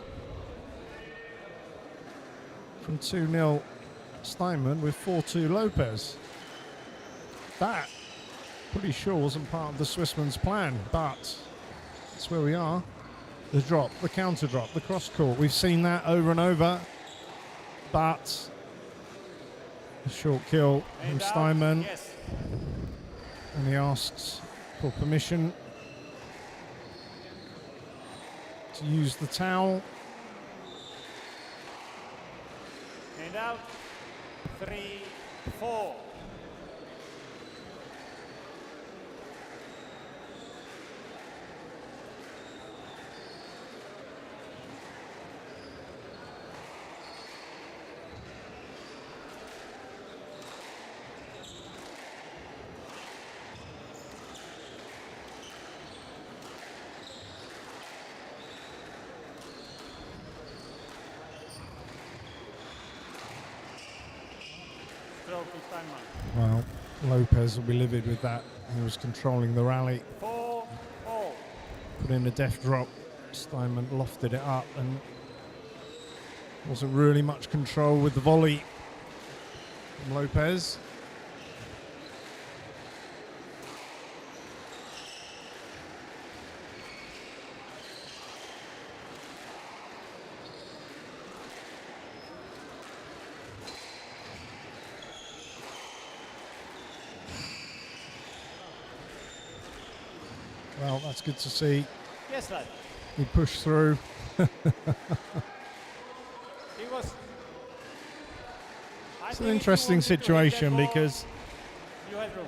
From 2-0 Steinman with 4-2 Lopez. That, pretty sure, wasn't part of the Swissman's plan, but that's where we are. The drop, the counter drop, the cross court. We've seen that over and over, but a short kill from Steinman. Yes. And he asks for permission to use the towel. Hand out. 3-4. Well, Lopez will be livid with that. He was controlling the rally. 4-4. Put in a deft drop. Steinman lofted it up and Wasn't really much control with the volley from Lopez. Well, that's good to see. Yes, lad. He pushed through. He was. It's an interesting situation because You had room.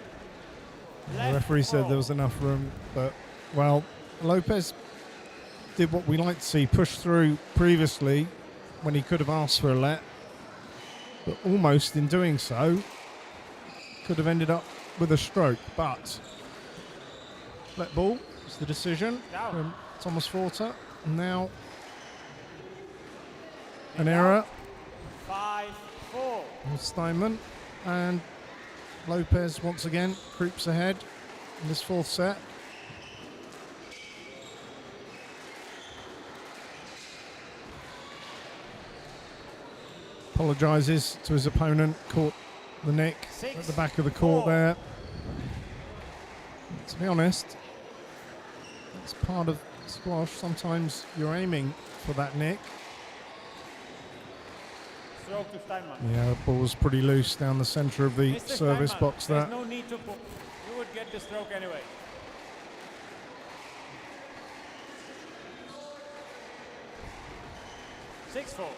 the referee said there was enough room, but, well, Lopez did what we like to see, push through previously when he could have asked for a let, but almost in doing so could have ended up with a stroke, but let ball is the decision from Thomas Forter. And now an error 5-4. on Steinman, and Lopez once again creeps ahead in this fourth set. Apologises to his opponent, caught the nick at the back of the court there. To be honest, it's part of squash. Sometimes you're aiming for that nick. Stroke to Steinman. Yeah, the ball was pretty loose down the centre of the Mr. service Steinman, box there's there. no need to put. You would get the stroke anyway. Six four.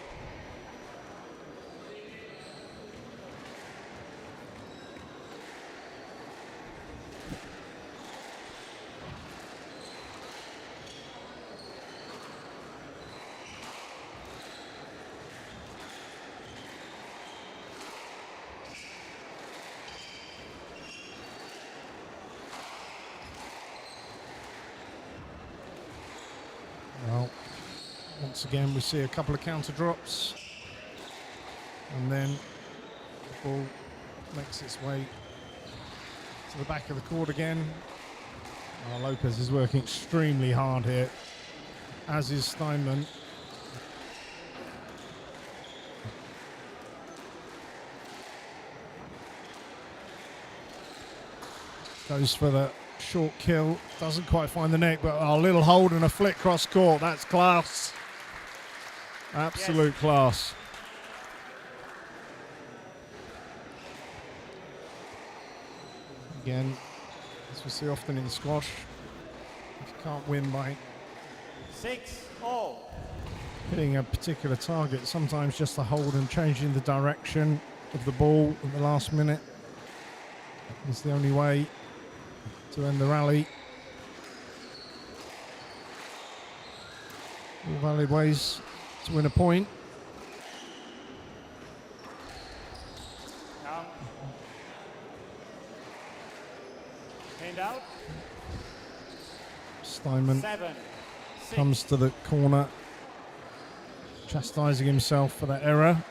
Well, once again we see a couple of counter drops, and then the ball makes its way to the back of the court again. Lopez is working extremely hard here, as is Steinman. Goes for the short kill, doesn't quite find the neck, but a little hold and a flick cross court. That's class. Absolute class. Again, as we see often in squash, if you can't win by 6-0. hitting a particular target, sometimes just the hold and changing the direction of the ball at the last minute is the only way to end the rally. All valid ways to win a point. Now. Hand out. Steinman 7-6. comes to the corner, chastising himself for that error.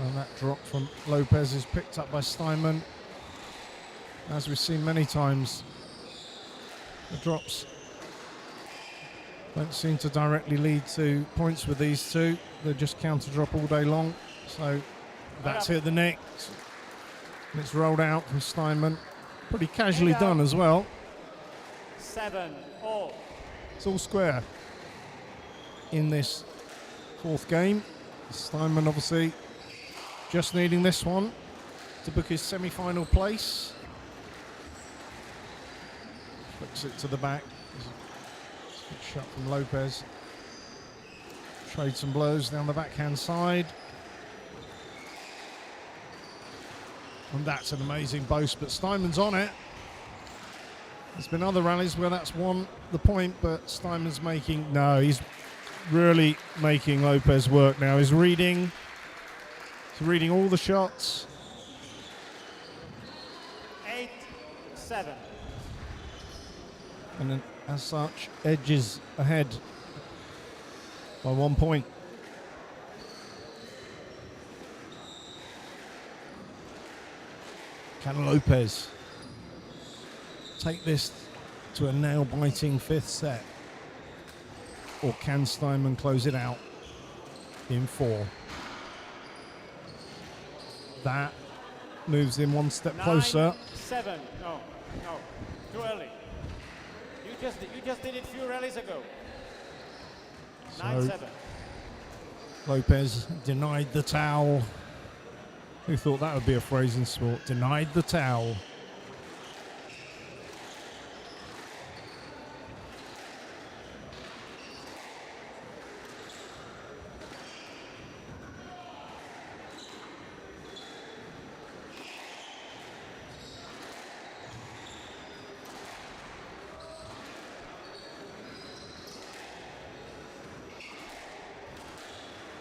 And that drop from Lopez is picked up by Steinman. As we've seen many times, the drops don't seem to directly lead to points with these two. They just counter drop all day long. So that's hit the neck. And it's rolled out from Steinman. Pretty casually done as well. 7-0. It's all square in this fourth game. Steinman obviously just needing this one to book his semi-final place. Flicks it to the back. Good shot from Lopez. Trade some blows down the backhand side. And that's an amazing boast, but Steinman's on it. There's been other rallies where that's won the point, but Steinman's he's really making Lopez work now. He's reading all the shots. 8-7. And then, as such, edges ahead by 1 point. Can Lopez take this to a nail-biting fifth set? Or can Steinman close it out in 4? That moves him one step closer. 9-7. No, too early. You just did it a few rallies ago. 9-7. Lopez denied the towel. Who thought that would be a phrase in sport? Denied the towel.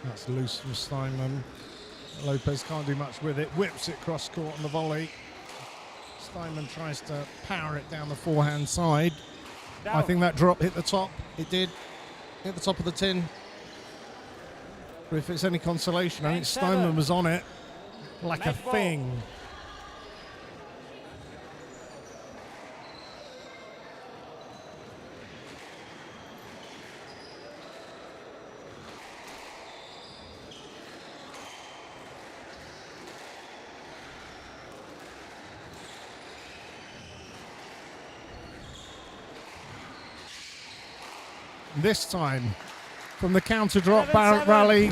That's loose from Steinman. Lopez can't do much with it. Whips it cross court on the volley. Steinman tries to power it down the forehand side. I think that drop hit the top. It did. Hit the top of the tin. But if it's any consolation, I think Steinman was on it like a thing. This time, from the counter drop rally,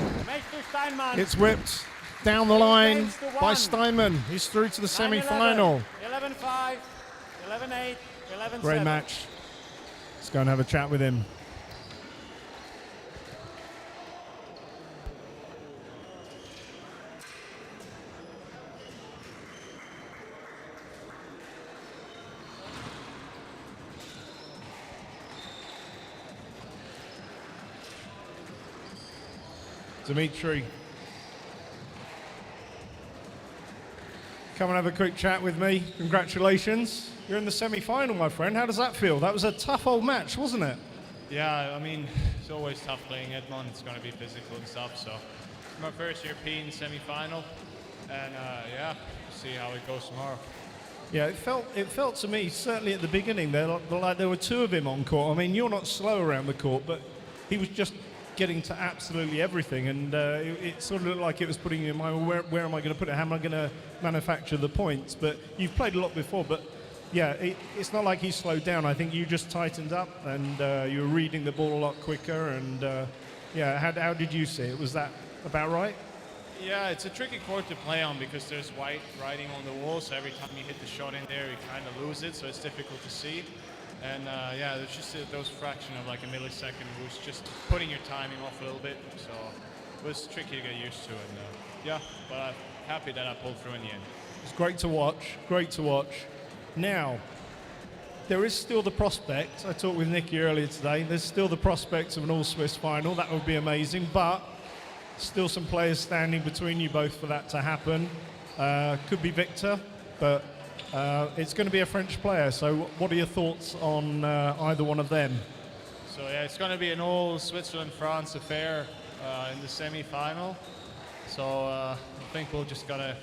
it's whipped down the line by Steinman. He's through to the semi-final. 11-5, 11-8, 11-7. Great match. Let's go and have a chat with him. Dimitri, come and have a quick chat with me. Congratulations. You're in the semi-final, my friend. How does that feel? That was a tough old match, wasn't it? Yeah, I mean, it's always tough playing Edmond. It's going to be physical and stuff. So it's my first European semi-final. And yeah, see how it goes tomorrow. Yeah, it felt to me, certainly at the beginning, there were two of him on court. I mean, you're not slow around the court, but he was just getting to absolutely everything, and it sort of looked like it was putting you in mind, where am I going to put it, how am I going to manufacture the points? But you've played a lot before, but yeah, it's not like he slowed down. I think you just tightened up, and you were reading the ball a lot quicker, and yeah, how did you see it? Was that about right? Yeah, it's a tricky court to play on because there's white writing on the wall, so every time you hit the shot in there, you kind of lose it, so it's difficult to see. And yeah, there's just those fraction of like a millisecond was just putting your timing off a little bit, so it was tricky to get used to. And yeah, but I'm happy that I pulled through in the end. It's great to watch. Now, there is still the prospect, I talked with Nicky earlier today, there's still the prospect of an all-Swiss final. That would be amazing, but still some players standing between you both for that to happen. Could be Victor, but it's going to be a French player, so what are your thoughts on either one of them? So yeah, it's going to be an all Switzerland-France affair in the semi-final. So I think we'll just got to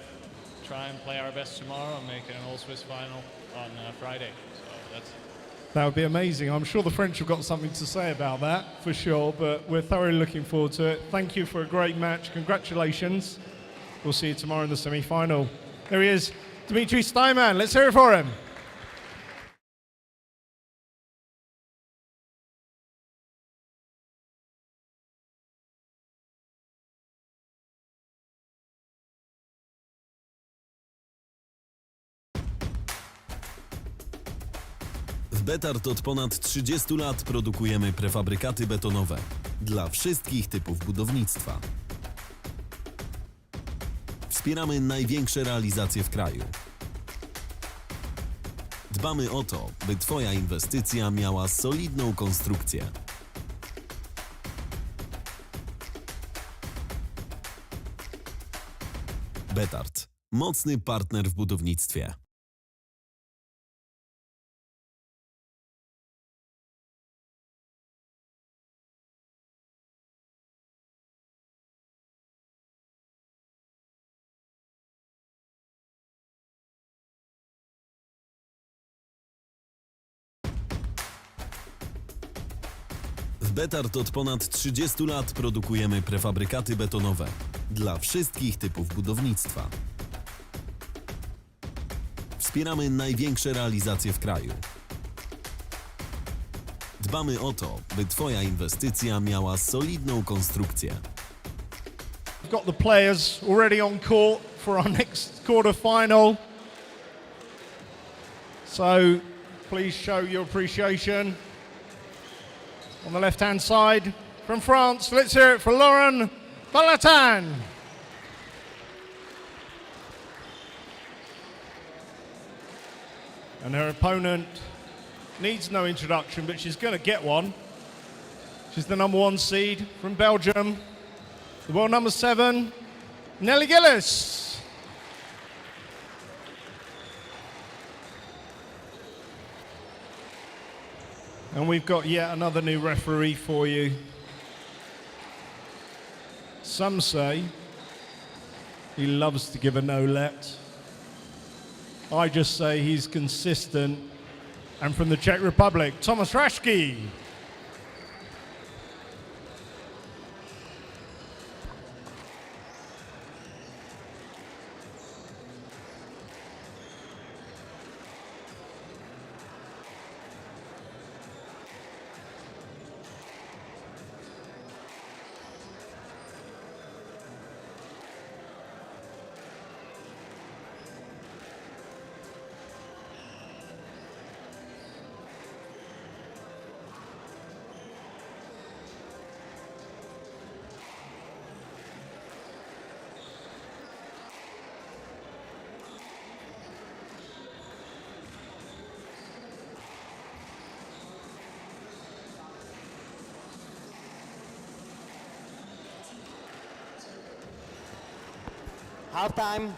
try and play our best tomorrow and make it an all-Swiss final on Friday. So That would be amazing. I'm sure the French have got something to say about that, for sure, but we're thoroughly looking forward to it. Thank you for a great match. Congratulations. We'll see you tomorrow in the semi-final. There he is. Dimitri Steinman, let's hear it for him. W BETARD od ponad 30 lat produkujemy prefabrykaty betonowe dla wszystkich typów budownictwa. Wspieramy największe realizacje w kraju. Dbamy o to, by Twoja inwestycja miała solidną konstrukcję. BETARD. Mocny partner w budownictwie. BETARD od ponad 30 lat produkujemy prefabrykaty betonowe dla wszystkich typów budownictwa. Wspieramy największe realizacje w kraju. Dbamy o to, by Twoja inwestycja miała solidną konstrukcję. We've got the players already on court for our next quarter-final. So please show your appreciation. On the left-hand side from France, let's hear it for Lauren Balatin. And her opponent needs no introduction, but she's going to get one. She's the number 1 seed from Belgium, the world number 7, Nelly Gillis. And we've got yet another new referee for you. Some say he loves to give a no-let. I just say he's consistent. And from the Czech Republic, Thomas Rashke. Half time.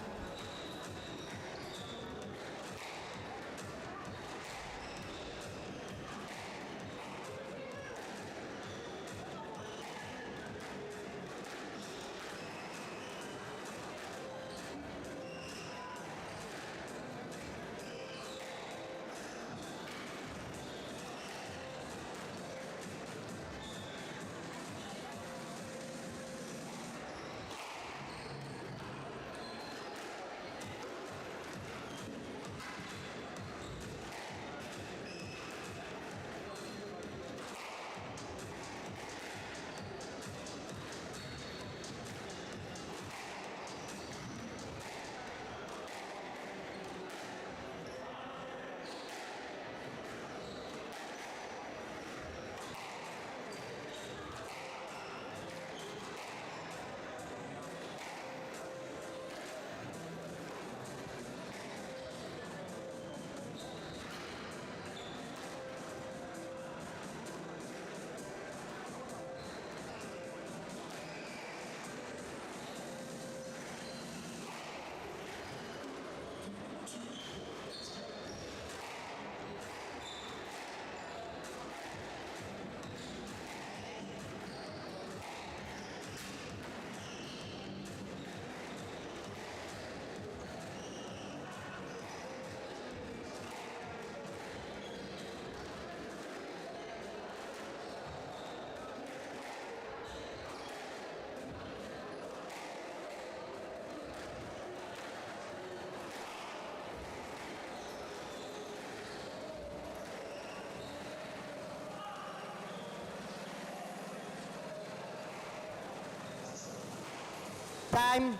Time.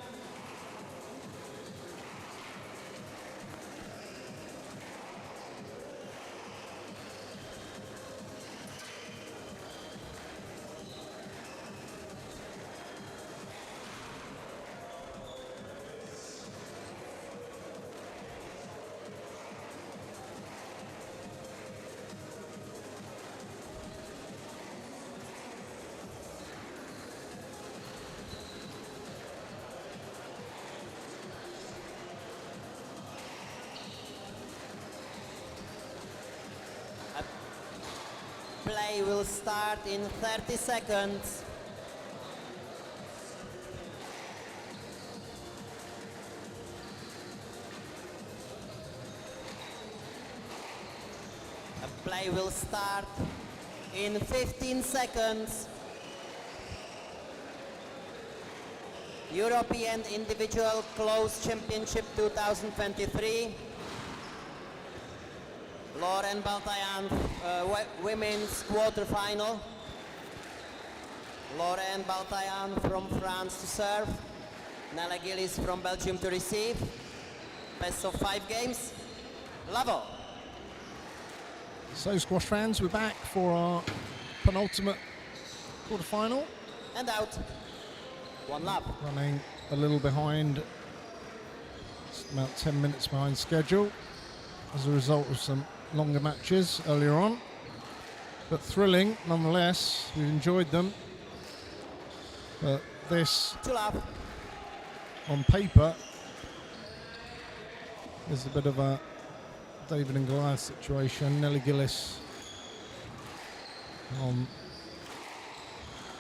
Play will start in 30 seconds. Play will start in 15 seconds. European Individual Close Championship 2023. Lauren Baltayan, women's quarterfinal. Lauren Baltayan from France to serve. Nella Gillis from Belgium to receive. Best of 5 games. Level. So squash fans, we're back for our penultimate quarterfinal. And out. 1 lap. Running a little behind, just about 10 minutes behind schedule as a result of some longer matches earlier on. But thrilling nonetheless, we've enjoyed them. But this, 2 lap. on paper, is a bit of a David and Goliath situation. Nellie Gillis on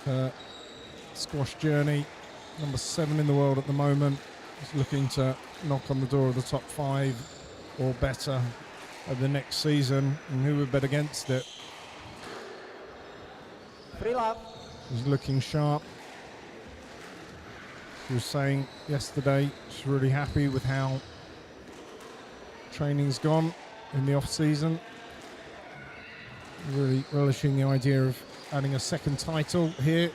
her squash journey, number 7 in the world at the moment, is looking to knock on the door of the top 5 or better over the next season, and who would bet against it? 3 lap. She's looking sharp. She was saying yesterday she's really happy with how training's gone in the off season. Really relishing the idea of adding a second title here.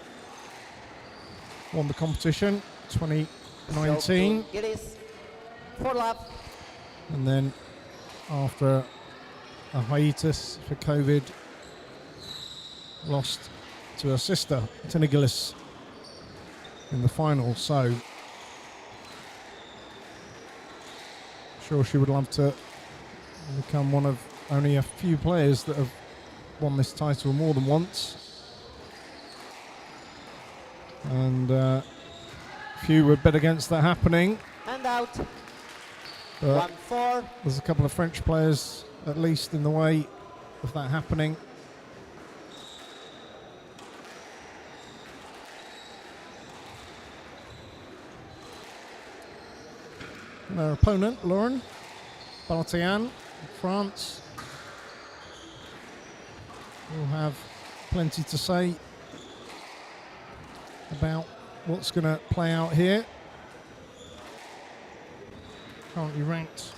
Won the competition 2019, Gillis, 4 lap. and then after a hiatus for COVID, lost to her sister Tina Gillis in the final. So sure she would love to become one of only a few players that have won this title more than once, and few would bet against that happening. And out. But 1-4. there's a couple of French players at least in the way of that happening. And their opponent, Lauren Baltayan, France, will have plenty to say about what's going to play out here. Currently ranked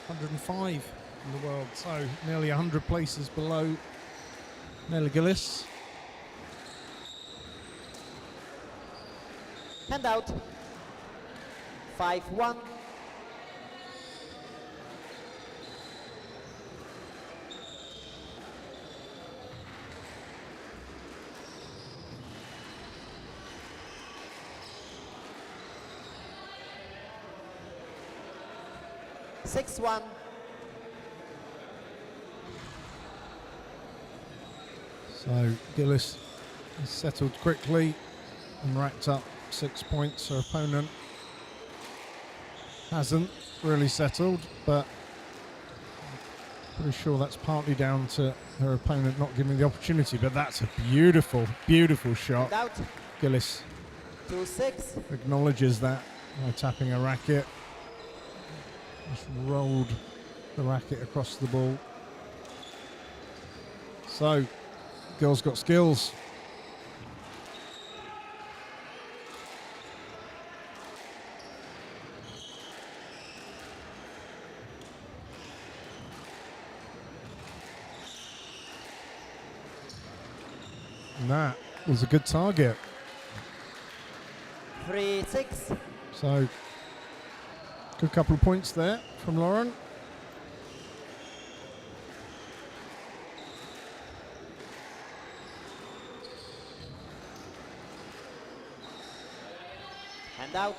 105 in the world, so nearly 100 places below Nella Gillis. And out. 5-1. Six-1. So Gillis has settled quickly and racked up 6 points. Her opponent hasn't really settled, but pretty sure that's partly down to her opponent not giving the opportunity. But that's a beautiful, beautiful shot. Out. Gillis 2-6. acknowledges that by tapping a racket. Just rolled the racket across the ball. So, girl's got skills. And that was a good target. 3-6. So, good couple of points there from Lauren. And out.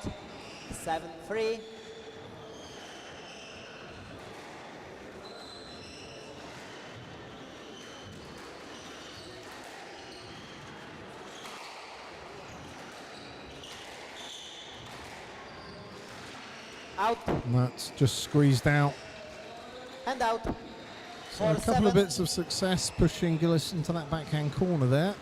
7-3. Out. And that's just squeezed out. And out. So a couple of bits of success pushing Gillis into that backhand corner there.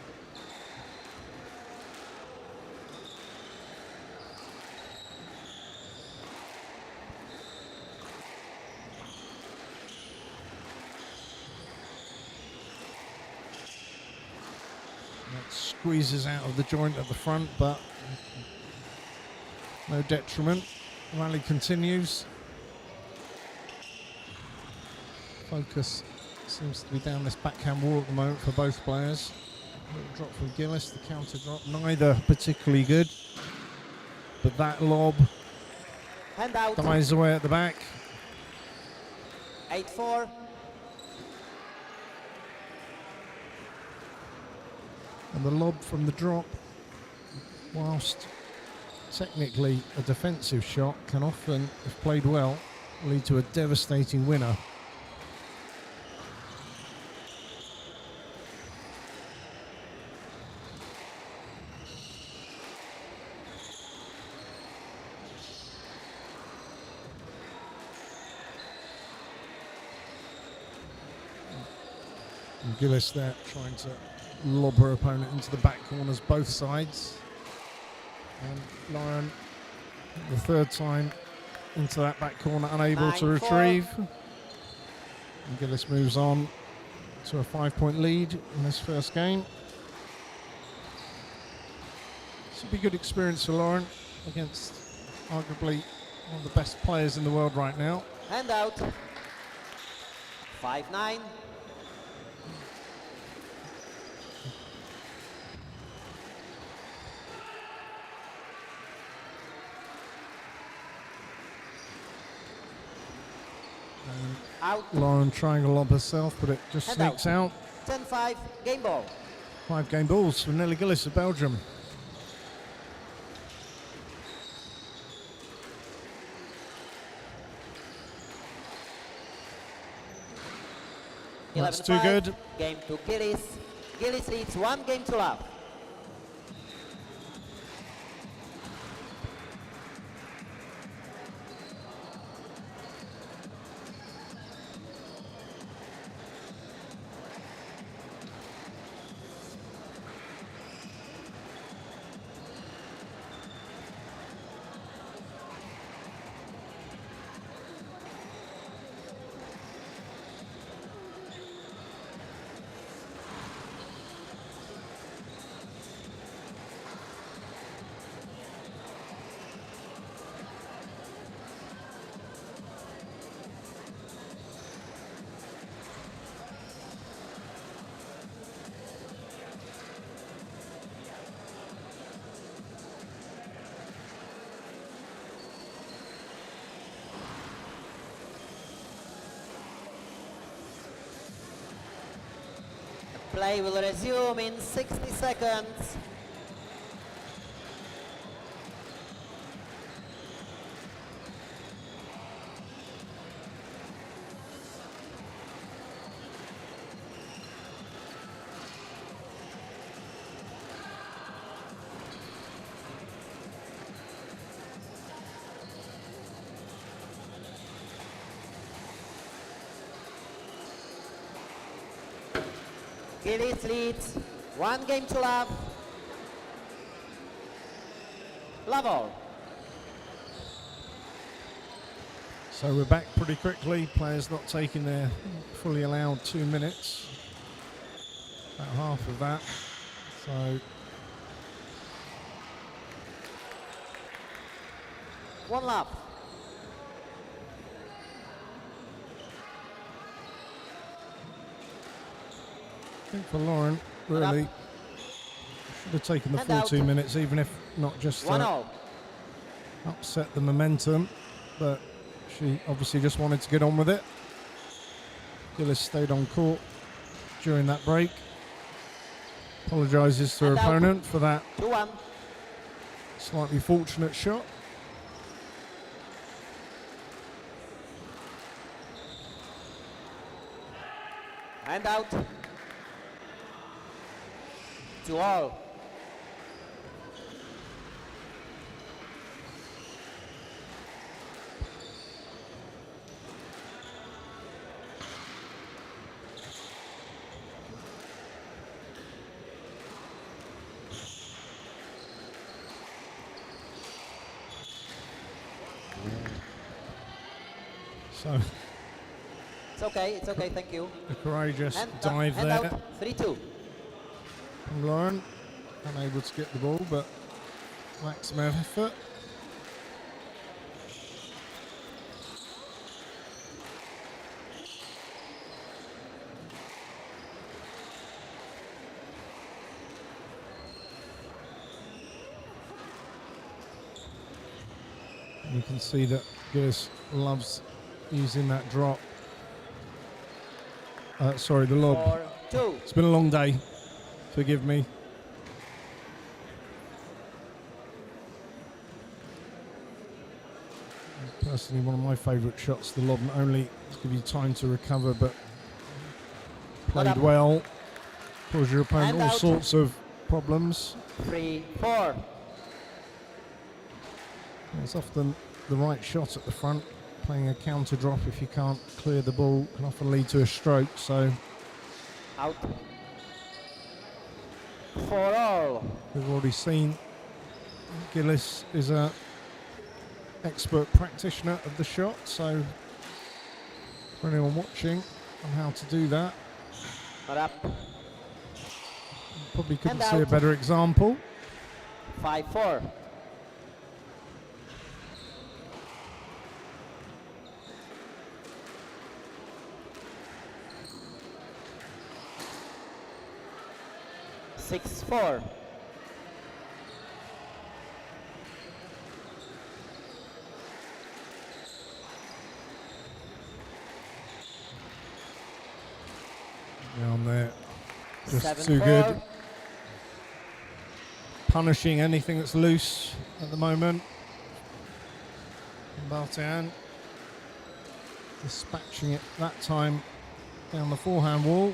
squeezes out of the joint at the front, but no detriment. Rally continues. Focus seems to be down this backhand wall at the moment for both players. Little drop from Gillis, the counter drop, neither particularly good. But that lob dies away at the back. 8-4. And the lob from the drop, whilst technically a defensive shot, can often, if played well, lead to a devastating winner. And Gillis there trying to lob her opponent into the back corners, both sides. And Lauren, the third time into that back corner, unable to 9-4. retrieve. And Gillis moves on to a 5-point lead in this first game. This will be a good experience for Lauren against arguably one of the best players in the world right now. Hand out. 5-9. Out. Lauren trying to lob herself, but it just Hand sneaks out. 10-5, game ball. 5 game balls for Nelly Gillis of Belgium. That's too 11-5, good. Game to Gillis. Gillis leads 1 game to love. Play will resume in 60 seconds. Gillis leads 1 game to love. Love all. So we're back pretty quickly. Players not taking their fully allowed 2 minutes. About half of that. So 1 love. I think for Lauren, really should have taken the full 2 minutes, even if not just to upset the momentum. But she obviously just wanted to get on with it. Gillis stayed on court during that break. Apologises to her opponent for that 2-1. slightly fortunate shot. And out. 2-all. So It's okay, thank you. a courageous And dive hand there out. 3-2. from Lauren. unable to get the ball, but maximum effort. You can see that Gillis loves using that drop. Sorry, the lob. 4-2. It's been a long day. Forgive me. Personally, one of my favourite shots, the lob, not only to give you time to recover, but played well. Cause your opponent And all out. sorts of problems. 3-4. It's often the right shot at the front. Playing a counter drop if you can't clear the ball can often lead to a stroke. So Out. 4-all. we've already seen Gillis is a expert practitioner of the shot. So for anyone watching on how to do that, Not up. probably couldn't And see a out. better example. 5-4. Six, 4. Down there, just 7-4. too good. Punishing anything that's loose at the moment. Bartian dispatching it that time down the forehand wall.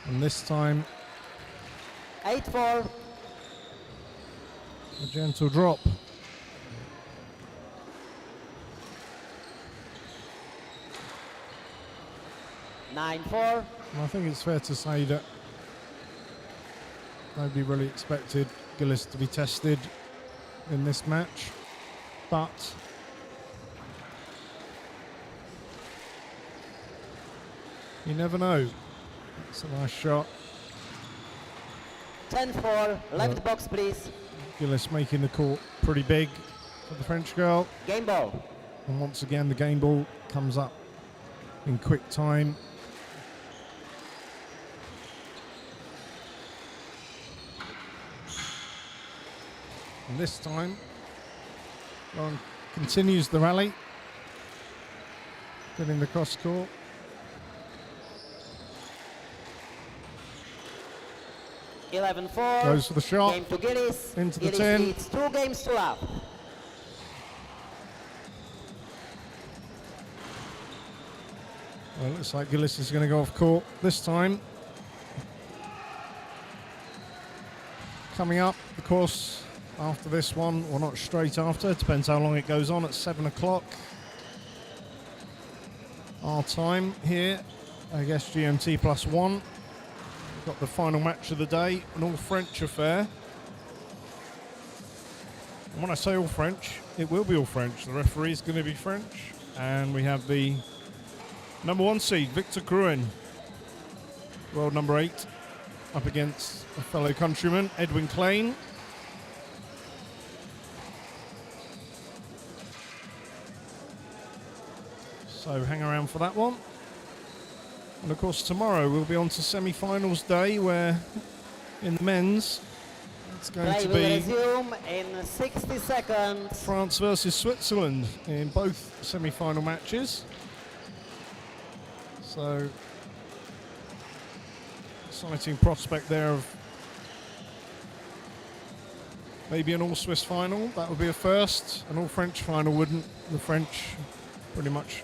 And this time, 8-4. a gentle drop. Nine, 4. And I think it's fair to say that nobody really expected Gillis to be tested in this match, but you never know. It's a nice shot. 10-4. Left box, please. Gillis making the court pretty big for the French girl. Game ball. And once again, the game ball comes up in quick time. And this time, Lauren continues the rally, getting the cross court. Eleven, 4. Goes for the shot. Game to Gillis. Into the Gillis 10. leads 2 games to love. Well, it looks like Gillis is going to go off court this time. Coming up, of course, after this one, or not straight after, it depends how long it goes on, at 7 o'clock. Our time here, I guess GMT +1. We've got the final match of the day, an all-French affair. And when I say all French, it will be all French. The referee is going to be French. And we have the number 1 seed, Victor Crouin, world number 8, up against a fellow countryman, Edwin Klein. So hang around for that one. And of course tomorrow we'll be on to semi-finals day, where in the men's it's going Play to will be resume in 60 seconds. France versus Switzerland in both semi-final matches. So exciting prospect there of maybe an all-Swiss final. That would be a first. An all-French final wouldn't. The French pretty much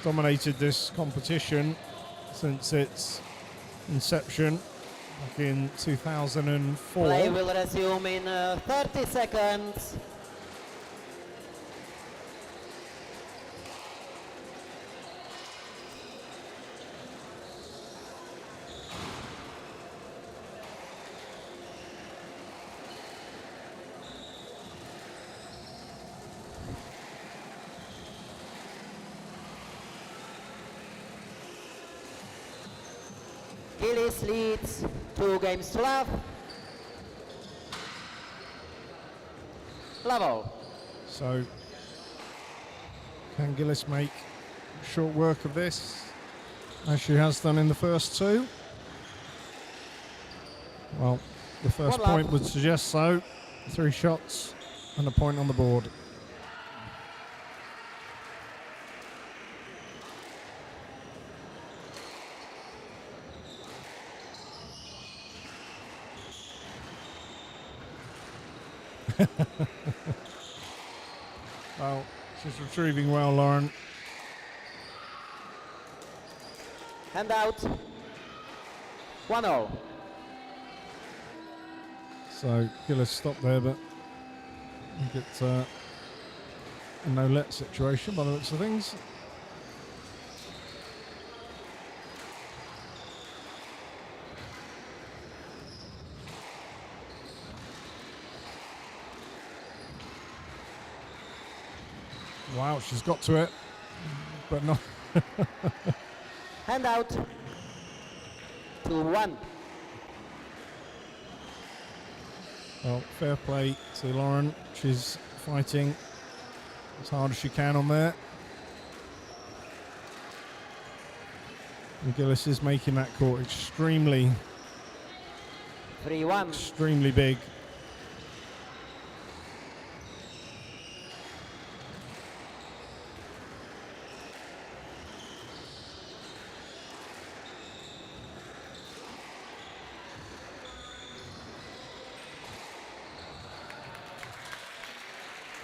dominated this competition since its inception back in 2004. Play will resume in 30 seconds. Gillis leads 2 games to love. Level. So, can Gillis make short work of this, as she has done in the first 2? Well, the first One love. point would suggest so. 3 shots and a point on the board. Well, she's retrieving well, Lauren. Hand out. 1-0. So Gillis stopped there, but I think it's a no-let situation by the looks of things. Wow, she's got to it, but not. Hand out. 2-1. Well, fair play to Lauren. She's fighting as hard as she can on there. And Gillis is making that court extremely 3-1. extremely big.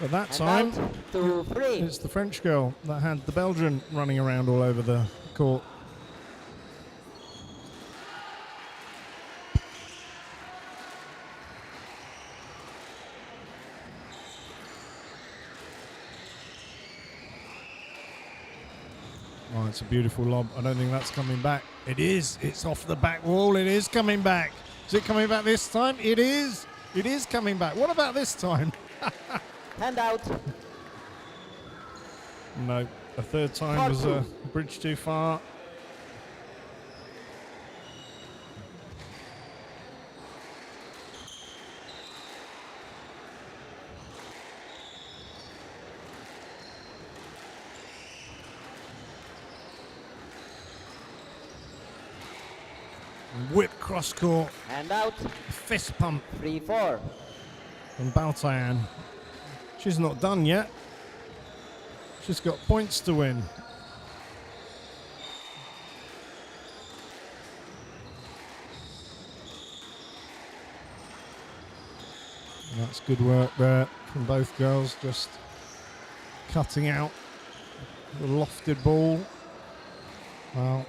But that time, it's the French girl that had the Belgian running around all over the court. Oh, it's a beautiful lob. I don't think that's coming back. It is. It's off the back wall. It is coming back. Is it coming back this time? It is. It is coming back. What about this time? Hand out. No, a third time was a bridge too far. Whip cross court. Hand out. Fist pump. 3-4. From Baltayan. She's not done yet. She's got points to win. And that's good work there from both girls, just cutting out the lofted ball. Well,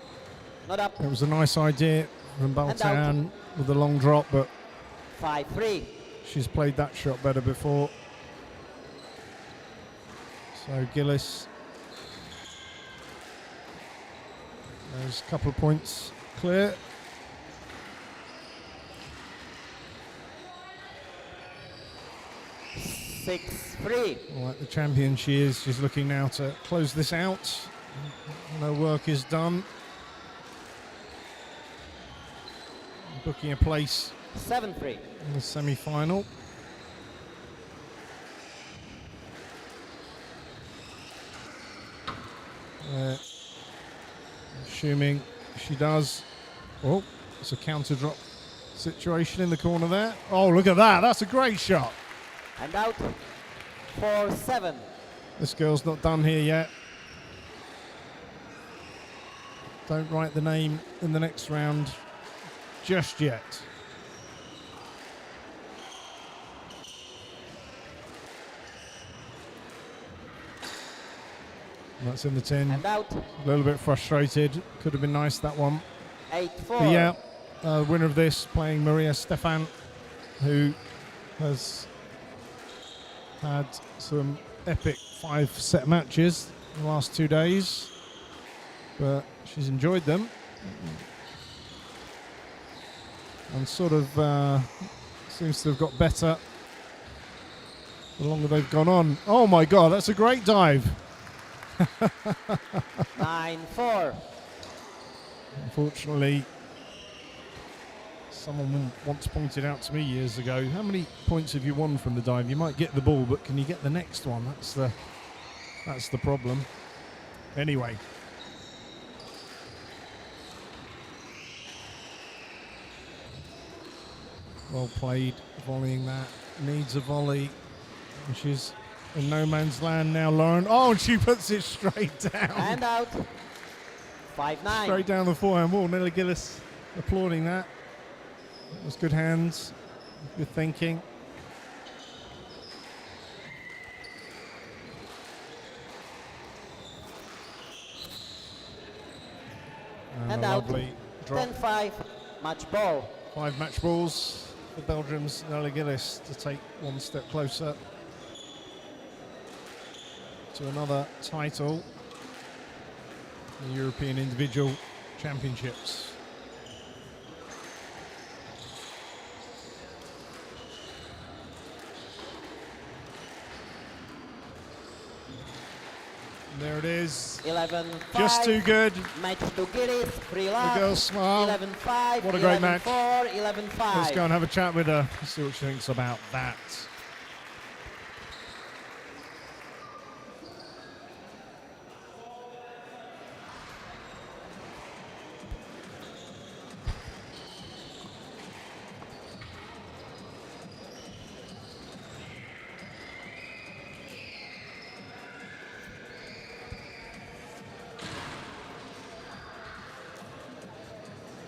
not up. It was a nice idea from Baltayan with the long drop, but 5-3. she's played that shot better before. So Gillis, there's a couple of points clear. Like the champion she is, she's looking now to close this out. No work is done. Booking a place 7-3 in the semi-final. Assuming she does. Oh, it's a counter drop situation in the corner there. Oh, look at that. That's a great shot. And out. 4-7. This girl's not done here yet. Don't write the name in the next round just yet. And that's in the tin. And out. A little bit frustrated. Could have been nice, that one. 8-4. But yeah, winner of this, playing Maria Stefan, who has had some epic 5-set matches in the last 2 days, but she's enjoyed them and sort of seems to have got better the longer they've gone on. Oh my God, that's a great dive. 9-4. Unfortunately, Someone once pointed out to me years ago, how many points have you won from the dive? You might get the ball, but can you get the next one? That's the problem. Anyway. Well played, volleying that. Needs a volley. And she's in no man's land now, Lauren. Oh, and she puts it straight down. And out. 5-9. Straight down the forehand wall. Nelly Gillis applauding that. It was good hands, good thinking. And a out. lovely drop. 10-5. Match ball. 5 match balls for Belgium's Nelly Gillis to take one step closer to another title, the European Individual Championships. There it is. 11-5. Just too good. Match to Gillis. 3 love. The girls smile. 11-5. What a great match. 11-4. 11-5. Let's go and have a chat with her, see what she thinks about that.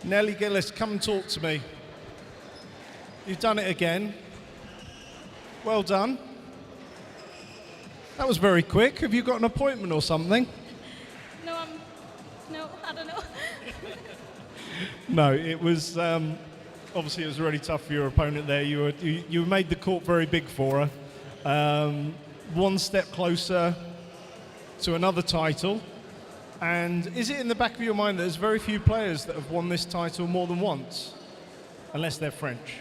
Nelly Gillis, come and talk to me. You've done it again. Well done. That was very quick. Have you got an appointment or something? No, I don't know. No, it was obviously it was really tough for your opponent there. You made the court very big for her. One step closer to another title. And is it in the back of your mind that there's very few players that have won this title more than once, unless they're French?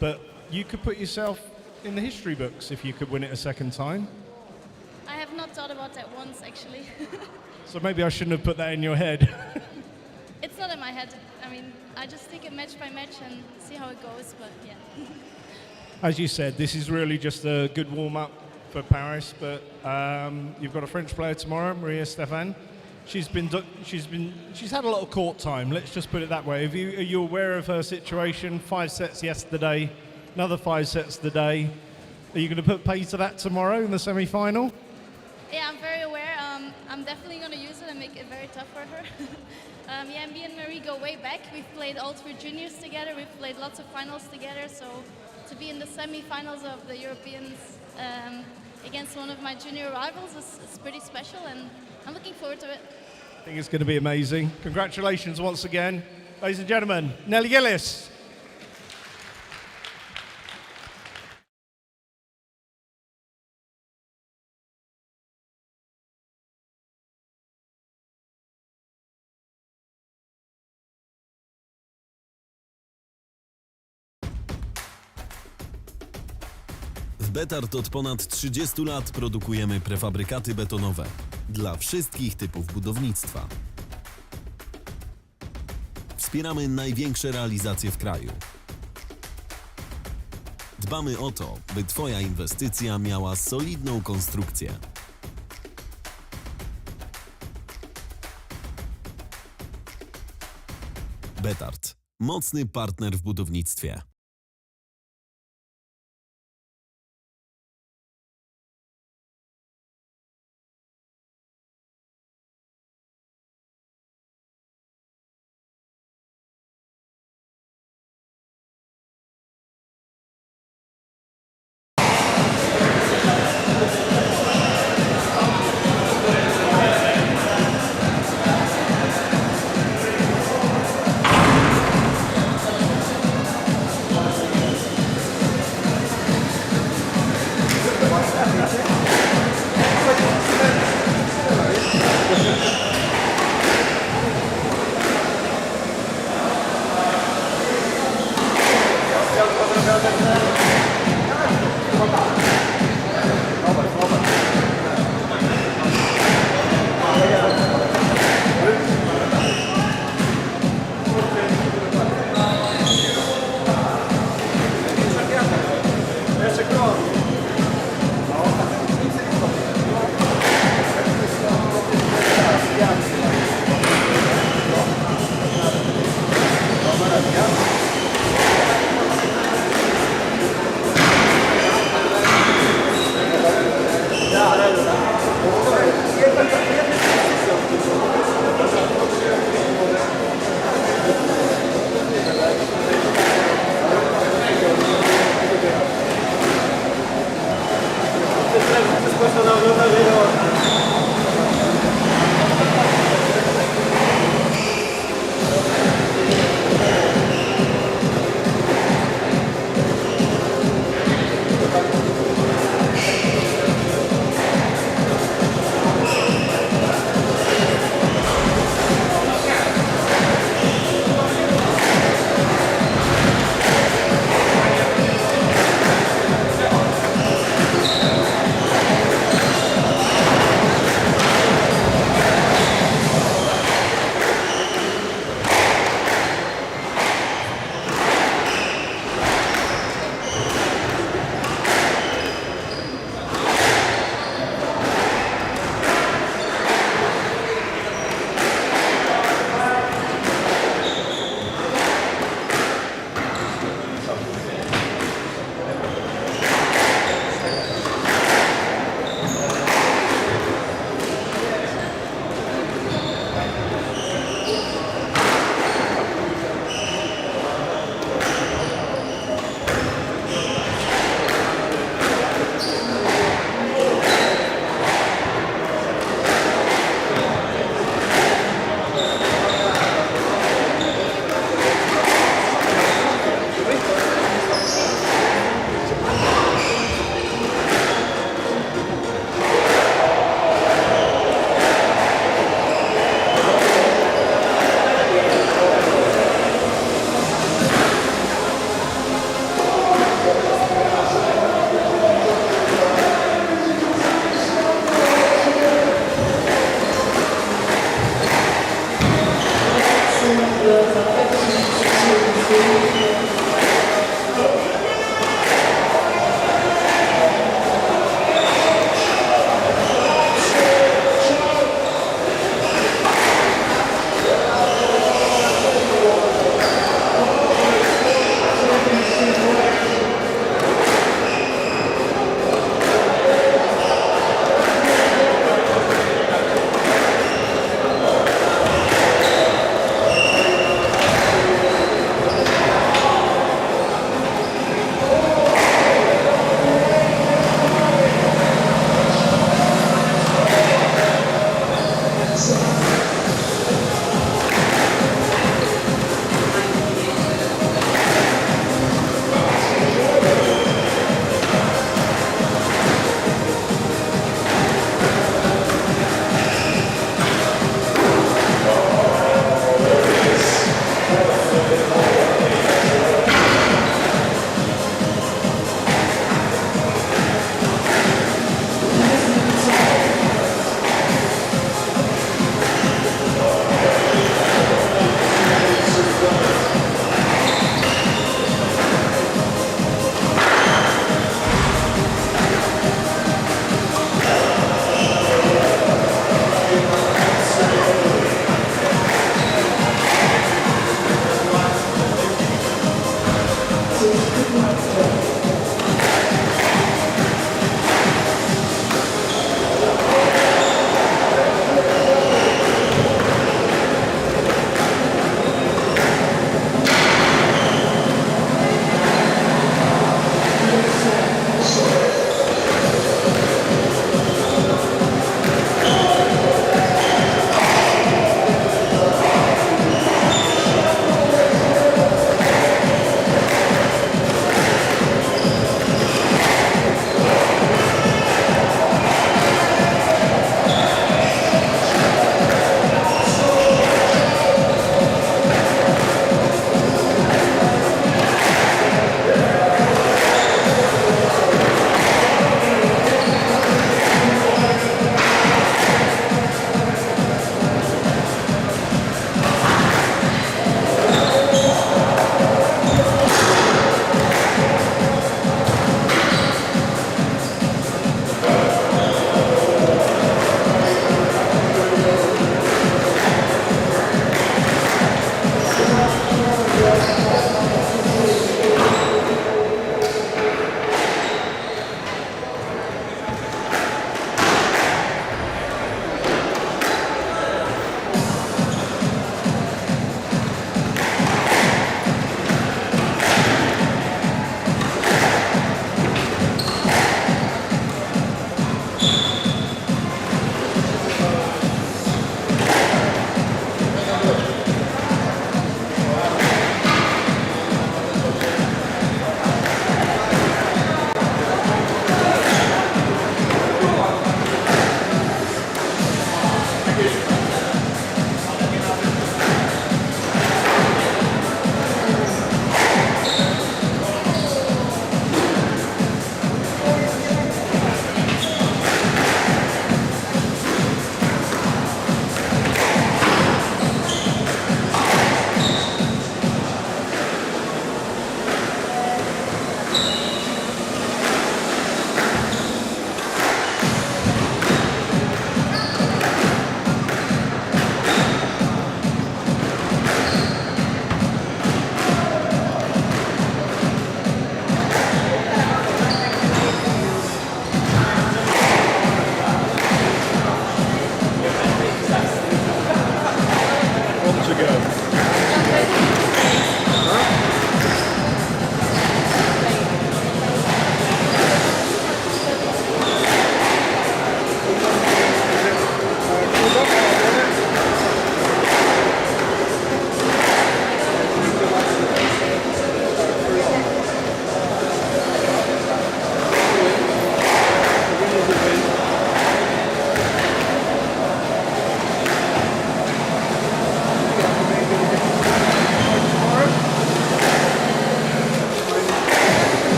But you could put yourself in the history books if you could win it a second time. I have not thought about that once, actually. So maybe I shouldn't have put that in your head. It's not in my head. I mean, I just take it match by match and see how it goes, but yeah. As you said, this is really just a good warm-up for Paris, but you've got a French player tomorrow, Maria Stéphane. She's had a lot of court time, let's just put it that way. Are you aware of her situation? 5 sets yesterday, another 5 sets today. Are you going to put pay to that tomorrow in the semi-final? Yeah, I'm very aware. I'm definitely going to use it and make it very tough for her. Yeah, me and Marie go way back. We've played all 3 juniors together. We've played lots of finals together. So to be in the semi-finals of the Europeans against one of my junior rivals is pretty special, and I'm looking forward to it. I think it's going to be amazing. Congratulations once again. Ladies and gentlemen, Nelly Gillis. W BETARD od ponad 30 lat produkujemy prefabrykaty betonowe dla wszystkich typów budownictwa. Wspieramy największe realizacje w kraju. Dbamy o to, by Twoja inwestycja miała solidną konstrukcję. BETARD. Mocny partner w budownictwie.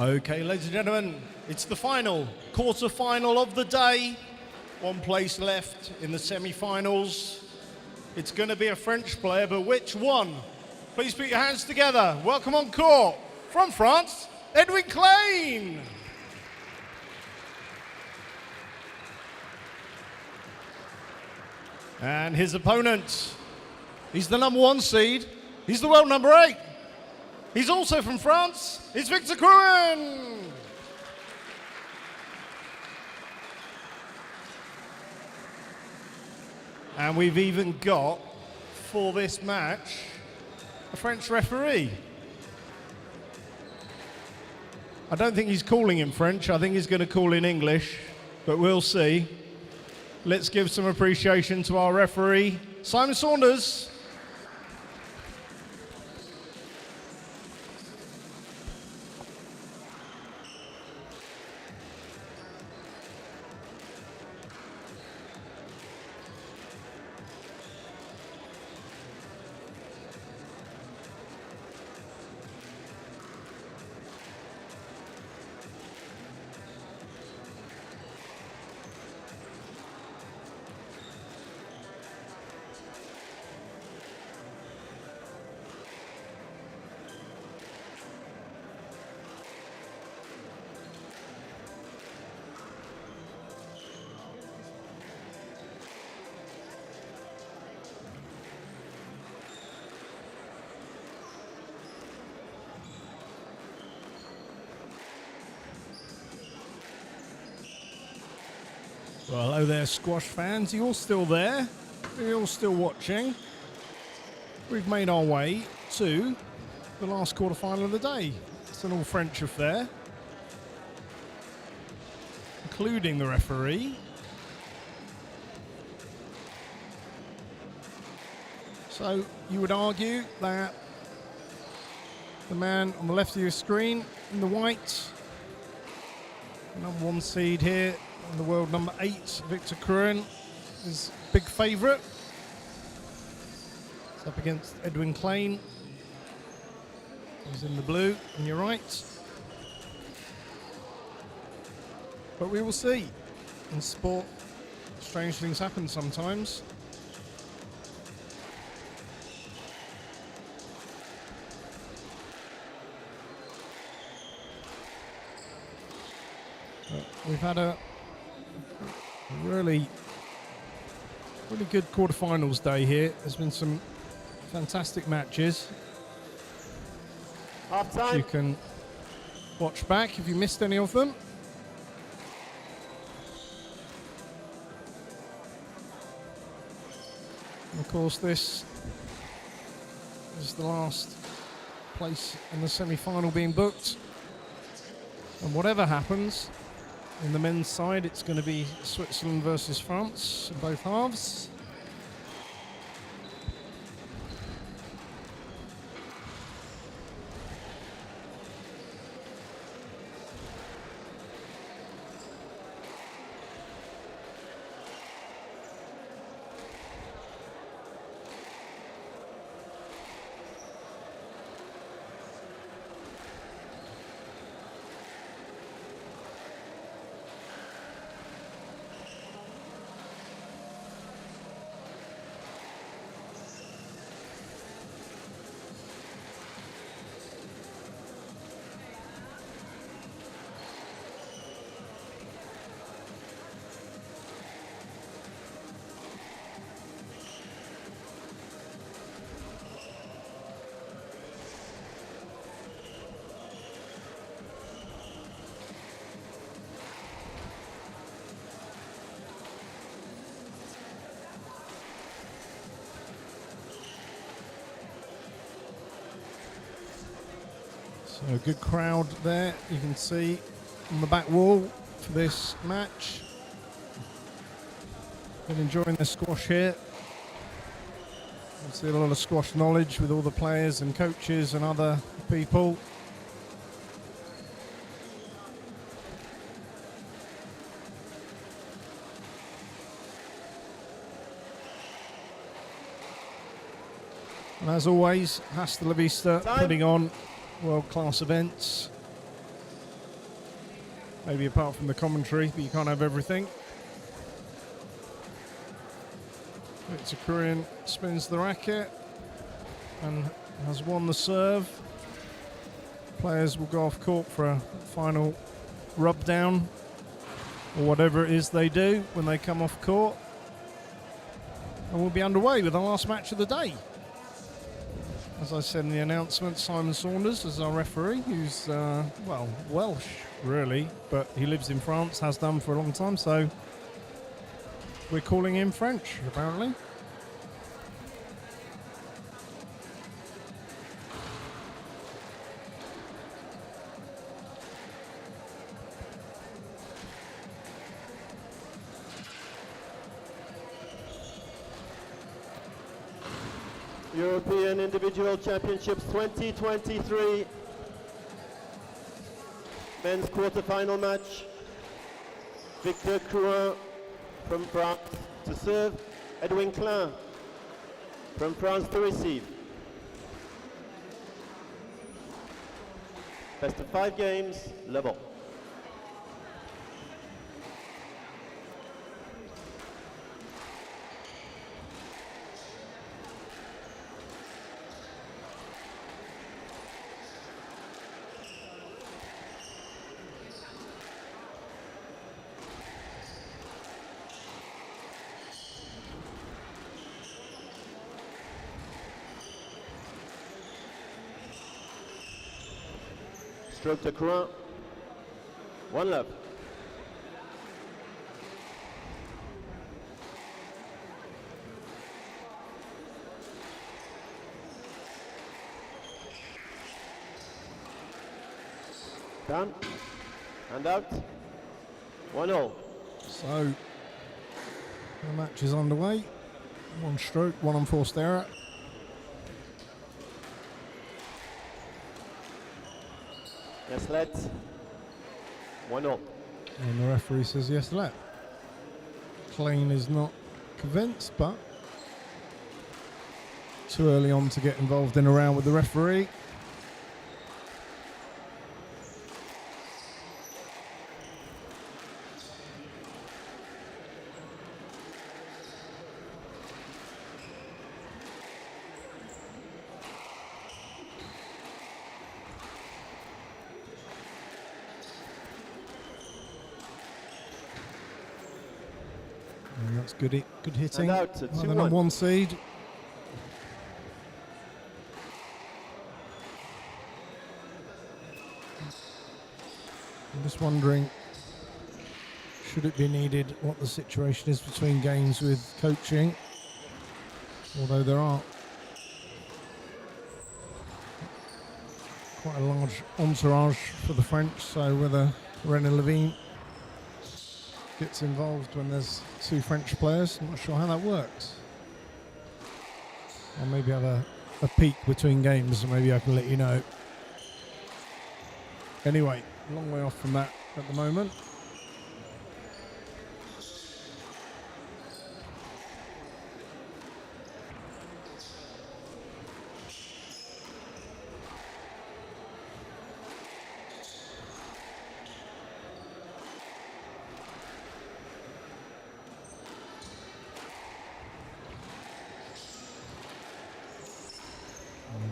Okay, ladies and gentlemen, it's the final, quarter-final of the day. One place left in the semi-finals. It's going to be a French player, but which one? Please put your hands together. Welcome on court, from France, Edwin Klein. And his opponent, he's the number 1 seed. He's the world number 8. He's also from France. It's Victor Crouin. And we've even got, for this match, a French referee. I don't think he's calling in French. I think he's going to call in English, but we'll see. Let's give some appreciation to our referee, Simon Saunders. Well, hello there, squash fans. Are you all still there? Are you all still watching? We've made our way to the last quarterfinal of the day. It's an all-French affair, including the referee. So you would argue that the man on the left of your screen in the white, the number 1 seed here, and the world number 8, Victor Crouin, is big favourite. It's up against Edwin Klein, who's in the blue on your right. But we will see. In sport, strange things happen sometimes. But we've had a really good quarterfinals day here. There's been some fantastic matches. Half time. You can watch back if you missed any of them. And of course, this is the last place in the semi-final being booked. And whatever happens, in the men's side, it's going to be Switzerland versus France in both halves. So a good crowd there, you can see on the back wall for this match. Been enjoying the squash here. You see a lot of squash knowledge with all the players and coaches and other people. And as always, Hasta La Vista putting on world-class events. maybe apart from the commentary, but you can't have everything. It's a Korean spins the racket and has won the serve. Players will go off court for a final rub down or whatever it is they do when they come off court. And we'll be underway with the last match of the day. As I said in the announcement, Simon Saunders is our referee, who's, well, Welsh, really, but he lives in France, has done for a long time, so we're calling him French, apparently. European Individual Championships 2023 men's quarter-final match. Victor Couin from France to serve, Edwin Klein from France to receive. Best of 5 games, level. Stroke to Couin. 1 love. Down and out. 1-0. So the match is underway. 1 stroke, 1 unforced error. Yes, let. 1-0. And the referee says yes, let. Klein is not convinced, but too early on to get involved in a round with the referee. And that's good hitting. And out to Well, the 2-1. number 1 seed. I'm just wondering, should it be needed, what the situation is between games with coaching, although there are quite a large entourage for the French, so whether René Levine gets involved when there's 2 French players, I'm not sure how that works. I'll maybe have a peek between games and maybe I can let you know. Anyway, a long way off from that at the moment.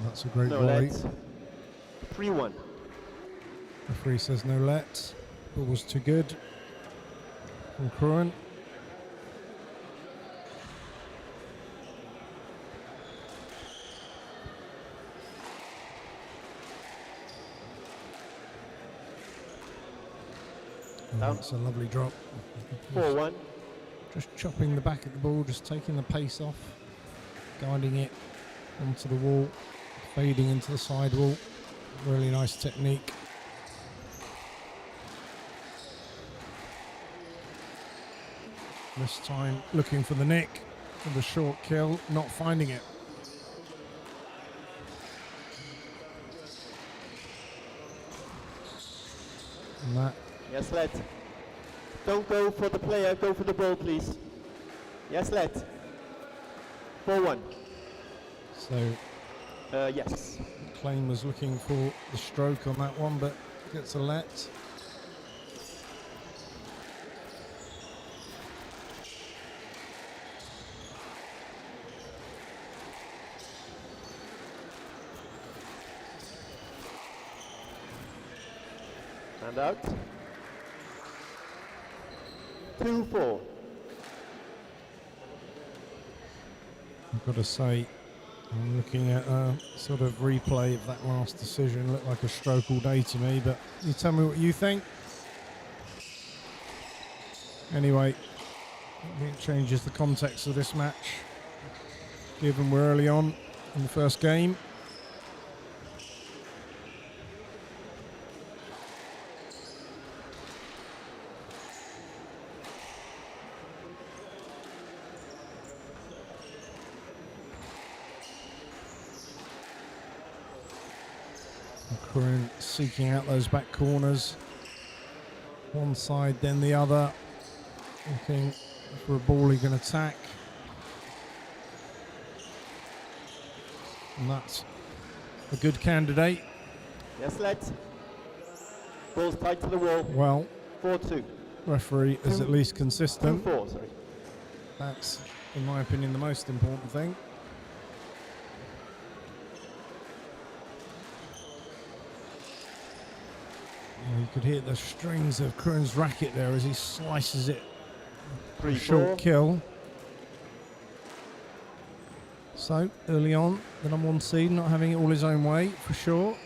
That's a great No volley. let. 3-1. Referee says no let. Ball was too good from Couin. Down. That's a lovely drop. 4-1. Just chopping the back of the ball, just taking the pace off, guiding it onto the wall, fading into the side wall. Really nice technique. This time looking for the nick, for the short kill, not finding it. And that Yes, let. Don't go for the player, go for the ball, please. Yes, let. 4-1. So yes. Klein was looking for the stroke on that one, but gets a let. And out. 2-4. I've got to say, I'm looking at a sort of replay of that last decision. Looked like a stroke all day to me, but you tell me what you think. Anyway, I think it changes the context of this match, given we're early on in the first game. Curran seeking out those back corners, one side then the other, looking for a ball he can attack, and that's a good candidate. Yes, let's. Ball's tight to the wall. Well, 4-2. Referee is at least consistent. 2-4, sorry. That's, in my opinion, the most important thing. You could hear the strings of Curran's racket there as he slices it. 3-4. Short kill. So, early on, the number one seed not having it all his own way, for sure.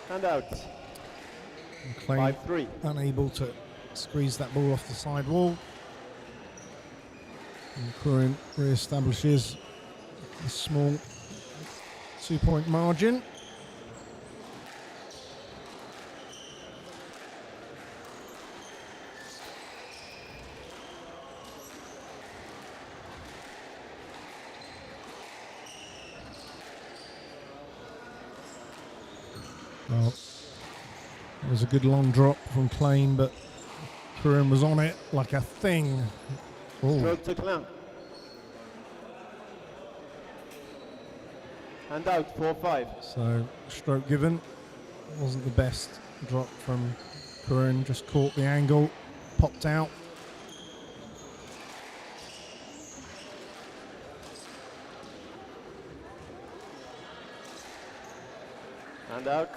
And out. McLean 5-3. unable to squeeze that ball off the side wall. And Curran re-establishes a small 2-point margin. Well, it was a good long drop from Klein, but Curran was on it like a thing. Ooh. Stroke to Klein. And out, 4-5. So, stroke given. Wasn't the best drop from Curran, just caught the angle, popped out. And out.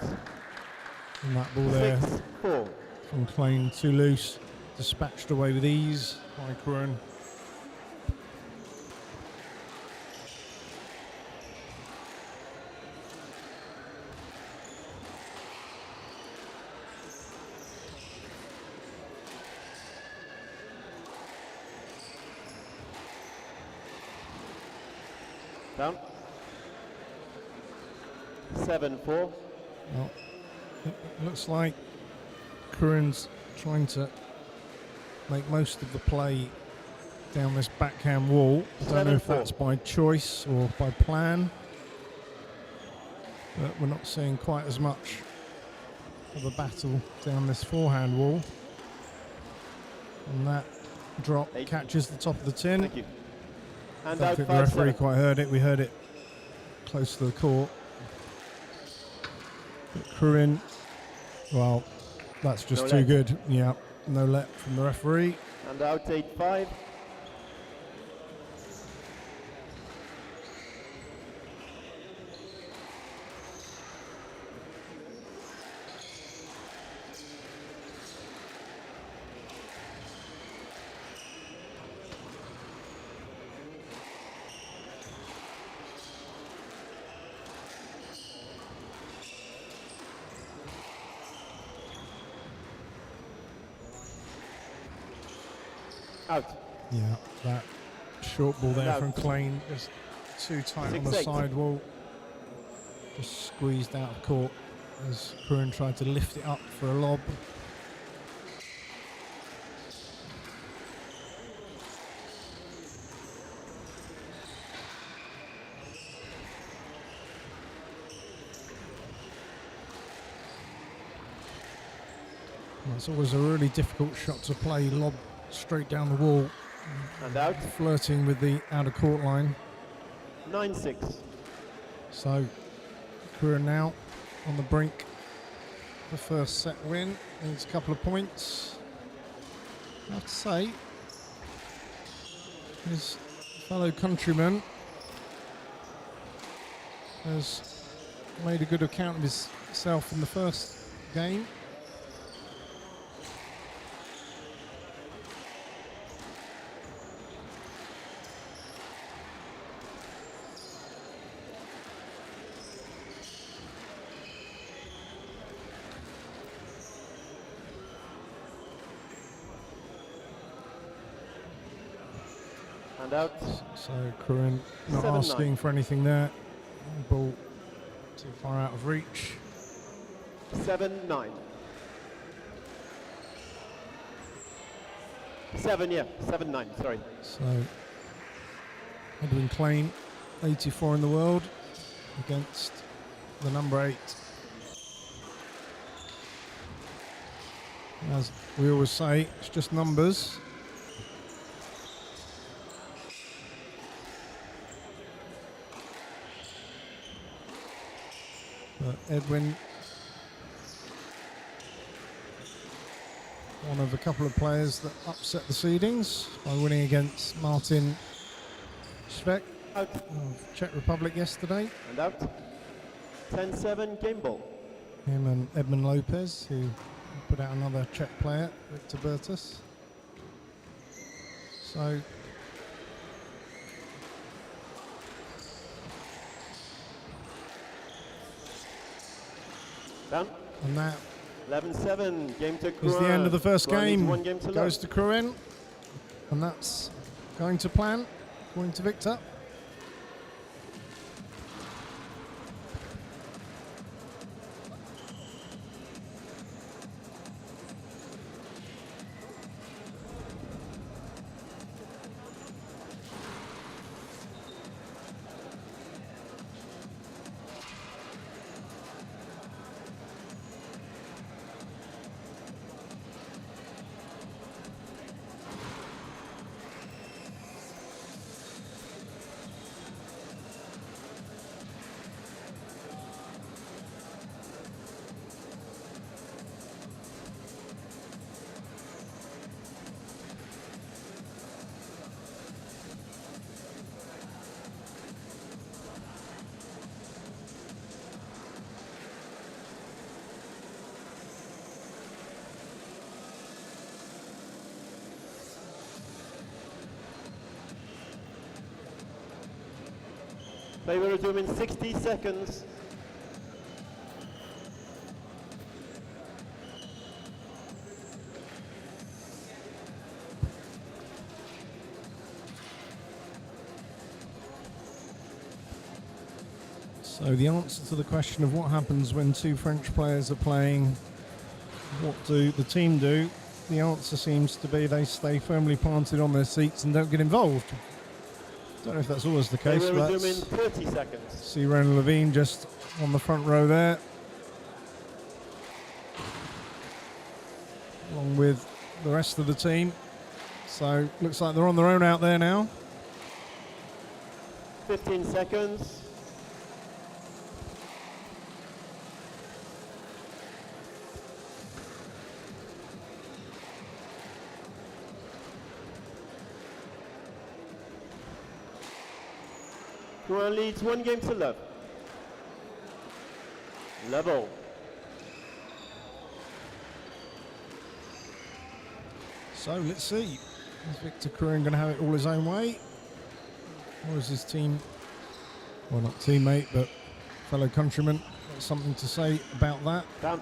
And that ball there 6-4. from Klein, too loose, dispatched away with ease by Curran. Down. 7-4. Well, it looks like Curran's trying to make most of the play down this backhand wall. I don't know if 7-4. that's by choice or by plan, but we're not seeing quite as much of a battle down this forehand wall. And that drop catches the top of the tin. Thank you. I And don't out, think the referee 5-7. quite heard it. We heard it close to the court. But Curran, well, that's just No too let. good. Yeah, no let from the referee. And out, 8-5. Out. Yeah, that short ball there No. from Klein, just too tight on the 6-8. side wall. Just squeezed out of court as Curran tried to lift it up for a lob. It's always a really difficult shot to play, lob straight down the wall. And out. Flirting with the outer court line. 9-6. So, Kura now on the brink. The first set win, needs a couple of points. I have to say, his fellow countryman has made a good account of himself in the first game. And out. So Corinne not 7-9. asking for anything there. Ball too far out of reach. 7-9. 7-9, sorry. So Edwin Klein, 84 in the world, against the number 8. As we always say, it's just numbers. But Edwin, one of a couple of players that upset the seedings by winning against Martin Švek of Czech Republic yesterday. And out. 10-7, game ball. Him and Edmund Lopez, who put out another Czech player, Victor Bertus. So Down. and that 11-7, game to Kruan. is the end of the first Kruan needs game. one game to Goes love. to Kruan, and that's going to plan, according to Victor. They will resume in 60 seconds. So the answer to the question of what happens when two French players are playing, what do the team do? The answer seems to be they stay firmly planted on their seats and don't get involved. Don't know if that's always the They case, will but resume in 30 seconds. see Ron Levine just on the front row there, along with the rest of the team. So looks like they're on their own out there now. 15 seconds. Kruan leads one game to love. Level. So let's see. Is Victor Kruan going to have it all his own way? Or is his team, well, not teammate, but fellow countryman, got something to say about that? Down.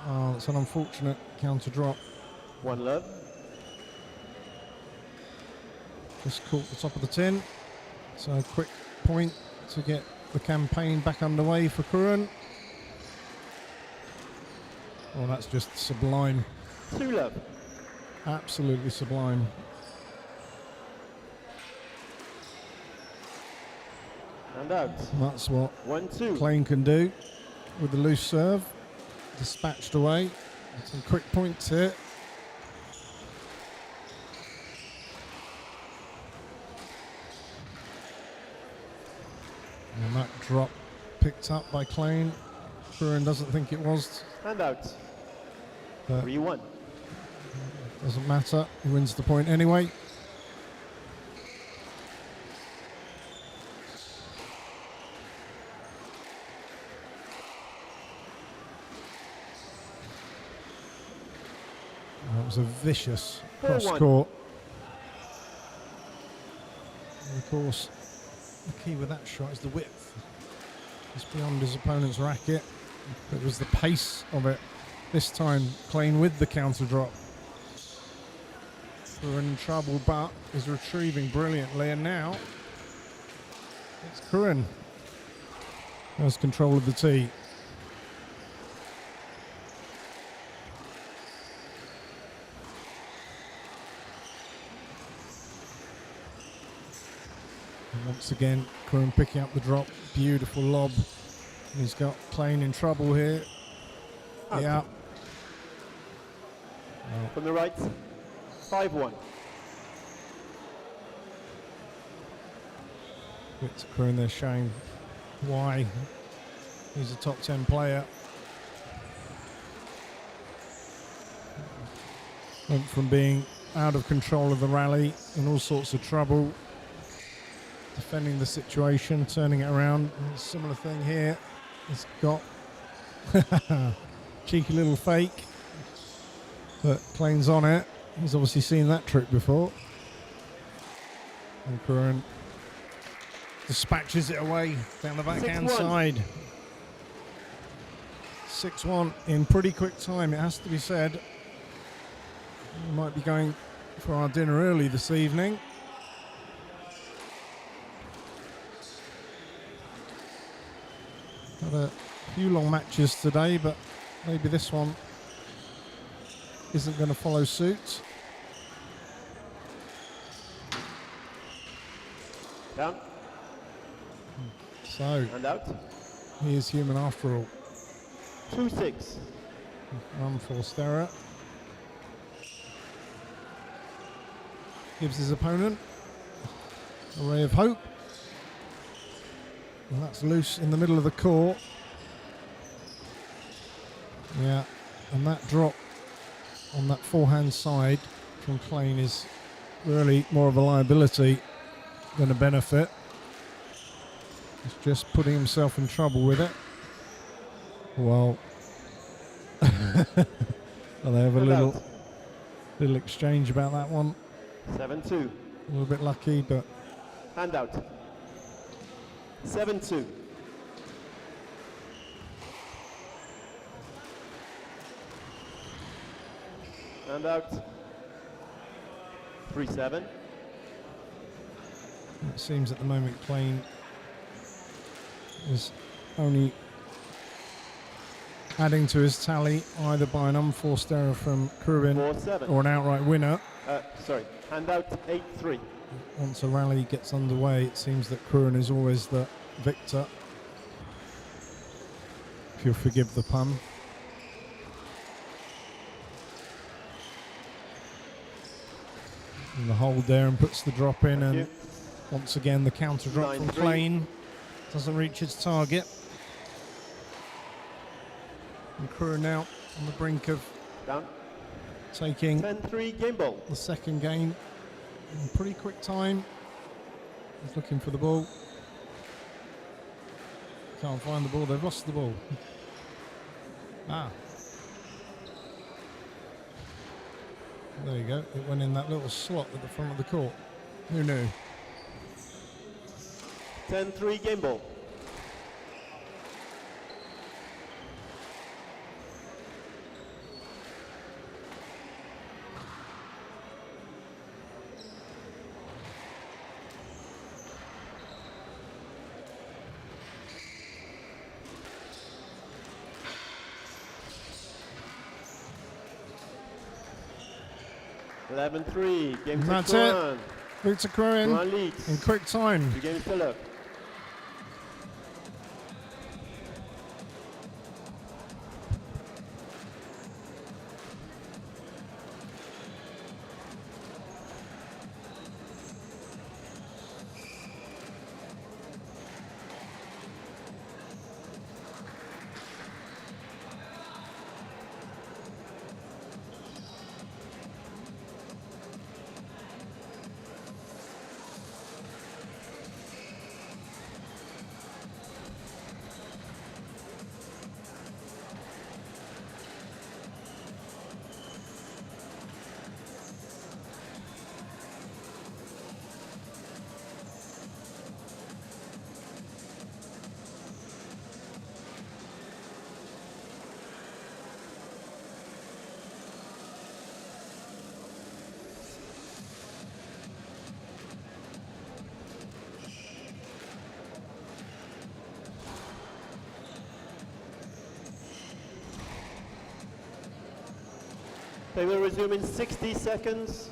Oh, it's an unfortunate counter drop. One love. Just caught the top of the tin. So a quick point to get the campaign back underway for Kruan. Oh, that's just sublime. Two love. Absolutely sublime. And out. That's what 1-2. Klein can do with the loose serve. Dispatched away. Some quick points here. And that drop picked up by Klein. Kruin doesn't think it was. And out. But 3-1. doesn't matter. He wins the point anyway. That was a vicious 4-1. cross-court. And of course, the key with that shot is the width. It's beyond his opponent's racket. It was the pace of it. This time, Klein with the counter drop. We're in trouble, but is retrieving brilliantly, and now it's Kruin has control of the tee. And once again, Kruin picking up the drop. Beautiful lob. And he's got Klein in trouble here. Out. Yeah. From the right, 5-1. Victor Kruin there showing why he's a top 10 player. Went from being out of control of the rally, in all sorts of trouble, defending the situation, turning it around. And a similar thing here. He's got cheeky little fake, but Klein's on it. He's obviously seen that trick before. And Kruin dispatches it away down the backhand 6-1. side. 6-1 in pretty quick time, it has to be said. We might be going for our dinner early this evening. Had a few long matches today, but maybe this one isn't going to follow suit. Down. So, And out. he is human after all. 2-6. Unforced error. Gives his opponent a ray of hope. And that's loose in the middle of the court. Yeah, and that drop on that forehand side from Klein is really more of a liability than a benefit. He's just putting himself in trouble with it. Well, well, they have a little exchange about that one. 7-2. A little bit lucky, but Hand out. 7-2. And out. 3-7. it seems at the moment Klein is only adding to his tally either by an unforced error from Kruin 4-7. or an outright winner. Sorry, hand out 8-3. Once a rally gets underway, it seems that Kruin is always the victor, if you'll forgive the pun. And the hold there and puts the drop in, and once again the counter drop from 9-3. Klein doesn't reach its target. And Kruin now on the brink of Down. taking 10-3 game ball. the second game in pretty quick time. He's looking for the ball. Can't find the ball, they've lost the ball. There you go, it went in that little slot at the front of the court. Who knew? 10-3 game ball. Game And to that's Kruin. it. Victor Kruin Kruin leads. in quick time. 2 games to love. They will resume in 60 seconds.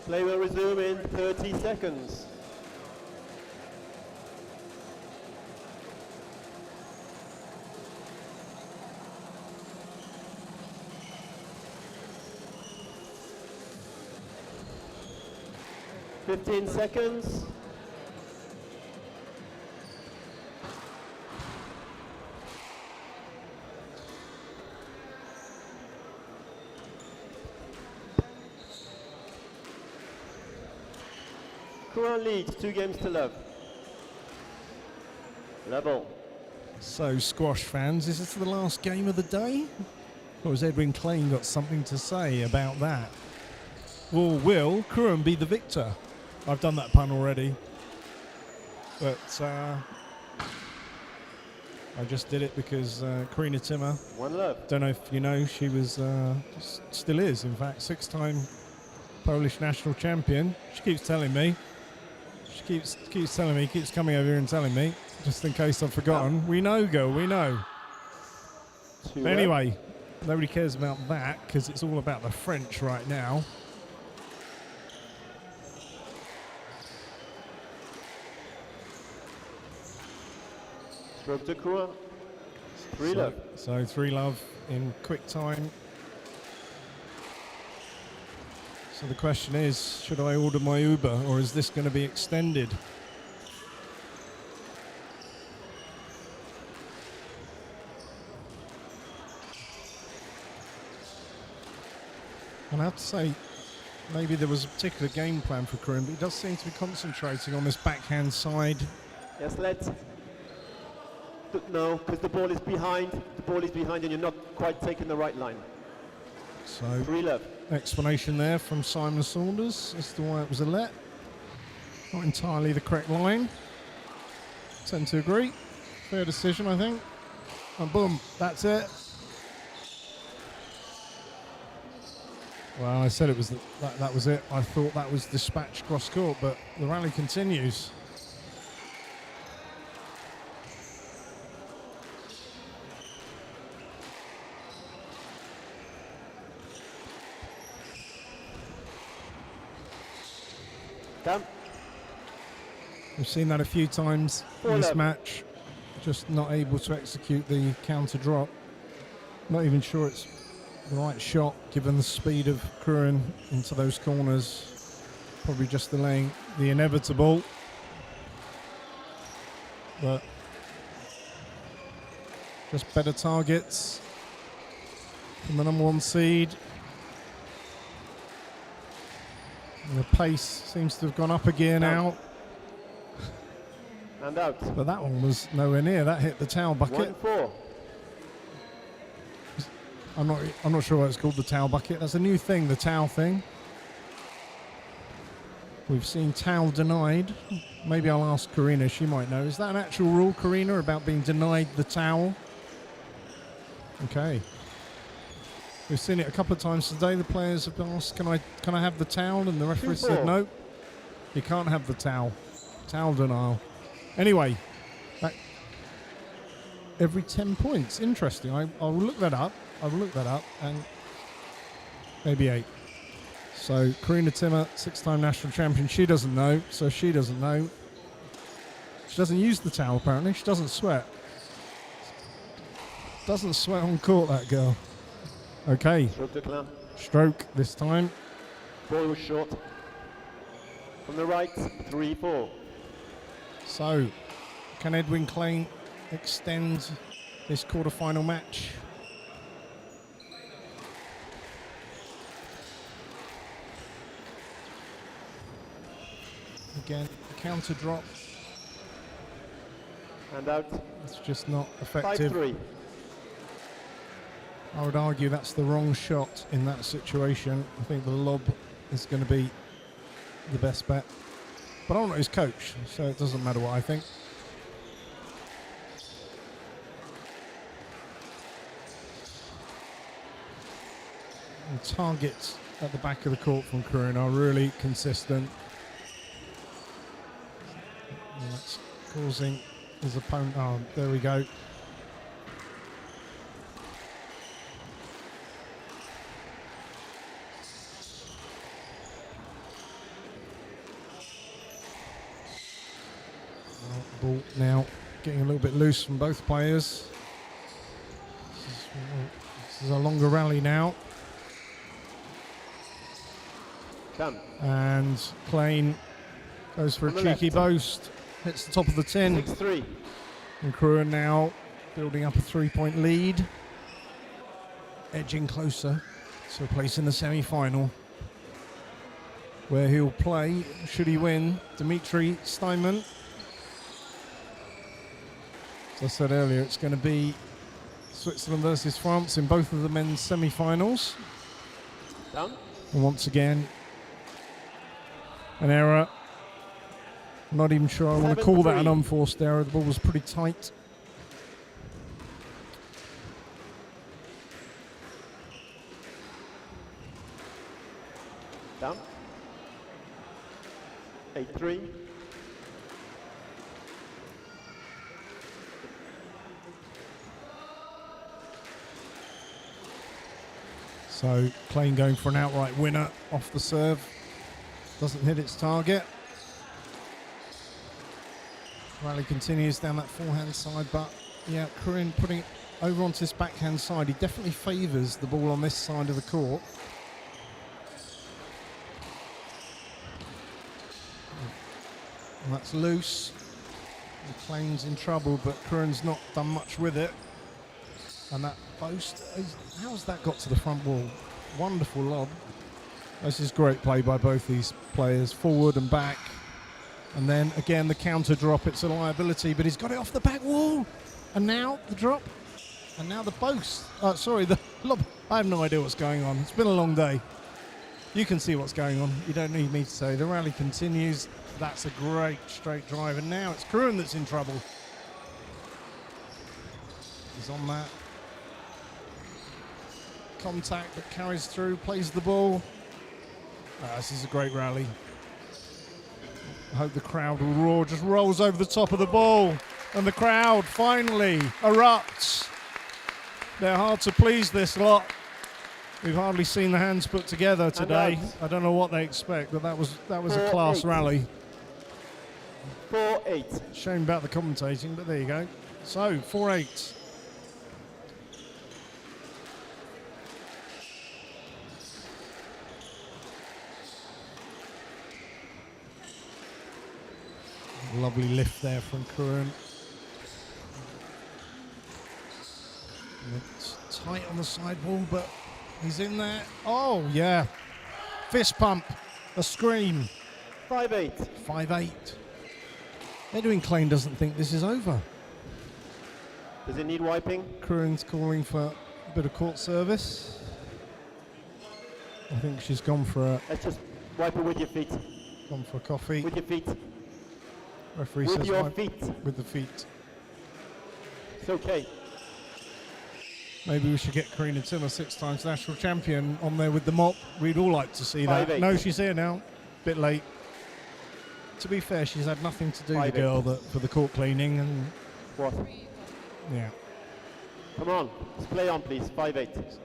Play will resume in 30 seconds. Fifteen seconds. Courant leads 2 games to love. Level. So, squash fans, is this the last game of the day? Or has Edwin Klein got something to say about that? Or will Courant be the victor? I've done that pun already. But I just did it because Karina Timmer, One love. don't know if you know, she was, still is, in fact, 6-time Polish national champion. She keeps telling me. She keeps telling me, keeps coming over here and telling me, just in case I've forgotten. We know, girl, we know. But anyway, nobody cares about that because it's all about the French right now. Stroke to Courant. 3 love. So 3 love in quick time. So the question is, should I order my Uber or is this going to be extended? And I have to say, maybe there was a particular game plan for Corinne, but he does seem to be concentrating on this backhand side. Yes, let's. No, because the ball is behind. The ball is behind and you're not quite taking the right line. So 3 love. Explanation there from Simon Saunders as to why it was a let. Not entirely the correct line. Tend to agree. Fair decision, I think. And boom, that's it. Well, I said it was that was it. I thought that was dispatched cross court, but the rally continues. Come. We've seen that a few times in this match. Just not able to execute the counter drop. Not even sure it's the right shot given the speed of Kruin into those corners. Probably just delaying the inevitable. But just better targets from the number 1 seed. And the pace seems to have gone up a gear now. And out. But that one was nowhere near. That hit the towel bucket. 1-4. I'm not sure why it's called the towel bucket. That's a new thing, the towel thing. We've seen towel denied. Maybe I'll ask Karina, she might know. Is that an actual rule, Karina, about being denied the towel? Okay. We've seen it a couple of times today. The players have asked, can I have the towel? And the referee said, no, you can't have the towel. Towel denial. Anyway, every 10 points. Interesting. I will look that up. And maybe 8. So Karina Timmer, 6-time national champion. She doesn't know, so she doesn't know. She doesn't use the towel apparently. She doesn't sweat. Doesn't sweat on court, that girl. Okay. Stroke this time. Ball was short. From the right, 3-4. So, can Edwin Klein extend this quarterfinal match? Again, counter drop. And out. It's just not effective. 5-3. I would argue that's the wrong shot in that situation. I think the lob is going to be the best bet. But I'm not his coach, so it doesn't matter what I think. And targets at the back of the court from Kurun are really consistent. And that's causing his opponent. Oh, there we go. Ball now getting a little bit loose from both players. This is a longer rally now. Come. And Klein goes for a cheeky boast. Hits the top of the tin. 6-3. And Kurun now building up a 3-point lead. Edging closer to a place in the semi-final, where he'll play, should he win, Dimitri Steinman. As I said earlier, it's going to be Switzerland versus France in both of the men's semi-finals. Down. And once again, an error. I'm not even sure I want to call that an unforced error. The ball was pretty tight. Down. 8-3. So Klein going for an outright winner off the serve. Doesn't hit its target. Rally continues down that forehand side, but yeah, Kurun putting it over onto this backhand side. He definitely favours the ball on this side of the court. And that's loose. And Klein's in trouble, but Kurun's not done much with it. And that post, how's that got to the front wall? Wonderful lob. This is great play by both these players, forward and back. And then again the counter drop, it's a liability, but he's got it off the back wall. And now the drop, and now the post. Sorry, the lob. I have no idea what's going on. It's been a long day. You can see what's going on. You don't need me to say. The rally continues. That's a great straight drive, and now it's Kurun that's in trouble. He's on that. Contact, but carries through, plays the ball. This is a great rally. I hope the crowd will roar, just rolls over the top of the ball, and the crowd finally erupts. They're hard to please, this lot. We've hardly seen the hands put together today. I don't know what they expect, but that was a class rally. 4-8. Shame about the commentating, but there you go. So 4-8. Lovely lift there from Kurun. It's tight on the sidewall, but he's in there. Oh, yeah. Fist pump. A scream. 5-8. 5-8. Edwin Klein doesn't think this is over. Does it need wiping? Kurun's calling for a bit of court service. I think she's gone for a... Let's just wipe it with your feet. Gone for a coffee. With your feet. Referee with says your wipe feet. With the feet. It's okay. Maybe we should get Karina Timmer, 6-time national champion, on there with the mop. We'd all like to see that. 5-8. No, she's here now. Bit late. To be fair, she's had nothing to do, the 5-8. girl, for the court cleaning. And What? yeah. Come on. Let's play on, please. 5-8.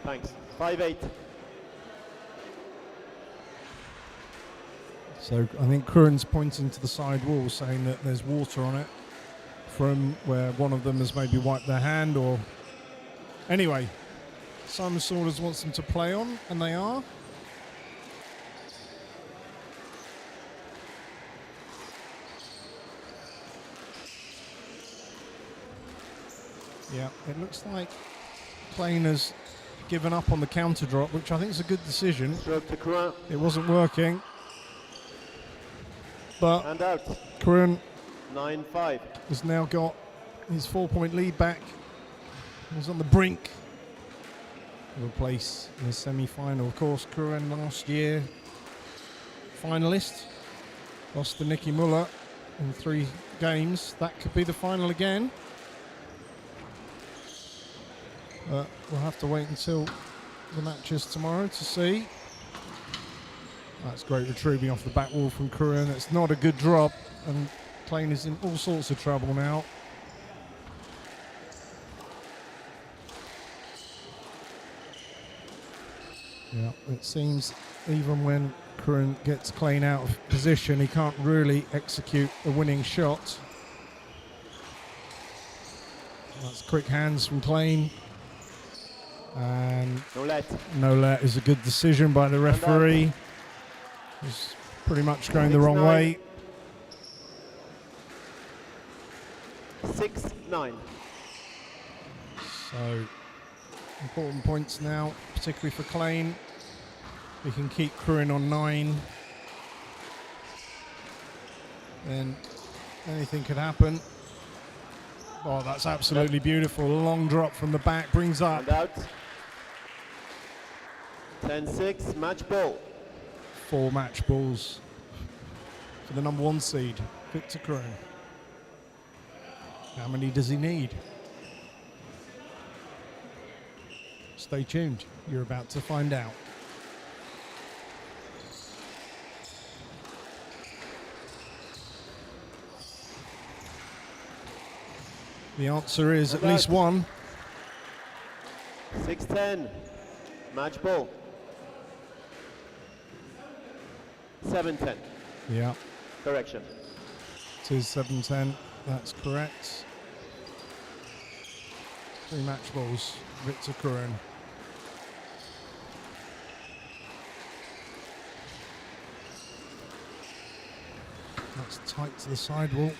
Thanks. 5-8. So I think Kurun's pointing to the side wall, saying that there's water on it from where one of them has maybe wiped their hand, or... Anyway, Simon Saunders wants them to play on, and they are. Yeah, it looks like Klein has given up on the counter drop, which I think is a good decision. Stroke to Kurun. It wasn't working. But And out. Kurun 9-5. has now got his 4-point lead back. He's on the brink of a place in the semi-final. Of course, Kuren last year, finalist, lost to Nikki Muller in 3 games. That could be the final again. But we'll have to wait until the matches tomorrow to see. That's great retrieving off the back wall from Kuren. It's not a good drop, and Klein is in all sorts of trouble now. Yeah, it seems even when Kuren gets Klein out of position, he can't really execute a winning shot. That's quick hands from Klein. And no let is a good decision by the referee. He's pretty much going the wrong way. 6-9. So important points now, particularly for Klein. We can keep Kuren on 9. Then anything could happen. Oh, that's absolutely beautiful. A long drop from the back, brings up. And out. 10-6, match ball. 4 match balls for the number 1 seed, Victor Kuren. How many does he need? Stay tuned. You're about to find out. The answer is at least 1. 6-10, match ball. 7-10. Yeah. Correction. It is 7-10. That's correct. 3 match balls, Victor Kuren. That's tight to the sidewall.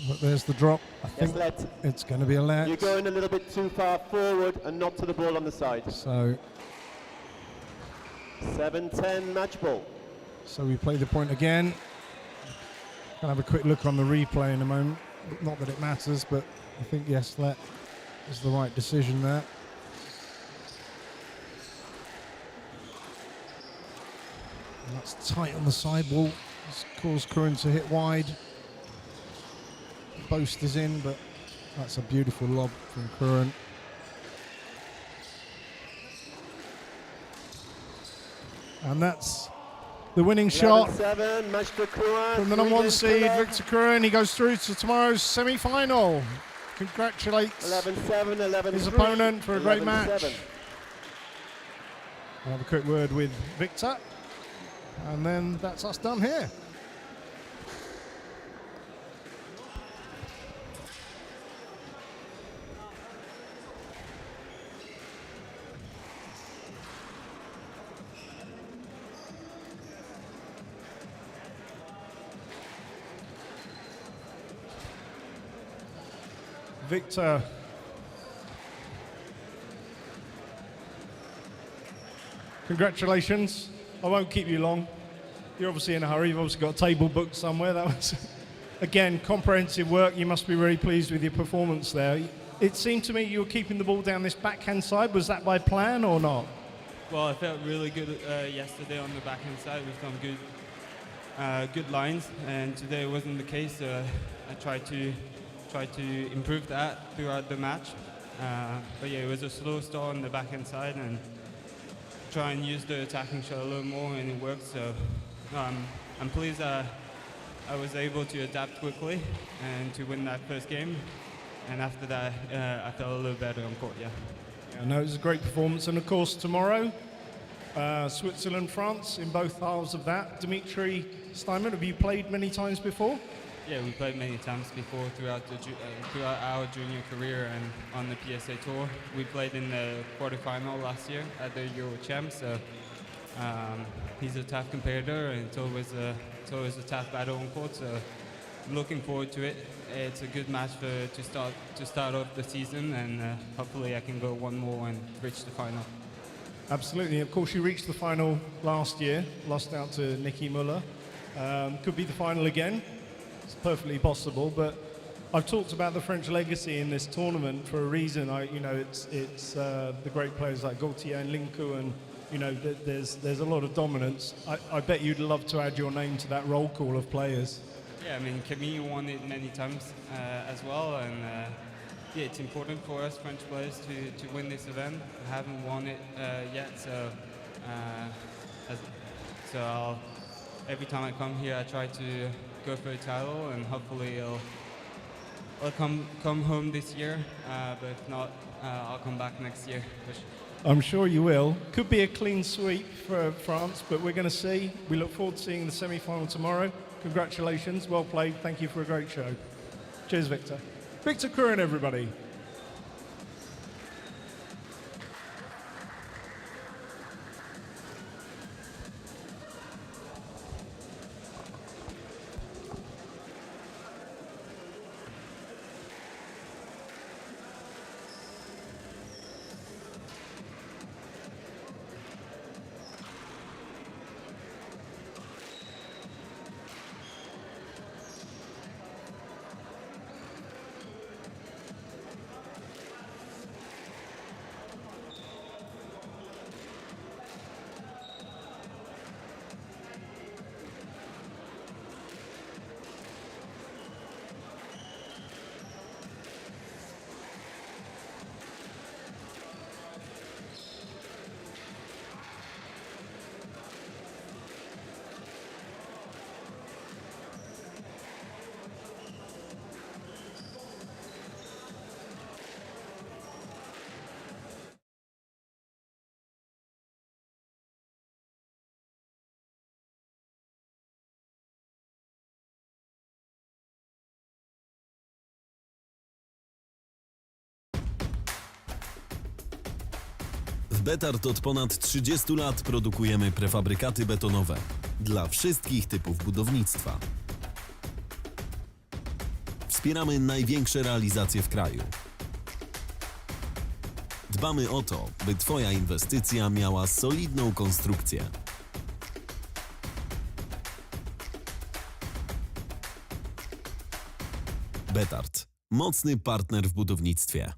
But there's the drop. I think it's going to be a let. You're going a little bit too far forward and not to the ball on the side. So 7-10 match ball. So we play the point again. Gonna have a quick look on the replay in a moment. Not that it matters, but I think yes, let is the right decision there. And that's tight on the sidewall. It's caused Kuren to hit wide. The post is in, but that's a beautiful lob from Kuren. And that's the winning shot 11-7, match for Kuren. from the number 1 seed, Victor Kuren. He goes through to tomorrow's semi-final. Congratulates 11-7, 11-3. his opponent for a great match. 11-7. I'll have a quick word with Victor, and then that's us done here. Victor, congratulations. I won't keep you long. You're obviously in a hurry. You've obviously got a table booked somewhere. That was, again, comprehensive work. You must be really pleased with your performance there. It seemed to me you were keeping the ball down this backhand side. Was that by plan or not? Well, I felt really good yesterday on the backhand side. We've done good lines, and today it wasn't the case. I tried to improve that throughout the match. But yeah, it was a slow start on the backhand side, and try and use the attacking shot a little more, and it worked. So I'm pleased that I was able to adapt quickly and to win that first game. And after that, I felt a little better on court. Yeah. Yeah, no, it was a great performance, and of course tomorrow, Switzerland, France in both halves of that. Dimitri Steinman, have you played many times before? Yeah, we played many times before throughout our junior career and on the PSA Tour. We played in the quarterfinal last year at the Euro Champs. So he's a tough competitor, and it's always a tough battle on court. So I'm looking forward to it. It's a good match to start off the season, and hopefully I can go one more and reach the final. Absolutely. Of course, you reached the final last year, lost out to Nikki Muller. Could be the final again. It's perfectly possible, but I've talked about the French legacy in this tournament for a reason. It's the great players like Gaultier and Linku, and there's a lot of dominance. I bet you'd love to add your name to that roll call of players. Yeah, I mean, Camille won it many times as well, and yeah, it's important for us French players to win this event. I haven't won it yet, so every time I come here, I try to go for a title, and hopefully I'll come home this year. But if not, I'll come back next year. I'm sure you will. Could be a clean sweep for France, but we're going to see. We look forward to seeing the semi-final tomorrow. Congratulations, well played. Thank you for a great show. Cheers, Victor. Victor Curran, everybody. W BETARD od ponad 30 lat produkujemy prefabrykaty betonowe dla wszystkich typów budownictwa. Wspieramy największe realizacje w kraju. Dbamy o to, by Twoja inwestycja miała solidną konstrukcję. BETARD. Mocny partner w budownictwie.